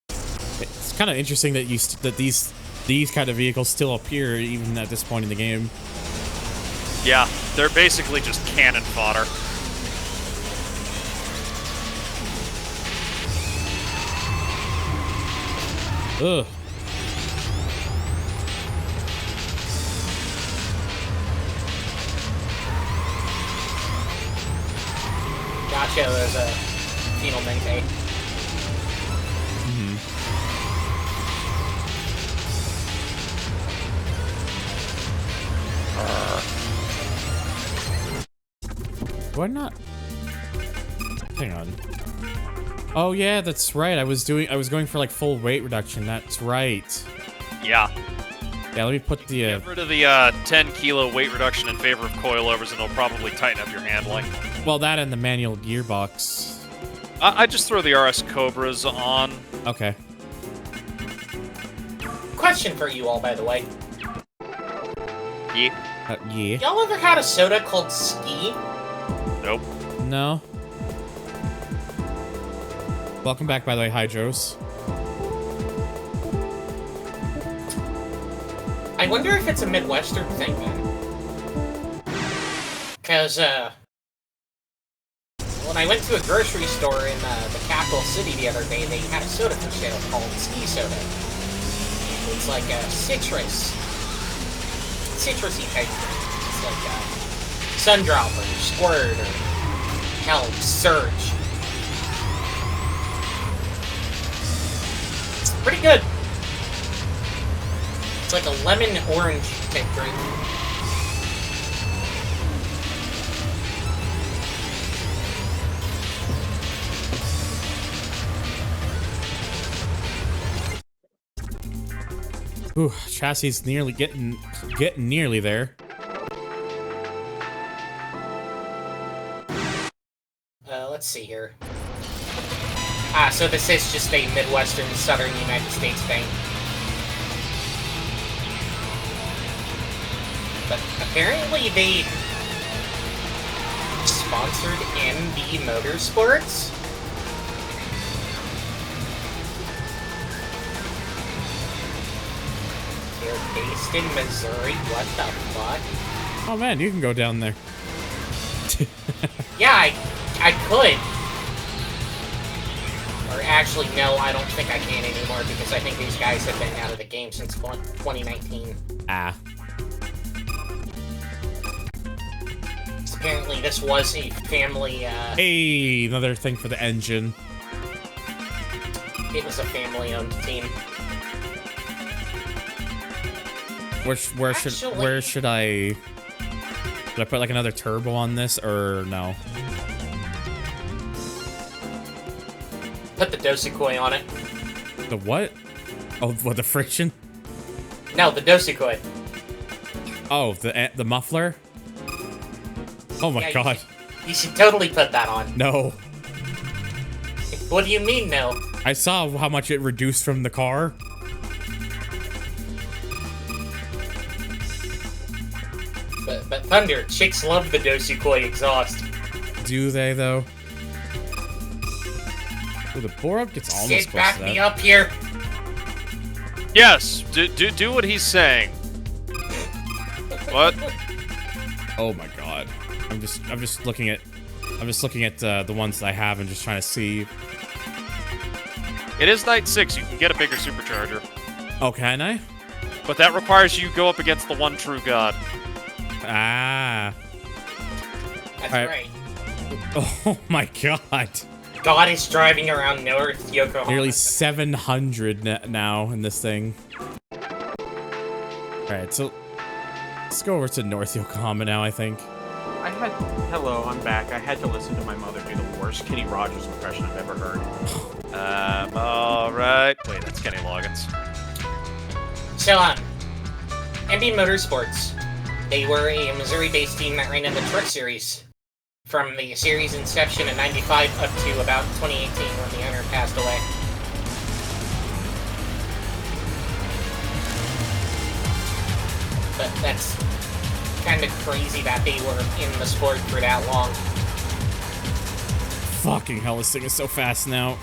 It's kind of interesting that these kind of vehicles still appear even at this point in the game. Yeah, they're basically just cannon fodder. Ugh. show as a Penal Mente. Why not? Hang on. Oh yeah, that's right. I was going for like full weight reduction. That's right. Yeah. Yeah, let me put the Get rid of the 10 kilo weight reduction in favor of coilovers, and it'll probably tighten up your handling. well, that and the manual gearbox. I just throw the RS Cobras on. Okay. Question for you all, by the way. Yeah. Yeah. Y'all ever had a soda called Ski? Nope. No. Welcome back, by the way, Hydros. I wonder if it's a Midwestern thing, then. Because, when I went to a grocery store in the capital city the other day, they had a soda for sale called Ski Soda. It's like a citrusy type drink. It's like Sundrop or Squirt or hell, Surge. It's pretty good. It's like a lemon orange type drink. Ooh, chassis is nearly getting nearly there. Let's see here. So this is just a Midwestern, Southern United States thing. But apparently they sponsored MB Motorsports. They're based in Missouri. What the fuck? Oh man, you can go down there. Yeah, I could. Or actually, no, I don't think I can anymore because I think these guys have been out of the game since 2019. Ah. Apparently, this was a family, Hey, another thing for the engine. It was a family-owned team. Where should I put like another turbo on this or no? Put the Dosukoi on it. The what? Oh, what, the friction? No, the Dosukoi. Oh, the muffler? Oh my god. You should totally put that on. No. What do you mean, no? I saw how much it reduced from the car. But Thunder, chicks love the Dosukoi exhaust. Do they, though? Oh, the bore-up gets almost Sid, close back to me that. up here. Yes, do what he's saying. What? Oh my god. I'm just looking at the ones that I have and just trying to see. It is Night 6. You can get a bigger supercharger. Oh, can I? But that requires you go up against the one true god. Ah. That's right. Oh my god. God is driving around North Yokohama. Nearly 700 now in this thing. Alright, so let's go over to North Yokohama now, I think. Hello, I'm back. I had to listen to my mother do the worst Kenny Rogers impression I've ever heard. Alright. Wait, that's Kenny Loggins. So, MB Motorsports. They were a Missouri-based team that ran in the Truck Series. From the series inception in '95 up to about 2018 when the owner passed away. But that's kind of crazy that they were in the sport for that long. Fucking hell, this thing is so fast now.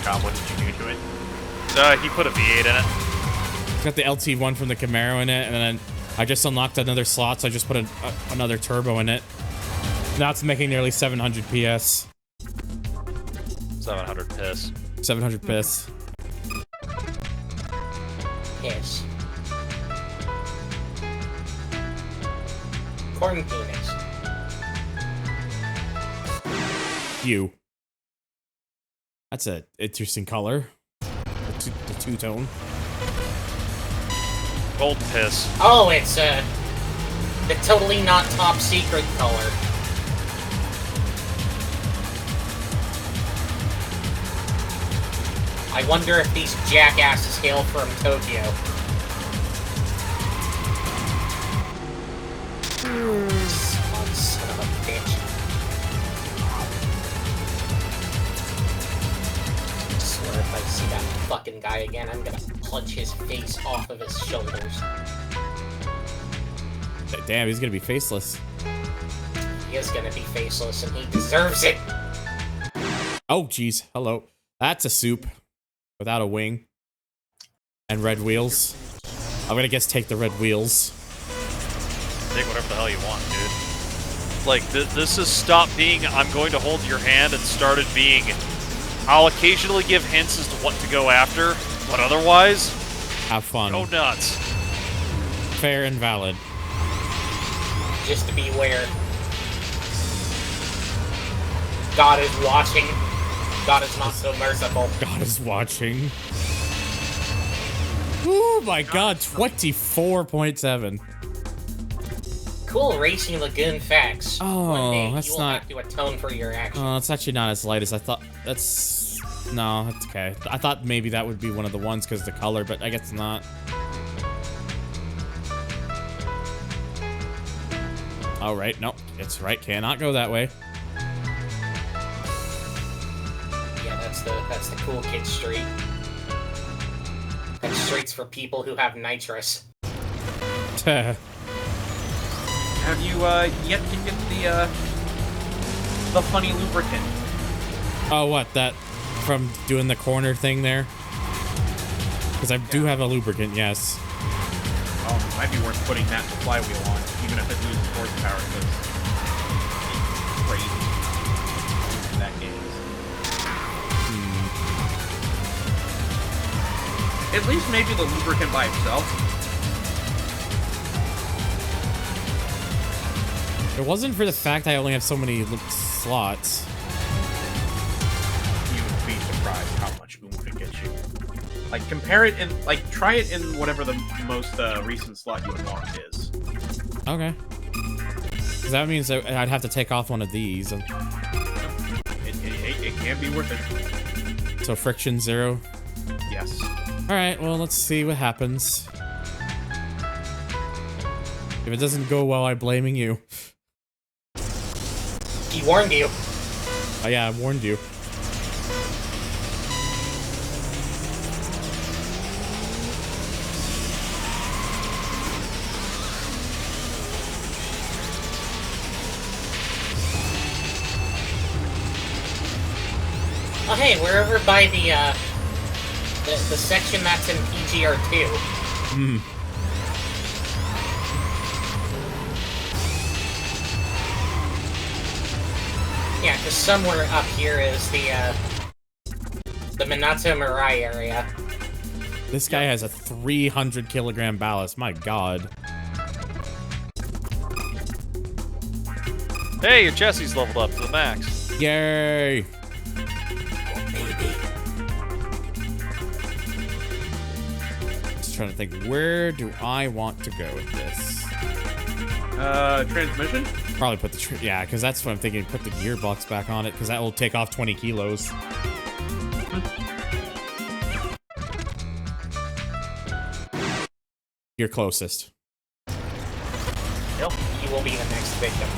God, what did you do to it? He put a V8 in it. Got the LT1 from the Camaro in it, and then I just unlocked another slot, so I just put another turbo in it. Now it's making nearly 700 PS. 700 PS. 700 PS. Yes. Corn penis. You. That's a interesting color. The two-tone. Gold piss. Oh, it's the totally not top secret color. I wonder if these jackasses hail from Tokyo. Son of a bitch. I swear if I see that fucking guy again, I'm gonna punch his face off of his shoulders. Damn, he's gonna be faceless. He is gonna be faceless, and he deserves it! Oh, jeez. Hello. That's a soup. Without a wing. And red wheels. I'm gonna guess take the red wheels. Take whatever the hell you want, dude. Like, this has stopped being, I'm going to hold your hand, and started being, I'll occasionally give hints as to what to go after, but otherwise, have fun. Go nuts. Fair and valid. Just to be aware. God is watching. God is not so merciful. God is watching. Oh my god, 24.7. Cool Racing Lagoon facts. Oh, One day that's you will not... have to atone for your actions. Oh, it's actually not as light as I thought. That's... No, that's okay. I thought maybe that would be one of the ones because of the color, but I guess not. Oh, right. Nope. It's right. Cannot go that way. Yeah, that's the cool kid street. That street's for people who have nitrous. Have you yet to get the funny lubricant? Oh, what? That from doing the corner thing there? Because I do have a lubricant, yes. Oh, it might be worth putting that flywheel on, even if it loses horsepower, because it's crazy. That game is. At least maybe the lubricant by itself. It wasn't for the fact I only have so many slots. You would be surprised how much oomph it gets you. Like, compare it in, like, try it in whatever the most recent slot you unlocked is. Okay. Because that means that I'd have to take off one of these. And... It can be worth it. So friction 0? Yes. Alright, well, let's see what happens. If it doesn't go well, I'm blaming you. He warned you. Oh yeah, I warned you. Oh hey, we're over by the section that's in PGR2. Hmm. Yeah, because somewhere up here is the Minato Mirai area. This guy has a 300 kilogram ballast. My god. Hey, your Jesse's leveled up to the max. Yay! Just trying to think, where do I want to go with this? Transmission? Probably put the yeah, because that's what I'm thinking. Put the gearbox back on it, because that will take off 20 kilos. You're closest. Yep, you will be the next victim.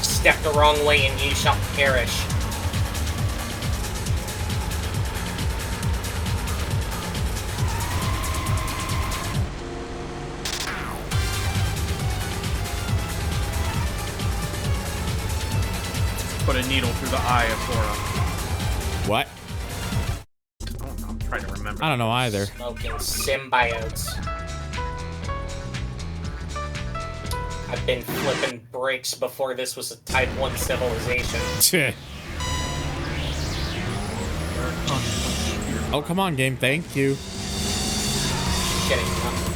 Step the wrong way and you shall perish. Put a needle through the eye of Sora. What? Oh, I'm trying to remember. I don't know either. Smoking symbiotes. I've been flipping brakes before this was a Type 1 civilization. Oh, come on, game. Thank you. Getting nothing.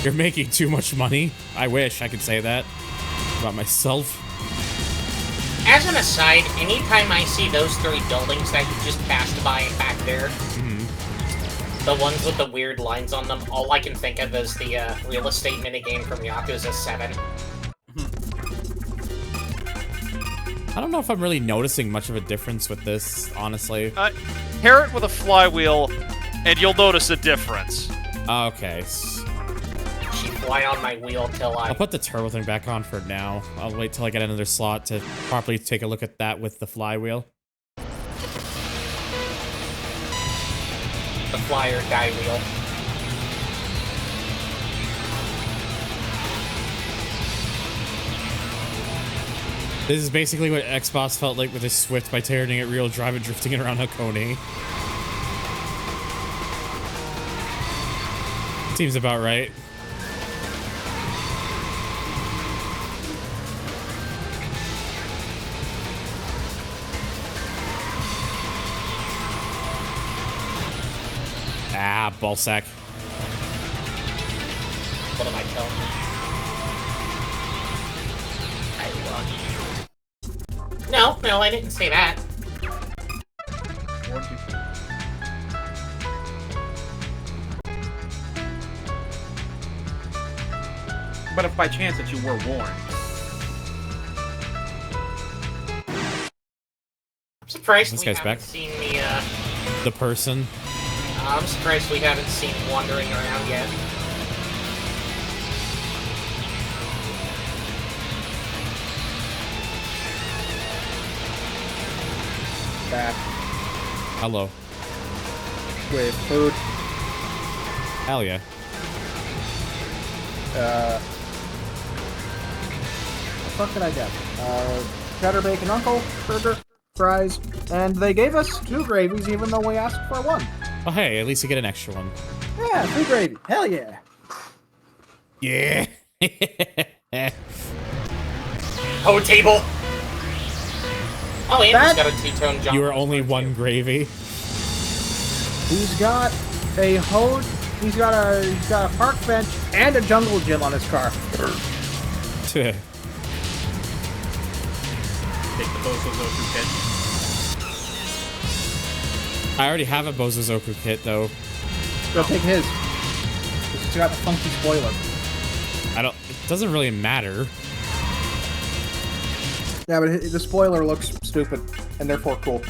You're making too much money. I wish I could say that about myself. As an aside, anytime I see those 3 buildings that you just passed by back there, the ones with the weird lines on them, all I can think of is the real estate minigame from Yakuza 7. I don't know if I'm really noticing much of a difference with this, honestly. Pair it with a flywheel, and you'll notice a difference. Okay. She fly on my wheel till I'll put the turbo thing back on for now. I'll wait till I get another slot to properly take a look at that with the flywheel. The fly or die wheel. This is basically what Xbox felt like with his Swift by turning it real drive and drifting it around Hakone. Seems about right. Ah, ballsack. What am I telling you? No, I didn't say that. But if by chance that you were warned. I'm surprised This we guy's haven't back. seen The person. I'm surprised we haven't seen wandering around yet. Back. Hello. With food. Hell yeah. What the fuck did I get? Cheddar bacon uncle, burger, fries, and they gave us 2 gravies even though we asked for 1. Oh, hey, at least you get an extra one. Yeah, 3 gravy. Hell yeah. Yeah. Oh, table. Oh, Andrew's got a 2-tone jump. You were only 1 gravy. He's got a hose. He's got a park bench and a jungle gym on his car. Take the Bozozoku kit. I already have a Bozozoku kit, though. Go take his. He's got the funky spoiler. It doesn't really matter. Yeah, but the spoiler looks stupid, and therefore cool.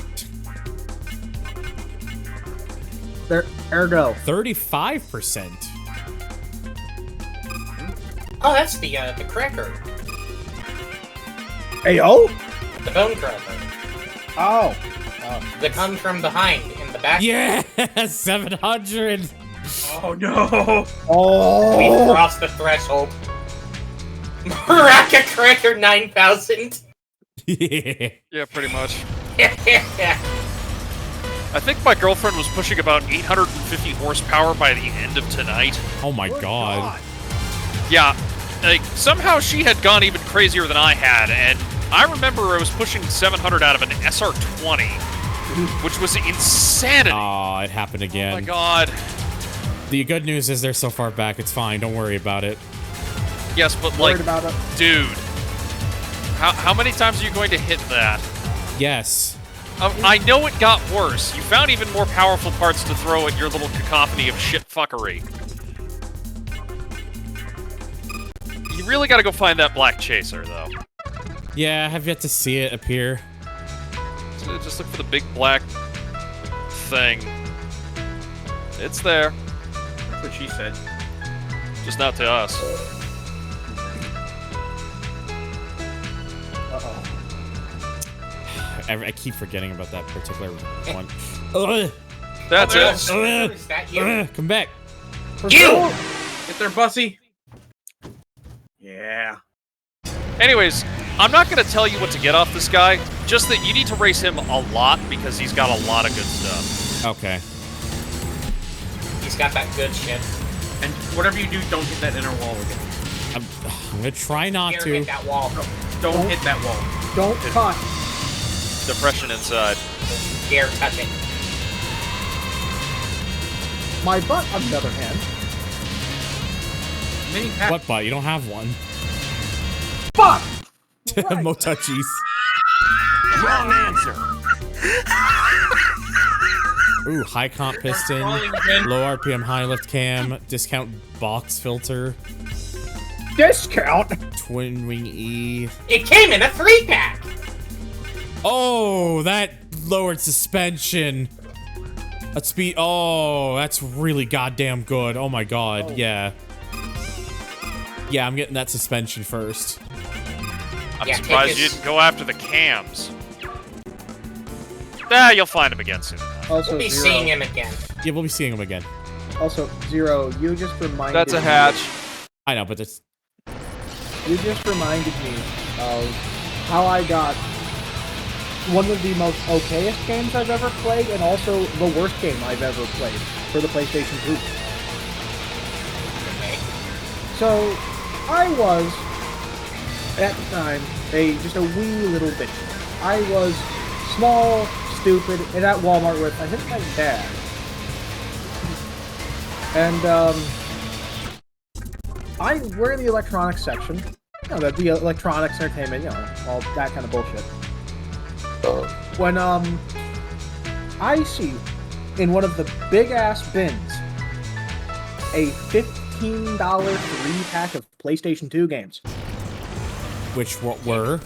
There, ergo. 35%. Oh, that's the cracker. Ayo? The bone cracker. Oh. The come from behind in the back. Yeah, 700. Oh no. Oh. We crossed the threshold. Maraca Cracker 9000. Yeah. Yeah, pretty much. I think my girlfriend was pushing about 850 horsepower by the end of tonight. Oh my god. Yeah, like, somehow she had gone even crazier than I had, and I remember I was pushing 700 out of an SR20, which was insanity. Oh, it happened again. Oh my god. The good news is they're so far back, it's fine. Don't worry about it. Yes, but like, dude, how many times are you going to hit that? Yes. I know it got worse. You found even more powerful parts to throw at your little cacophony of shit fuckery. You really gotta go find that black chaser, though. Yeah, I have yet to see it appear. So just look for the big black thing. It's there. That's what she said. Just not to us. Uh-oh. I keep forgetting about that particular one. Ugh. That's it. Is that you? Come back. You! Get there, Bussy. Yeah. Anyways, I'm not going to tell you what to get off this guy, just that you need to race him a lot because he's got a lot of good stuff. Okay. He's got that good shit. And whatever you do, don't hit that inner wall again. I'm gonna try not to. Hit that wall. Don't hit that wall. Don't touch. Depression inside. Don't dare touch it. My butt, on the other hand. mini pack. What butt? You don't have one. Fuck! Motouchies. Wrong answer. Ooh, high comp piston, low RPM high lift cam, discount box filter, Discount? twin wing E. It came in a 3-pack. Oh, that lowered suspension. At speed. Oh, that's really goddamn good. Oh my god, yeah. Yeah, I'm getting that suspension first. I'm surprised you didn't go after the cams. You'll find him again soon. Also, We'll be Zero. seeing him again. Yeah, we'll be seeing him again. Also, Zero, you just reminded That's a me- hatch. I know, but it's... You just reminded me of how I got one of the most okayest games I've ever played, and also the worst game I've ever played for the PlayStation 2. Okay. So, I was, at the time, just a wee little bitch. I was small, stupid, and at Walmart with, I think, my dad. And, we're in the electronics section. You know, the electronics, entertainment, you know, all that kind of bullshit. When, I see, in one of the big-ass bins, a $15 3-pack of PlayStation 2 games. Which what were?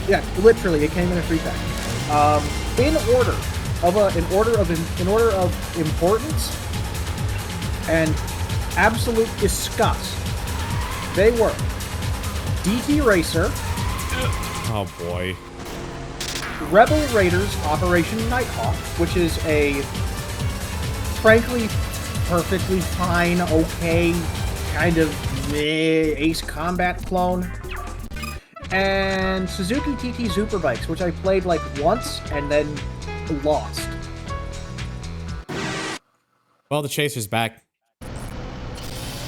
Yeah, literally, it came in a 3-pack. In order of importance and absolute disgust, they were DT Racer. Oh boy. Rebel Raiders Operation Nighthawk, which is a frankly perfectly fine, okay, kind of meh Ace Combat clone. And Suzuki TT Superbikes, which I played like once and then lost. Well, the chaser's back.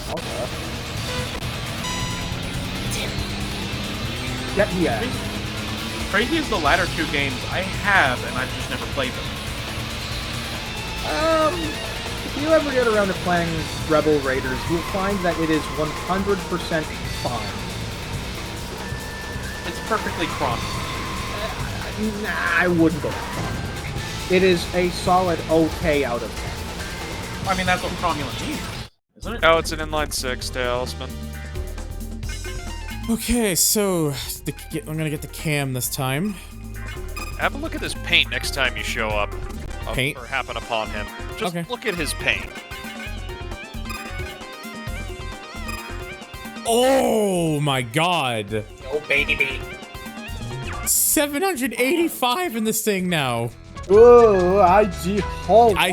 Okay. Yeah. Crazy as the latter two games I have, and I've just never played them. If you ever get around to playing Rebel Raiders, you'll find that it is 100% fine. It's perfectly crumbed. Nah, I wouldn't go that far. It is a solid okay out of 10. I mean, that's what cromulent means, isn't it? Oh, it's an inline 6 to Ellisman. Okay, so I'm gonna get the cam this time. Have a look at his paint next time you show up. Paint? Or happen upon him. Just Okay. look at his paint. Oh my god. Oh, baby. 785 in this thing now. Oh, I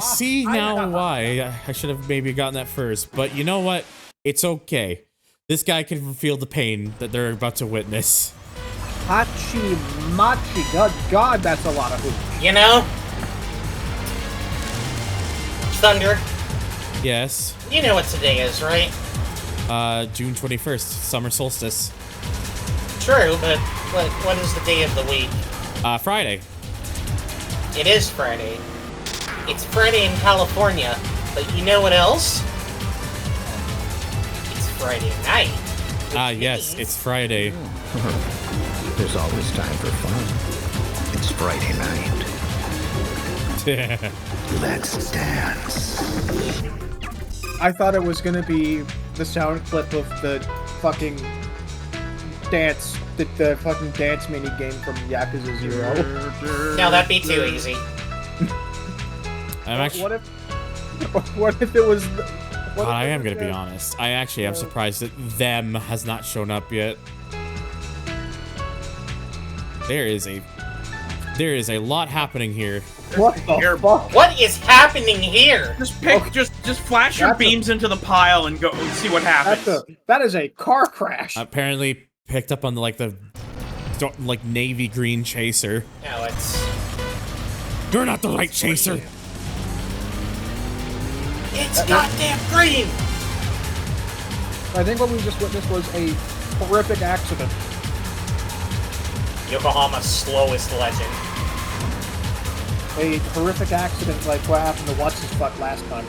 see now why. I should have maybe gotten that first, but you know what? It's okay. This guy can feel the pain that they're about to witness. Hachi Machi. God, that's a lot of hoops. You know? Thunder, Yes. you know what today is, right? June 21st, summer solstice. True, but what is the day of the week? Friday. It is Friday. It's Friday in California, but you know what else? It's Friday night. Yes, it's Friday. There's always time for fun. It's Friday night. Let's dance. I thought it was gonna be the sound clip of the fucking dance, the fucking dance mini game from Yakuza 0. No, that'd be too easy. I'm actually. What if it was? God, I am gonna be honest. I actually am surprised that them has not shown up yet. There is a lot happening here. What the fuck? What is happening here? Just pick, just flash your beams into the pile and go see what happens. That is a car crash. Apparently picked up on the navy green chaser. No, it's. You're not the right chaser. It's goddamn green. I think what we just witnessed was a horrific accident. Yokohama's slowest legend. A horrific accident like what happened to What's-His-Fuck last time.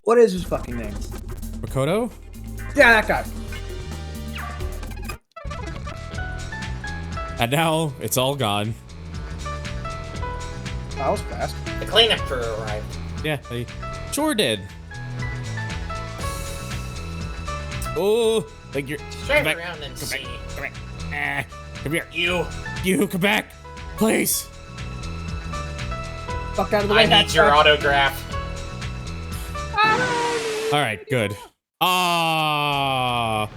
What is his fucking name? Makoto? Yeah, that guy. And now it's all gone. That was fast. The cleanup crew arrived. Yeah, they sure did. Oh, like you're. Drive come back, around and come see. Back, come back. Come here. You. Come back, please. Fuck out of the way. I need your autograph. All right, good. Ah,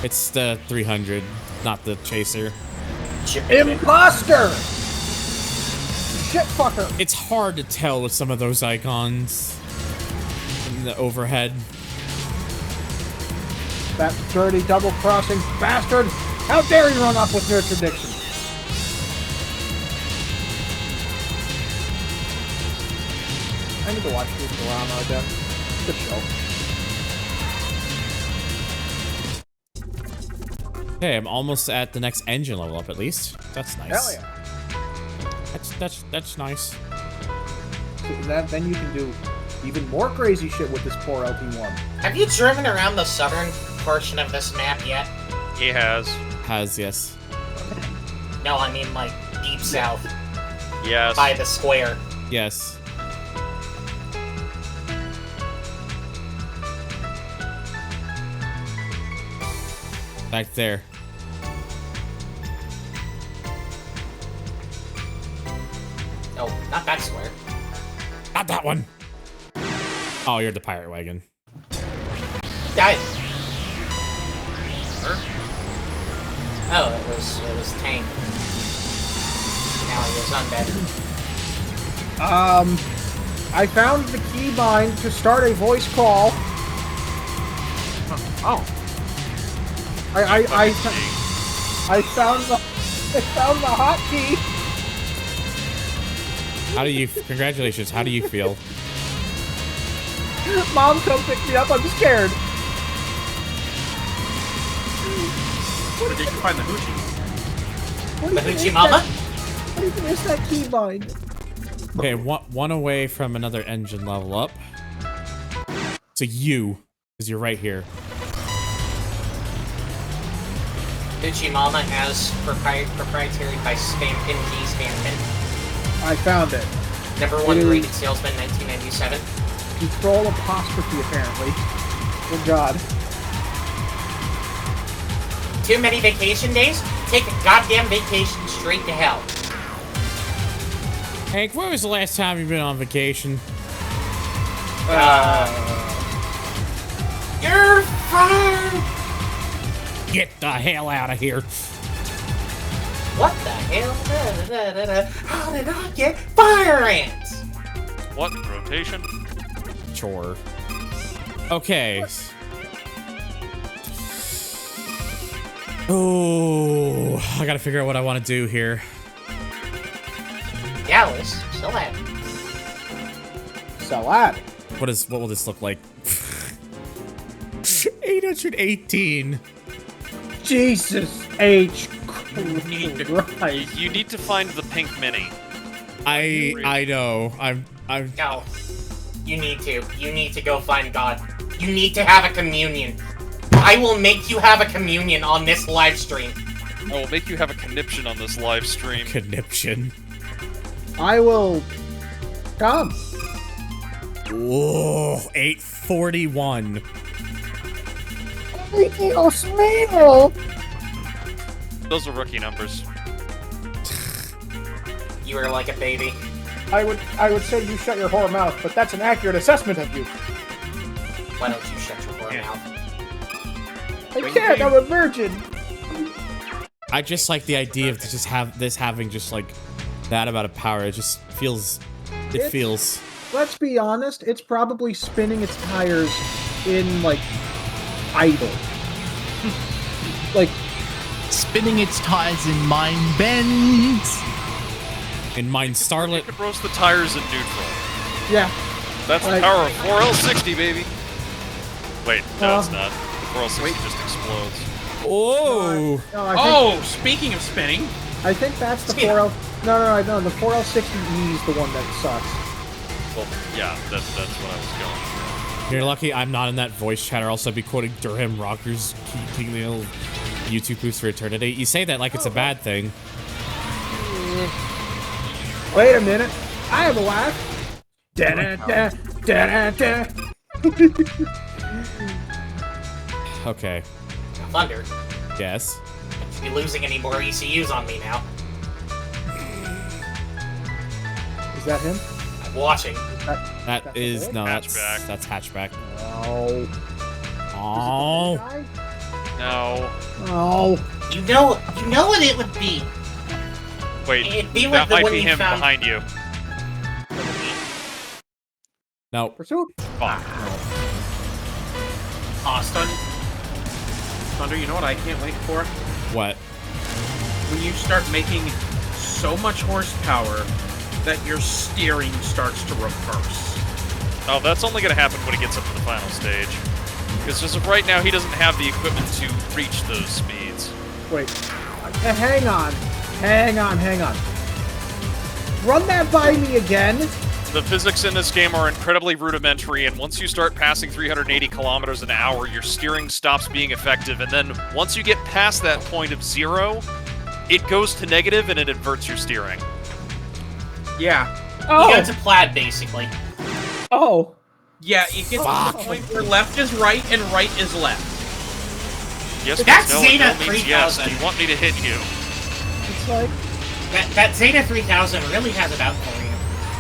it's the 300, not the chaser. Imposter! Shit fucker! It's hard to tell with some of those icons in the overhead. That dirty double-crossing bastard! How dare you run off with your tradition? I need to watch Futurama again. Good show. Hey, I'm almost at the next engine level up at least. That's nice. Hell yeah. That's nice. Then you can do even more crazy shit with this poor LT1. Have you driven around the southern portion of this map yet? He has. Yes. No, I mean like deep south. Yes. By the square. Yes. Back there. No, not that square. Not that one. Oh, you're the pirate wagon. Guys. Oh, it was Tank. Now he is undead. I found the keybind to start a voice call. Oh. I found the hotkey. How do you? Congratulations. How do you feel? Mom, come pick me up. I'm scared. Where did you find the hoochie? The hoochie mama? How do you miss that keybind? Okay, one away from another engine level up. So you, because you're right here. Hoochie mama as proprietary by Spampin G Spampin. I found it. #1 graded salesman, 1997. Control apostrophe, apparently. Good God. Too many vacation days? Take a goddamn vacation straight to hell. Hank, when was the last time you've been on vacation? You're fired! Get the hell out of here. What the hell? How did I get fire ants? What? Rotation? Chore. Okay. Oh, I gotta figure out what I want to do here. Gallus, Salad. Salad. What will this look like? 818. Jesus H. You need to find the pink mini. I know. I'm. No. You need to. You need to go find God. You need to have a communion. I will make you have a communion on this live stream. I will make you have a conniption on this live stream. Conniption. I will come. Whoa, 841. Dios mío. Those are rookie numbers. You are like a baby. I would say you shut your whore mouth, but that's an accurate assessment of you. Why don't you shut your whore mouth? I can't. I'm a virgin. I just like the idea of just having just like that amount of power. It just feels. It feels. Let's be honest. It's probably spinning its tires in like idle. Like spinning its tires in Mine Bends. In Mine Starlet. You could roast the tires in neutral. Yeah. That's the power of 4L60, baby. Wait, no, it's not. The 4L60 just explodes. Oh! No, speaking of spinning. I think that's the 4L... No, the 4L60E is the one that sucks. Well, yeah, that's what I was going You're lucky I'm not in that voice chat, or else I'd be quoting Durham Rockers keeping the old YouTube boost for eternity. You say that like it's a bad thing. Wait a minute. I have a wife. Da-da-da, da-da-da. Okay. Thunder. Yes. Should be losing any more ECUs on me now. Is that him? I'm watching. That's hatchback. Oh. Oh. No. Oh. You know what it would be. Wait, It'd be that like the might one be you him found- behind you. No. Pursuit. Fuck. Thunder, you know what I can't wait for? What? When you start making so much horsepower that your steering starts to reverse. Oh, that's only going to happen when he gets up to the final stage. Because as of right now, he doesn't have the equipment to reach those speeds. Wait. Hang on. Run that by me again. The physics in this game are incredibly rudimentary, and once you start passing 380 kilometers an hour, your steering stops being effective, and then once you get past that point of 0, it goes to negative and it inverts your steering. Yeah. You get to plaid, basically. Oh. Yeah, it gets to the point where left is right and right is left. Yes, That's no, Zeta no means yes. 3000. Do you want me to hit you? It's like... That Zeta 3000 really has it out for you.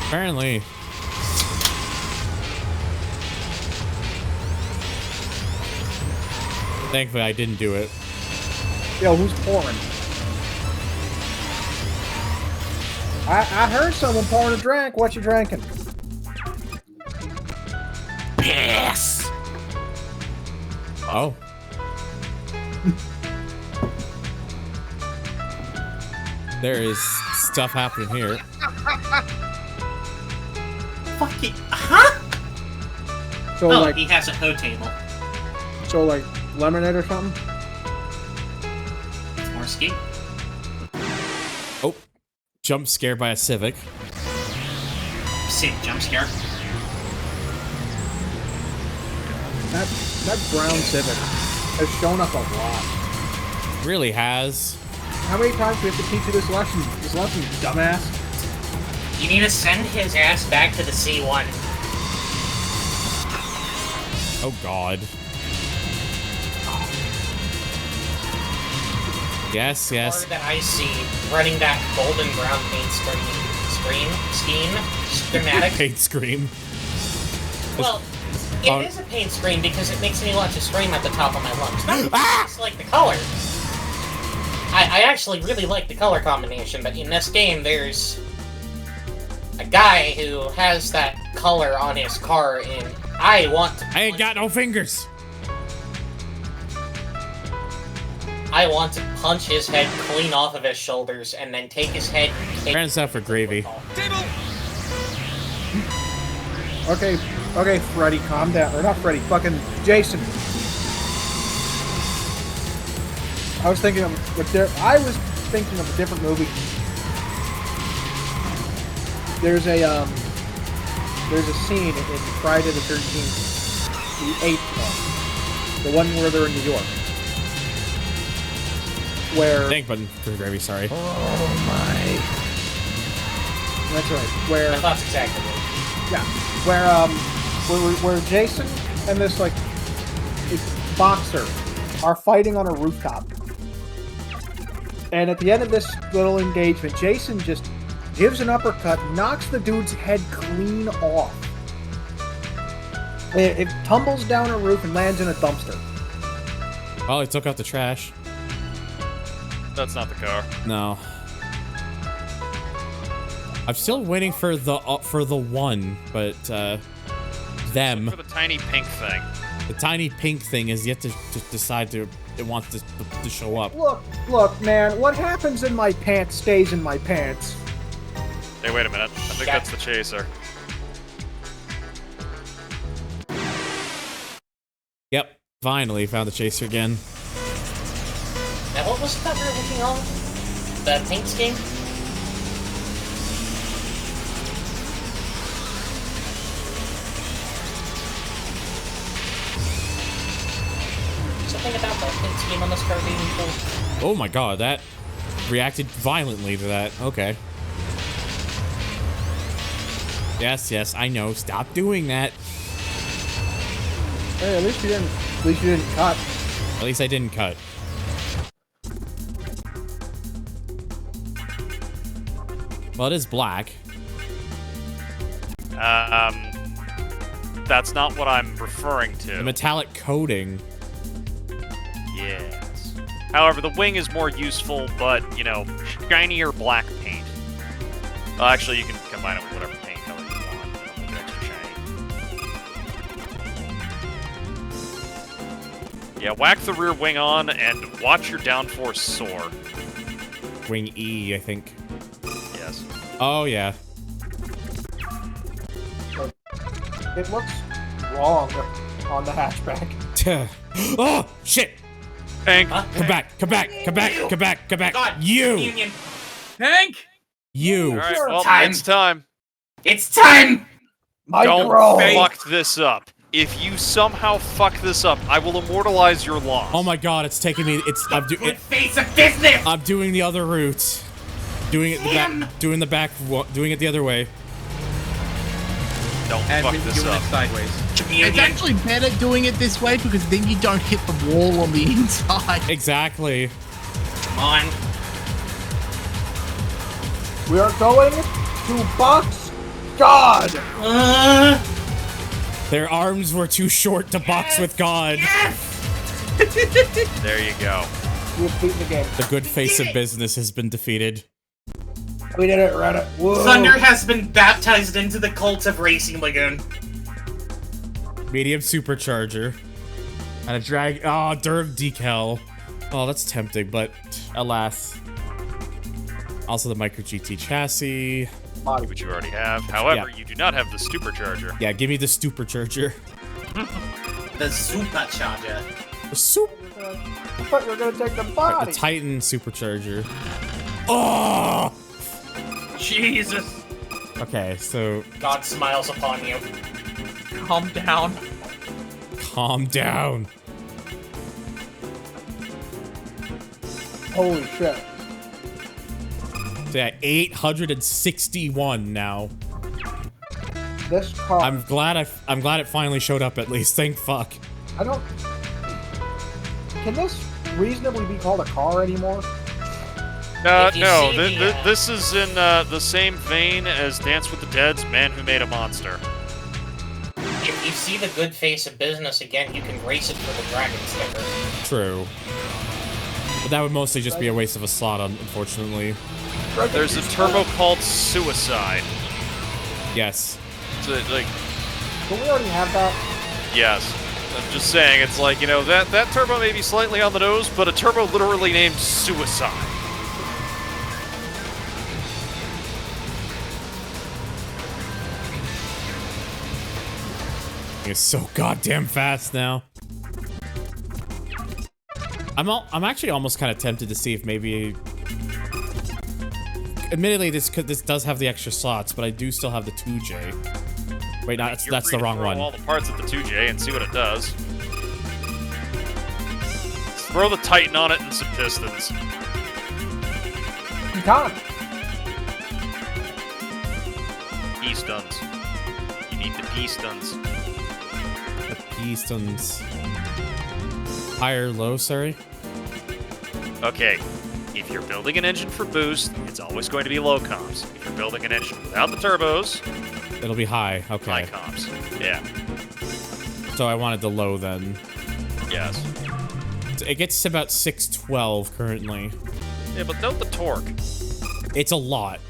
Apparently. Thankfully, I didn't do it. Yo, who's pouring? I heard someone pouring a drink. What you drinking? Piss. Oh. There is stuff happening here. Fucking huh? So Oh, like, he has a hoe table. so like lemonade or something? It's more ski. Oh. Jump scared by a Civic. Sick jump scare. That brown Civic has shown up a lot. Really has. How many times do we have to teach you this lesson? This lesson, you dumbass. You need to send his ass back to the C1. Oh god. Yes, yes. That I see running that golden brown paint schematic. Paint scream. Well, it is a paint screen because it makes me want to scream at the top of my lungs. I just like the color. I actually really like the color combination, but in this game there's a guy who has that color on his car, and I want to... I ain't got no fingers! I want to punch his head clean off of his shoulders, and then take his head... Turns out for gravy. Okay, Freddy, calm down. Or not Freddy, fucking Jason. I was thinking of a different movie. There's a scene in Friday the 13th, the 8th one, the one where they're in New York, where... Thank button for gravy, sorry. Oh my... That's right, where... My thoughts exactly. Yeah, where Jason and this, like, boxer are fighting on a rooftop. And at the end of this little engagement, Jason just gives an uppercut, knocks the dude's head clean off. It tumbles down a roof and lands in a dumpster. Oh, he took out the trash. That's not the car. No. I'm still waiting for the one, but them. For the tiny pink thing. The tiny pink thing is yet to decide it wants to show up. Look, man, what happens in my pants stays in my pants. Hey, wait a minute. I think that's the chaser. Yep, finally found the chaser again. Now, what was that we were looking on? The paint scheme? anything about the team on this card being cool? Oh my god, that reacted violently to that. Okay. Yes, yes, I know. Stop doing that. Hey, at least you didn't cut. At least I didn't cut. Well, it is black. That's not what I'm referring to. The metallic coating. Yes. However, the wing is more useful, but, you know, shinier black paint. Well, actually, you can combine it with whatever paint color you want. It'll make it extra shiny. Yeah, whack the rear wing on and watch your downforce soar. Wing E, I think. Yes. Oh, yeah. It looks wrong on the hatchback. Oh, shit! Hank! Come back, come back, come back, come back, come back. God, you! Union. Hank! You! Alright, well, Time. it's time. It's time! Don't Micro. fuck this up. If you somehow fuck this up, I will immortalize your loss. Oh my god, it's taking me. Good face of business! I'm doing the other route. Doing it doing it the other way. Don't And fuck doing this up. it sideways. Union. It's actually better doing it this way because then you don't hit the wall on the inside. Exactly. Come on. We are going to box God. Their arms were too short to box with God. There you go. We've beaten the game. The good face of business has been defeated. We did it, Reddit. Whoa. Thunder has been baptized into the cult of Racing Lagoon. Medium supercharger. And a drag. Oh, Durham decal. Oh, that's tempting, but alas. Also the Micro GT chassis. Which you already have. However, you do not have the supercharger. Yeah, give me the supercharger. The supercharger. The soup. I thought you were gonna take the body. The Titan supercharger. Oh! Jesus. Okay, so God smiles upon you. Calm down. calm down. Holy shit. So yeah, 861 now. This car. I'm glad it finally showed up at least. Thank fuck. I don't. Can this reasonably be called a car anymore? No, see the, this is in the same vein as Dance with the Dead's Man Who Made a Monster. If you see the good face of business again, you can race it for the dragon sticker. True. But that would mostly just be a waste of a slot, unfortunately. There's a turbo called Suicide. Yes. So, like, Don't we already have that? yes. I'm just saying, it's like, you know, that turbo may be slightly on the nose, but a turbo literally named Suicide. It's so goddamn fast now. I'm actually almost kind of tempted to see if maybe. Admittedly, this does have the extra slots, but I do still have the 2J. Wait, no, that's the wrong one. All the parts of the 2J and see what it does. Throw the Titan on it and some pistons. You can't. Pistons. You need the pistons. The pistons. Higher, low, sorry? Okay, if you're building an engine for boost, it's always going to be low comps. If you're building an engine without the turbos, It'll be high, okay. high comps. Yeah. So I wanted the low then. Yes. It gets to about 612 currently. Yeah, but note the torque. It's a lot.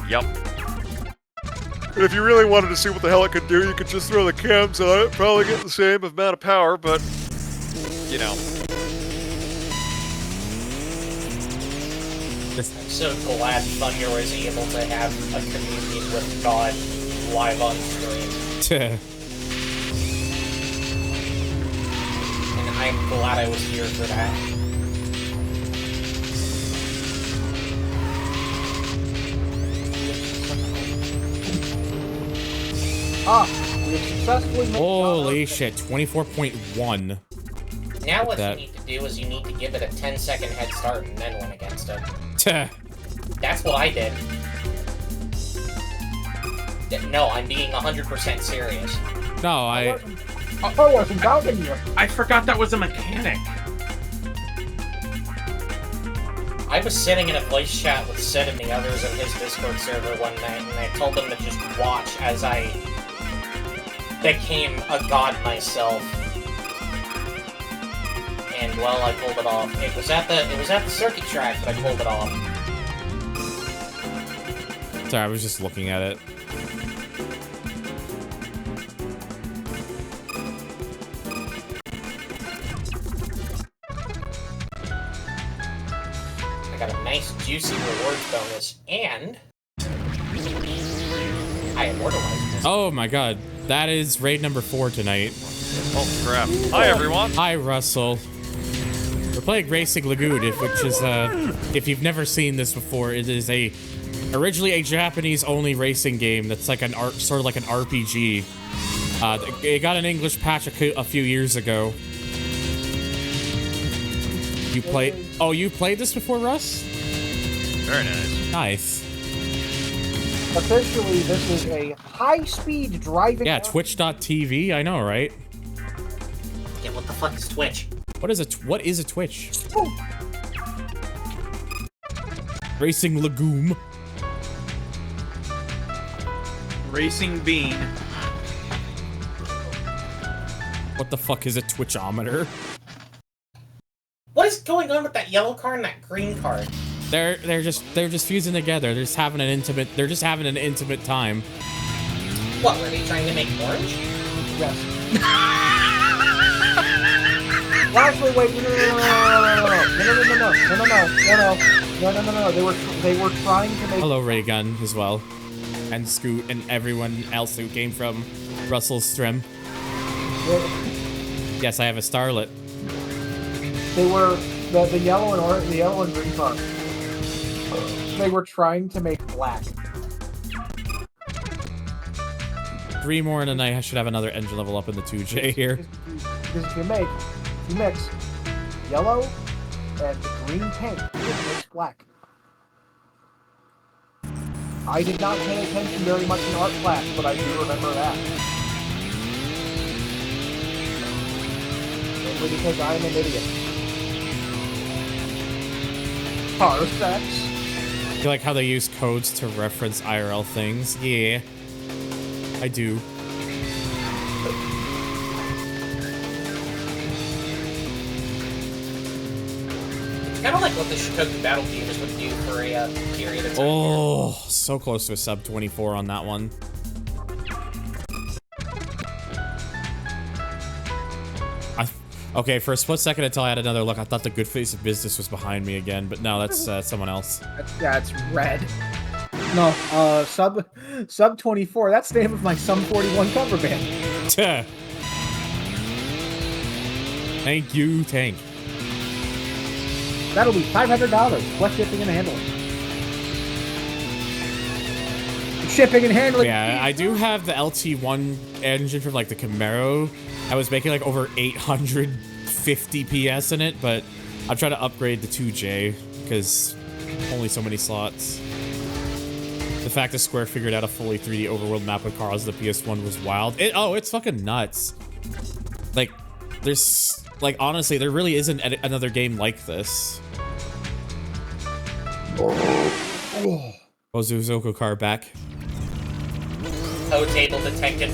Yep. And if you really wanted to see what the hell it could do, you could just throw the cams on it, probably get the same amount of power, but, you know. I'm so glad Thunder was able to have a communion with God live on stream. And I'm glad I was here for that. Ah, we have successfully made Holy shit, 24.1. Now what that. you need to do is you need to give it a 10-second head start and then win against it. Tuh. That's what I did. No, I'm being 100% serious. No, I wasn't doubting you. I forgot that was a mechanic. I was sitting in a voice chat with Sid and the others in his Discord server one night, and I told them to just watch as I became a god myself. And well, I pulled it off. It was at the circuit track that I pulled it off. Sorry, I was just looking at it. I got a nice juicy rewards bonus, and I immortalized this. Oh my god, that is raid number 4 tonight. Oh crap. Hi everyone. Hi Russell. We're playing Racing Lagoon, which is if you've never seen this before, it is originally a Japanese-only racing game that's like sort of like an RPG. It got an English patch a few years ago. You played this before, Russ? Very nice. Nice. Officially, this is a high-speed driving... Yeah, Twitch.tv, I know, right? Yeah, what the fuck is Twitch? What is a Twitch? Racing Lagoon. Racing Bean. What the fuck is a Twitchometer? What is going on with that yellow card and that green card? They're just fusing together. They're just having an intimate time. What, were they trying to make orange? Yes. Actually, wait, no. They were trying to make... Hello, Raygun, as well. And Scoot, and everyone else who came from Russell's stream. Yes, I have a Starlet. They were the yellow and green car. They were trying to make black. 3 more in a night. I should have another engine level up in the 2J here. Because if you mix yellow and green paint, it makes black. I did not pay attention very much in art class, but I do remember that. Simply because I am an idiot. Parsecs. You like how they use codes to reference IRL things? Yeah, I do. Kind of like what the Shikoku Battle Theaters would do for a period of time. Oh, so close to a sub 24 on that one. Okay, for a split second until I had another look, I thought the Good Face of Business was behind me again, but no, that's someone else. Yeah, it's red. No, sub 24. That's the name of my Sum 41 cover band. Thank you, Tank. That'll be $500 plus shipping and handling. Shipping and handling. Yeah, I do have the LT1 engine from like the Camaro. I was making like over 850 PS in it, but I'm trying to upgrade the 2J because only so many slots. The fact that Square figured out a fully 3D overworld map with cars on the PS1 was wild. It's fucking nuts. Like, honestly, there really isn't another game like this. Ozuzuko car back. Toe table detected.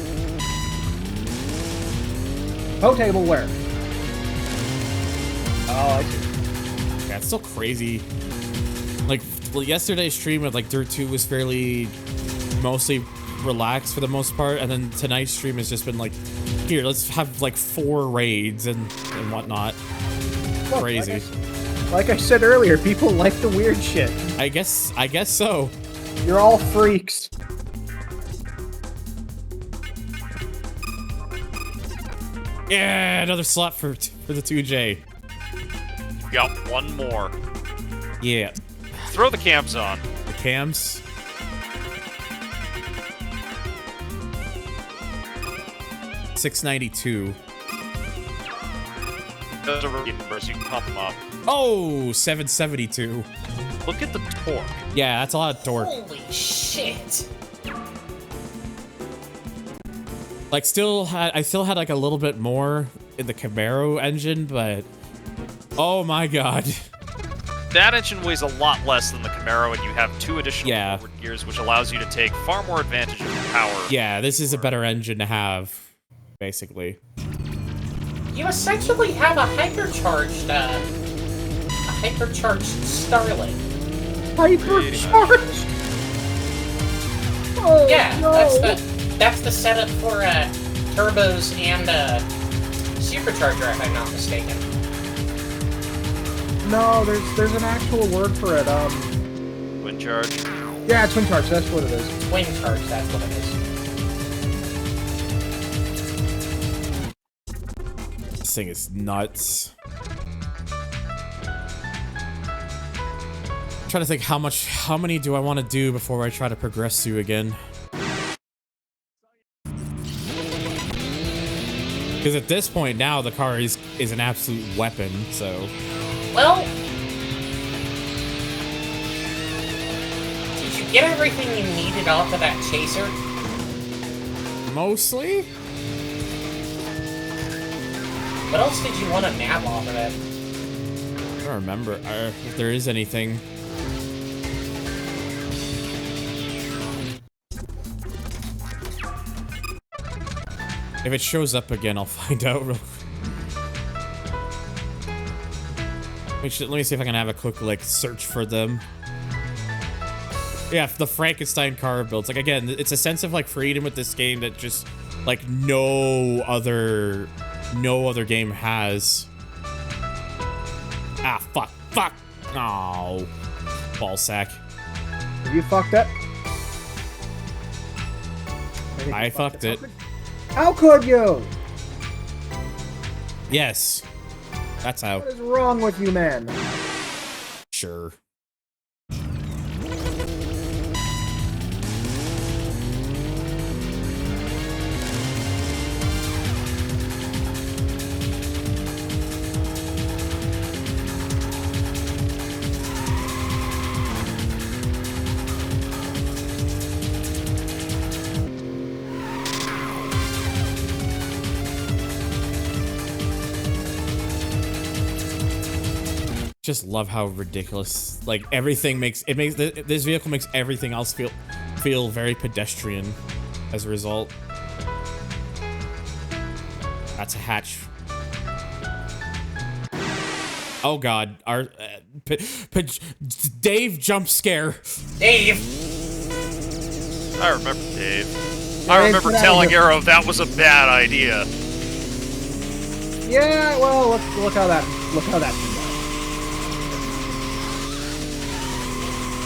Toe table where? Oh, I see. Yeah, it's still crazy. Like, yesterday's stream with like Dirt 2 was fairly mostly relaxed for the most part, and then tonight's stream has just been like, here, let's have like 4 raids and whatnot. Look, Crazy. Like I said earlier, people like the weird shit. I guess so. You're all freaks. Yeah, another slot for the 2J. Got one more. Yeah. Throw the cams on. The cams. $692. Those are really numbers, you can pump them up. Oh, 772. Look at the torque. Yeah, that's a lot of torque. Holy shit! Like, I still had like a little bit more in the Camaro engine, but oh my god. That engine weighs a lot less than the Camaro, and you have 2 additional forward gears, which allows you to take far more advantage of the power. Yeah, this is a better engine to have, basically. You essentially have a hypercharged Starling. Hypercharged? Oh, Yeah, no. that's the setup for turbos and supercharger, if I'm not mistaken. No, there's an actual word for it. Twin charge. Yeah, twin charge. That's what it is. Twin charge. That's what it is. This thing is nuts. I'm trying to think how many do I want to do before I try to progress through again. Because at this point now, the car is an absolute weapon, so... Well... Did you get everything you needed off of that chaser? Mostly? What else did you want to nab off of it? I don't remember if there is anything. If it shows up again, I'll find out real quick. Let me see if I can have a quick, like, search for them. Yeah, the Frankenstein car builds. Like, again, it's a sense of, like, freedom with this game that just, like, no other game has. Ah, fuck. Oh, ballsack. Have you fucked up? I fucked it. How could you? Yes. That's how. What is wrong with you, man? Sure. Just love how ridiculous, like, everything makes this vehicle makes everything else feel very pedestrian as a result. That's a hatch. Oh god, our Dave jump scare. Dave. I remember Dave. I remember telling Arrow that was a bad idea. Yeah, well, look how that turned out.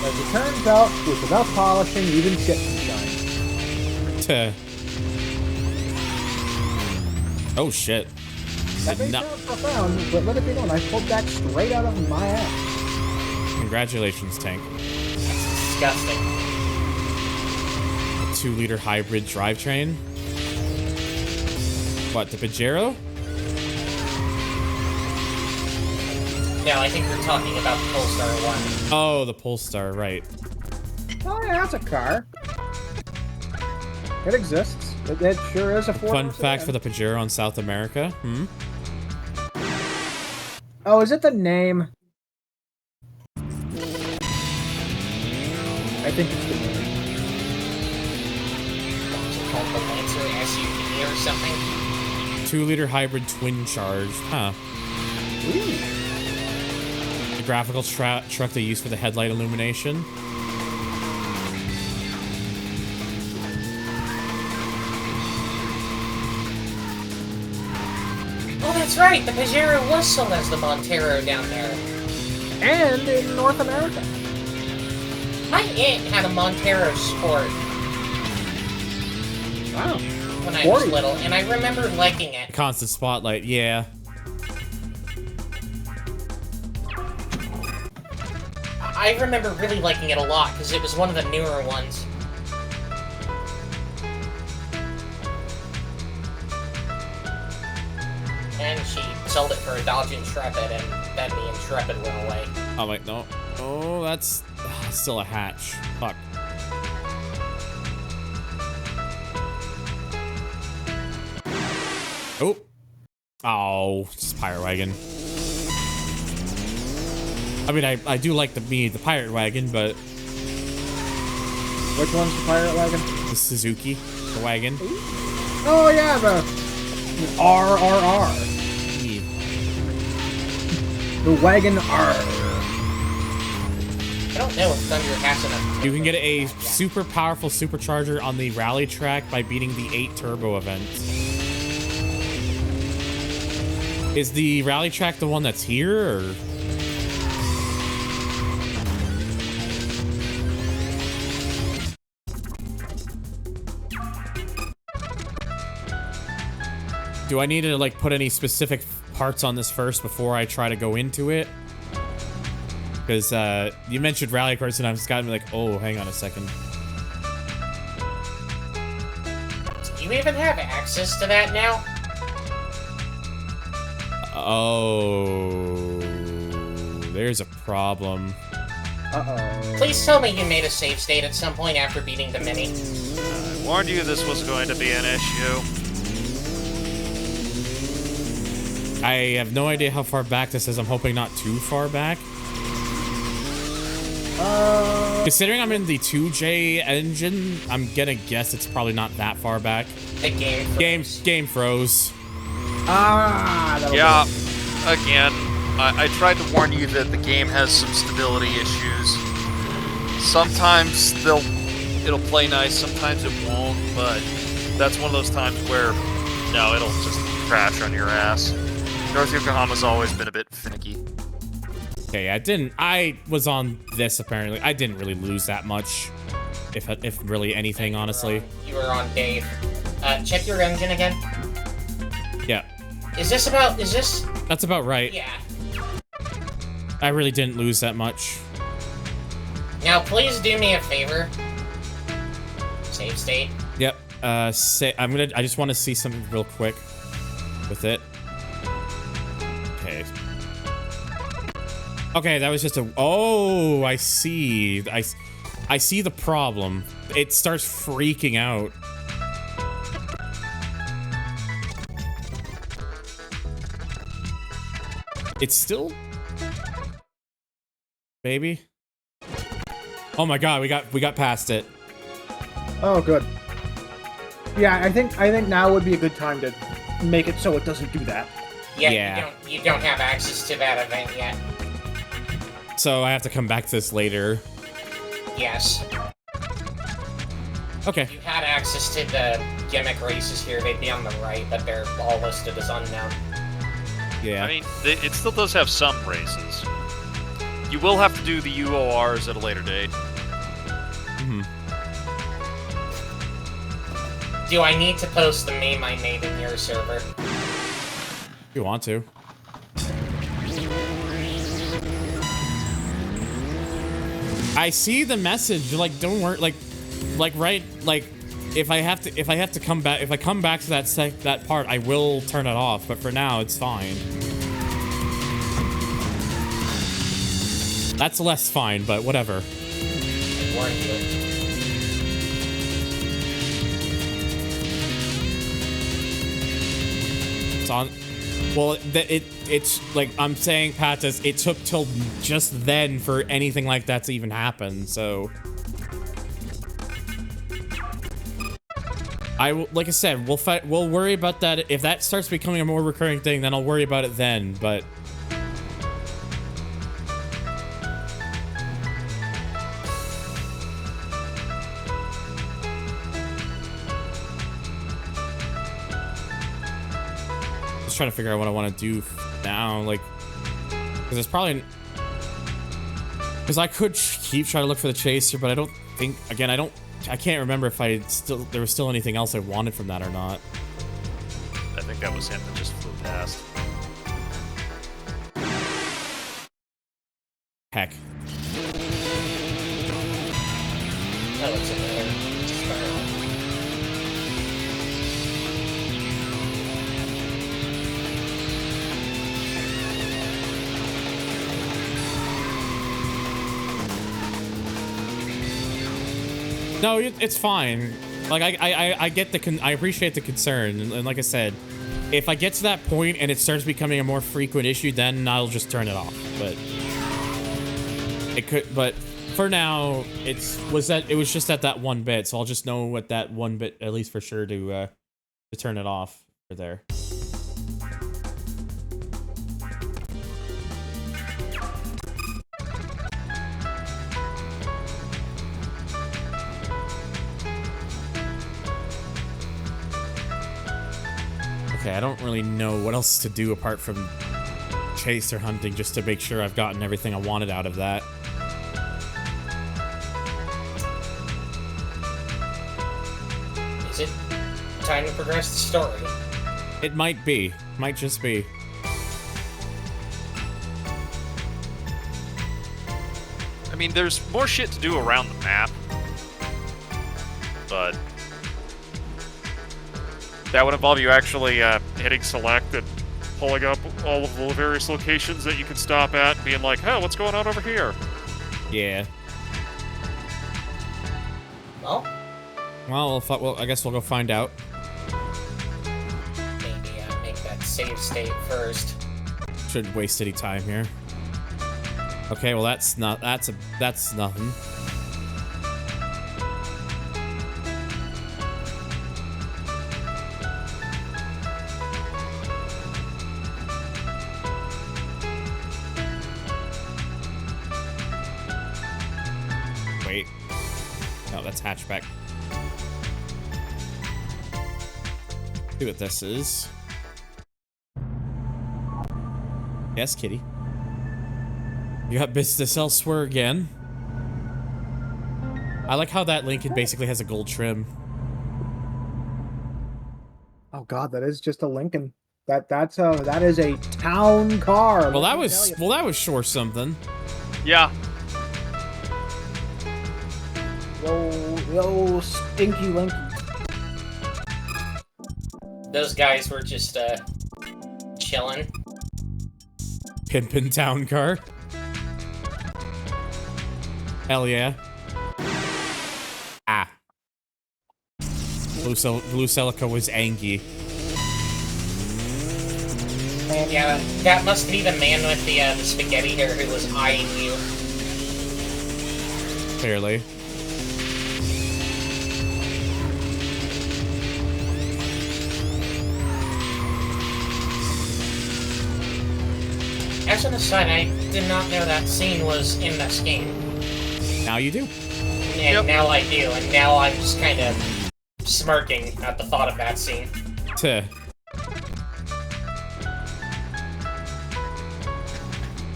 As it turns out, with enough polishing, even shit can shine. Oh shit. That may sound profound, but let it be known, I pulled that straight out of my ass. Congratulations, Tank. Disgusting. A 2-liter hybrid drivetrain. What, the Pajero? No, I think we're talking about the Polestar 1. Oh, the Polestar, right. Oh yeah, that's a car. It exists. It sure is a Fun fact for the Pajero in South America. Oh, is it the name? I think it's the name. Is it called the Lancer SUV or something? 2-liter hybrid twin charged. Huh. Ooh. The graphical truck they use for the headlight illumination. Oh, that's right. The Pajero was sold as the Montero down there. And in North America. My aunt had a Montero Sport. Wow. When I was little, and I remember liking it. Constant spotlight, yeah. I remember really liking it a lot, because it was one of the newer ones. And she sold it for a Dodge Intrepid, and then the Intrepid went away. Oh, wait, no. Oh, that's still a hatch. Fuck. Oh. Oh, just Pirate Wagon. I mean, I do like the Pirate Wagon, but... Which one's the Pirate Wagon? The Suzuki, the wagon. Oh, yeah, the RRR. Yeah. The Wagon R. I don't know if Thunder has enough. You can get a super powerful supercharger on the rally track by beating the 8 turbo event. Is the rally track the one that's here, or? Do I need to like put any specific parts on this first before I try to go into it? Because you mentioned rally cars and I've just gotten like, oh, hang on a second. Do you even have access to that now? Oh, there's a problem. Uh-oh. Please tell me you made a save state at some point after beating the Mini. I warned you this was going to be an issue. I have no idea how far back this is. I'm hoping not too far back. Considering I'm in the 2J engine, I'm gonna guess it's probably not that far back. The Game froze. Yeah, again, I tried to warn you that the game has some stability issues. Sometimes it'll play nice, sometimes it won't, but that's one of those times where, no, it'll just crash on your ass. North Yokohama's always been a bit finicky. Okay, I was on this apparently. I didn't really lose that much, if really anything, honestly. You were on Dave. Check your engine again. Yeah. Is this? That's about right. Yeah. I really didn't lose that much. Now, please do me a favor. Save state. Yep. I just want to see something real quick with it. Okay. Okay, that was just a... Oh, I see. I see the problem. It starts freaking out. It's still... Baby? Oh my god, we got past it. Oh, good. Yeah, I think now would be a good time to make it so it doesn't do that. Yeah. You don't have access to that event yet. So I have to come back to this later. Yes. Okay. If you had access to the gimmick races here, they'd be on the right, but they're all listed as unknown. Yeah. I mean, it still does have some races. You will have to do the UORs at a later date. Mm-hmm. Do I need to post the meme I made in your server? If you want to. I see the message. Like, don't worry. Like, right. Like, if I have to come back, if I come back to that part, I will turn it off. But for now, it's fine. That's less fine, but whatever. I warned you. It's on. Well, it's like I'm saying, Patas, it took till just then for anything like that to even happen, so... Like I said, we'll worry about that. If that starts becoming a more recurring thing, then I'll worry about it then, but... Trying to figure out what I want to do now, like, because it's probably, because I could keep trying to look for the chaser, but I don't think, again, I can't remember if there was still anything else I wanted from that or not. I think that was him that just flew past. Heck. That looks familiar. No, it's fine. Like I get I appreciate the concern, and like I said, if I get to that point and it starts becoming a more frequent issue, then I'll just turn it off. But for now, it was just at that 1 bit, so I'll just know at that 1 bit at least for sure to turn it off for there. Okay, I don't really know what else to do apart from chase or hunting, just to make sure I've gotten everything I wanted out of that. Is it time to progress the story? It might be. Might just be. I mean, there's more shit to do around the map, but that would involve you actually hitting select and pulling up all of the various locations that you can stop at and being like, oh, what's going on over here? Yeah. Well, I guess we'll go find out. maybe make that save state first. Shouldn't waste any time here. Okay, well that's nothing. Wait. No, that's hatchback. See what this is. Yes, kitty. You got business elsewhere again. I like how that Lincoln basically has a gold trim. Oh god, that is just a Lincoln. That is a town car. Well, that was sure something. Yeah. Yo, stinky Lincoln. Those guys were just chilling. Pimpin' town car. Hell yeah. Ah. Blue Celica was angry. Yeah, that must be the man with the spaghetti hair who was eyeing you. Clearly. As an aside, I did not know that scene was in this game. Now you do. And now I do, and now I'm just kind of smirking at the thought of that scene. Tuh.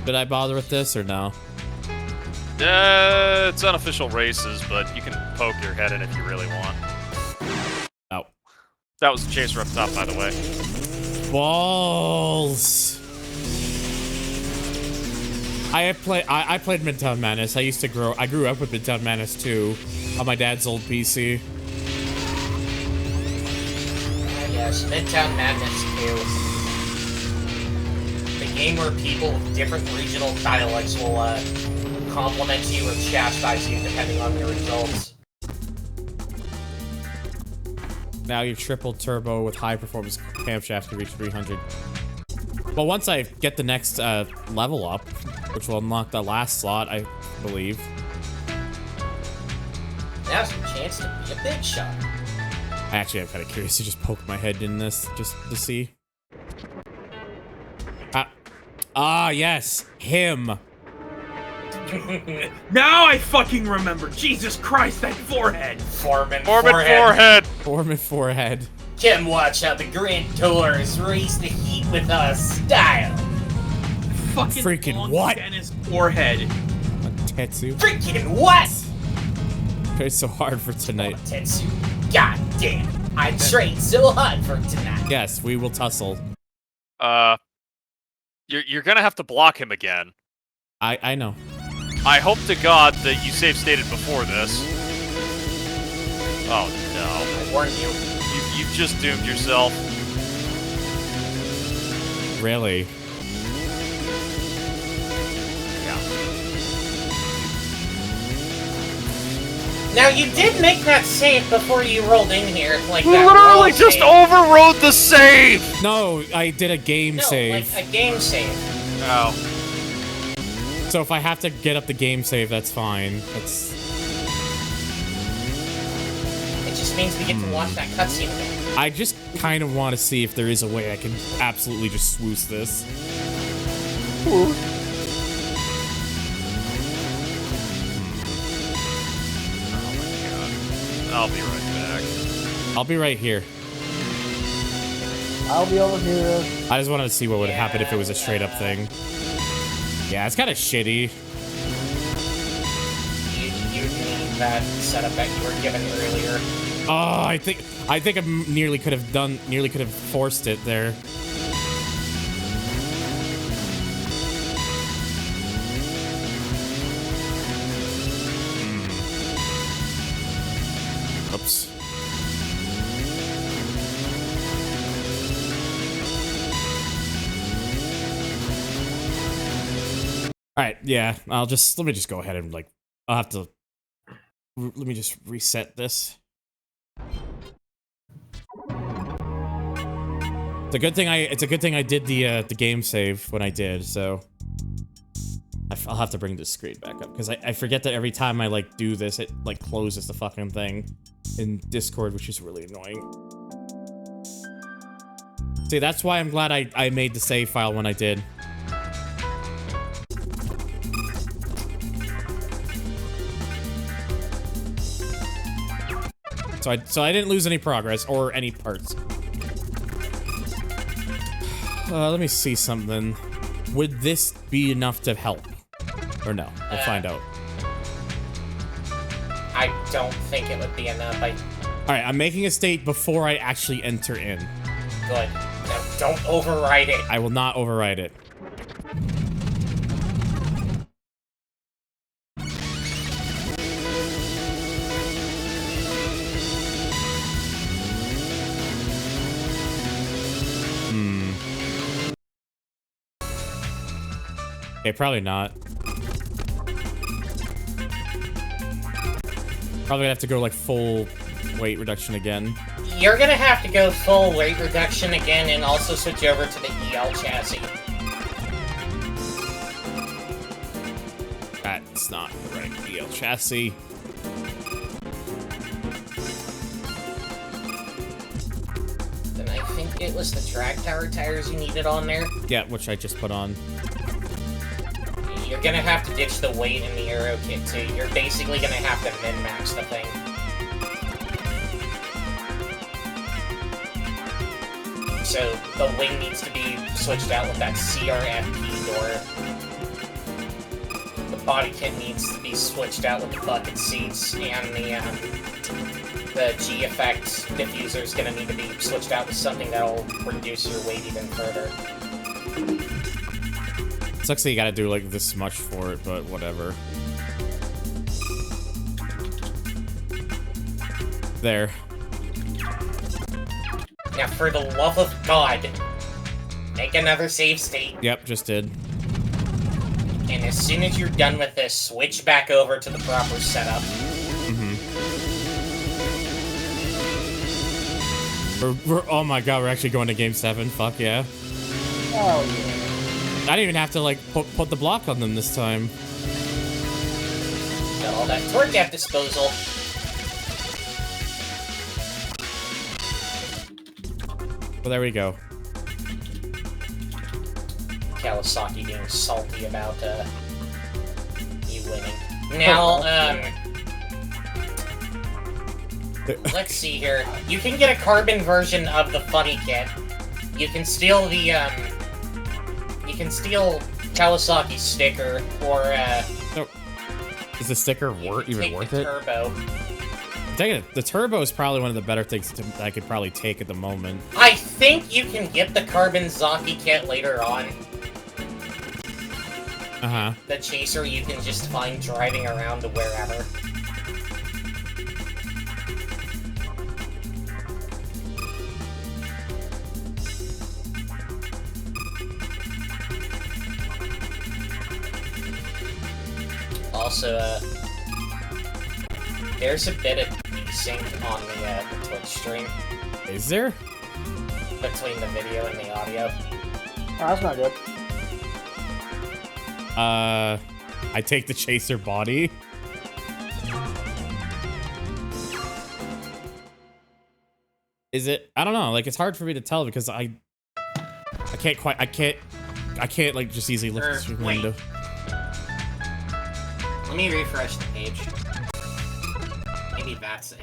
Did I bother with this or no? It's unofficial races, but you can poke your head in if you really want. Oh. That was the chaser up top, by the way. Balls. I played Midtown Madness. I grew up with Midtown Madness 2 on my dad's old PC. Yes, Midtown Madness 2. The game where people with different regional dialects will compliment you or chastise you depending on your results. Now you're triple turbo with high performance camshaft to reach 300. Well, once I get the next level up, which will unlock the last slot, I believe. Now's your chance to be a big shot. Actually, I'm kind of curious to just poke my head in this, just to see. Yes, him. Now I fucking remember. Jesus Christ, that forehead. Foreman forehead. Come watch how the Grand Tours raise the heat with style. Fucking freaking long what? Dennis forehead. Tetsu. Freaking what? It's so hard for tonight. Tetsu. God damn. I trained so hard for tonight. Yes, we will tussle. You're gonna have to block him again. I know. I hope to God that you save stated before this. Oh no. I warned you. You've just doomed yourself. Really? Now, you did make that save before you rolled in here, like You that literally roll just save. overrode the save! No, I did a game save. Like a game save. Oh. So if I have to get up the game save, that's fine. That's... It just means we get to watch that cutscene again. I just kind of want to see if there is a way I can absolutely just swoosh this. Ooh. I'll be right back. I'll be right here. I'll be over here. I just wanted to see what would happen if it was a straight up thing. Yeah, it's kind of shitty. You need that setup that you were given earlier. Oh, I think I nearly could have forced it there. Oops. All right, yeah. Let me just go ahead and I'll have to. Let me just reset this. It's a good thing I did the game save when I did, so I'll have to bring this screen back up because I forget that every time I do this, it closes the fucking thing in Discord, which is really annoying. See, that's why I'm glad I made the save file when I did. So I didn't lose any progress or any parts. Let me see something. Would this be enough to help? Or no? We'll find out. I don't think it would be enough. Alright, I'm making a state before I actually enter in. Good. Now, don't override it. I will not override it. Okay, probably not. Probably gonna have to go full weight reduction again. You're gonna have to go full weight reduction again and also switch over to the EL chassis. That's not the right EL chassis. Then I think it was the drag tower tires you needed on there. Yeah, which I just put on. You're gonna have to ditch the weight in the aero kit too. You're basically gonna have to min-max the thing. So the wing needs to be switched out with that CRFP door. The body kit needs to be switched out with the bucket seats, and the G effect diffuser is gonna need to be switched out with something that'll reduce your weight even further. Sucks that you gotta do this much for it, but whatever. There. Now, for the love of God, make another save state. Yep, just did. And as soon as you're done with this, switch back over to the proper setup. Oh my god, we're actually going to game 7. Fuck yeah. Oh yeah. I didn't even have to put the block on them this time. Got all that torque at disposal. Well, there we go. Kawasaki being salty about you winning. Now, let's see here. You can get a carbon version of the funny kit. You can steal the you can steal Kawasaki's sticker, or is the sticker even worth it? Turbo. Dang it, the turbo is probably one of the better things that I could probably take at the moment. I think you can get the carbon Zaki kit later on. Uh-huh. The chaser you can just find driving around to wherever. Also, There's a bit of desync on the Twitch stream. Is there? Between the video and the audio. Oh, that's not good. I take the chaser body. Is it? I don't know. Like, it's hard for me to tell because I can't like just easily look at the window. Let me refresh the page. Maybe that's it.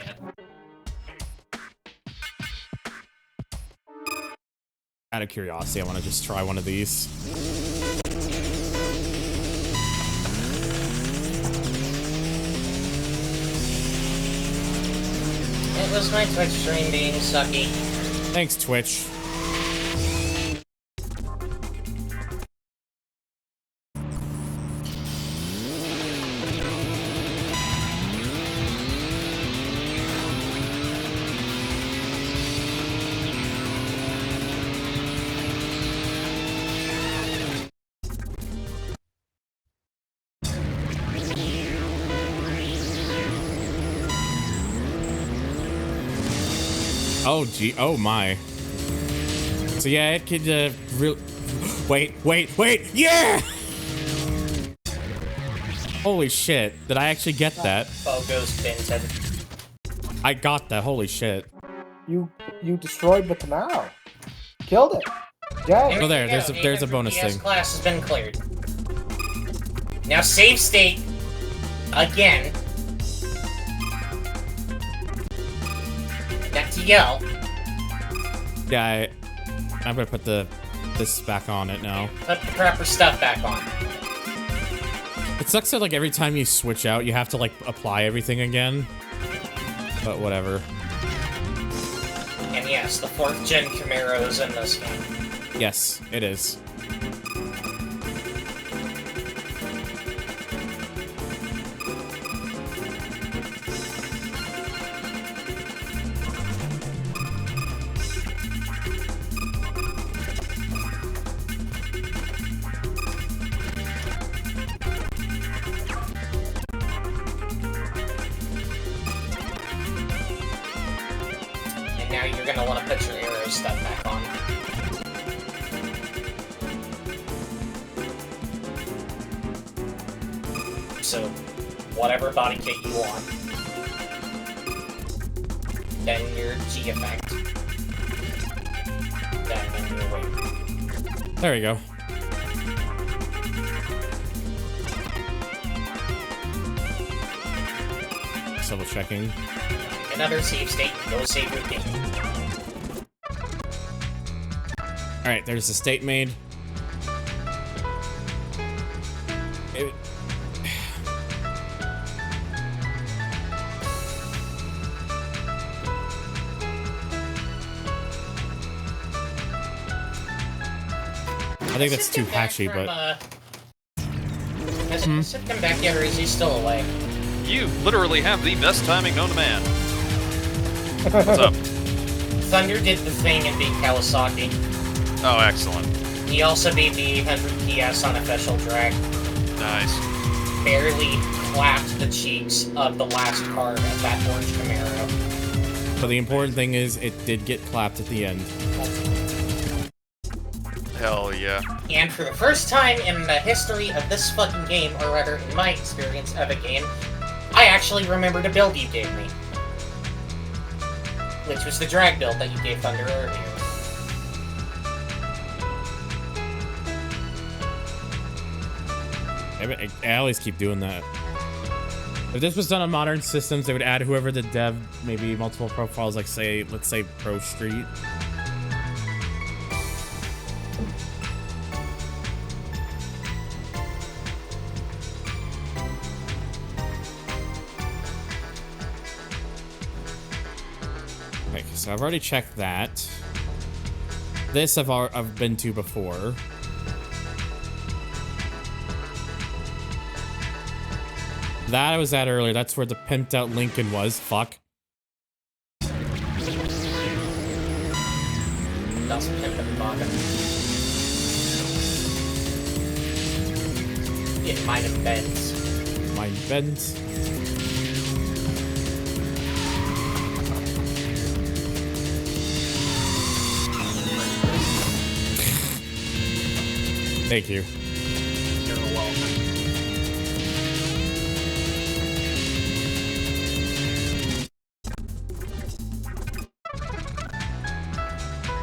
Out of curiosity, I want to just try one of these. It was my Twitch stream being sucky. Thanks, Twitch. Oh, gee. Oh, my. So, yeah, it could, wait. Yeah! Holy shit. Did I actually get that? Bogo's Vinted. I got that. Holy shit. You destroyed the Camaro. Killed it. Yay. Oh, there's a bonus thing. Class has been cleared. Now save state. Again. Back to yell. Yeah, I'm gonna put this back on it now. Put the proper stuff back on. It sucks that like every time you switch out, you have to like apply everything again. But whatever. And yes, the 4th gen Camaro is in this game. Yes, it is. You're gonna want to put your arrow stuff back on. So, whatever body kit you want. Then your G effect. Then your wing. There we go. Double checking. Another save state. Go save your game. Alright, there's the state made. I think that's too hatchy, but... Has Sid come back yet, or is he still away? You literally have the best timing known to man. What's up? Thunder did the thing and beat Kawasaki. Oh, excellent. He also beat the 100 PS on official drag. Nice. Barely clapped the cheeks of the last card of that orange Camaro. But the important thing is, it did get clapped at the end. Hell yeah. And for the first time in the history of this fucking game, or rather, in my experience of a game, I actually remembered a build you gave me. Which was the drag build that you gave Thunder earlier. I always keep doing that. If this was done on modern systems, they would add whoever the dev, maybe multiple profiles, like say, let's say Pro Street. Okay, so I've already checked that. This I've been to before. That I was at earlier. That's where the pimped out Lincoln was. Fuck. That's pimped at the bottom. It might have bent. Might have bent. Thank you. You're welcome.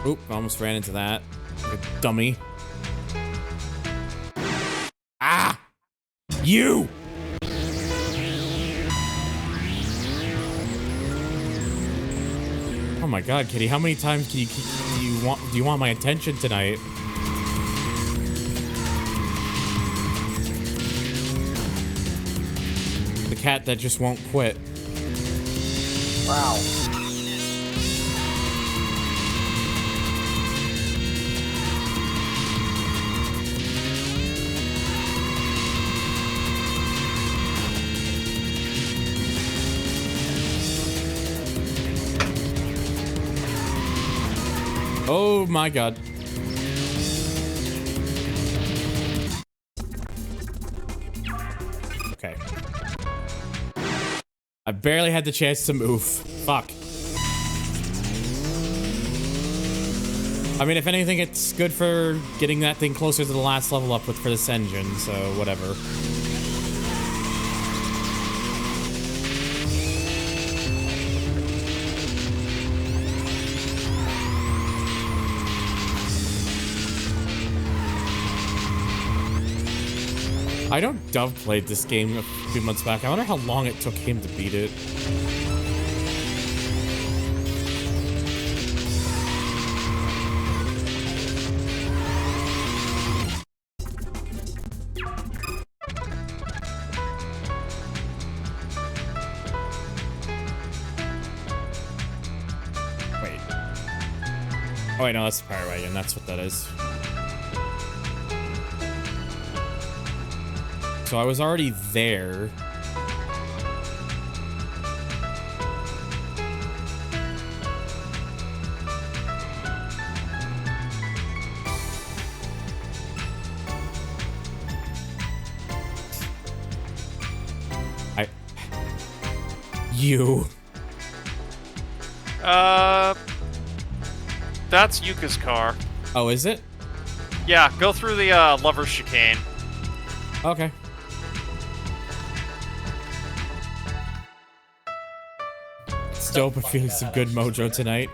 Oop, almost ran into that. Like a dummy. Ah! You! Oh my god, Kitty, how many times do you want my attention tonight? The cat that just won't quit. Wow. Oh my god. Okay. I barely had the chance to move. Fuck. I mean, if anything, it's good for getting that thing closer to the last level up for this engine, so whatever. I know Dove played this game a few months back. I wonder how long it took him to beat it. Wait. Oh wait, no, that's the Pirate Wagon. That's what that is. So I was already there. You. That's Yuka's car. Oh, is it? Yeah, go through the lover's chicane. Okay. It's dope. I'm feeling some good mojo tonight.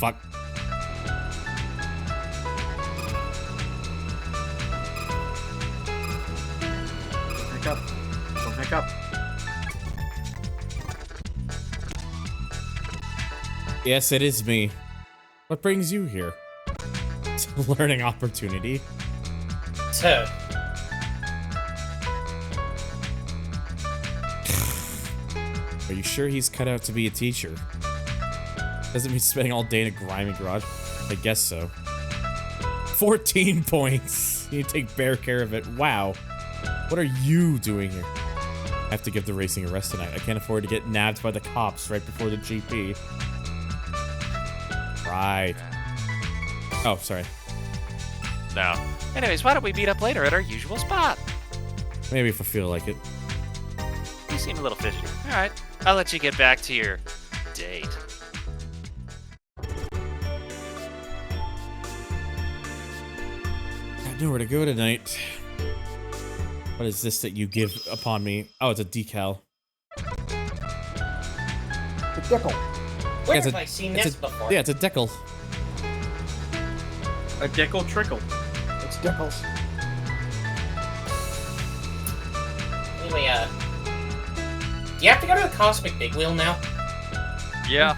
Fuck. Don't back up. Don't back up. Yes, it is me. What brings you here? It's a learning opportunity. So, Are you sure he's cut out to be a teacher? Doesn't mean spending all day in a grimy garage. I guess so. 14 points. You take better care of it. Wow. What are you doing here? I have to give the racing a rest tonight. I can't afford to get nabbed by the cops right before the GP. Right. Oh, sorry. No. Anyways, why don't we meet up later at our usual spot? Maybe if I feel like it. You seem a little fidgety. Alright, I'll let you get back to your date. I know where to go tonight. What is this that you give upon me? Oh, it's a decal. The Dickle. where it's have a- I seen it's this a- before? Yeah, it's a decal. A Dickle Trickle. It's Dickles. Anyway, do you have to go to the Cosmic Big Wheel now? Yeah.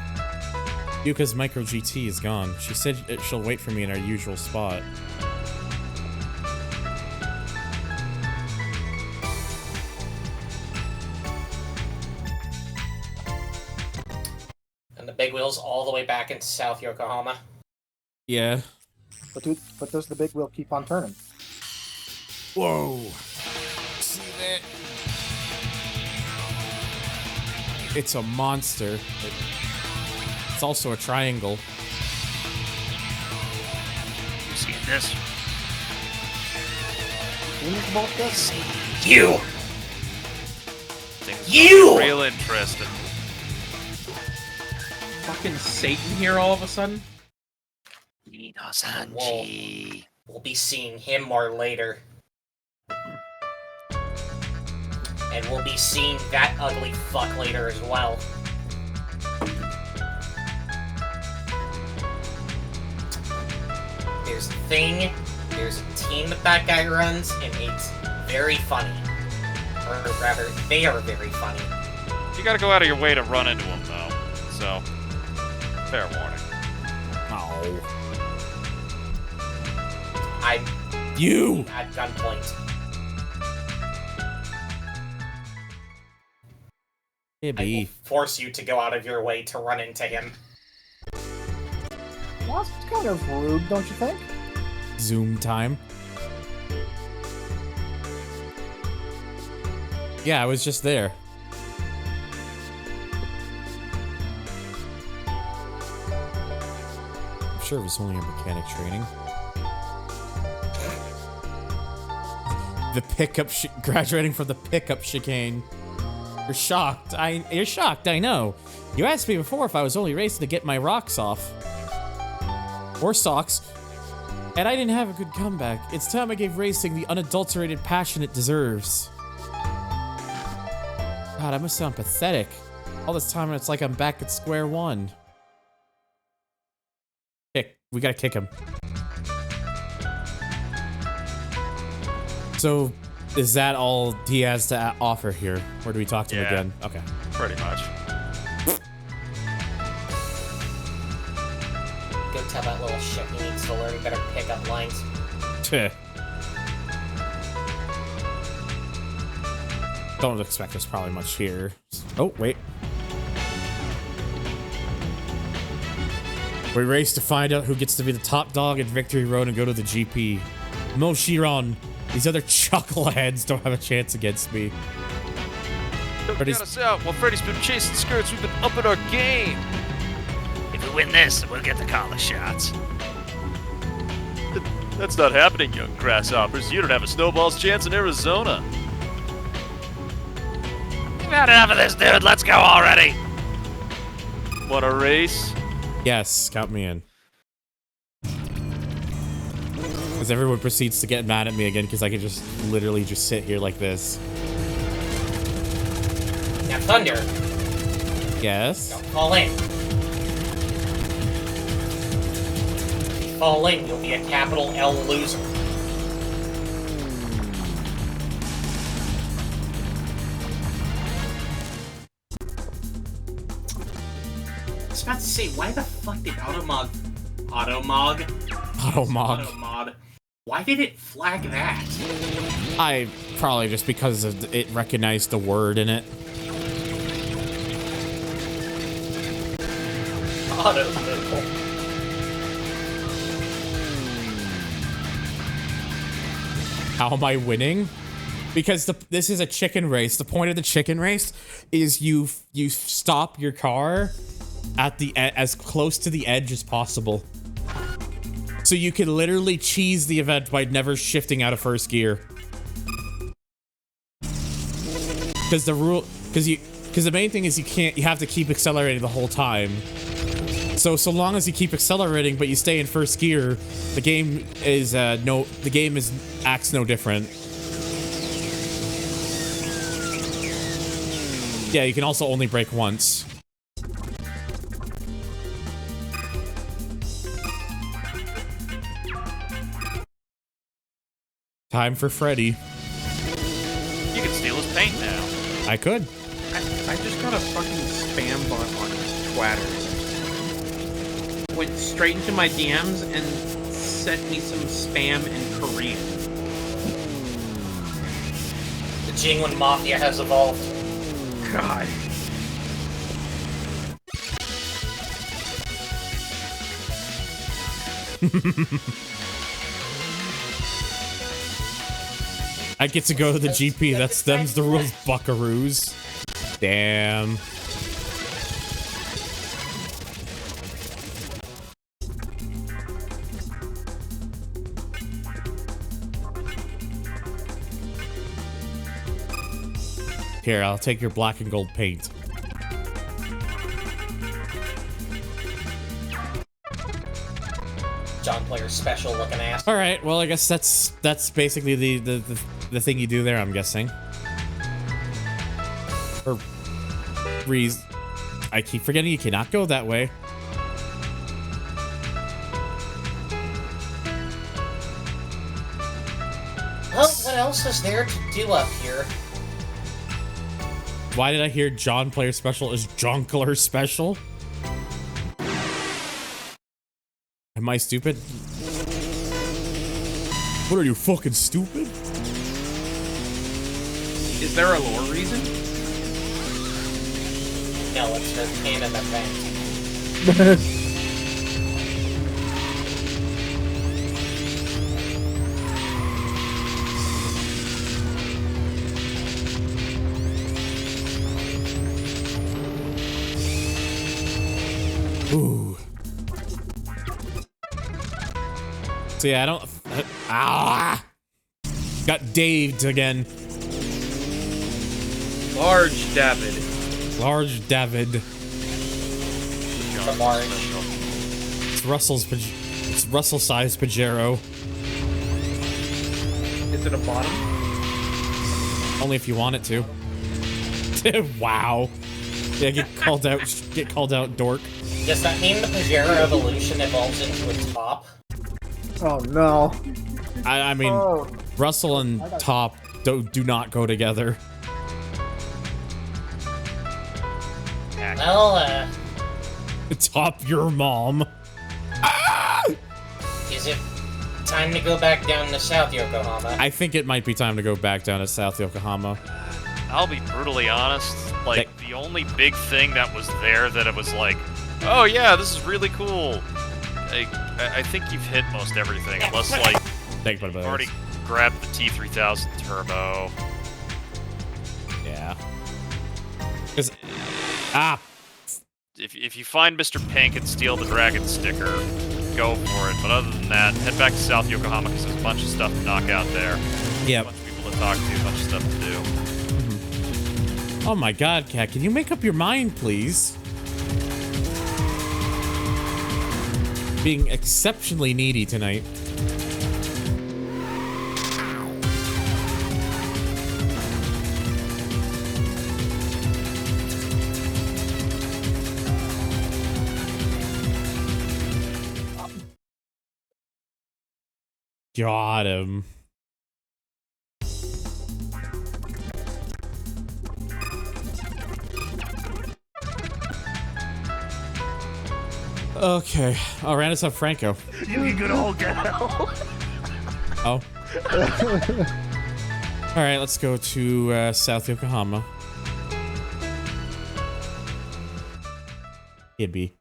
Yuka's Micro GT is gone. She said she'll wait for me in our usual spot. And the Big Wheel's all the way back into South Yokohama. Yeah. But does the big wheel keep on turning? Whoa. See that? It's a monster. It's also a triangle. You seeing this? Can you both this? You! Things You! real interesting. Fucking Satan here all of a sudden? We'll be seeing him more later. And we'll be seeing that ugly fuck later as well. There's a thing, there's a team that guy runs, and it's very funny. Or rather, they are very funny. You gotta go out of your way to run into him, though. So, fair warning. Oh. I'm you at gunpoint. Yeah, I will force you to go out of your way to run into him. Well, that's kind of rude, don't you think? Zoom time. Yeah, I was just there. I'm sure it was only a mechanic training. The pickup graduating from the pickup chicane. You're shocked. You're shocked, I know. You asked me before if I was only racing to get my rocks off. Or socks. And I didn't have a good comeback. It's time I gave racing the unadulterated passion it deserves. God, I must sound pathetic. All this time it's like I'm back at square one. Kick. We gotta kick him. So, is that all he has to offer here? Or do we talk to him again? Okay. Pretty much. Go tell that little shit he needs to learn better pickup lines. Don't expect there's probably much here. Oh, wait. We race to find out who gets to be the top dog at Victory Road and go to the GP. Mo Chiron. These other chuckleheads don't have a chance against me. Don't get us out. While Freddy's been chasing skirts, we've been upping our game. If we win this, we'll get the collar shots. That's not happening, young grasshoppers. You don't have a snowball's chance in Arizona. We've had enough of this, dude. Let's go already. Want a race? Yes, count me in. As everyone proceeds to get mad at me again because I can just literally just sit here like this. Now, Thunder. Yes? Don't fall in. If you fall in, you'll be a capital L loser. I was about to say, why the fuck did Automod... Why did it flag that? Probably just because of it recognized the word in it. How am I winning? Because this is a chicken race. The point of the chicken race is you stop your car at the as close to the edge as possible. So you can literally cheese the event by never shifting out of first gear. Because the main thing is you have to keep accelerating the whole time. So long as you keep accelerating but you stay in first gear, the game acts no different. Yeah, you can also only brake once. Time for Freddy. You can steal his paint now. I could. I just got a fucking spam bot on Twitter. Went straight into my DMs and sent me some spam in Korean. The Jingwen Mafia has evolved. God. I get to go to the GP. That's them's the rules, buckaroos. Damn. Here, I'll take your black and gold paint. John Player special looking ass. All right. Well, I guess that's basically the thing you do there. I'm guessing. Or I keep forgetting you cannot go that way. Well, what else is there to do up here? Why did I hear John Player Special is Jonkler Special? Am I stupid? What are you, fucking stupid? Is there a lore reason? No, it's her canon event. Ooh. So yeah, I don't. Got daved again. Large David. Large David. It's Russell-sized Pajero. Is it a bottom? Only if you want it to. Wow. Yeah, get called out. Get called out, dork. Does that mean the Pajero evolution evolves into a top? Oh no. I mean, Russell and top do not go together. Well, Top your mom. Is it time to go back down to South Yokohama? I think it might be time to go back down to South Yokohama. I'll be brutally honest. Like, the only big thing that was there that it was like, oh yeah, this is really cool. Like, I think you've hit most everything, unless like you've already grabbed the T3000 Turbo. Yeah. If you find Mr. Pink and steal the Dragon sticker, go for it. But other than that, head back to South Yokohama because there's a bunch of stuff to knock out there. Yep. A bunch of people to talk to, a bunch of stuff to do. Oh my god, Kat, can you make up your mind, please? Being exceptionally needy tonight. Got him. Okay. Oh, ran us up Franco. You good old gal. Oh. Alright, let's go to South Yokohama. Ibby.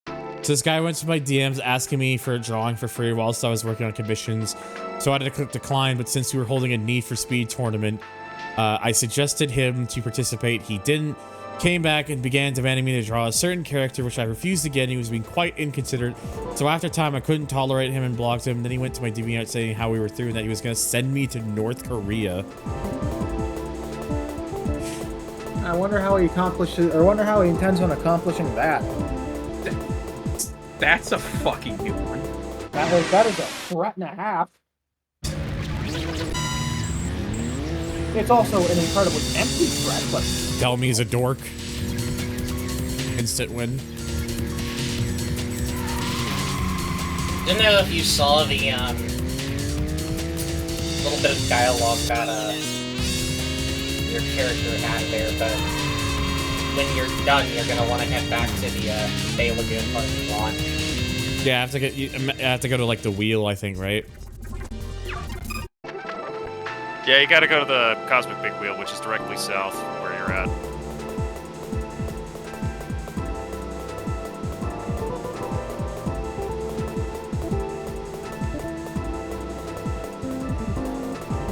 So this guy went to my DMs asking me for a drawing for free whilst I was working on commissions. So I had to click decline, but since we were holding a Need for Speed tournament, I suggested him to participate. He didn't. Came back and began demanding me to draw a certain character, which I refused again. He was being quite inconsiderate. So after time, I couldn't tolerate him and blocked him. Then he went to my DeviantArt saying how we were through and that he was going to send me to North Korea. I wonder how he accomplishes, or wonder how he intends on accomplishing that. That's a fucking new one. That is a threat and a half. It's also an incredibly empty threat, but... Tell me he's a dork. Instant win. Didn't know if you saw the, little bit of dialogue that, your character had there, but when you're done, you're gonna want to head back to the, Bay Lagoon parking lot. Yeah, I have to go to, like, the wheel, I think, right? Yeah, you gotta go to the Cosmic Big Wheel, which is directly south from where you're at.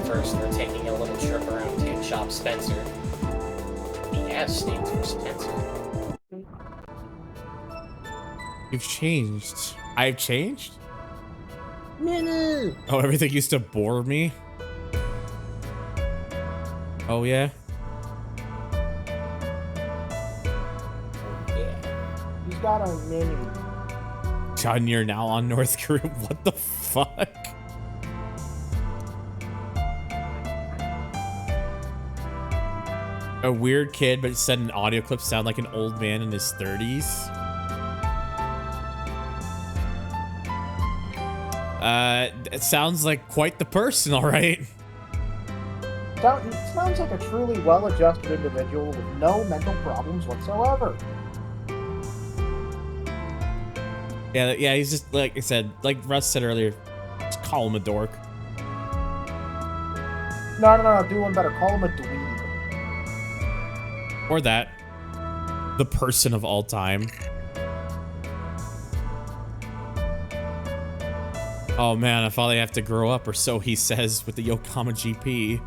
First, we're taking a little trip around Tin Shop Spencer. The S stands for Spencer. You've changed. I've changed? No. Oh, everything used to bore me? Oh, yeah? Yeah. He's got a mini. John, you're now on North Korea. What the fuck? A weird kid, but it said an audio clip sound like an old man in his 30s. It sounds like quite the person, all right. Sounds like a truly well-adjusted individual with no mental problems whatsoever. Yeah, he's just, like I said, like Russ said earlier, just call him a dork. No, do one better. Call him a dweeb. Or that. The person of all time. Oh man, I finally have to grow up, or so he says with the Yokohama GP.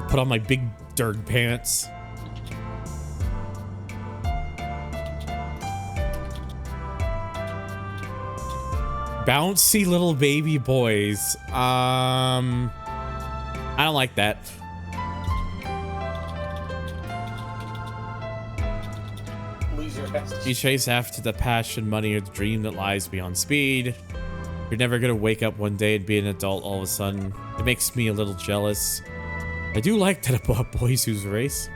Put on my big dirg pants. Bouncy little baby boys. I don't like that. You chase after the passion, money, or the dream that lies beyond speed. You're never gonna wake up one day and be an adult all of a sudden. It makes me a little jealous. I do like that about boys whose race.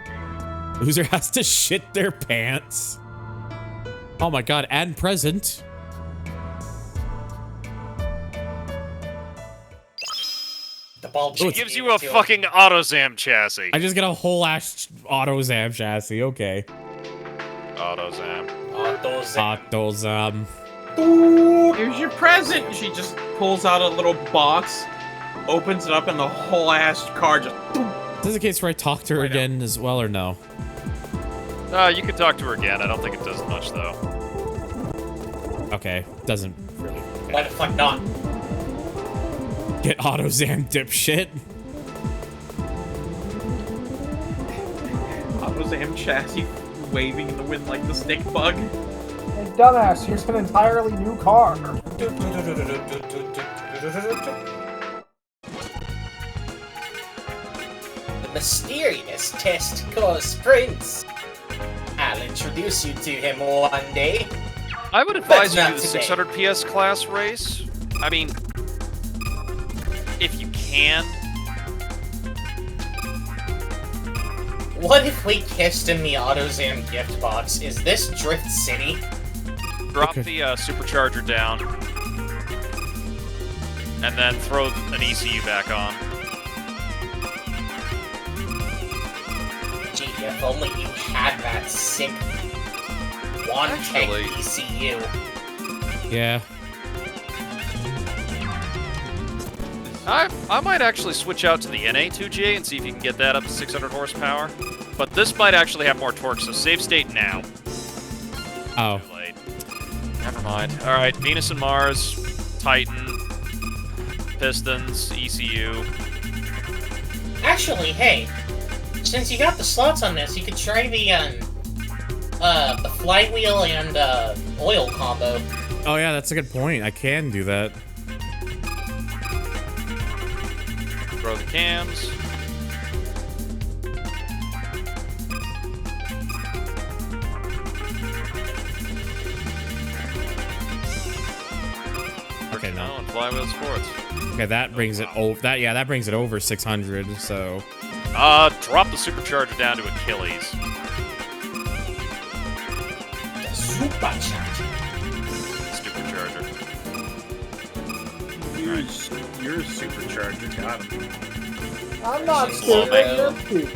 Loser has to shit their pants. Oh my god, and present. She gives you a fucking AutoZam chassis. I just got a whole ass AutoZam chassis, okay. AutoZam. AutoZam. Here's your present. She just pulls out a little box, opens it up, and the whole ass car just. This is the case where I talk to her again as well, or no? You can talk to her again. I don't think it does much, though. Okay, doesn't really. Okay. Why the fuck not? Get AutoZam, dipshit. AutoZam chassis waving in the wind like the stick bug. Hey, dumbass, here's an entirely new car. The mysterious test course prince. I'll introduce you to him one day. I would advise you But to not do the today. 600 PS class race. I mean, if you can. What if we kissed in the AutoZam gift box? Is this Drift City? Drop the supercharger down. And then throw an ECU back on. Gee, if only you had that sick one-tech ECU. Yeah. I might actually switch out to the NA2J and see if you can get that up to 600 horsepower. But this might actually have more torque, so save state now. Oh. Too late. Never mind. Alright, Venus and Mars, Titan, Pistons, ECU. Actually, hey, since you got the slots on this, you could try the flywheel and oil combo. Oh yeah, that's a good point. I can do that. Throw the cams. Okay, no. And flywheel sports. Okay, that brings it over. That brings it over 600. So. Drop the supercharger down to Achilles. Supercharger. You're a supercharger. Got him. I'm not She's scared slow, of your feet.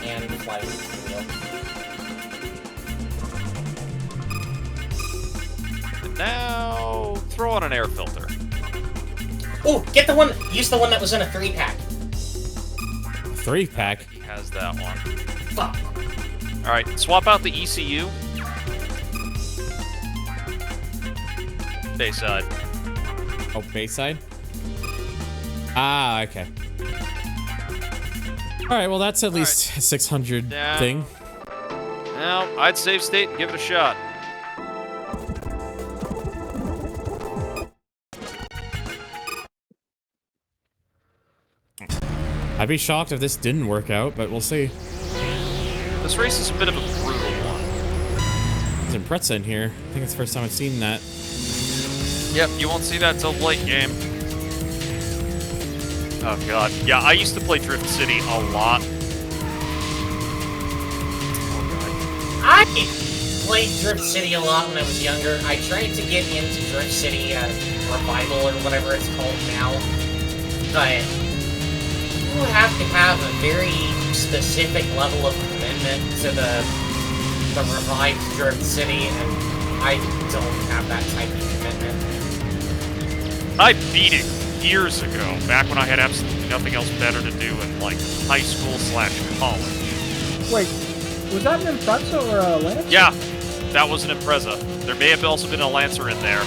And flywheel. And now, throw on an air filter. Oh, get the one. Use the one that was in a 3-pack. 3-pack? He has that one. Fuck. Alright, swap out the ECU. Bayside. Oh, Bayside? Ah, okay. Alright, well, that's at least a 600 thing. Now, I'd save state and give it a shot. I'd be shocked if this didn't work out, but we'll see. This race is a bit of a brutal one. There's Impreza in here. I think it's the first time I've seen that. Yep, you won't see that till late game. Oh god. Yeah, I used to play Drift City a lot. I played Drift City a lot when I was younger. I tried to get into Drift City Revival or whatever it's called now, but you have to have a very specific level of commitment to the revived Drift City, and I don't have that type of commitment. I beat it years ago, back when I had absolutely nothing else better to do in, like, high school / college. Wait, was that an Impreza or a Lancer? Yeah, that was an Impreza. There may have also been a Lancer in there.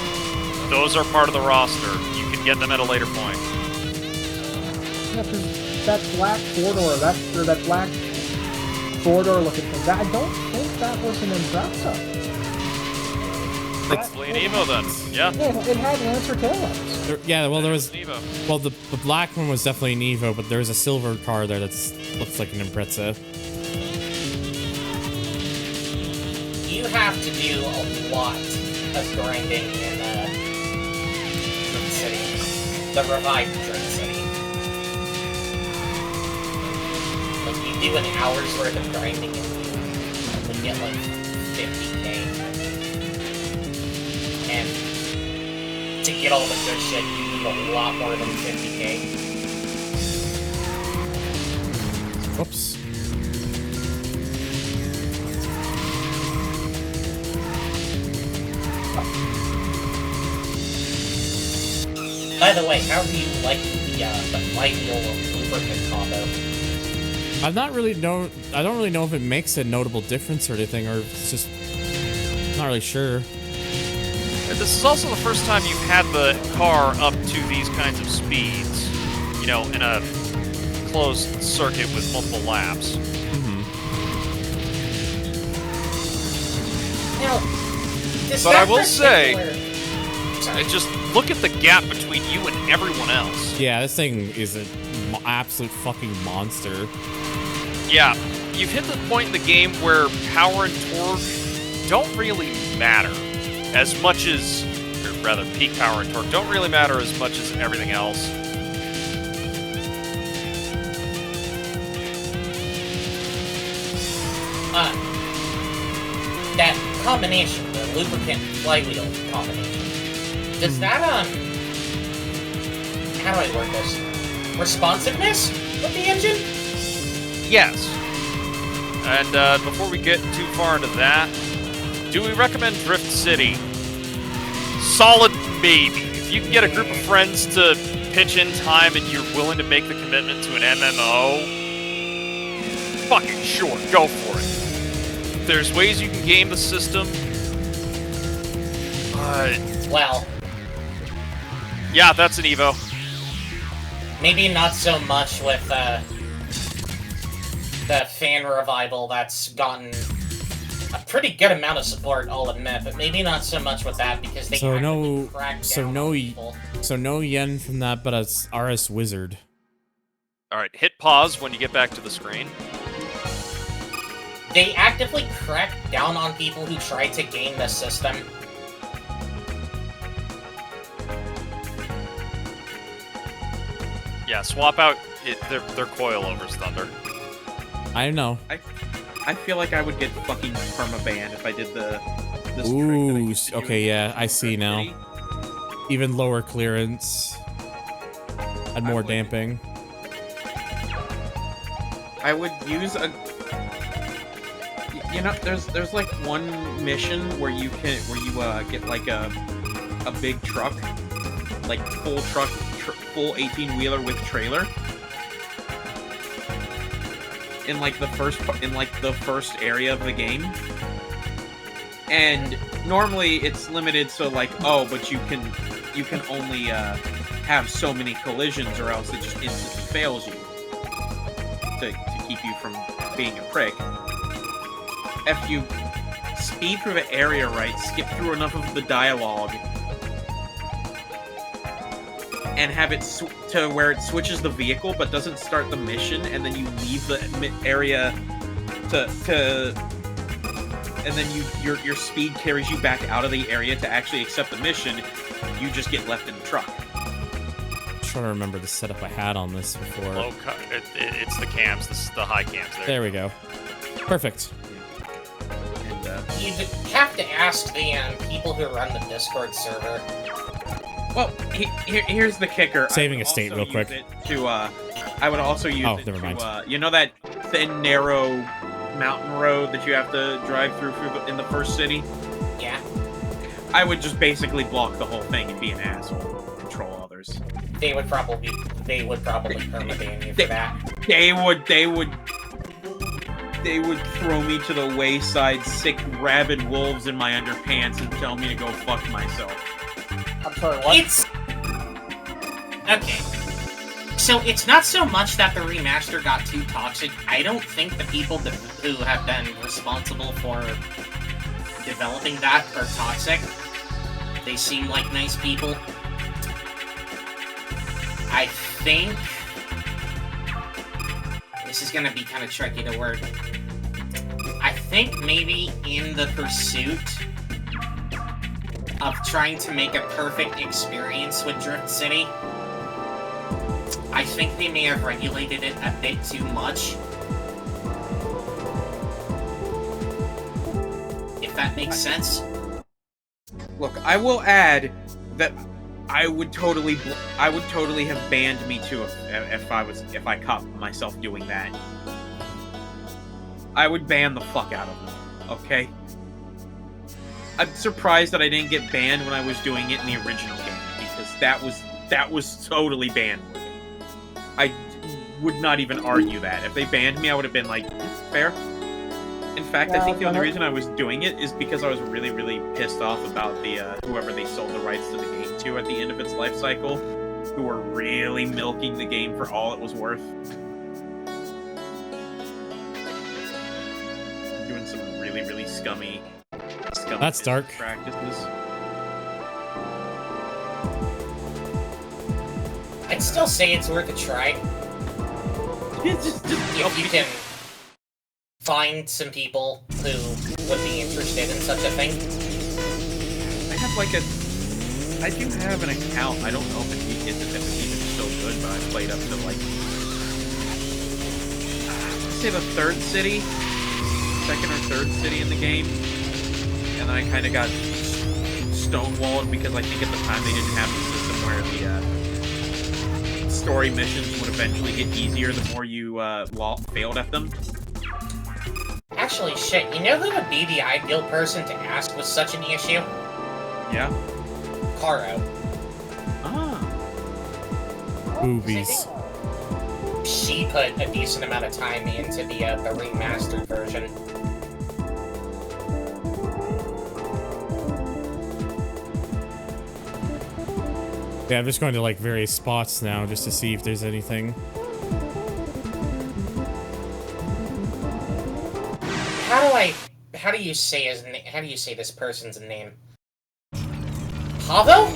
Those are part of the roster. You can get them at a later point. Yeah, because that black four-door, that black four-door looking thing, I don't think that was an Impreza. That's an Evo then, yeah. Yeah, it had Lancer taillights. Yeah, well, there was... Well, the black one was definitely an Evo, but there's a silver car there that looks like an Impreza. You have to do a lot of grinding in Drift City. The revived Drift City. Like, you do an hour's worth of grinding and you get like 50k. And to get all the good shit, you need a lot more than 50k. Oops. By the way, how do you like the flywheel lubricant combo? I don't really know if it makes a notable difference or anything, or if it's just... I'm not really sure. And this is also the first time you've had the car up to these kinds of speeds, you know, in a closed circuit with multiple laps. Now, but I will say, just look at the gap between you and everyone else. Yeah, this thing is an absolute fucking monster. Yeah, you've hit the point in the game where power and torque don't really matter as much as, or rather, peak power and torque don't really matter as much as everything else. That combination, the lubricant flywheel combination, does that, how do I word this? Responsiveness with the engine? Yes. And before we get too far into that, do we recommend Drift City? Solid maybe. If you can get a group of friends to pitch in time and you're willing to make the commitment to an MMO, fucking sure, go for it. There's ways you can game the system. Well, yeah, that's an Evo. maybe not so much with the fan revival that's gotten a pretty good amount of support, I'll admit, but maybe not so much with that because they cracked down on people. So no yen from that, but it's RS Wizard. All right, hit pause when you get back to the screen. They actively crack down on people who try to game the system. Yeah, swap out their coilovers, Thunder. I know. I feel like I would get fucking permabanned if I did this Ooh, okay, yeah, I see now. Even lower clearance. And more damping. I would use a... You know, there's like one mission where you get like a big truck, like full truck, full 18-wheeler with trailer. In like the first area of the game, and normally it's limited, so like, oh, but you can only have so many collisions, or else it just instantly fails you to keep you from being a prick. If you speed through the area right, skip through enough of the dialogue, and have it to where it switches the vehicle but doesn't start the mission, and then you leave the area and then your speed carries you back out of the area to actually accept the mission, you just get left in the truck. I'm trying to remember the setup I had on this before. It's the cams, the high cams. There we go. Perfect. You'd have to ask the people who run the Discord server. Well, here's the kicker. Saving a state real quick. I would also use it never mind. to, you know that thin, narrow mountain road that you have to drive through in the first city? Yeah. I would just basically block the whole thing and be an asshole. Control others. They would probably permaban you for that. They would throw me to the wayside, sick, rabid wolves in my underpants and tell me to go fuck myself. I'm sorry, what? It's... Okay. So it's not so much that the remaster got too toxic. I don't think the people who have been responsible for developing that are toxic. They seem like nice people. I think... This is gonna be kind of tricky to word. I think maybe in the pursuit of trying to make a perfect experience with Drift City, I think they may have regulated it a bit too much. If that makes sense. Look, I will add that I would totally have banned me too if I caught myself doing that. I would ban the fuck out of them. Okay. I'm surprised that I didn't get banned when I was doing it in the original game, because that was totally ban-worthy. I would not even argue that. If they banned me, I would have been like, fair. In fact, I think the only reason I was doing it is because I was really, really pissed off about the whoever they sold the rights to the game to at the end of its life cycle, who were really milking the game for all it was worth. Doing some really, really scummy That's dark. practices. I'd still say it's worth a try. If you can find some people who would be interested in such a thing. I do have an account. I don't know if it's even still good, but I played up to like, say the second or third city in the game, and then I kind of got stonewalled because I think at the time they didn't have the system where the story missions would eventually get easier the more you failed at them. Actually, shit, you know who would be the ideal person to ask with such an issue? Yeah? Caro. Boobies. She put a decent amount of time into the remastered version. Yeah, I'm just going to like various spots now just to see if there's anything. How do you say his name? How do you say this person's name? Pavo?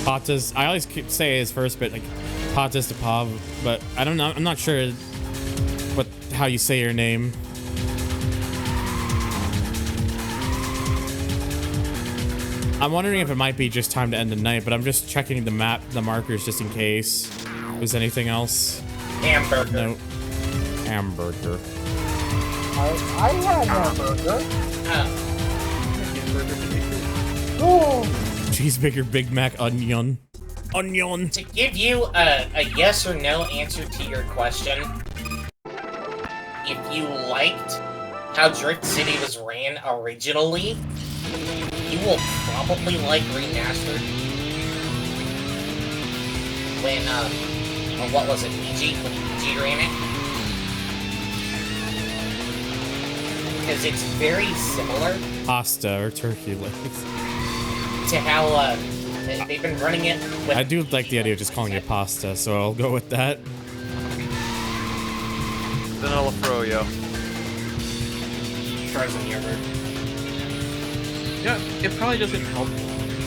Patas. I always say his first bit like Patas to Pav, but I don't know. I'm not sure how you say your name. I'm wondering if it might be just time to end the night, but I'm just checking the map, the markers, just in case there's anything else. Hamburger. No. Hamburger. I had hamburger. Oh. Cheeseburger, Big Mac, onion. Onion. To give you a yes or no answer to your question, if you liked how Drift City was ran originally, you will probably like Remastered. When, what was it, EG? When EG ran it? Because it's very similar Pasta or turkey legs. to how, they've been running it with... I do like the idea of just calling it pasta, so I'll go with that. Vanilla froyo. Frozen yogurt. Yeah, it probably doesn't help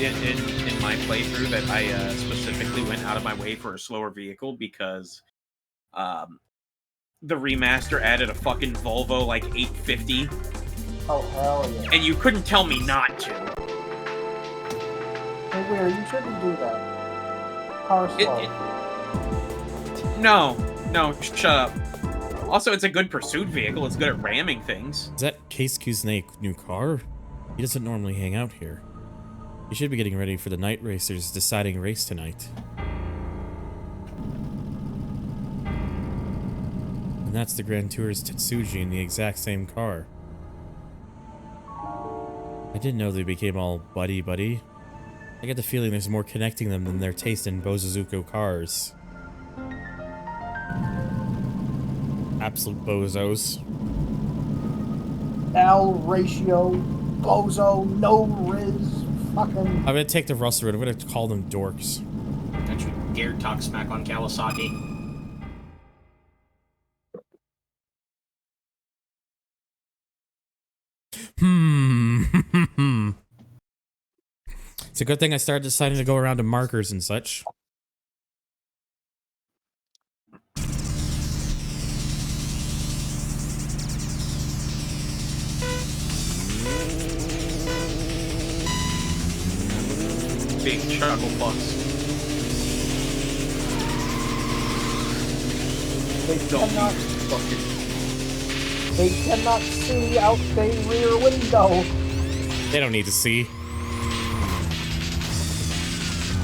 in my playthrough that I specifically went out of my way for a slower vehicle because the remaster added a fucking Volvo like 850. Oh, hell yeah. And you couldn't tell me not to. Hey, Weird, you shouldn't do that. Car slow. No, shut up. Also, it's a good pursuit vehicle. It's good at ramming things. Is that Case Kuznets' new car? He doesn't normally hang out here. He should be getting ready for the night racers' deciding race tonight. And that's the Grand Tour's Tetsuji in the exact same car. I didn't know they became all buddy-buddy. I get the feeling there's more connecting them than their taste in Bozozuko cars. Absolute bozos. L ratio, bozo, no riz, fucking. I'm gonna take the Russell road. I'm gonna call them dorks. Don't you dare talk smack on Kawasaki. It's a good thing I started deciding to go around to markers and such. Big chuckle bus. They cannot see out their rear window. They don't need to see.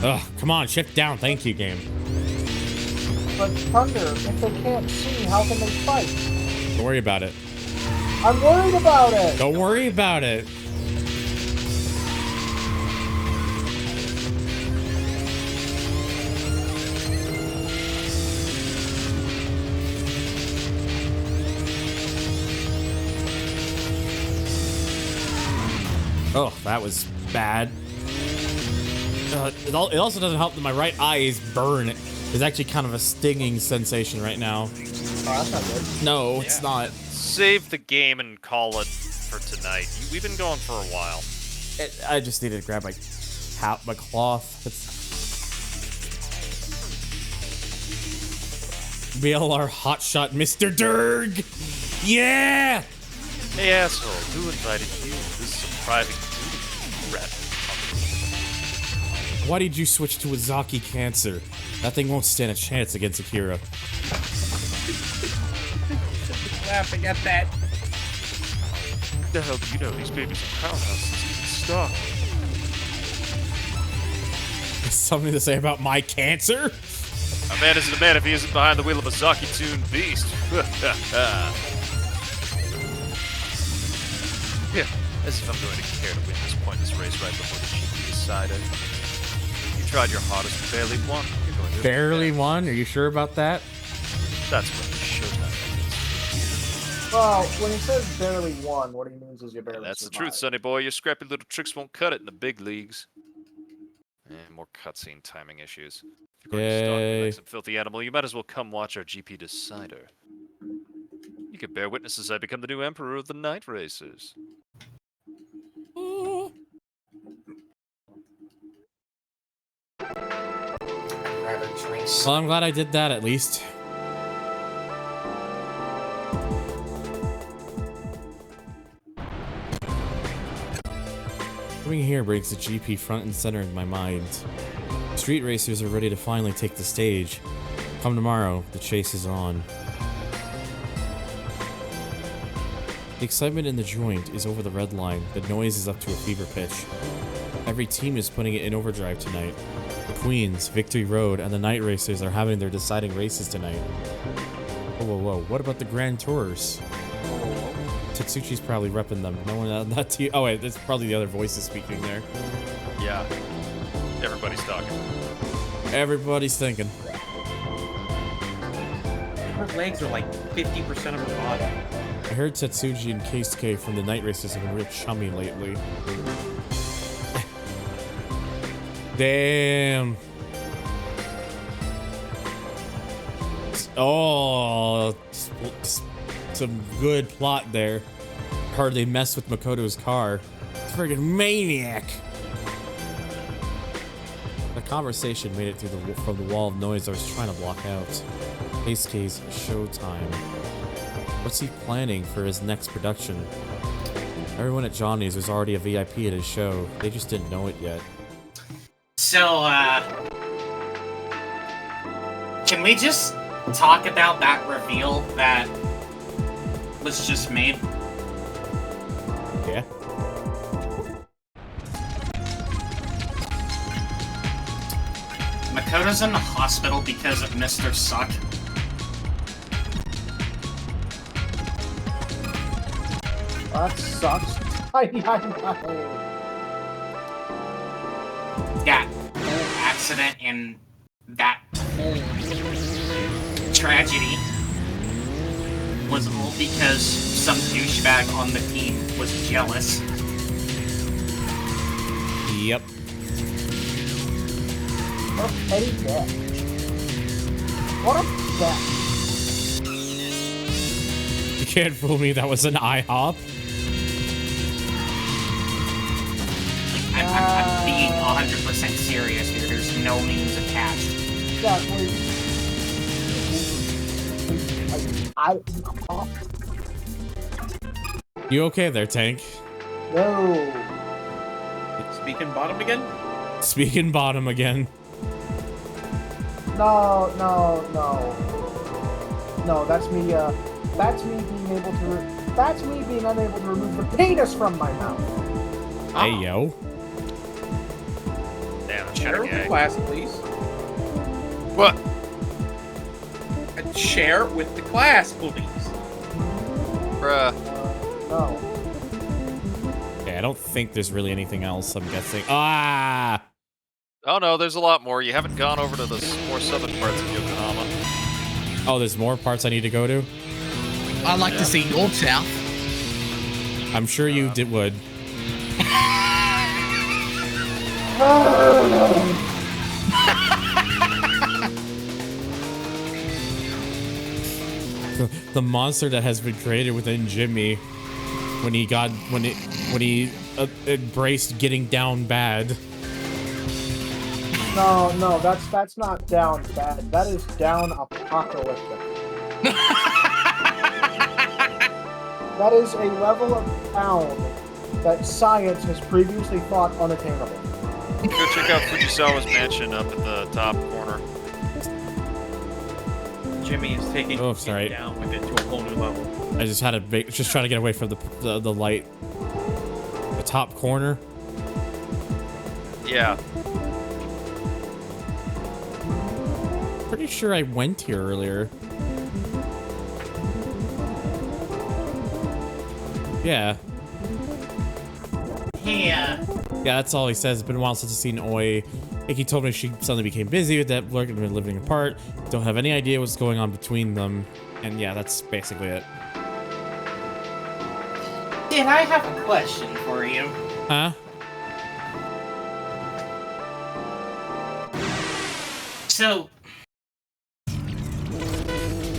Ugh, come on, shift down. Thank you, game. But Thunder, if they can't see, how can they fight? Don't worry about it. I'm worried about it. Don't worry about it. Oh, that was bad. It also doesn't help that my right eye is burned. It's actually kind of a stinging sensation right now. Oh, that's not good. No, it's not. Save the game and call it for tonight. We've been going for a while. I just needed to grab my cloth. BLR hotshot Mr. Durg! Yeah! Hey asshole, who invited you? This is a private rep. Why did you switch to Azaki Cancer? That thing won't stand a chance against Akira. Laughing at that. What the hell do you know? These babies in Crown House is even stock. Something to say about my cancer? A man isn't a man if he isn't behind the wheel of a Zaki-tuned beast. Yeah, as if I'm going to care to win this pointless race right before the GP decided. You tried your hardest and barely won. You're going to Barely won? Are you sure about that? That's what the showtime means. Well, when he says barely won, what he means is you barely That's the survived. truth, sonny boy. Your scrappy little tricks won't cut it in the big leagues. More cutscene timing issues. If you're going to stalk me like some filthy animal, you might as well come watch our GP decider. You could bear witness as I become the new emperor of the night racers. Well, I'm glad I did that at least. Coming here brings the GP front and center in my mind. Street racers are ready to finally take the stage. Come tomorrow, the chase is on. The excitement in the joint is over the red line. The noise is up to a fever pitch. Every team is putting it in overdrive tonight. The Queens, Victory Road, and the Night Racers are having their deciding races tonight. Whoa, whoa, whoa. What about the Grand Tours? Tetsuchi's probably repping them. No one on that team. Oh, wait, that's probably the other voices speaking there. Yeah. Everybody's talking. Everybody's thinking. Her legs are like 50% of her body. I heard Tetsuji and Keisuke from the Night Racers have been real chummy lately. Damn. Oh, some good plot there. Heard they messed with Makoto's car. Friggin' maniac. conversation made it through from the wall of noise I was trying to block out. Case showtime. What's he planning for his next production? Everyone at Johnny's was already a VIP at his show. They just didn't know it yet. So, can we just talk about that reveal that was just made? Yeah. Makoto's in the hospital because of Mr. Suck. That sucks. That whole accident and that whole tragedy was all because some douchebag on the team was jealous. Yep. What a petty bitch. What a bitch. You can't fool me, that was an IHOP. I'm being 100% serious here. There's no means attached. Exactly. You okay there, Tank? No. Speaking bottom again? Speaking bottom again. No, that's me, that's me being unable to remove the penis from my mouth. Hey, yo. Damn, that's Share kinda with gay. class, please. What? Share with the class, please. Bruh. No. Okay, I don't think there's really anything else, I'm guessing. Ah! Oh no, there's a lot more. You haven't gone over to the more southern parts of Yokohama. Oh, there's more parts I need to go to? I'd like to see North South. I'm sure you would. The monster that has been created within Jimmy when he embraced getting down bad. No, that's not down bad. That is down apocalyptic. That is a level of down that science has previously thought unattainable. Go check out Fujisawa's mansion up in the top corner. Jimmy is taking Oh, sorry. down with it to a whole new level. I just had to just try to get away from the light. The top corner. Yeah. Pretty sure I went here earlier. Yeah. Hey, Yeah, that's all he says. It's been a while since I've seen Oi. I think he told me she suddenly became busy with that, working and living apart. Don't have any idea what's going on between them. And yeah, that's basically it. Did I have a question for you? Huh? So,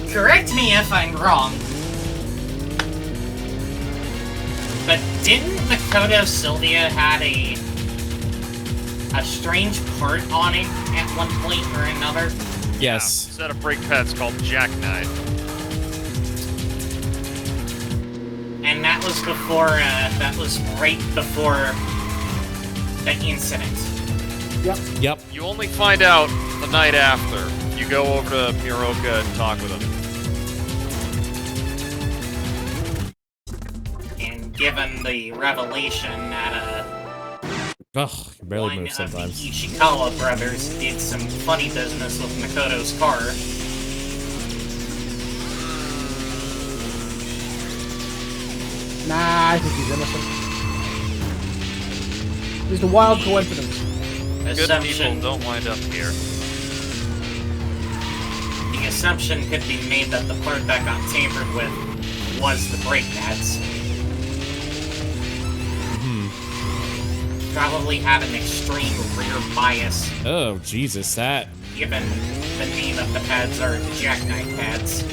correct me if I'm wrong, but didn't Makoto Sylvia had a strange part on it at one point or another? Yes. Set of brake pads called Jackknife. And that was before, that was right before the incident. Yep. You only find out the night after. You go over to Miroka and talk with him. And given the revelation that, Ugh, you barely one move of sometimes. the Ishikawa brothers did some funny business with Makoto's car. Nah, I think he's innocent. Just a wild coincidence. Good people don't wind up here. The assumption could be made that the part that got tampered with was the brake pads. Probably had an extreme rear bias, Oh, Jesus, that. given the name of the pads are the jackknife pads.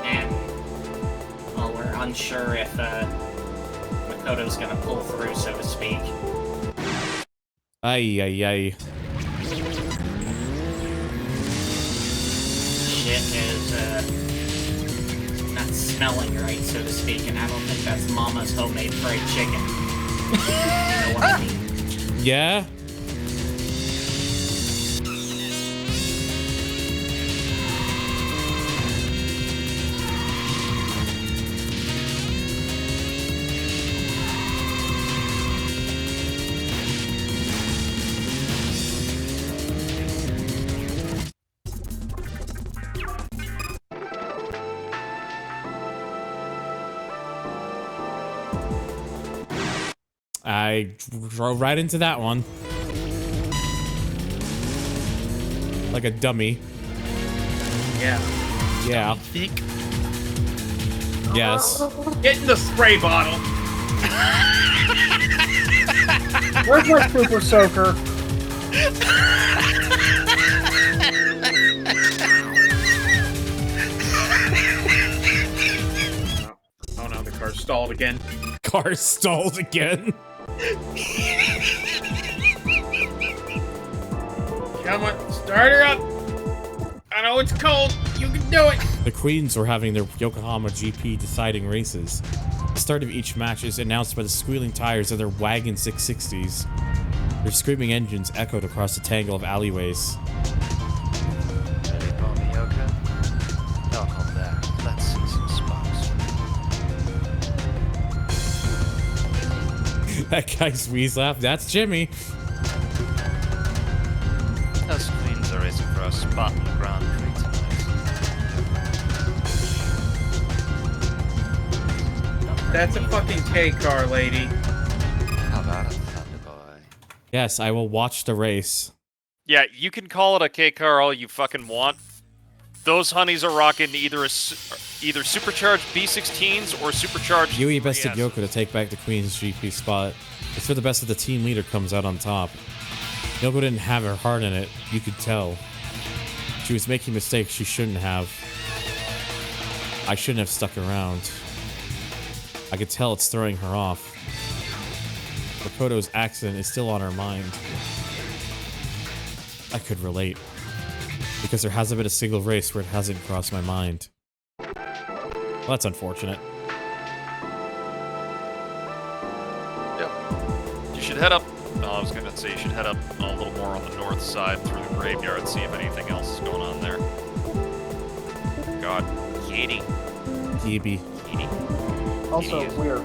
And, well, we're unsure if Makoto's gonna pull through, so to speak. Ay, ay, ay. Shit is not smelling right, so to speak, and I don't think that's Mama's homemade fried chicken. You know what I mean? Yeah? I drove right into that one. Like a dummy. Yeah. Yeah. Thick. Yes. Get in the spray bottle. Where's my super soaker? Oh no, the car stalled again. Car stalled again. Come on, start her up. I know it's cold. You can do it. The Queens were having their Yokohama GP deciding races. The start of each match is announced by the squealing tires of their wagon 660s. Their screaming engines echoed across the tangle of alleyways. Ready, Pony Yoko? Welcome back. Let's see some sparks. That guy's wheeze laugh, that's Jimmy. Us Queens are racing for a spot in the Grand Prix tonight. That's a fucking K car, lady. How about it, Thunder Boy? Yes, I will watch the race. Yeah, you can call it a K car all you fucking want. Those honeys are rocking either supercharged B16s or supercharged. Yui bested 3S. Yoko to take back the Queen's GP spot. It's for the best of the team leader comes out on top. Yoko didn't have her heart in it, you could tell. She was making mistakes she shouldn't have. I shouldn't have stuck around. I could tell it's throwing her off. Makoto's accident is still on her mind. I could relate. Because there hasn't been a single race where it hasn't crossed my mind. Well, that's unfortunate. Yep. You should head up. I was gonna say you should head up a little more on the north side through the graveyard, see if anything else is going on there. God. Katie. Kibi. Also, weird.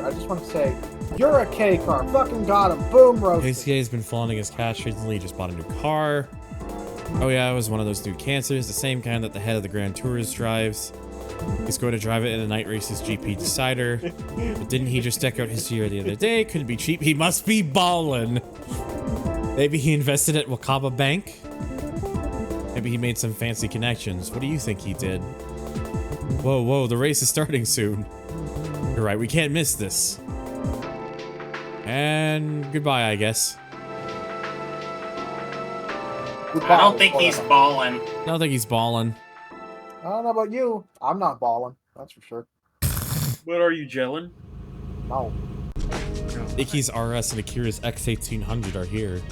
I just want to say, you're a K car. Fucking got him. Boom, roast. KCA has been flaunting his cash recently, just bought a new car. Oh yeah, it was one of those new cancers, the same kind that the head of the Grand Tourist drives. He's going to drive it in a night race's GP decider. But didn't he just deck out his year the other day? Couldn't be cheap. He must be ballin'. Maybe he invested at Wakaba Bank? Maybe he made some fancy connections. What do you think he did? Whoa, whoa, the race is starting soon. You're right, we can't miss this. And goodbye, I guess. I don't think he's ballin'. I don't think he's ballin'. I don't know about you. I'm not balling. That's for sure. What are you, gelling? No. Icky's RS and Akira's X1800 are here.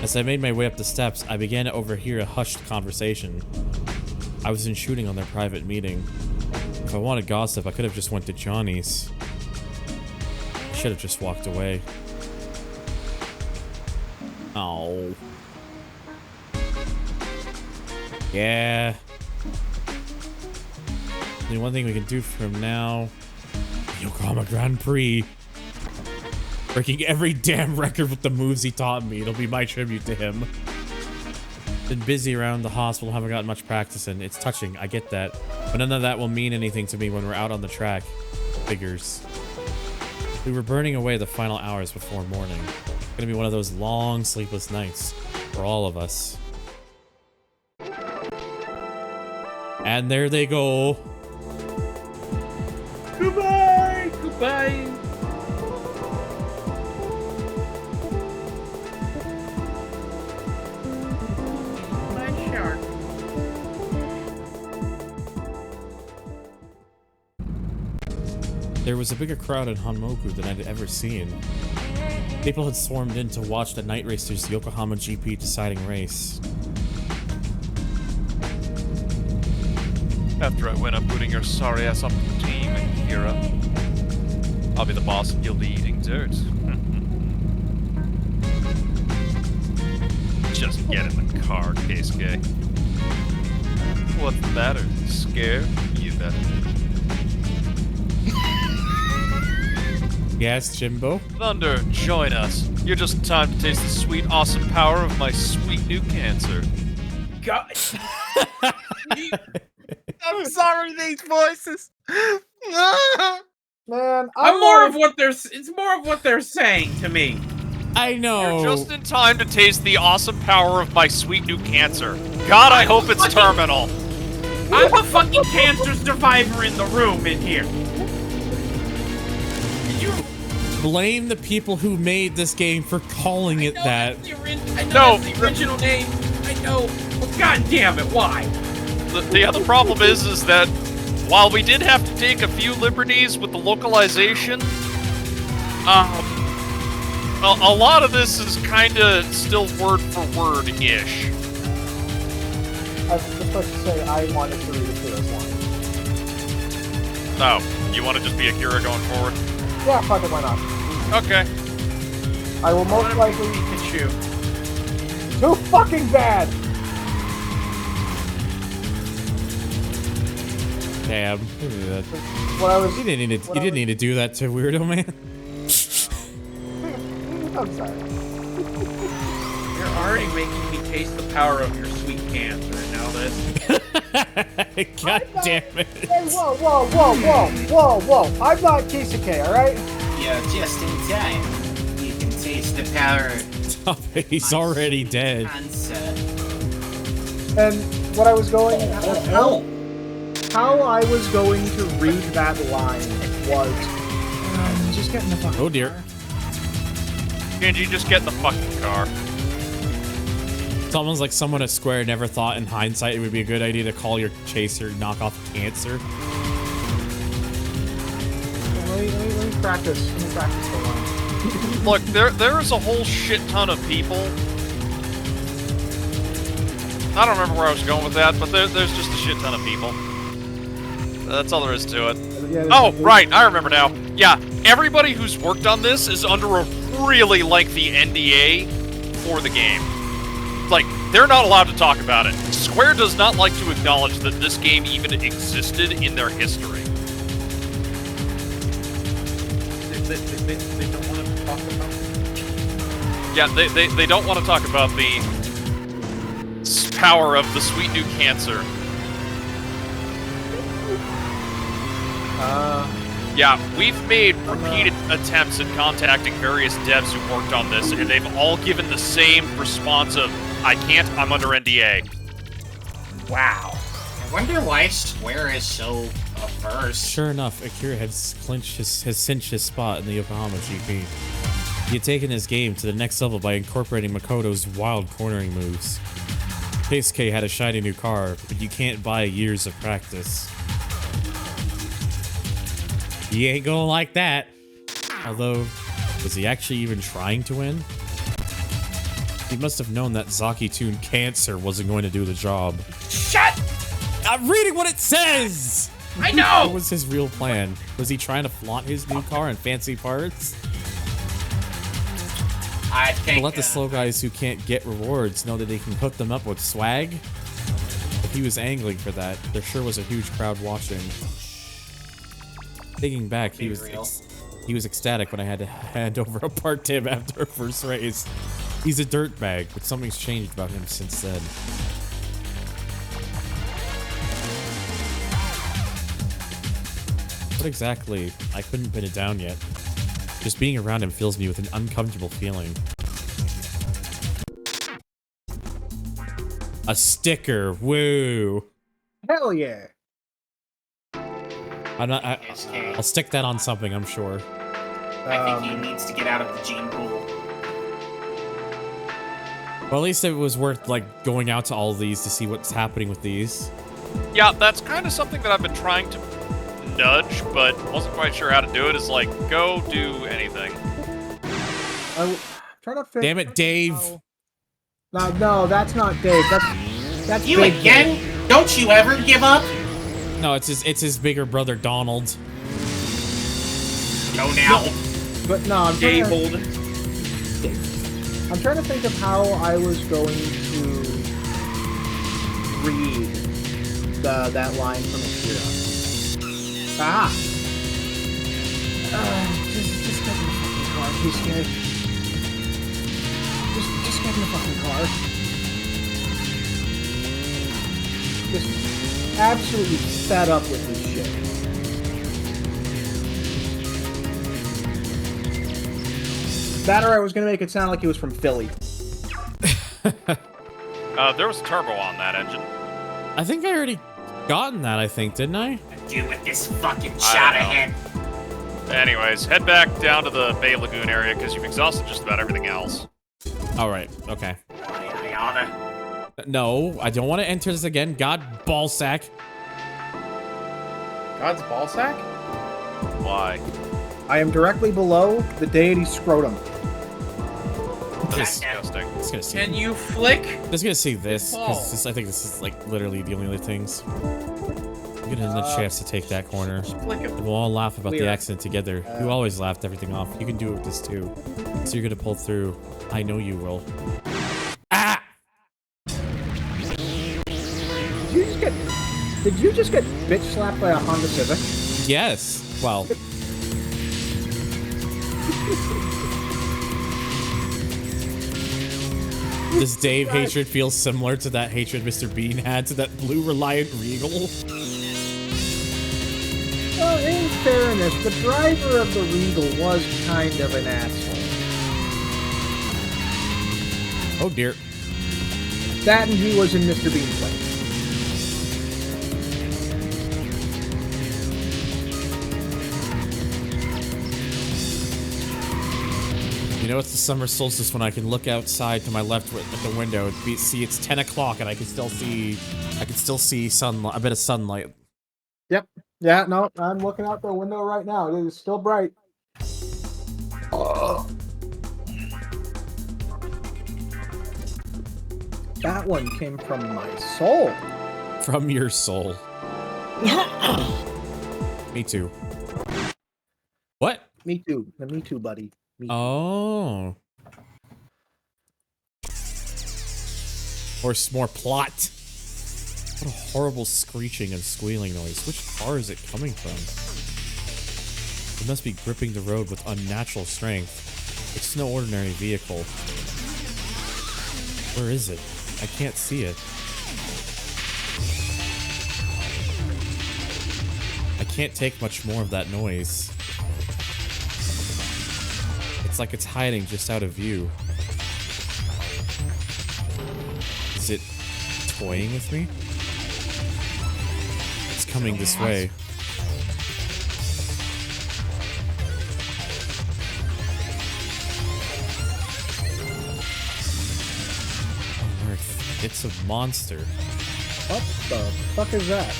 As I made my way up the steps, I began to overhear a hushed conversation. I was in shooting on their private meeting. If I wanted gossip, I could have just went to Johnny's. I should have just walked away. Oh. Yeah. Only one thing we can do from now. Yokohama Grand Prix. Breaking every damn record with the moves he taught me. It'll be my tribute to him. Been busy around the hospital, haven't gotten much practice in. It's touching, I get that. But none of that will mean anything to me when we're out on the track. Figures. We were burning away the final hours before morning. It's gonna be one of those long, sleepless nights for all of us. And there they go. Goodbye! Goodbye! My shark. There was a bigger crowd in Hanmoku than I'd ever seen. People had swarmed in to watch the Night Racers Yokohama GP deciding race. After I win, I'm putting your sorry ass on team, Kira. I'll be the boss and you'll be eating dirt. Just get in the car, Keisuke. What's the matter? Scared? You better. Yes, Jimbo? Thunder, join us. You're just in time to taste the sweet, awesome power of my sweet new cancer. God. I'm sorry, these voices. Man, I'm more of what they're. It's more of what they're saying to me. I know. You're just in time to taste the awesome power of my sweet new cancer. God, I hope it's terminal. I'm a fucking cancer survivor in the room in here. Blame the people who made this game for calling it that. I know that's the original name. I know. But god damn it, why? The other problem is that while we did have to take a few liberties with the localization, a lot of this is kind of still word for word-ish. I was just like to say I wanted to read Akira's line. Oh, you want to just be Akira going forward? Yeah, fuck it, why not? Okay. I will most likely Pikachu. Too fucking bad! Damn. What I was, you didn't need to do that to Weirdo Man. I'm sorry. You're already making me taste the power of your sweet cancer, and now this. God damn it. Hey, whoa. I'm not Keisuke, alright? Yeah, just in time. You can taste the power. Stop it, he's already dead. And what I was going... How I was going to read that line was... just get in the fucking Oh dear. car. Can't you just get in the fucking car? It's almost like someone at Square never thought in hindsight it would be a good idea to call your chaser knockoff cancer. Let me practice. Let me practice the line. Look, there is a whole shit ton of people. I don't remember where I was going with that, but there's just a shit ton of people. That's all there is to it. Yeah, oh, right, I remember now. Yeah, everybody who's worked on this is under a really lengthy NDA for the game. Like, they're not allowed to talk about it. Square does not like to acknowledge that this game even existed in their history. They don't want to talk about it? Yeah, they don't want to talk about the power of the sweet new cancer. Yeah, we've made repeated attempts at contacting various devs who worked on this, and they've all given the same response of, I can't, I'm under NDA. Wow. I wonder why Square is so averse. Sure enough, Akira has cinched his spot in the Yokohama GP. He had taken his game to the next level by incorporating Makoto's wild cornering moves. Keisuke had a shiny new car, but you can't buy years of practice. He ain't gonna like that. Although, was he actually even trying to win? He must have known that Zaki-tune Cancer wasn't going to do the job. Shut! I'm reading what it says! I know! What was his real plan? Was he trying to flaunt his new car and fancy parts? I think... Let the slow guys who can't get rewards know that they can hook them up with swag? If he was angling for that, there sure was a huge crowd watching. Thinking back, he was ecstatic when I had to hand over a part to him after our first race. He's a dirtbag, but something's changed about him since then. What exactly? I couldn't pin it down yet. Just being around him fills me with an uncomfortable feeling. A sticker, woo! Hell yeah! I'll stick that on something, I'm sure. I think he needs to get out of the gene pool. Well, at least it was worth, like, going out to all these to see what's happening with these. Yeah, that's kind of something that I've been trying to nudge, but wasn't quite sure how to do it. Is like, go do anything. I'm trying to figure. Damn it, Dave. No, that's not Dave. That's You Big again? Dave. Don't you ever give up? No, it's his bigger brother Donald. Go now. But no, I'm trying to think of how I was going to read that line from Akira. Just get in the fucking car, he's scared. Just get in the fucking car. Just absolutely fed up with this shit. That or I was gonna make it sound like he was from Philly. There was a turbo on that engine. I think I already gotten that, didn't I? Do with this fucking shot ahead. Anyways, head back down to the Bay Lagoon area because you've exhausted just about everything else. Alright, okay. I oughta. No, I don't want to enter this again. God ballsack. God's ballsack? Why? I am directly below the deity scrotum. Disgusting. Just gonna see. Can you flick? Just gonna see this. 'Cause I think this is like literally the only other things. I'm gonna have a chance to take that corner. We'll all laugh about the accident together. You always laughed everything off. You can do it with this too. So you're gonna pull through. I know you will. Ah! Did you just get bitch slapped by a Honda Civic? Yes. Well. Does Dave hatred feel similar to that hatred Mr. Bean had to that blue Reliant Regal? Well, in fairness, the driver of the Regal was kind of an asshole. Oh dear. That and he was in Mr. Bean's place. You know, it's the summer solstice when I can look outside to my left at the window and see it's 10 o'clock and I can still see sunlight, a bit of sunlight. Yep. Yeah, no, I'm looking out the window right now. It is still bright. Oh. That one came from my soul. From your soul. Me too. What? Me too. Me too, buddy. Me too. Oh. Or more plot. What a horrible screeching and squealing noise. Which car is it coming from? It must be gripping the road with unnatural strength. It's no ordinary vehicle. Where is it? I can't see it. I can't take much more of that noise. It's like it's hiding just out of view. Is it toying with me? It's coming this way. On Earth, it's a monster. What the fuck is that?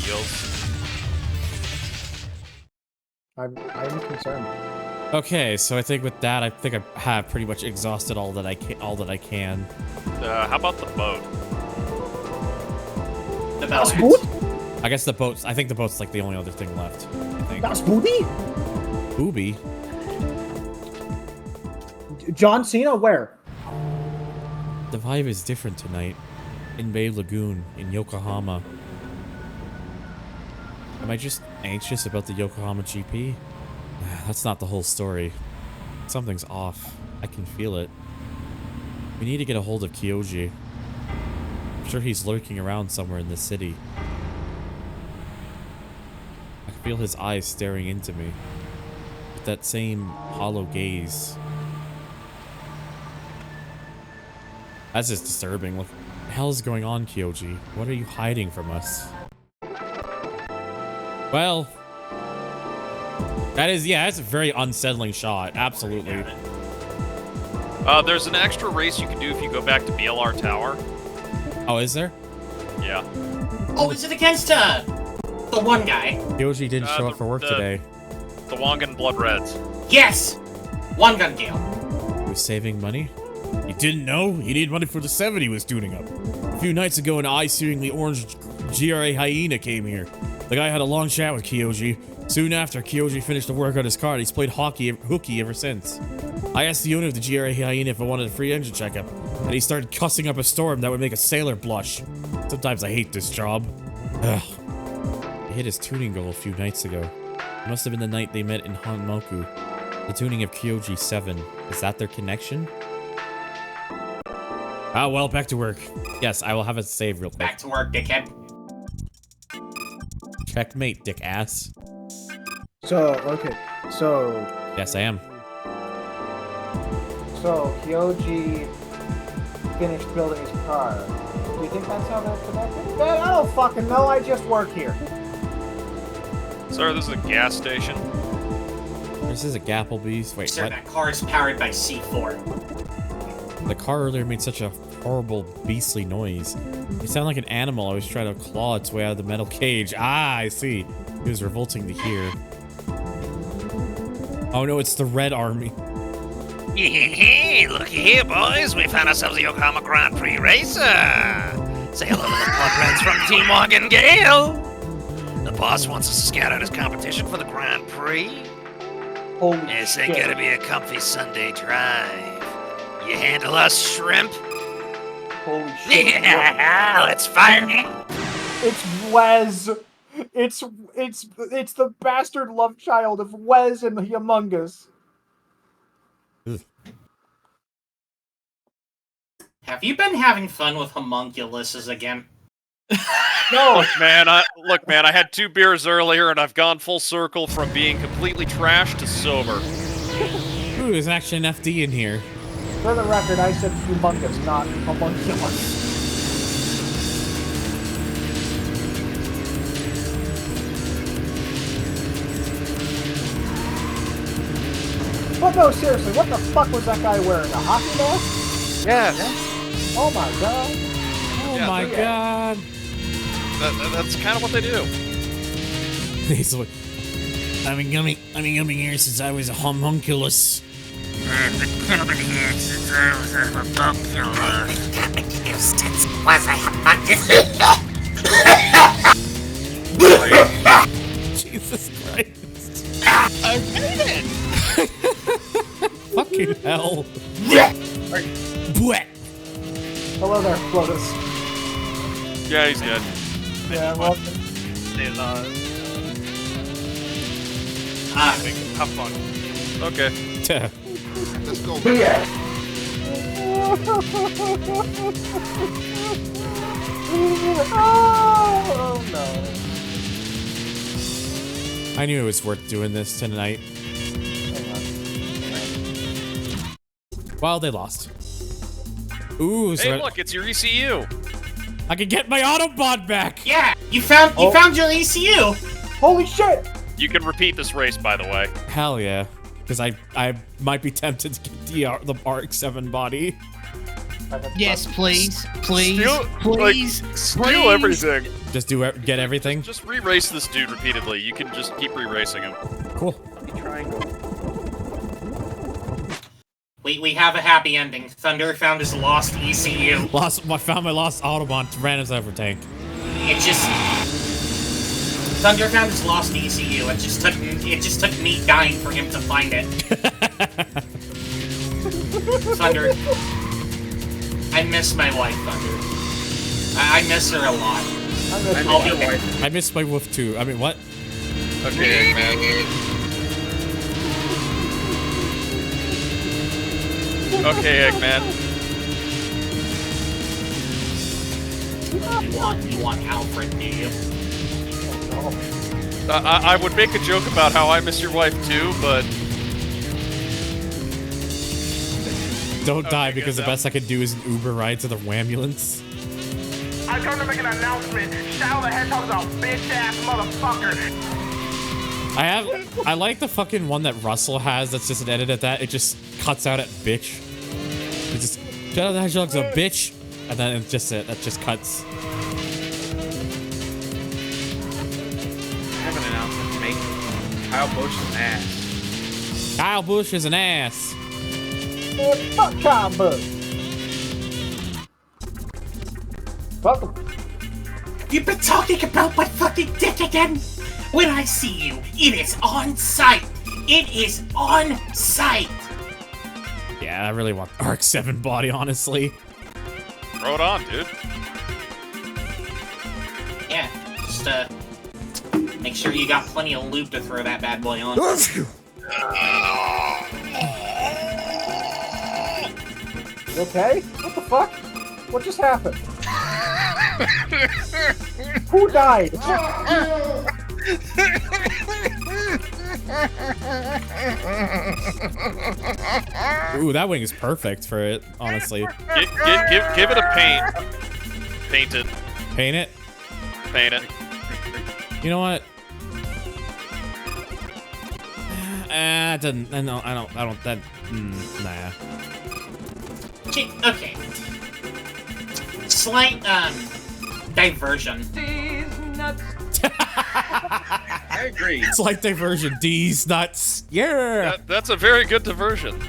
Yields. I'm concerned. Okay, so I think with that, I think I have pretty much exhausted all that I can. How about the boat? The boat. I guess the boat's. I think the boat's like the only other thing left. I think. That's Booby? Booby? John Cena, where? The vibe is different tonight. In Bay Lagoon, in Yokohama. Am I just anxious about the Yokohama GP? That's not the whole story. Something's off. I can feel it. We need to get a hold of Kyoji. I'm sure he's lurking around somewhere in this city. I can feel his eyes staring into me. With that same hollow gaze. That's just disturbing. What the hell is going on, Kyoji? What are you hiding from us? Well... That is, yeah, that's a very unsettling shot. Absolutely. There's an extra race you can do if you go back to BLR Tower. Oh, is there? Yeah. Oh, is it against The one guy. Kyoji didn't show up for work today. The Wangan Blood Reds. Yes! One gun Gale. He was saving money? You didn't know? He needed money for the 7 he was tuning up. A few nights ago, an eye-searingly orange GRA hyena came here. The guy had a long chat with Kyoji. Soon after, Kyoji finished the work on his car and he's played hooky ever since. I asked the owner of the GRA hyena if I wanted a free engine checkup, and he started cussing up a storm that would make a sailor blush. Sometimes I hate this job. Ugh. He hit his tuning goal a few nights ago. It must have been the night they met in Honmoku. The tuning of Kyoji 7. Is that their connection? Ah, well, back to work. Yes, I will have it saved real quick. Back to work, dickhead. Checkmate, dick ass. So, okay, so... Yes, I am. So, Kyoji finished building his car. Do you think that's how they're connected? Man, I don't fucking know, I just work here. Sir, this is a gas station. This is a Gapplebee's. Wait, Sir, what? that car is powered by C4. The car earlier made such a horrible, beastly noise. It sounded like an animal always trying to claw its way out of the metal cage. Ah, I see. It was revolting to hear. Oh no, it's the Red Army. Looky here, boys. We found ourselves a Yokohama Grand Prix racer. Say hello to the Blood Reds from Team Morgan Gale. The boss wants us to scout out his competition for the Grand Prix. Holy this shit. ain't gonna be a comfy Sunday drive. You handle us, shrimp? Holy shit. Yeah, let's fire it. It's Wes. It's the bastard love child of Wes and the Among Us. Have you been having fun with homunculuses again? No. Look, man, I had 2 beers earlier, and I've gone full circle from being completely trashed to sober. Ooh, there's actually an FD in here. For the record, I said humongous, not homunculus. But no, seriously, what the fuck was that guy wearing? A hockey mask? Yes. Oh my god. Oh my god. That's kind of what they do. He's like, I've been coming here since I was a homunculus. I've been coming here since I was a homunculus. I've been here since I was a homunculus. Jesus Christ. Okay then. Fucking hell. Hello there, Flotus. Yeah, he's dead. Yeah, welcome. Stay alive. Have fun. Okay. Let's go. Oh no. I knew it was worth doing this tonight. Well, they lost. Ooh, so Hey, look, it's your ECU. I can get my Autobot back. Yeah, you found your ECU. Holy shit! You can repeat this race, by the way. Hell yeah, because I might be tempted to get the RX-7 body. Yes, please, please, Steal, please, steal everything. Just get everything. Just re-race this dude repeatedly. You can just keep re-racing him. Cool. We have a happy ending. Thunder found his lost ECU. I found my lost Autobot random cyber tank. Thunder found his lost ECU. It just took me dying for him to find it. Thunder. I miss my wife, Thunder. I miss her a lot. I miss my wolf too. I mean, what? Okay, man. Okay, Eggman. You want Alfred, do you? I would make a joke about how I miss your wife too, but... Don't die, because the best I could do is an Uber ride to the ambulance. I come to make an announcement. Shadow the Hedgehog's a bitch-ass motherfucker. I like the fucking one that Russell has that's just an edit at that. It just cuts out at bitch. It just, Shadow the Hedgehog's a bitch, and then it's just it. That just cuts. Kyle Busch is an ass. Kyle Busch is an ass. Man, fuck Kyle Busch. Welcome. You've been talking about my fucking dick again? When I see you, it is on sight. It is on sight. Yeah, I really want Arc 7 body, honestly. Throw it on, dude. Yeah, just make sure you got plenty of lube to throw that bad boy on. You okay? What the fuck? What just happened? Who died? Ooh, that wing is perfect for it, honestly. Give it a paint. Paint it. Paint it? Paint it. You know what? It doesn't. No, I don't. That. Nah. Okay. Slight diversion. I agree. It's like diversion. D's nuts. Yeah. That's a very good diversion.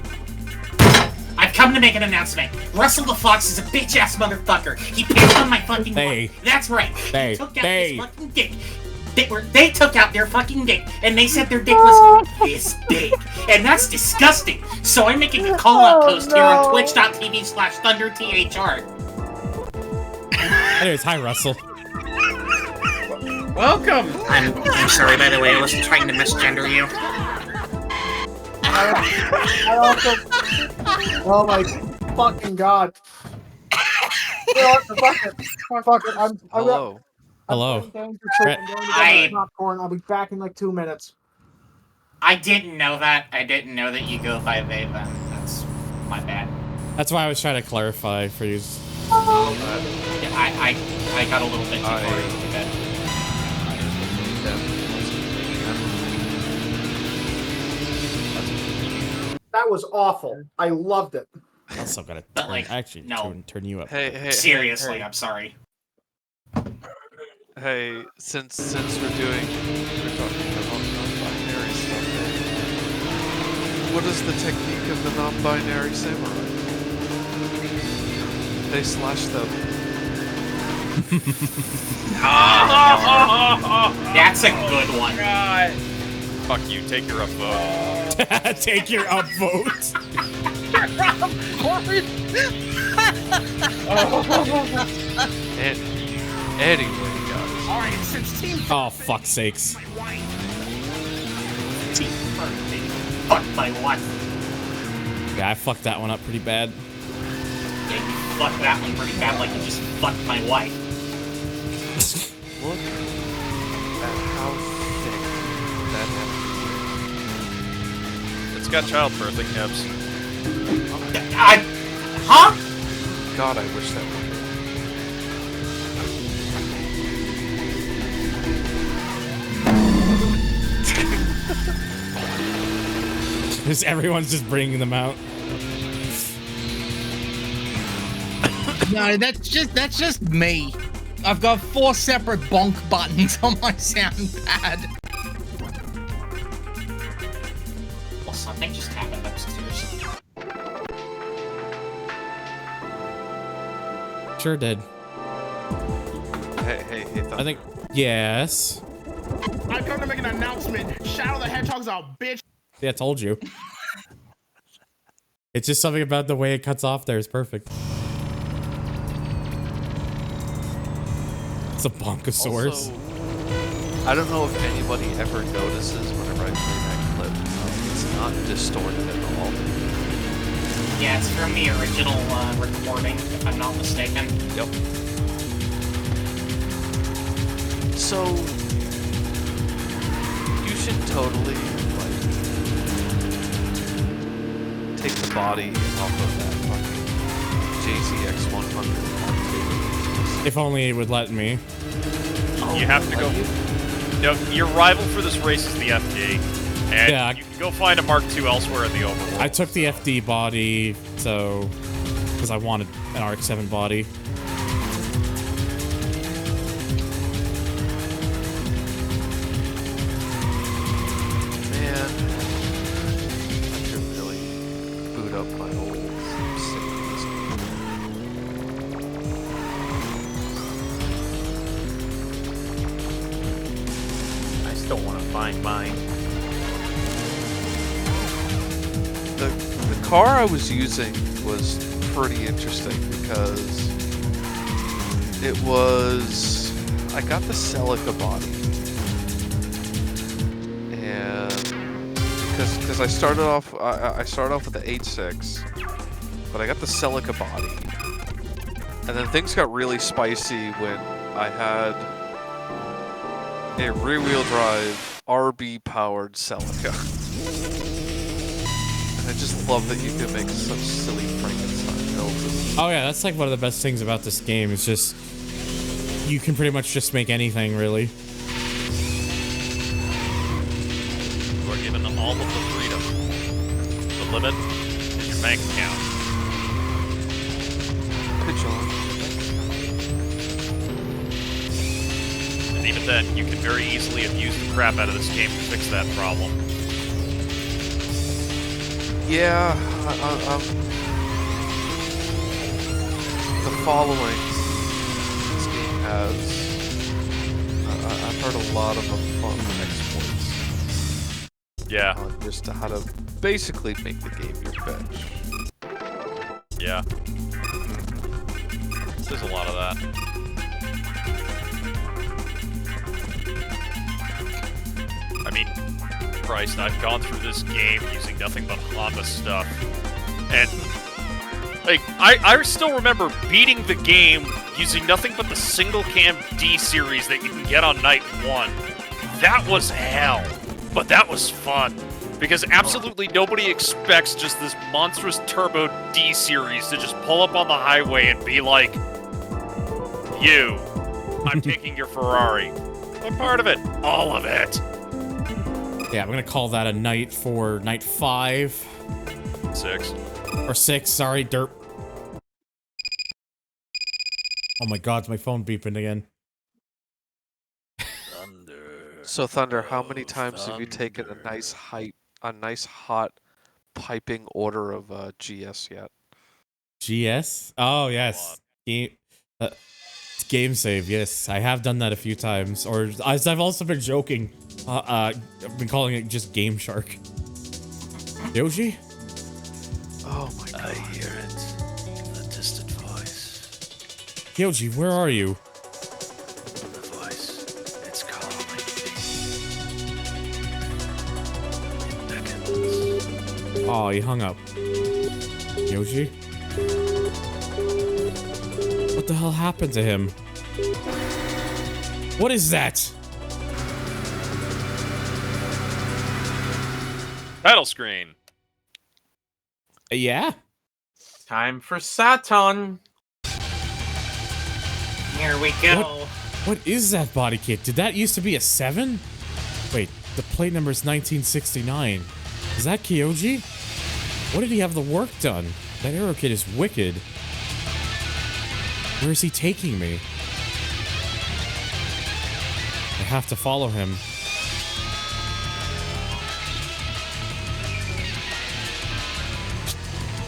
I've come to make an announcement. Russell the Fox is a bitch-ass motherfucker. He pissed on my fucking wife. That's right. He took out his fucking dick. They took out their fucking dick, and they said their dick was this big. And that's disgusting. So I'm making a call-out post here on twitch.tv/ThunderTHR. Anyways, hi, Russell. Welcome. I'm sorry, by the way, I wasn't trying to misgender you. I also... Oh my fucking god. You know what? Fuck it. Hello. I'm going to get my popcorn. I'll be back in like 2 minutes. I didn't know that. I didn't know that you go by they then. That's my bad. That's why I was trying to clarify for you. Yeah, I got a little bit too far into that. That was awful. I loved it. I'm still gonna turn you up. Seriously, I'm sorry. Hey, since we're talking about non-binary stuff, what is the technique of the non-binary samurai? They slash them. That's a good one. God. Fuck you, take your upvote. Take your upvote. Anyway, guys. Alright, since Team Oh, fuck's sakes. Team Fuck my wife. Yeah, I fucked that one up pretty bad. Yeah, you fucked that one pretty bad, like you just fucked my wife. Look at how thick that head is. It's got childbirthing hips. Huh? God, I wish that were. Because everyone's just bringing them out. No, that's just me. I've got 4 separate bonk buttons on my sound pad. Well, something just happened upstairs. Sure did. Hey, I think, yes. I've come to make an announcement. Shadow the Hedgehog's a bitch. Yeah, I told you. It's just something about the way it cuts off there is perfect. It's a bonkosaurus. Also, I don't know if anybody ever notices whenever I play that clip. It's not distorted at all. Yeah, it's from the original recording, if I'm not mistaken. Yep. So, you should totally, like, take the body off of that fucking JCX 100. If only it would let me. You have to go. No, your rival for this race is the FD, and Yeah. you can go find a Mark II elsewhere in the overworld. I took the FD body, so because I wanted an Arc 7 body. refined mind. The car I was using was pretty interesting because it was... I got the Celica body. And... Because I started off... I started off with the 8.6, but I got the Celica body. And then things got really spicy when I had a rear-wheel drive, RB-powered Celica. And I just love that you can make such silly Frankenstein builds. Oh yeah, that's like one of the best things about this game. It's just you can pretty much just make anything, really. You are given all of the freedom. The limit is your bank account. Pitch on. And even then, you can very easily abuse the crap out of this game to fix that problem. Yeah, the following this game has, I've heard a lot of fun exploits. Yeah. On just how to basically make the game your bitch. Yeah. There's a lot of that. I mean, Christ, I've gone through this game using nothing but Honda stuff. And, like, I still remember beating the game using nothing but the single cam D series that you can get on night 1. That was hell. But that was fun. Because absolutely nobody expects just this monstrous turbo D series to just pull up on the highway and be like, you, I'm taking your Ferrari. What part of it? All of it. Yeah, I'm gonna call that a night for night 5. 6. Or 6, sorry, derp. Oh my god, my phone beeping again. So Thunder, how many times have you taken a nice hot piping order of GS yet? GS? Oh yes, game save. Yes, I have done that a few times. Or as I've also been joking, I've been calling it just Game Shark. Yoshi? Oh my god! I hear it, the distant voice. Yoshi, where are you? The voice, it's calling me. It beckons. Oh, he hung up. Yoshi? What the hell happened to him? What is that? Title screen. Yeah? Time for Saturn. Here we go. What is that body kit? Did that used to be a 7? Wait, the plate number is 1969. Is that Kyoji? What did he have the work done? That aero kit is wicked. Where is he taking me? I have to follow him.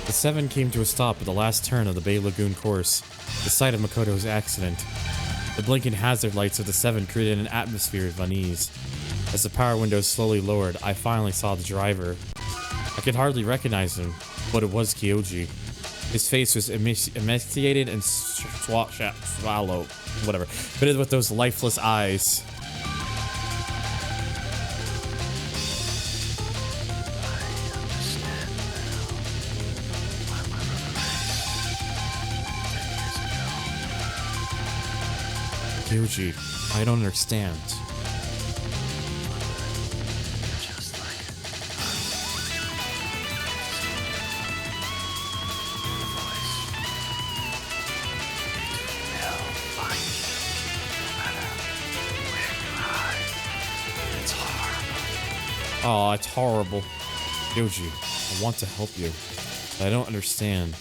The 7 came to a stop at the last turn of the Bay Lagoon course, the site of Makoto's accident. The blinking hazard lights of the 7 created an atmosphere of unease. As the power windows slowly lowered, I finally saw the driver. I could hardly recognize him, but it was Kyoji. His face was emaciated and swallow, whatever, fitted with those lifeless eyes. Kyoji, I don't understand. Oh, it's horrible. Kyoji, I want to help you, but I don't understand.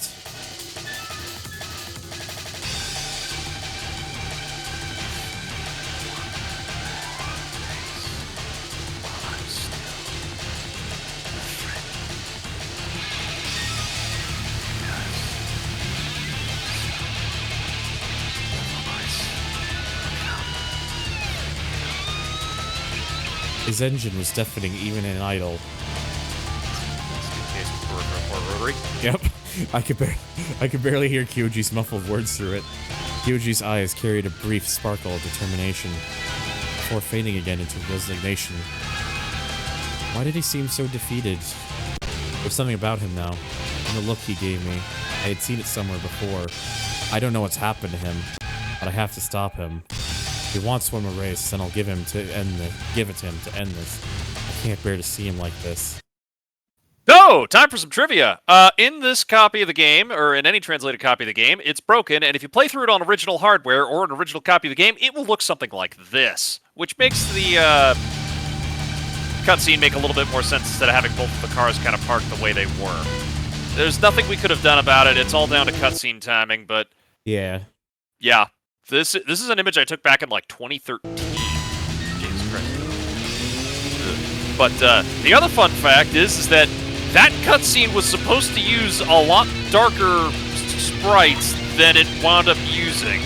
His engine was deafening even in idle. Rotary. Yep. I could barely hear Kyoji's muffled words through it. Kyoji's eyes carried a brief sparkle of determination, before fading again into resignation. Why did he seem so defeated? There's something about him now, and the look he gave me. I had seen it somewhere before. I don't know what's happened to him, but I have to stop him. If he wants to win a race, then I'll give it to him to end this. I can't bear to see him like this. Oh, time for some trivia. In this copy of the game, or in any translated copy of the game, it's broken, and if you play through it on original hardware or an original copy of the game, it will look something like this, which makes the cutscene make a little bit more sense instead of having both of the cars kind of parked the way they were. There's nothing we could have done about it. It's all down to cutscene timing, but yeah. Yeah. This is an image I took back in like 2013. Jesus Christ. But the other fun fact is that cutscene was supposed to use a lot darker sprites than it wound up using.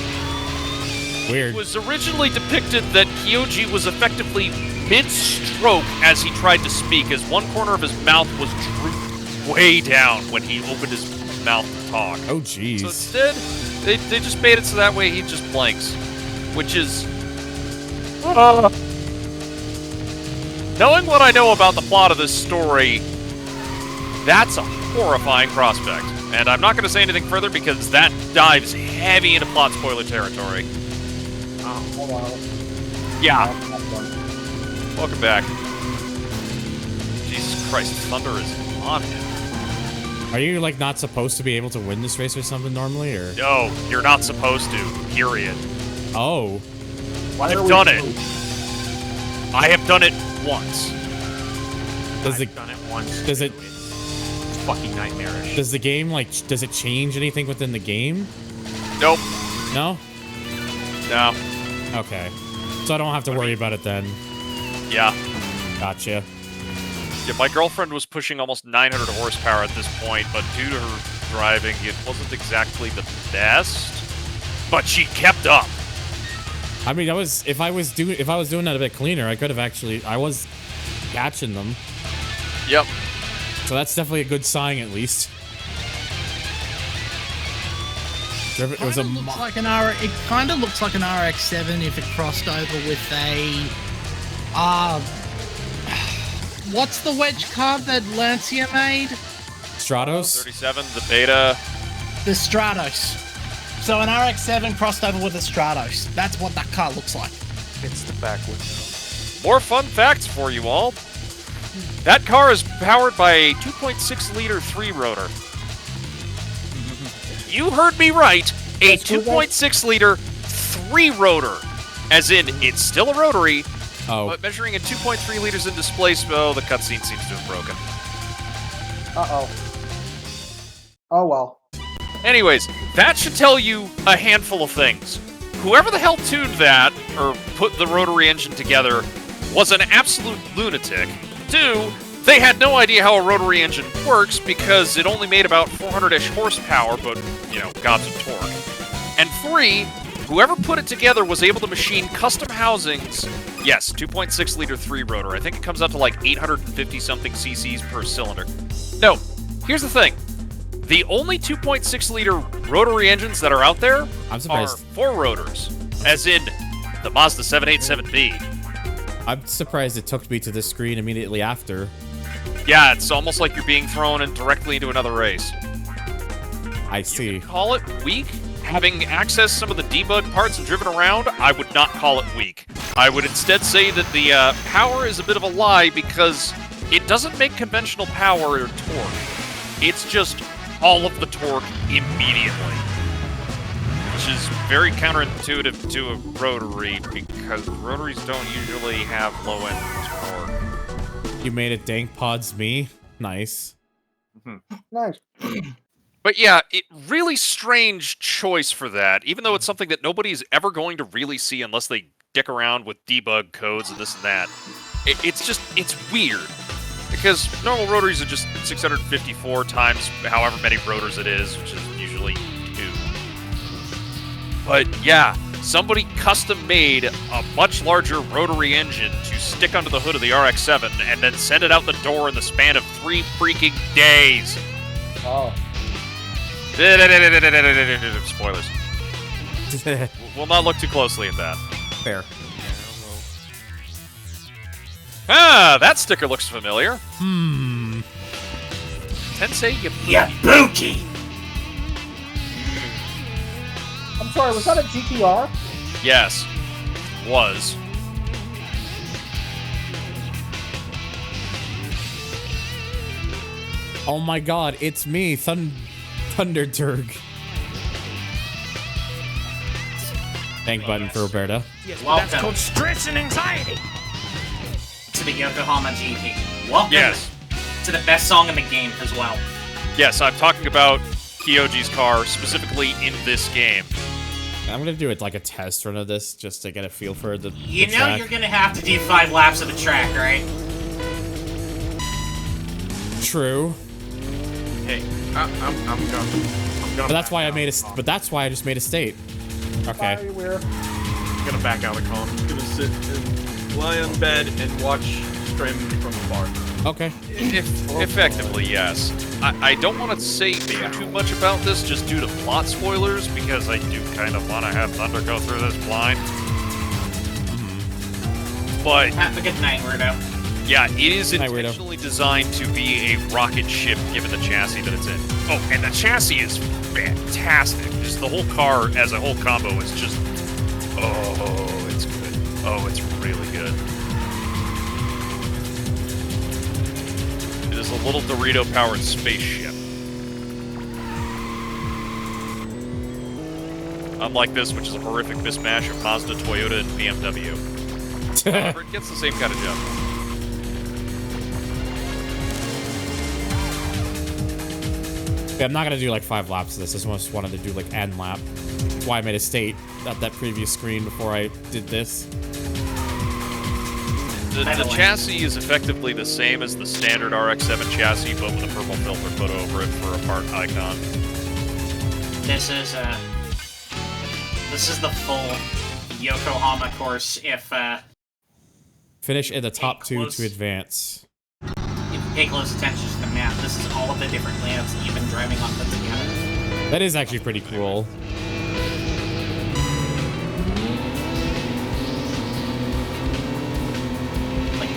Weird. It was originally depicted that Kyoji was effectively mid-stroke as he tried to speak, as one corner of his mouth was drooped way down when he opened his mouth to talk. Oh, jeez. So instead, they just made it so that way he just blanks, which is... Knowing what I know about the plot of this story, that's a horrifying prospect. And I'm not going to say anything further because that dives heavy into plot spoiler territory. Oh, wow. Yeah. Welcome back. Jesus Christ, Thunder is on him. Are you, like, not supposed to be able to win this race or something normally, or? No, you're not supposed to, period. Oh. I've done it. I have done it once. I've done it once. Does it... It's fucking nightmarish. Does the game, like, does it change anything within the game? Nope. No? No. Okay. So I don't have to worry about it then. Yeah. Gotcha. Yeah, my girlfriend was pushing almost 900 horsepower at this point, but due to her driving, it wasn't exactly the best. But she kept up. I mean, if I was doing that a bit cleaner, I could have actually. I was catching them. Yep. So that's definitely a good sign, at least. It was It kind of looks like an RX-7 if it crossed over with a what's the wedge card that Lancia made? Stratos? 37, the Beta. The Stratos. So an RX-7 crossed over with a Stratos. That's what that car looks like. It's the back window. More fun facts for you all. That car is powered by a 2.6-liter 3-rotor. You heard me right. A 2.6-liter 3-rotor. As in, it's still a rotary, but measuring at 2.3 liters in displacement, the cutscene seems to have broken. Uh-oh. Oh, well. Anyways, that should tell you a handful of things. Whoever the hell tuned that, or put the rotary engine together, was an absolute lunatic. 2, they had no idea how a rotary engine works because it only made about 400-ish horsepower, but, you know, gods of torque. And 3, whoever put it together was able to machine custom housings. Yes, 2.6-liter 3-rotor. I think it comes out to like 850-something cc's per cylinder. No, here's the thing. The only 2.6-liter rotary engines that are out there are 4 rotors, as in the Mazda 787B. I'm surprised it took me to this screen immediately after. Yeah, it's almost like you're being thrown in directly into another race. I see. You can call it weak. Having accessed some of the debug parts and driven around, I would not call it weak. I would instead say that the power is a bit of a lie because it doesn't make conventional power or torque. It's just all of the torque immediately. Which is very counterintuitive to a rotary because rotaries don't usually have low-end torque. You made it dank pods me? Nice. Nice. But yeah, really strange choice for that, even though it's something that nobody's ever going to really see unless they dick around with debug codes and this and that. It's weird. Because normal rotaries are just 654 times however many rotors it is, which is usually 2. But yeah, somebody custom made a much larger rotary engine to stick under the hood of the RX-7 and then send it out the door in the span of 3 freaking days. Oh. Spoilers. We'll not look too closely at that. Fair. Ah, that sticker looks familiar. Tensei Yabuki! I'm sorry, was that a GTR? Yes. Was. Oh my god, it's me, Thunderturg. Thank button for Roberta. Yes, welcome. That's called stress and anxiety. To the Yokohama GP. Welcome Yes. to the best song in the game as well. Yes, I'm talking about Kyoji's car, specifically in this game. I'm gonna do it like a test run of this just to get a feel for the You know track. you're gonna have to do 5 laps of the track, right? True. Hey, I'm gonna. But that's why I made a. But that's why I just made a state. Okay. Sorry, we're... I'm gonna back out of the call. I'm just gonna sit and lie on bed and watch stream from the bar. Okay. Effectively, yes. I don't want to say too much about this just due to plot spoilers, because I do kind of want to have Thunder go through this blind. But Have a good night, Weirdo. yeah, it is Hi, Weirdo. intentionally designed to be a rocket ship given the chassis that it's in. Oh, and the chassis is fantastic. Just the whole car as a whole combo is just, oh, it's good. Oh, it's really good. It is a little Dorito-powered spaceship. Unlike this, which is a horrific mismatch of Mazda, Toyota, and BMW. However, it gets the same kind of job. Yeah, I'm not gonna do like 5 laps of this. I just wanted to do like N lap. That's why I made a state at that previous screen before I did this. The chassis is effectively the same as the standard RX-7 chassis, but with a purple filter put over it for a part icon. This is the full Yokohama course if Finish in the top 2 to advance. you pay close attention to the map. This is all of the different layouts that you've been driving on put together. That is actually pretty cool.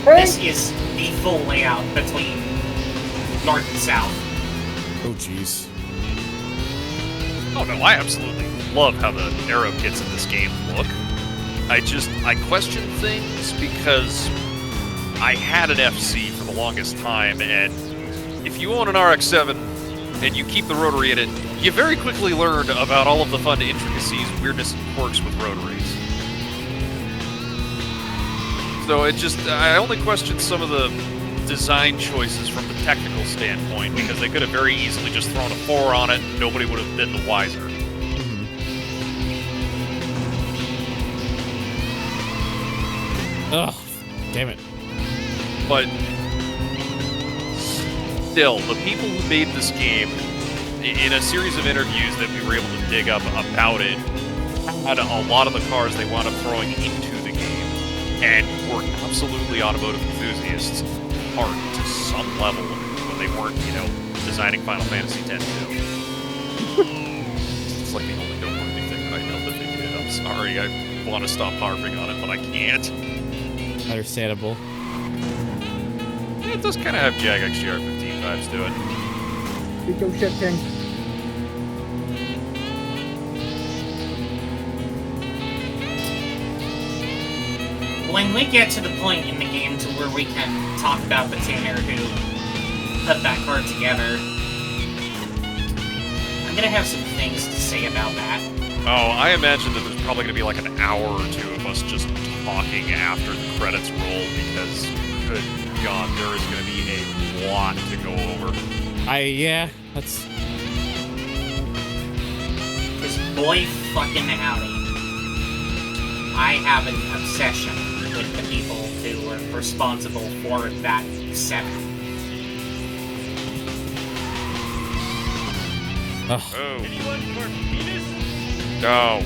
This is the full layout between north and south. Oh jeez. Oh no, I absolutely love how the aero kits in this game look. I question things because I had an FC for the longest time, and if you own an RX-7 and you keep the rotary in it, you very quickly learn about all of the fun intricacies, weirdness, and quirks with rotaries. So I only question some of the design choices from the technical standpoint, because they could have very easily just thrown a 4 on it and nobody would have been the wiser. Ugh, damn it. But still, the people who made this game, in a series of interviews that we were able to dig up about it, had a lot of the cars they wound up throwing into the game, and were absolutely automotive enthusiasts, hard to some level, when they weren't, designing Final Fantasy X too. It's like the only noteworthy thing that I know that they did. I'm sorry, I want to stop harping on it, but I can't. Understandable. Yeah, it does kind of have Jag XGR15 vibes to it. Beat your shit, King. When we get to the point in the game to where we can talk about the tuner who put that card together, I'm gonna have some things to say about that. Oh, I imagine that there's probably going to be like an hour or two of us just talking after the credits roll, because, good God, there is going to be a lot to go over. Yeah, that's... Because boy fucking howdy, I have an obsession with the people who were responsible for that 7. Oh. No.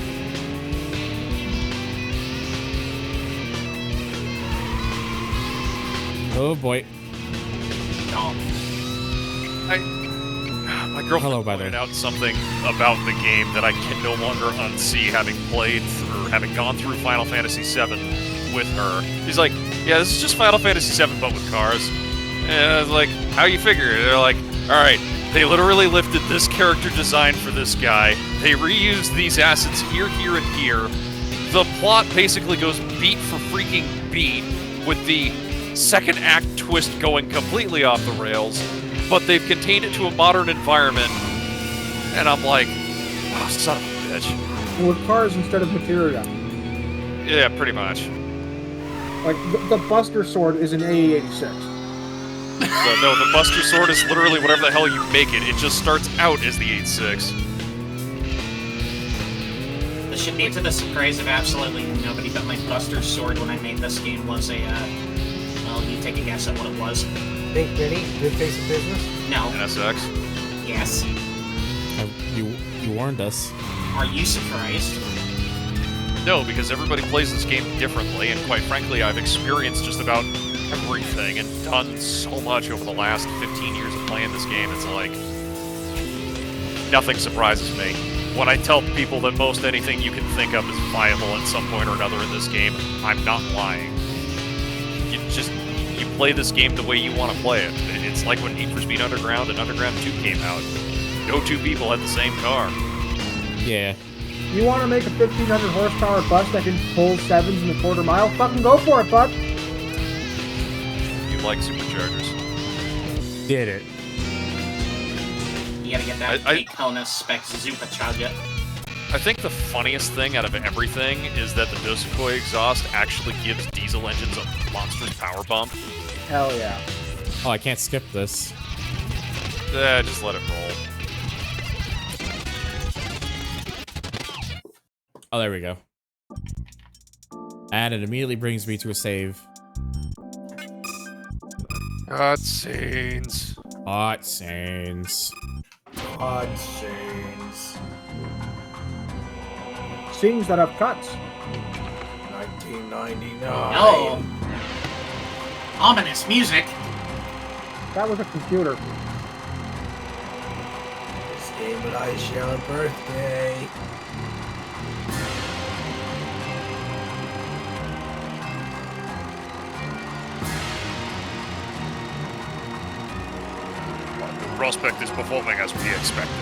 Oh boy. No. My girlfriend Hello, by the pointed way. out something about the game that I can no longer unsee, having played or having gone through Final Fantasy VII with her. She's like, "Yeah, this is just Final Fantasy VII, but with cars." And I was like, "How you figure it?" They're like, "All right, they literally lifted this character design for this guy. They reused these assets here, here, and here. The plot basically goes beat for freaking beat, with the second act twist going completely off the rails, but they've contained it to a modern environment." And I'm like, oh, son of a bitch. And with cars instead of materia. Yeah, pretty much. Like, the Buster Sword is an AE86. No, the Buster Sword is literally whatever the hell you make it. It just starts out as the 8.6. This should be to the surprise of absolutely nobody, but my Buster Sword when I made this game was a, well, you take a guess at what it was. Think Vinny, good face of business? No. NSX? Yes. You warned us. Are you surprised? No, because everybody plays this game differently, and quite frankly, I've experienced just about everything and done so much over the last 15 years of playing this game. It's like, nothing surprises me. When I tell people that most anything you can think of is viable at some point or another in this game, I'm not lying. You play this game the way you want to play it. It's like when Need for Speed Underground and Underground 2 came out. No two people had the same car. Yeah. You want to make a 1,500 horsepower bus that can pull 7s in the quarter mile? Fucking go for it, bud. You like superchargers. Did it. You gotta get that Daytona spec supercharger. I think the funniest thing out of everything is that the Dosakoi exhaust actually gives diesel engines a monstrous power bump. Hell yeah. Oh, I can't skip this. Just let it roll. Oh, there we go. And it immediately brings me to a save. Cutscenes. Cutscenes. Cutscenes. Scenes that have cuts. 1999. No. Ominous music. That was a computer. This game and I share a birthday. The prospect is performing as we expected.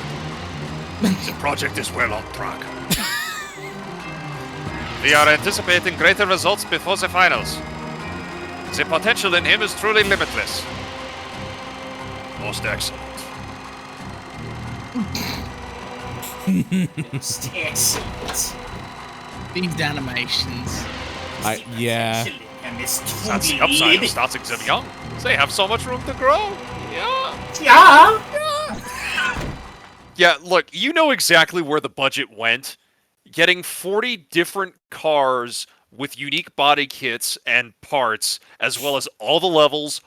The project is well on track. We are anticipating greater results before the finals. The potential in him is truly limitless. Most excellent. Excellent. These animations. Yeah. That's the upside of starting them young. They have so much room to grow. Yeah. Yeah. Yeah, look, you know exactly where the budget went. Getting 40 different cars with unique body kits and parts, as well as all the levels,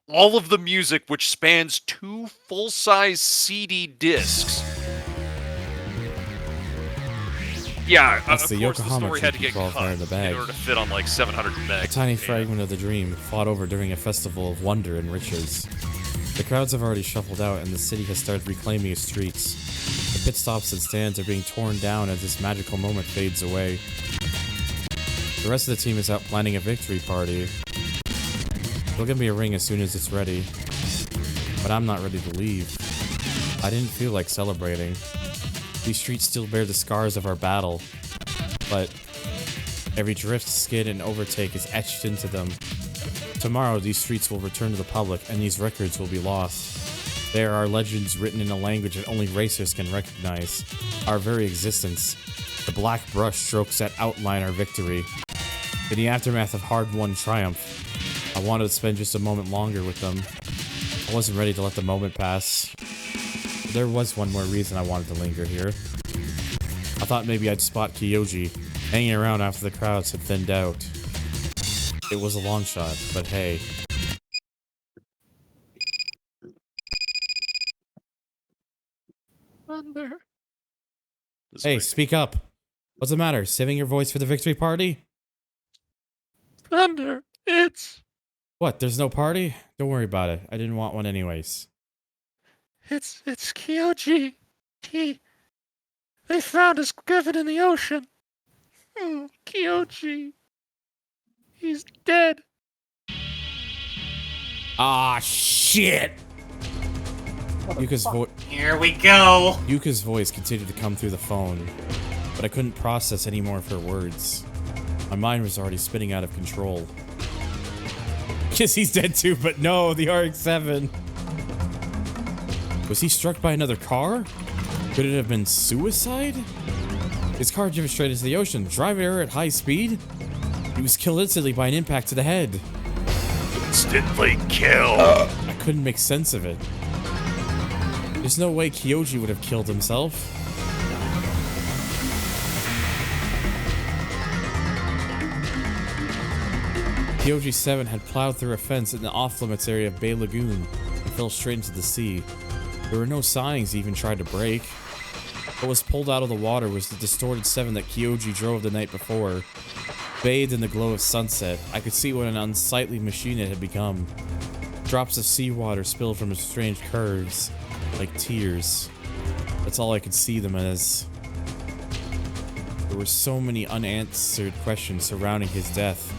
all of the music, which spans 2 full-size CD discs. Yeah, That's of the course Yokohama the story had to get qualifier cut in the bag. in order to fit on like 700 meg. A tiny fragment of the dream fought over during a festival of wonder and riches. The crowds have already shuffled out and the city has started reclaiming its streets. The pit stops and stands are being torn down as this magical moment fades away. The rest of the team is out planning a victory party. They'll give me a ring as soon as it's ready. But I'm not ready to leave. I didn't feel like celebrating. These streets still bear the scars of our battle, but every drift, skid, and overtake is etched into them. Tomorrow, these streets will return to the public, and these records will be lost. There are legends written in a language that only racers can recognize. Our very existence. The black brush strokes that outline our victory. In the aftermath of hard-won triumph, I wanted to spend just a moment longer with them. I wasn't ready to let the moment pass. There was one more reason I wanted to linger here. I thought maybe I'd spot Kyoji, hanging around after the crowds had thinned out. It was a long shot, but hey. Thunder. Hey, speak up. What's the matter? Saving your voice for the victory party? Thunder, it's What, there's no party? Don't worry about it. I didn't want one anyways. It's Kyoji. They found his griffin in the ocean. Kyoji. He's dead. Ah, shit! Here we go. Yuka's voice continued to come through the phone, but I couldn't process any more of her words. My mind was already spinning out of control. Guess he's dead too, but no, the RX-7. Was he struck by another car? Could it have been suicide? His car drove straight into the ocean. Drive error at high speed? He was killed instantly by an impact to the head. Instantly killed. I couldn't make sense of it. There's no way Kyoji would have killed himself. Kyoji 7 had plowed through a fence in the off-limits area of Bay Lagoon and fell straight into the sea. There were no signs he even tried to brake. What was pulled out of the water was the distorted 7 that Kyoji drove the night before. Bathed in the glow of sunset, I could see what an unsightly machine it had become. Drops of seawater spilled from its strange curves, like tears. That's all I could see them as. There were so many unanswered questions surrounding his death.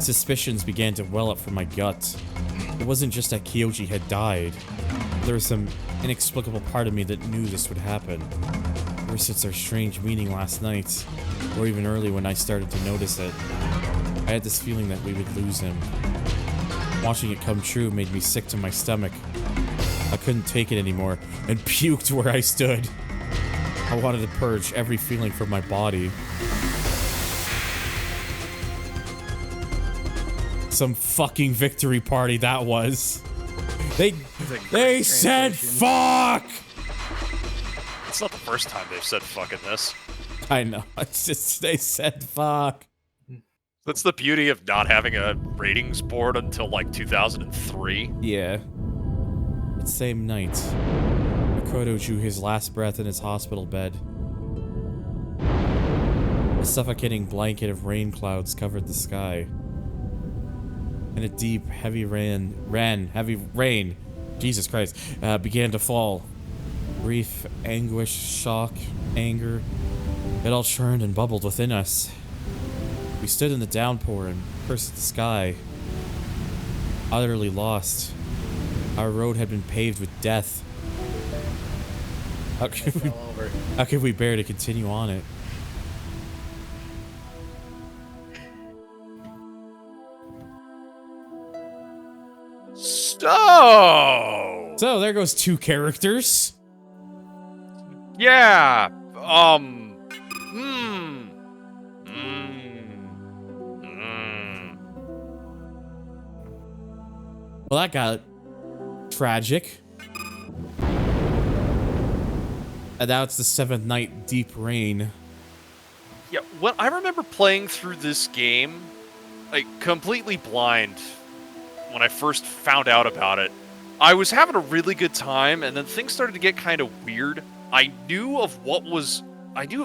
Suspicions began to well up from my gut. It wasn't just that Kyoji had died. There was some inexplicable part of me that knew this would happen. Ever since our strange meeting last night, or even early when I started to notice it, I had this feeling that we would lose him. Watching it come true made me sick to my stomach. I couldn't take it anymore and puked where I stood. I wanted to purge every feeling from my body. Some fucking victory party that was. They said fuck! It's not the first time they've said fuck in this. I know, it's just, they said fuck. That's the beauty of not having a ratings board until like 2003. Yeah. That same night, Makoto drew his last breath in his hospital bed. A suffocating blanket of rain clouds covered the sky. And a deep, heavy rain, Jesus Christ, began to fall. Grief, anguish, shock, anger, it all churned and bubbled within us. We stood in the downpour and cursed at the sky, utterly lost. Our road had been paved with death. How could we bear to continue on it? So there goes 2 characters. Yeah. Well, that got tragic. And now it's the 7th night, deep rain. Yeah, when I remember playing through this game, like, completely blind when I first found out about it. I was having a really good time, and then things started to get kind of weird. I knew of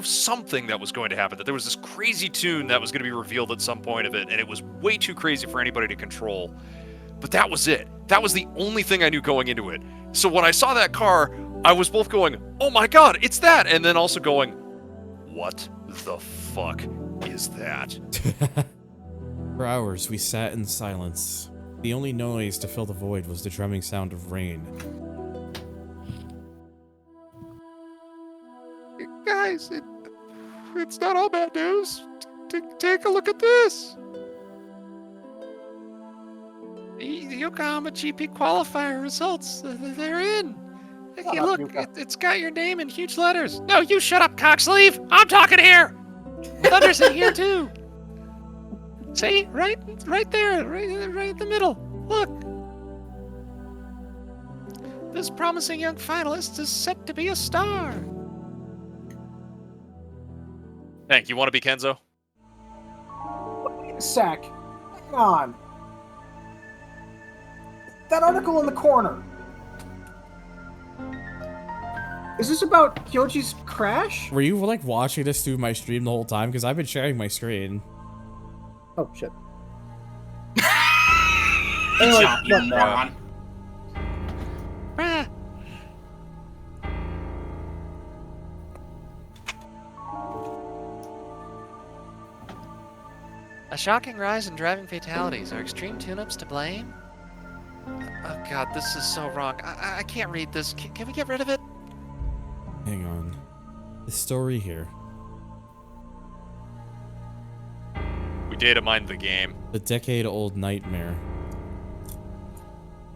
something that was going to happen, that there was this crazy tune that was going to be revealed at some point of it, and it was way too crazy for anybody to control. But that was it. That was the only thing I knew going into it. So when I saw that car, I was both going, oh my god, it's that! And then also going, what the fuck is that? For hours, we sat in silence. The only noise to fill the void was the drumming sound of rain. Guys, it's not all bad news. Take a look at this. The Yokohama GP qualifier results, they're in. Hey, look, it's got your name in huge letters. No, you shut up, cocksleeve. I'm talking here. Thunder's in here too. See, right there, right in the middle. Look. This promising young finalist is set to be a star. Hank, you want to be Kenzo? Wait a sec. Hang on. That article in the corner. Is this about Kyoji's crash? Were you like watching this through my stream the whole time? Because I've been sharing my screen. Oh shit. Good job, you moron. A shocking rise in driving fatalities. Are extreme tune-ups to blame? Oh god, this is so wrong. I can't read this. Can we get rid of it? Hang on. The story here. We data mined the game. The decade-old nightmare.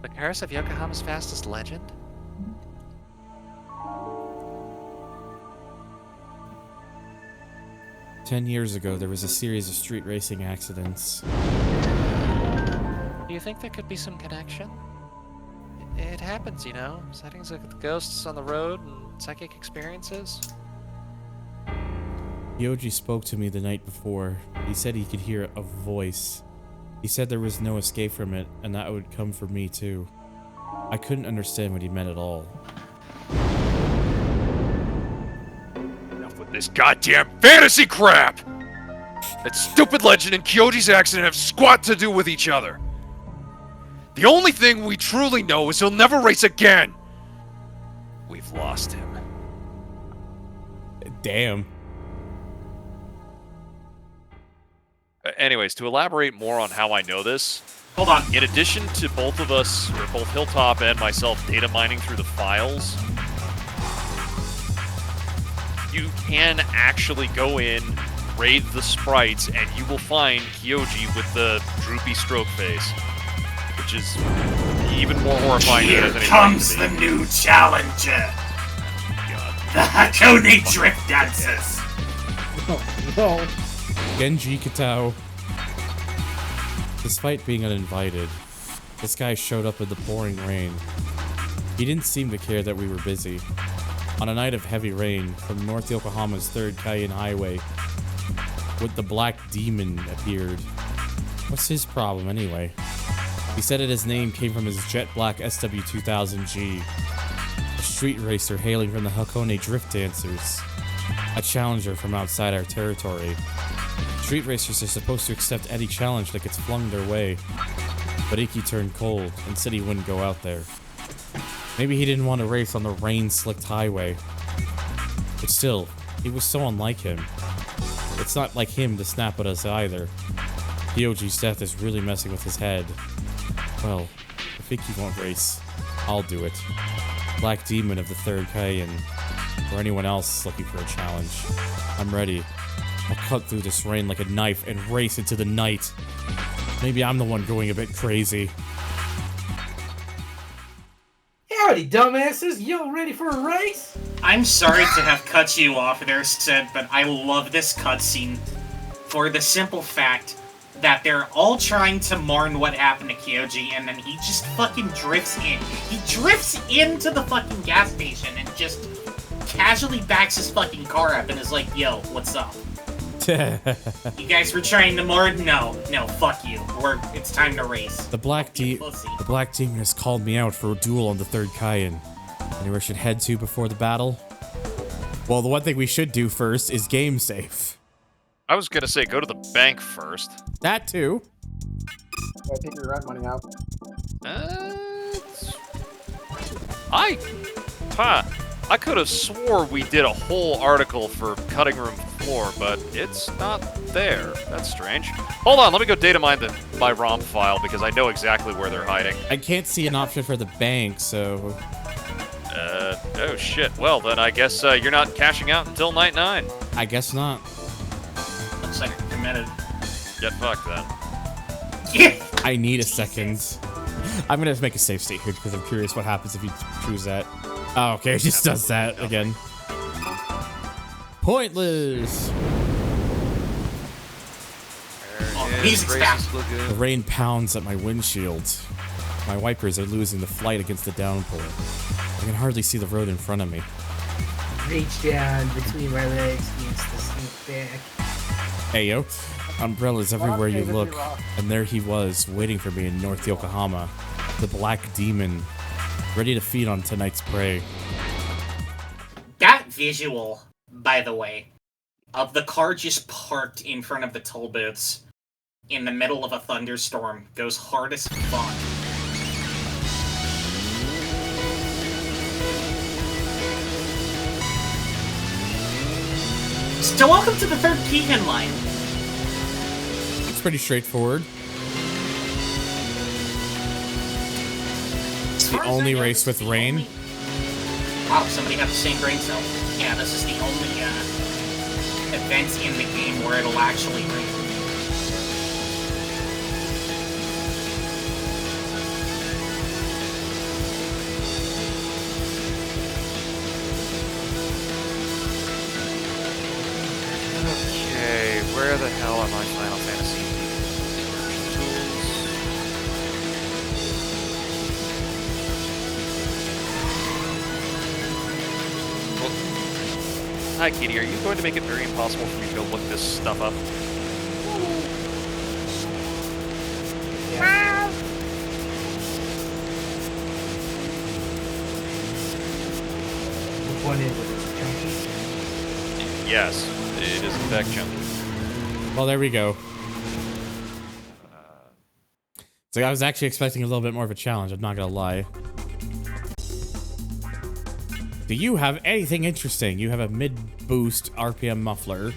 The curse of Yokohama's fastest legend? 10 years ago, there was a series of street racing accidents. Do you think there could be some connection? It happens, you know. Sightings of ghosts on the road and psychic experiences. Yoji spoke to me the night before. He said he could hear a voice. He said there was no escape from it, and that it would come for me too. I couldn't understand what he meant at all. Enough with this goddamn fantasy crap! That stupid legend and Kyoji's accident have squat to do with each other. The only thing we truly know is he'll never race again. We've lost him. Damn. Anyways, to elaborate more on how I know this, hold on. In addition to both of us, or both Hilltop and myself, data mining through the files, you can actually go in, raid the sprites, and you will find Kyoji with the droopy stroke face, which is even more horrifying than it has anything comes to be. the new challenger. The Hakone Drift Dancers. No. Genji Katao. Despite being uninvited, this guy showed up in the pouring rain. He didn't seem to care that we were busy. On a night of heavy rain, from North Yokohama's 3rd Cayenne Highway, with the Black Demon appeared. What's his problem anyway? He said that his name came from his jet black SW2000G, a street racer hailing from the Hakone Drift Dancers, a challenger from outside our territory. Street racers are supposed to accept any challenge that gets flung their way, but Iki turned cold and said he wouldn't go out there. Maybe he didn't want to race on the rain-slicked highway, but still, he was so unlike him. It's not like him to snap at us either. Kyoji's death is really messing with his head. Well, if Iki won't race, I'll do it. Black Demon of the 3rd Cayenne, or anyone else looking for a challenge. I'm ready. I'll cut through this rain like a knife and race into the night. Maybe I'm the one going a bit crazy. Howdy, dumbasses! Y'all ready for a race? I'm sorry to have cut you off there, Sid, but I love this cutscene for the simple fact that they're all trying to mourn what happened to Kyoji, and then he just fucking drifts in. He drifts into the fucking gas station and just casually backs his fucking car up and is like, yo, what's up? You guys were trying to mourn? No, fuck you. It's time to race. The Black Demon has called me out for a duel on the 3rd Cayenne. Anywhere I should head to before the battle? Well, the one thing we should do first is game save. I was gonna say, go to the bank first. That too. I take your rent money out. I could have swore we did a whole article for cutting room floor, but it's not there. That's strange. Hold on, let me go data mine my ROM file because I know exactly where they're hiding. I can't see an option for the bank, so... Oh shit. Well, then I guess you're not cashing out until night 9. I guess not. Looks like you're committed. Get fucked then. I need a second. I'm gonna make a save state here because I'm curious what happens if you choose that. Oh, okay, it just does that again. Pointless! The rain pounds at my windshield. My wipers are losing the flight against the downpour. I can hardly see the road in front of me. Reach down between my legs against the sneak back. Hey, yo. Umbrellas everywhere you look. And there he was, waiting for me in North Yokohama. The Black Demon. Ready to feed on tonight's prey. That visual, by the way, of the car just parked in front of the toll booths in the middle of a thunderstorm goes hard as fuck. So welcome to the third Keegan line. It's pretty straightforward. It's the only race with rain. Oh, somebody got the same brain cell. Yeah, this is the only event in the game where it'll actually rain. Okay, where the hell are my Final Fantasy tools? Well, hi, Kitty. Are you going to make it very impossible for me to go look this stuff up? Yeah. Which one is it? Chunky? Yes, it is in fact chunky. Well, there we go. So I was actually expecting a little bit more of a challenge, I'm not gonna lie. Do you have anything interesting? You have a mid-boost RPM muffler.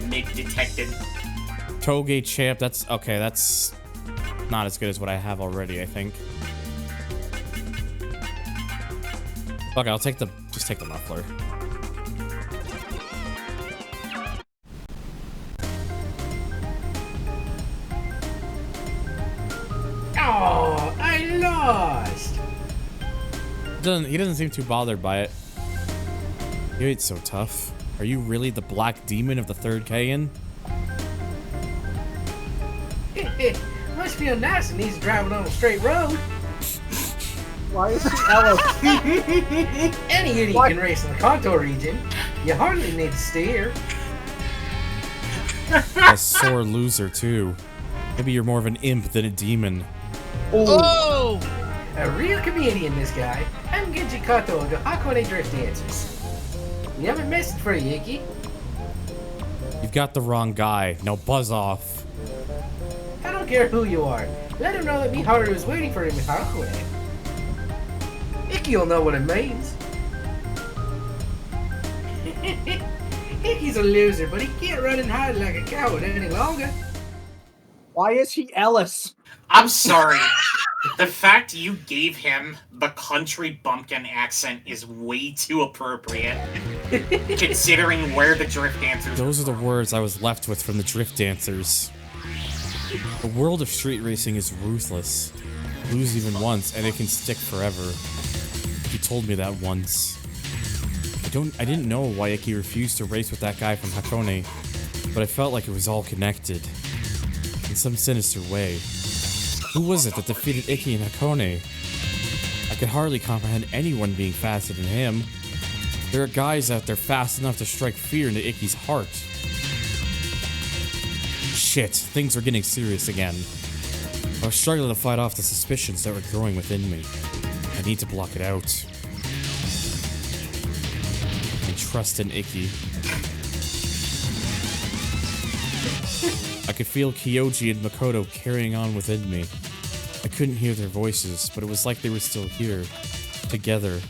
Mid-detected. Toge champ, that's... Okay, that's not as good as what I have already, I think. Fuck, I'll take the... Just take the muffler. Oh, I lost. He doesn't seem too bothered by it. You ain't so tough. Are you really the black demon of the third Kayan? Must feel nice and easy driving on a straight road. Why is she Alice? Any idiot can race in the Kanto region. You hardly need to steer. A sore loser, too. Maybe you're more of an imp than a demon. Oh! A real comedian, this guy. I'm Genji Kato of the Hakone Drift Dancers. We have a message for you, Iki. You've got the wrong guy. Now buzz off. I don't care who you are. Let him know that Miharu is waiting for him in Hakone. Iki'll know what it means. Iki's a loser, but he can't run and hide like a coward any longer. Why is he Ellis? I'm sorry. The fact you gave him the country bumpkin accent is way too appropriate, considering where the Drift Dancers. Those are the words I was left with from the Drift Dancers. The world of street racing is ruthless. Lose even once, and it can stick forever. He told me that once. I didn't know why Iki refused to race with that guy from Hakone, but I felt like it was all connected. In some sinister way. Who was it that defeated Iki and Hakone? I could hardly comprehend anyone being faster than him. There are guys out there fast enough to strike fear into Iki's heart. Shit, things are getting serious again. I was struggling to fight off the suspicions that were growing within me. I need to block it out. And trust in Iki. I could feel Kyoji and Makoto carrying on within me. I couldn't hear their voices, but it was like they were still here, together.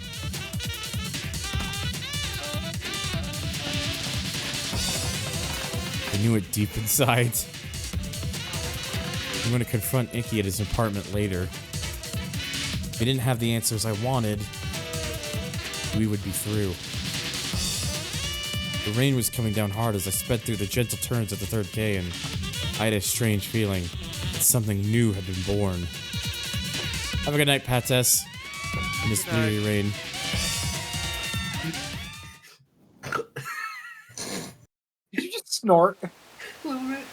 I knew it deep inside. I'm going to confront Iki at his apartment later. If he didn't have the answers I wanted, we would be through. The rain was coming down hard as I sped through the gentle turns of the third K, and I had a strange feeling that something new had been born. Have a good night, Pates. In this weary rain. Did you just snort? A little bit.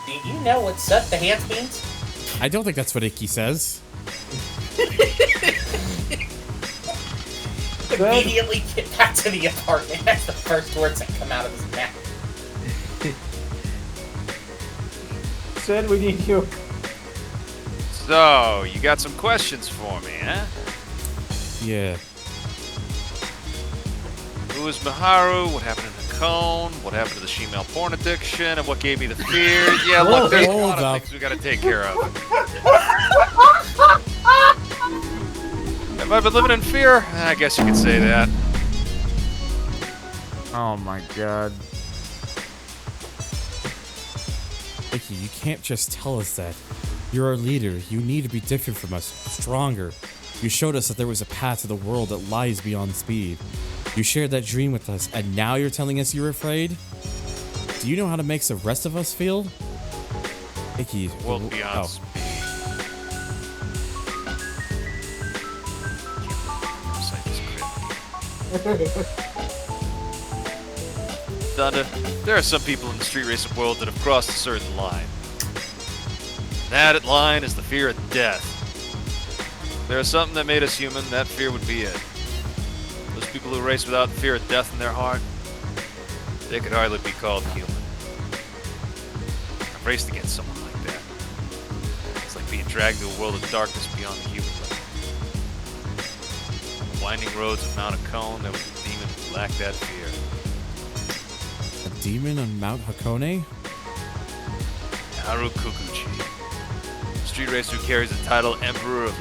Do you know what's up the hands means? I don't think that's what Iki says. Immediately get back to the apartment. That's the first words that come out of his mouth. Sid, we need you. So, you got some questions for me, huh? Yeah. Who is Miharu? What happened in Cone, what happened to the female porn addiction, and what gave me the fear. Yeah, look, there's a lot of things we gotta take care of. Have I been living in fear? I guess you could say that. Oh my god. Vicky, you can't just tell us that. You're our leader. You need to be different from us. Stronger. You showed us that there was a path to the world that lies beyond speed. You shared that dream with us, and now you're telling us you're afraid? Do you know how to make the rest of us feel? Vicky, World beyond speed. Thunder, there are some people in the street racing world that have crossed a certain line. That line is the fear of death. If there is something that made us human, that fear would be it. Those people who race without the fear of death in their heart, they could hardly be called human. I've raced against someone like that. It's like being dragged to a world of darkness beyond the human limit. On the winding roads of Mount Hakone, there was a demon who lacked that fear. A demon on Mount Hakone? Haru Kokuchi. A street racer who carries the title Emperor of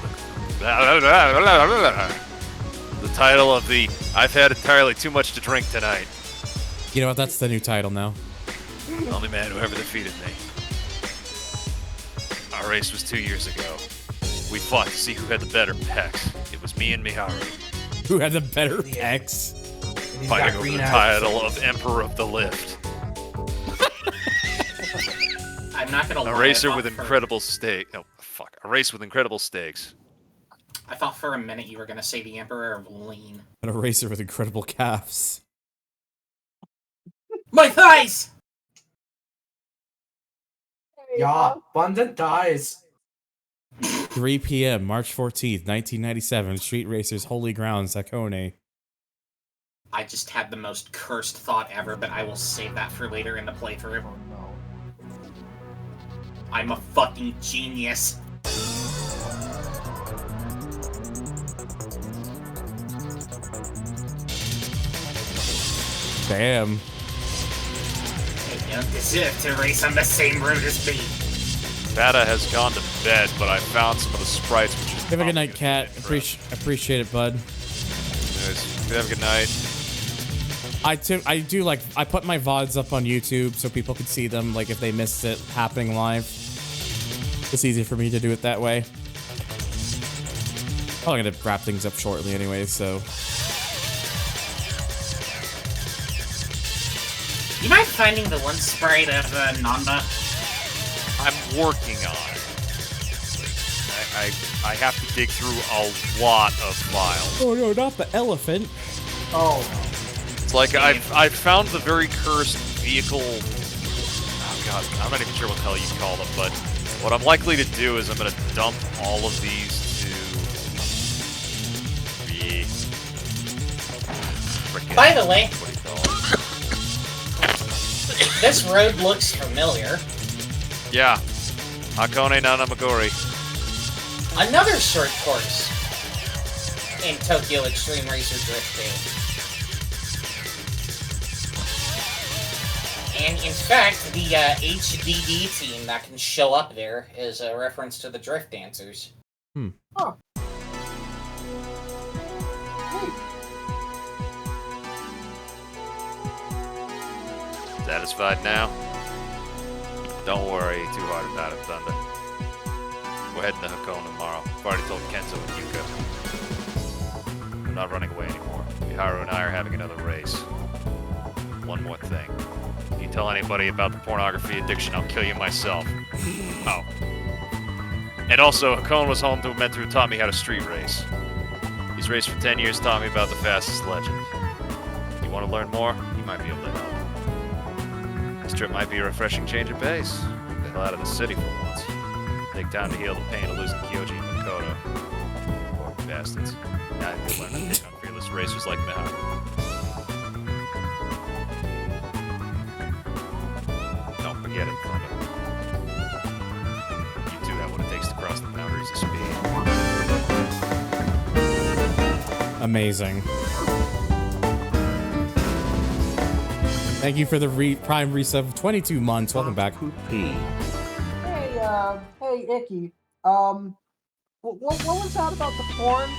the title of the I've had entirely too much to drink tonight. You know what? That's the new title now. The only man who ever defeated me. Our race was 2 years ago. We fought to see who had the better pecs. It was me and Miharu. Who had the better pecs? Fighting over the title of Emperor of the Lift. I'm not gonna lie. A racer with incredible stakes. No, fuck. A race with incredible stakes. I thought for a minute you were gonna say the Emperor of Lean. And a racer with incredible calves. My thighs! Yeah, abundant thighs. 3 p.m., March 14th, 1997, Street Racers Holy Grounds, Hakone. I just had the most cursed thought ever, but I will save that for later in the playthrough. I'm a fucking genius. Damn. You don't deserve to race on the same route as me. Bada has gone to bed, but I found some of the sprites. Which is Have a good night, Cat. Appreciate it, bud. Anyways, have a good night. I put my VODs up on YouTube so people could see them, like if they missed it happening live. It's easy for me to do it that way. Probably gonna wrap things up shortly anyway, so. You mind finding the one sprite of Nanda? I'm working on it. I have to dig through a lot of files. Oh no, not the elephant. Oh no. It's like I've found the very cursed vehicle. Oh god, I'm not even sure what the hell you call them, but what I'm likely to do is I'm gonna dump all of these to the frickin' By the way, what do you call it? this road looks familiar. Yeah. Hakone Nanamagori. Another short course in Tokyo Extreme Racer Drift 2. And in fact, the HDD team that can show up there is a reference to the Drift Dancers. Huh. Satisfied now? Don't worry too hard about it, Thunder. We're heading to Hakone tomorrow. I've already told Kenzo and Yuka. I'm not running away anymore. Miharu and I are having another race. One more thing. If you tell anybody about the pornography addiction, I'll kill you myself. Oh. And also, Hakone was home to a mentor who taught me how to street race. He's raced for 10 years, taught me about the fastest legend. You want to learn more? He might be able to help. This trip might be a refreshing change of pace. Get the hell out of the city for once. Take time to heal the pain of losing Kyoji and Makoto. Poor bastards. Now you'll learn how to take on fearless racers like Miharu. Don't forget it, Thunder. You two have what it takes to cross the boundaries of speed. Amazing. Thank you for the Prime resub of 22 months. Welcome back. Hey, hey, Icky. What was that about the porn?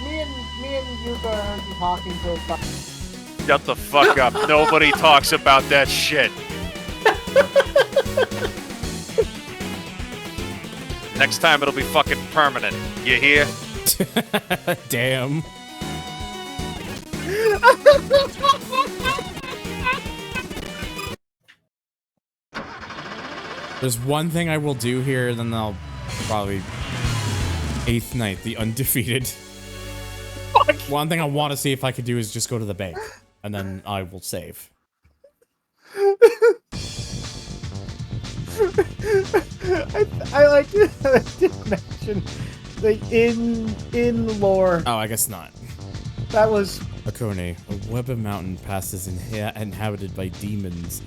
Me and Yuka heard you talking to. Shut the fuck up. Nobody talks about that shit. Next time it'll be fucking permanent. You hear? Damn. There's one thing I will do here, then I'll probably 8th night, the undefeated. One thing I want to see if I could do is just go to the bank, and then I will save. I like to mention the in lore. Oh, I guess not. That was Hakone, a web of mountain passes inhabited by demons.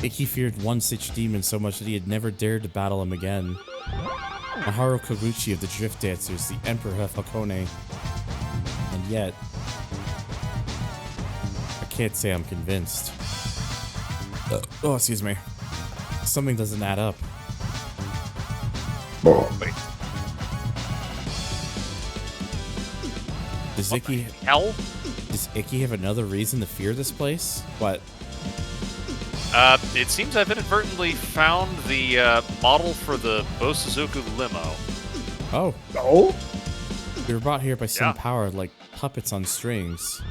Icky feared one such demon so much that he had never dared to battle him again. Maharu Koguchi of the Drift Dancers, the Emperor of Hakone. And yet, I can't say I'm convinced. Oh, excuse me. Something doesn't add up. Wait. Does Icky... Hell? Does Icky have another reason to fear this place? What? It seems I've inadvertently found the model for the Bosuzoku limo. Oh. Oh? We were brought here by some power like puppets on strings.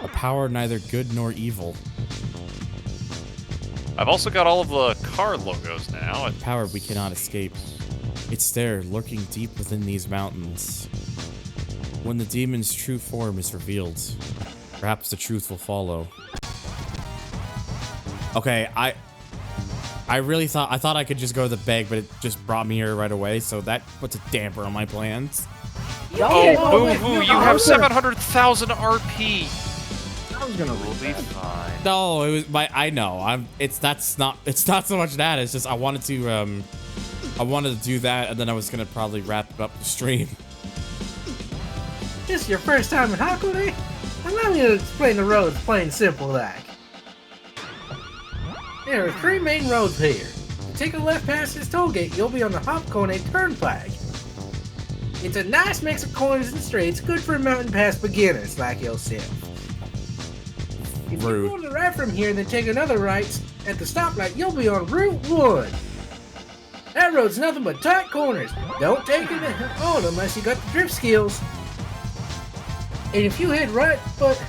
A power neither good nor evil. I've also got all of the car logos now. A power we cannot escape. It's there, lurking deep within these mountains. When the demon's true form is revealed, perhaps the truth will follow. Okay, I really thought I could just go to the bank, but it just brought me here right away, so that puts a damper on my plans. Oh, boo-hoo, you have 700,000 RP. I was gonna We'll be fine. No, it was I know. It's not so much that, it's just I wanted to do that, and then I was gonna probably wrap up the stream. This is your first time in Hakone? Allow me to explain the roads plain simple like. There are 3 main roads here. You take a left past this toll gate, you'll be on the Hakone Turnpike. It's a nice mix of corners and straights, good for mountain pass beginners like yourself. If you go on the right from here, then take another right at the stoplight, you'll be on Route 1. That road's nothing but tight corners. Don't take it on unless you got the drift skills. And if you head right, but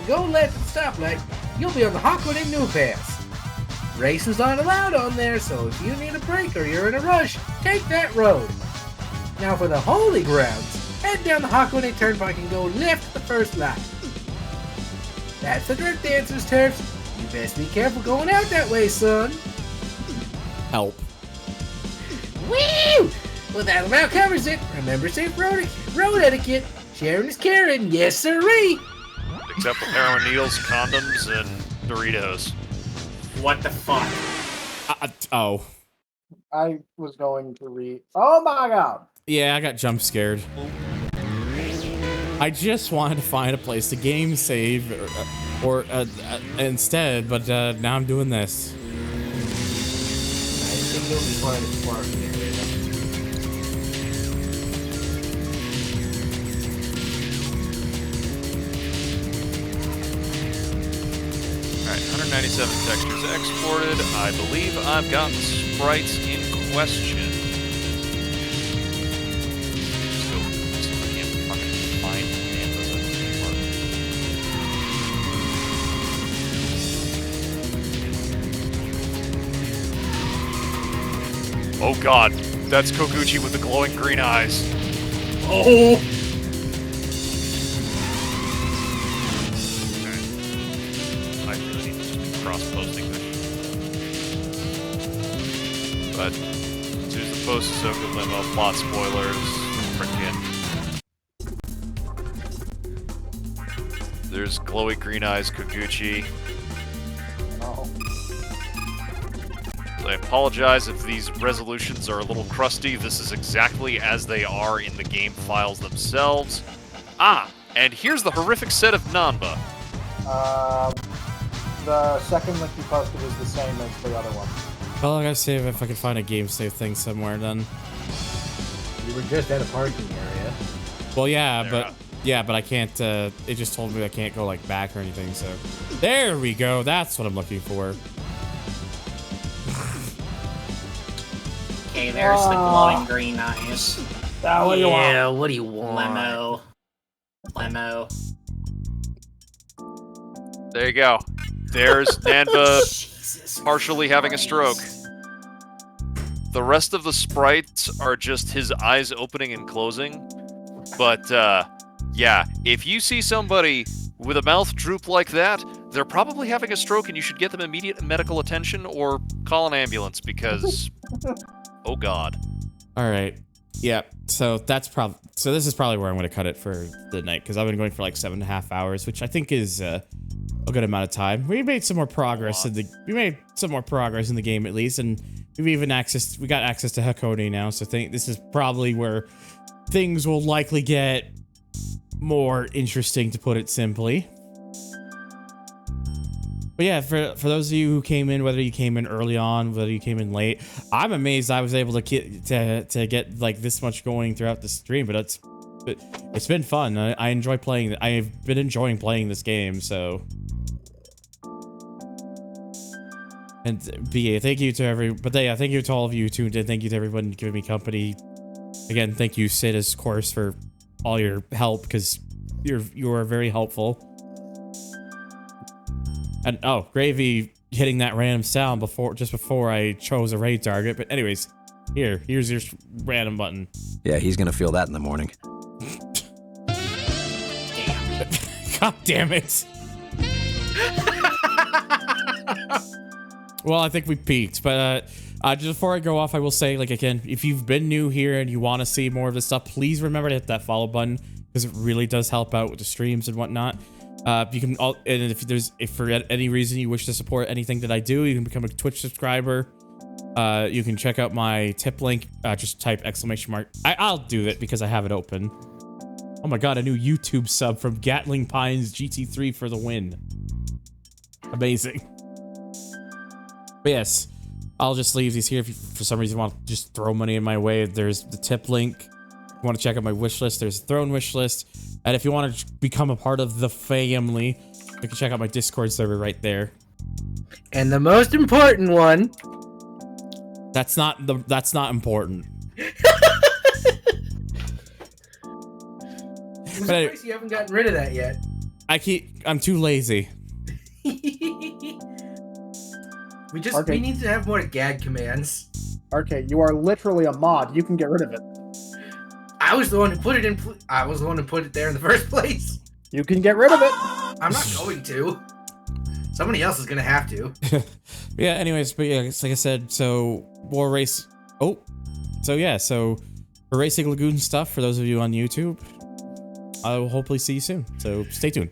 go left at the stoplight, you'll be on the Hakone New Pass. Racing's not allowed on there, so if you need a break or you're in a rush, take that road. Now for the holy grounds, head down the Hakone Turnpike and go left at the first light. That's the Drift Dancers turfs. You best be careful going out that way, son. Help. Woo! Well, that about covers it. Remember safe road etiquette. Sharing is caring, yes sirree! Except with heroin needles, condoms, and Doritos. What the fuck? Oh. I was going to read. Oh my god! Yeah, I got jump scared. I just wanted to find a place to game save or instead, but now I'm doing this. I think you'll be fine at the park here. Alright, 197 textures exported. I believe I've got the sprites in question. Just go see if I can't fucking find Pandas at the park. Oh god, that's Koguchi with the glowing green eyes. Oh! Cross-posting this. But choose the Bosuzoku limo, plot spoilers, frickin'. There's glowy green eyes Koguchi. Oh. I apologize if these resolutions are a little crusty. This is exactly as they are in the game files themselves. Ah, and here's the horrific set of Nanba. The second link you posted is the same as the other one. Well, I gotta see if I can find a game save thing somewhere then. You were just at a parking area. Well, yeah, but I can't. It just told me I can't go like back or anything. So there we go. That's what I'm looking for. Okay, there's the glowing green eyes. What do you want? Yeah, what do you want? Lemo. There you go. There's Nanba partially having a stroke. The rest of the sprites are just his eyes opening and closing. But, yeah, if you see somebody with a mouth droop like that, they're probably having a stroke and you should get them immediate medical attention or call an ambulance because, oh god. All right. Yeah. So that's so this is probably where I'm going to cut it for the night because I've been going for like 7.5 hours, which I think is a good amount of time. We made some more progress in the game at least, and we got access to Hakone now. So this is probably where things will likely get more interesting, to put it simply. But yeah, for those of you who came in, whether you came in early on, whether you came in late, I'm amazed I was able to get like this much going throughout the stream. But it's been fun. I enjoy playing. I've been enjoying playing this game. So, and BA, thank you to thank you to all of you tuned in. Thank you to everyone giving me company. Again, thank you, Sid, of course, for all your help because you are very helpful. And oh, Gravy hitting that random sound just before I chose a raid target. But anyways, here's your random button. Yeah, he's gonna feel that in the morning. God damn it. Well, I think we peaked, but just before I go off, I will say, like, again, if you've been new here and you want to see more of this stuff, please remember to hit that follow button because it really does help out with the streams and whatnot. You can, and if for any reason you wish to support anything that I do, you can become a Twitch subscriber. You can check out my tip link. Just type ! I'll do it because I have it open. Oh my god, a new YouTube sub from Gatling Pines GT3 for the win. Amazing. But yes, I'll just leave these here if you, for some reason, want to just throw money in my way. There's the tip link. If you want to check out my wish list, there's the throne wish list. And if you want to become a part of the family, you can check out my Discord server right there. And the most important one. That's not important. I'm surprised you haven't gotten rid of that yet. I'm too lazy. We need to have more gag commands. Okay, you are literally a mod. You can get rid of it. I was the one who put it in. I was the one who put it there in the first place. You can get rid of it. I'm not going to. Somebody else is gonna have to. Yeah. Anyways, but yeah, like I said, so more race. Oh, so yeah, so for Racing Lagoon stuff, for those of you on YouTube, I will hopefully see you soon. So stay tuned.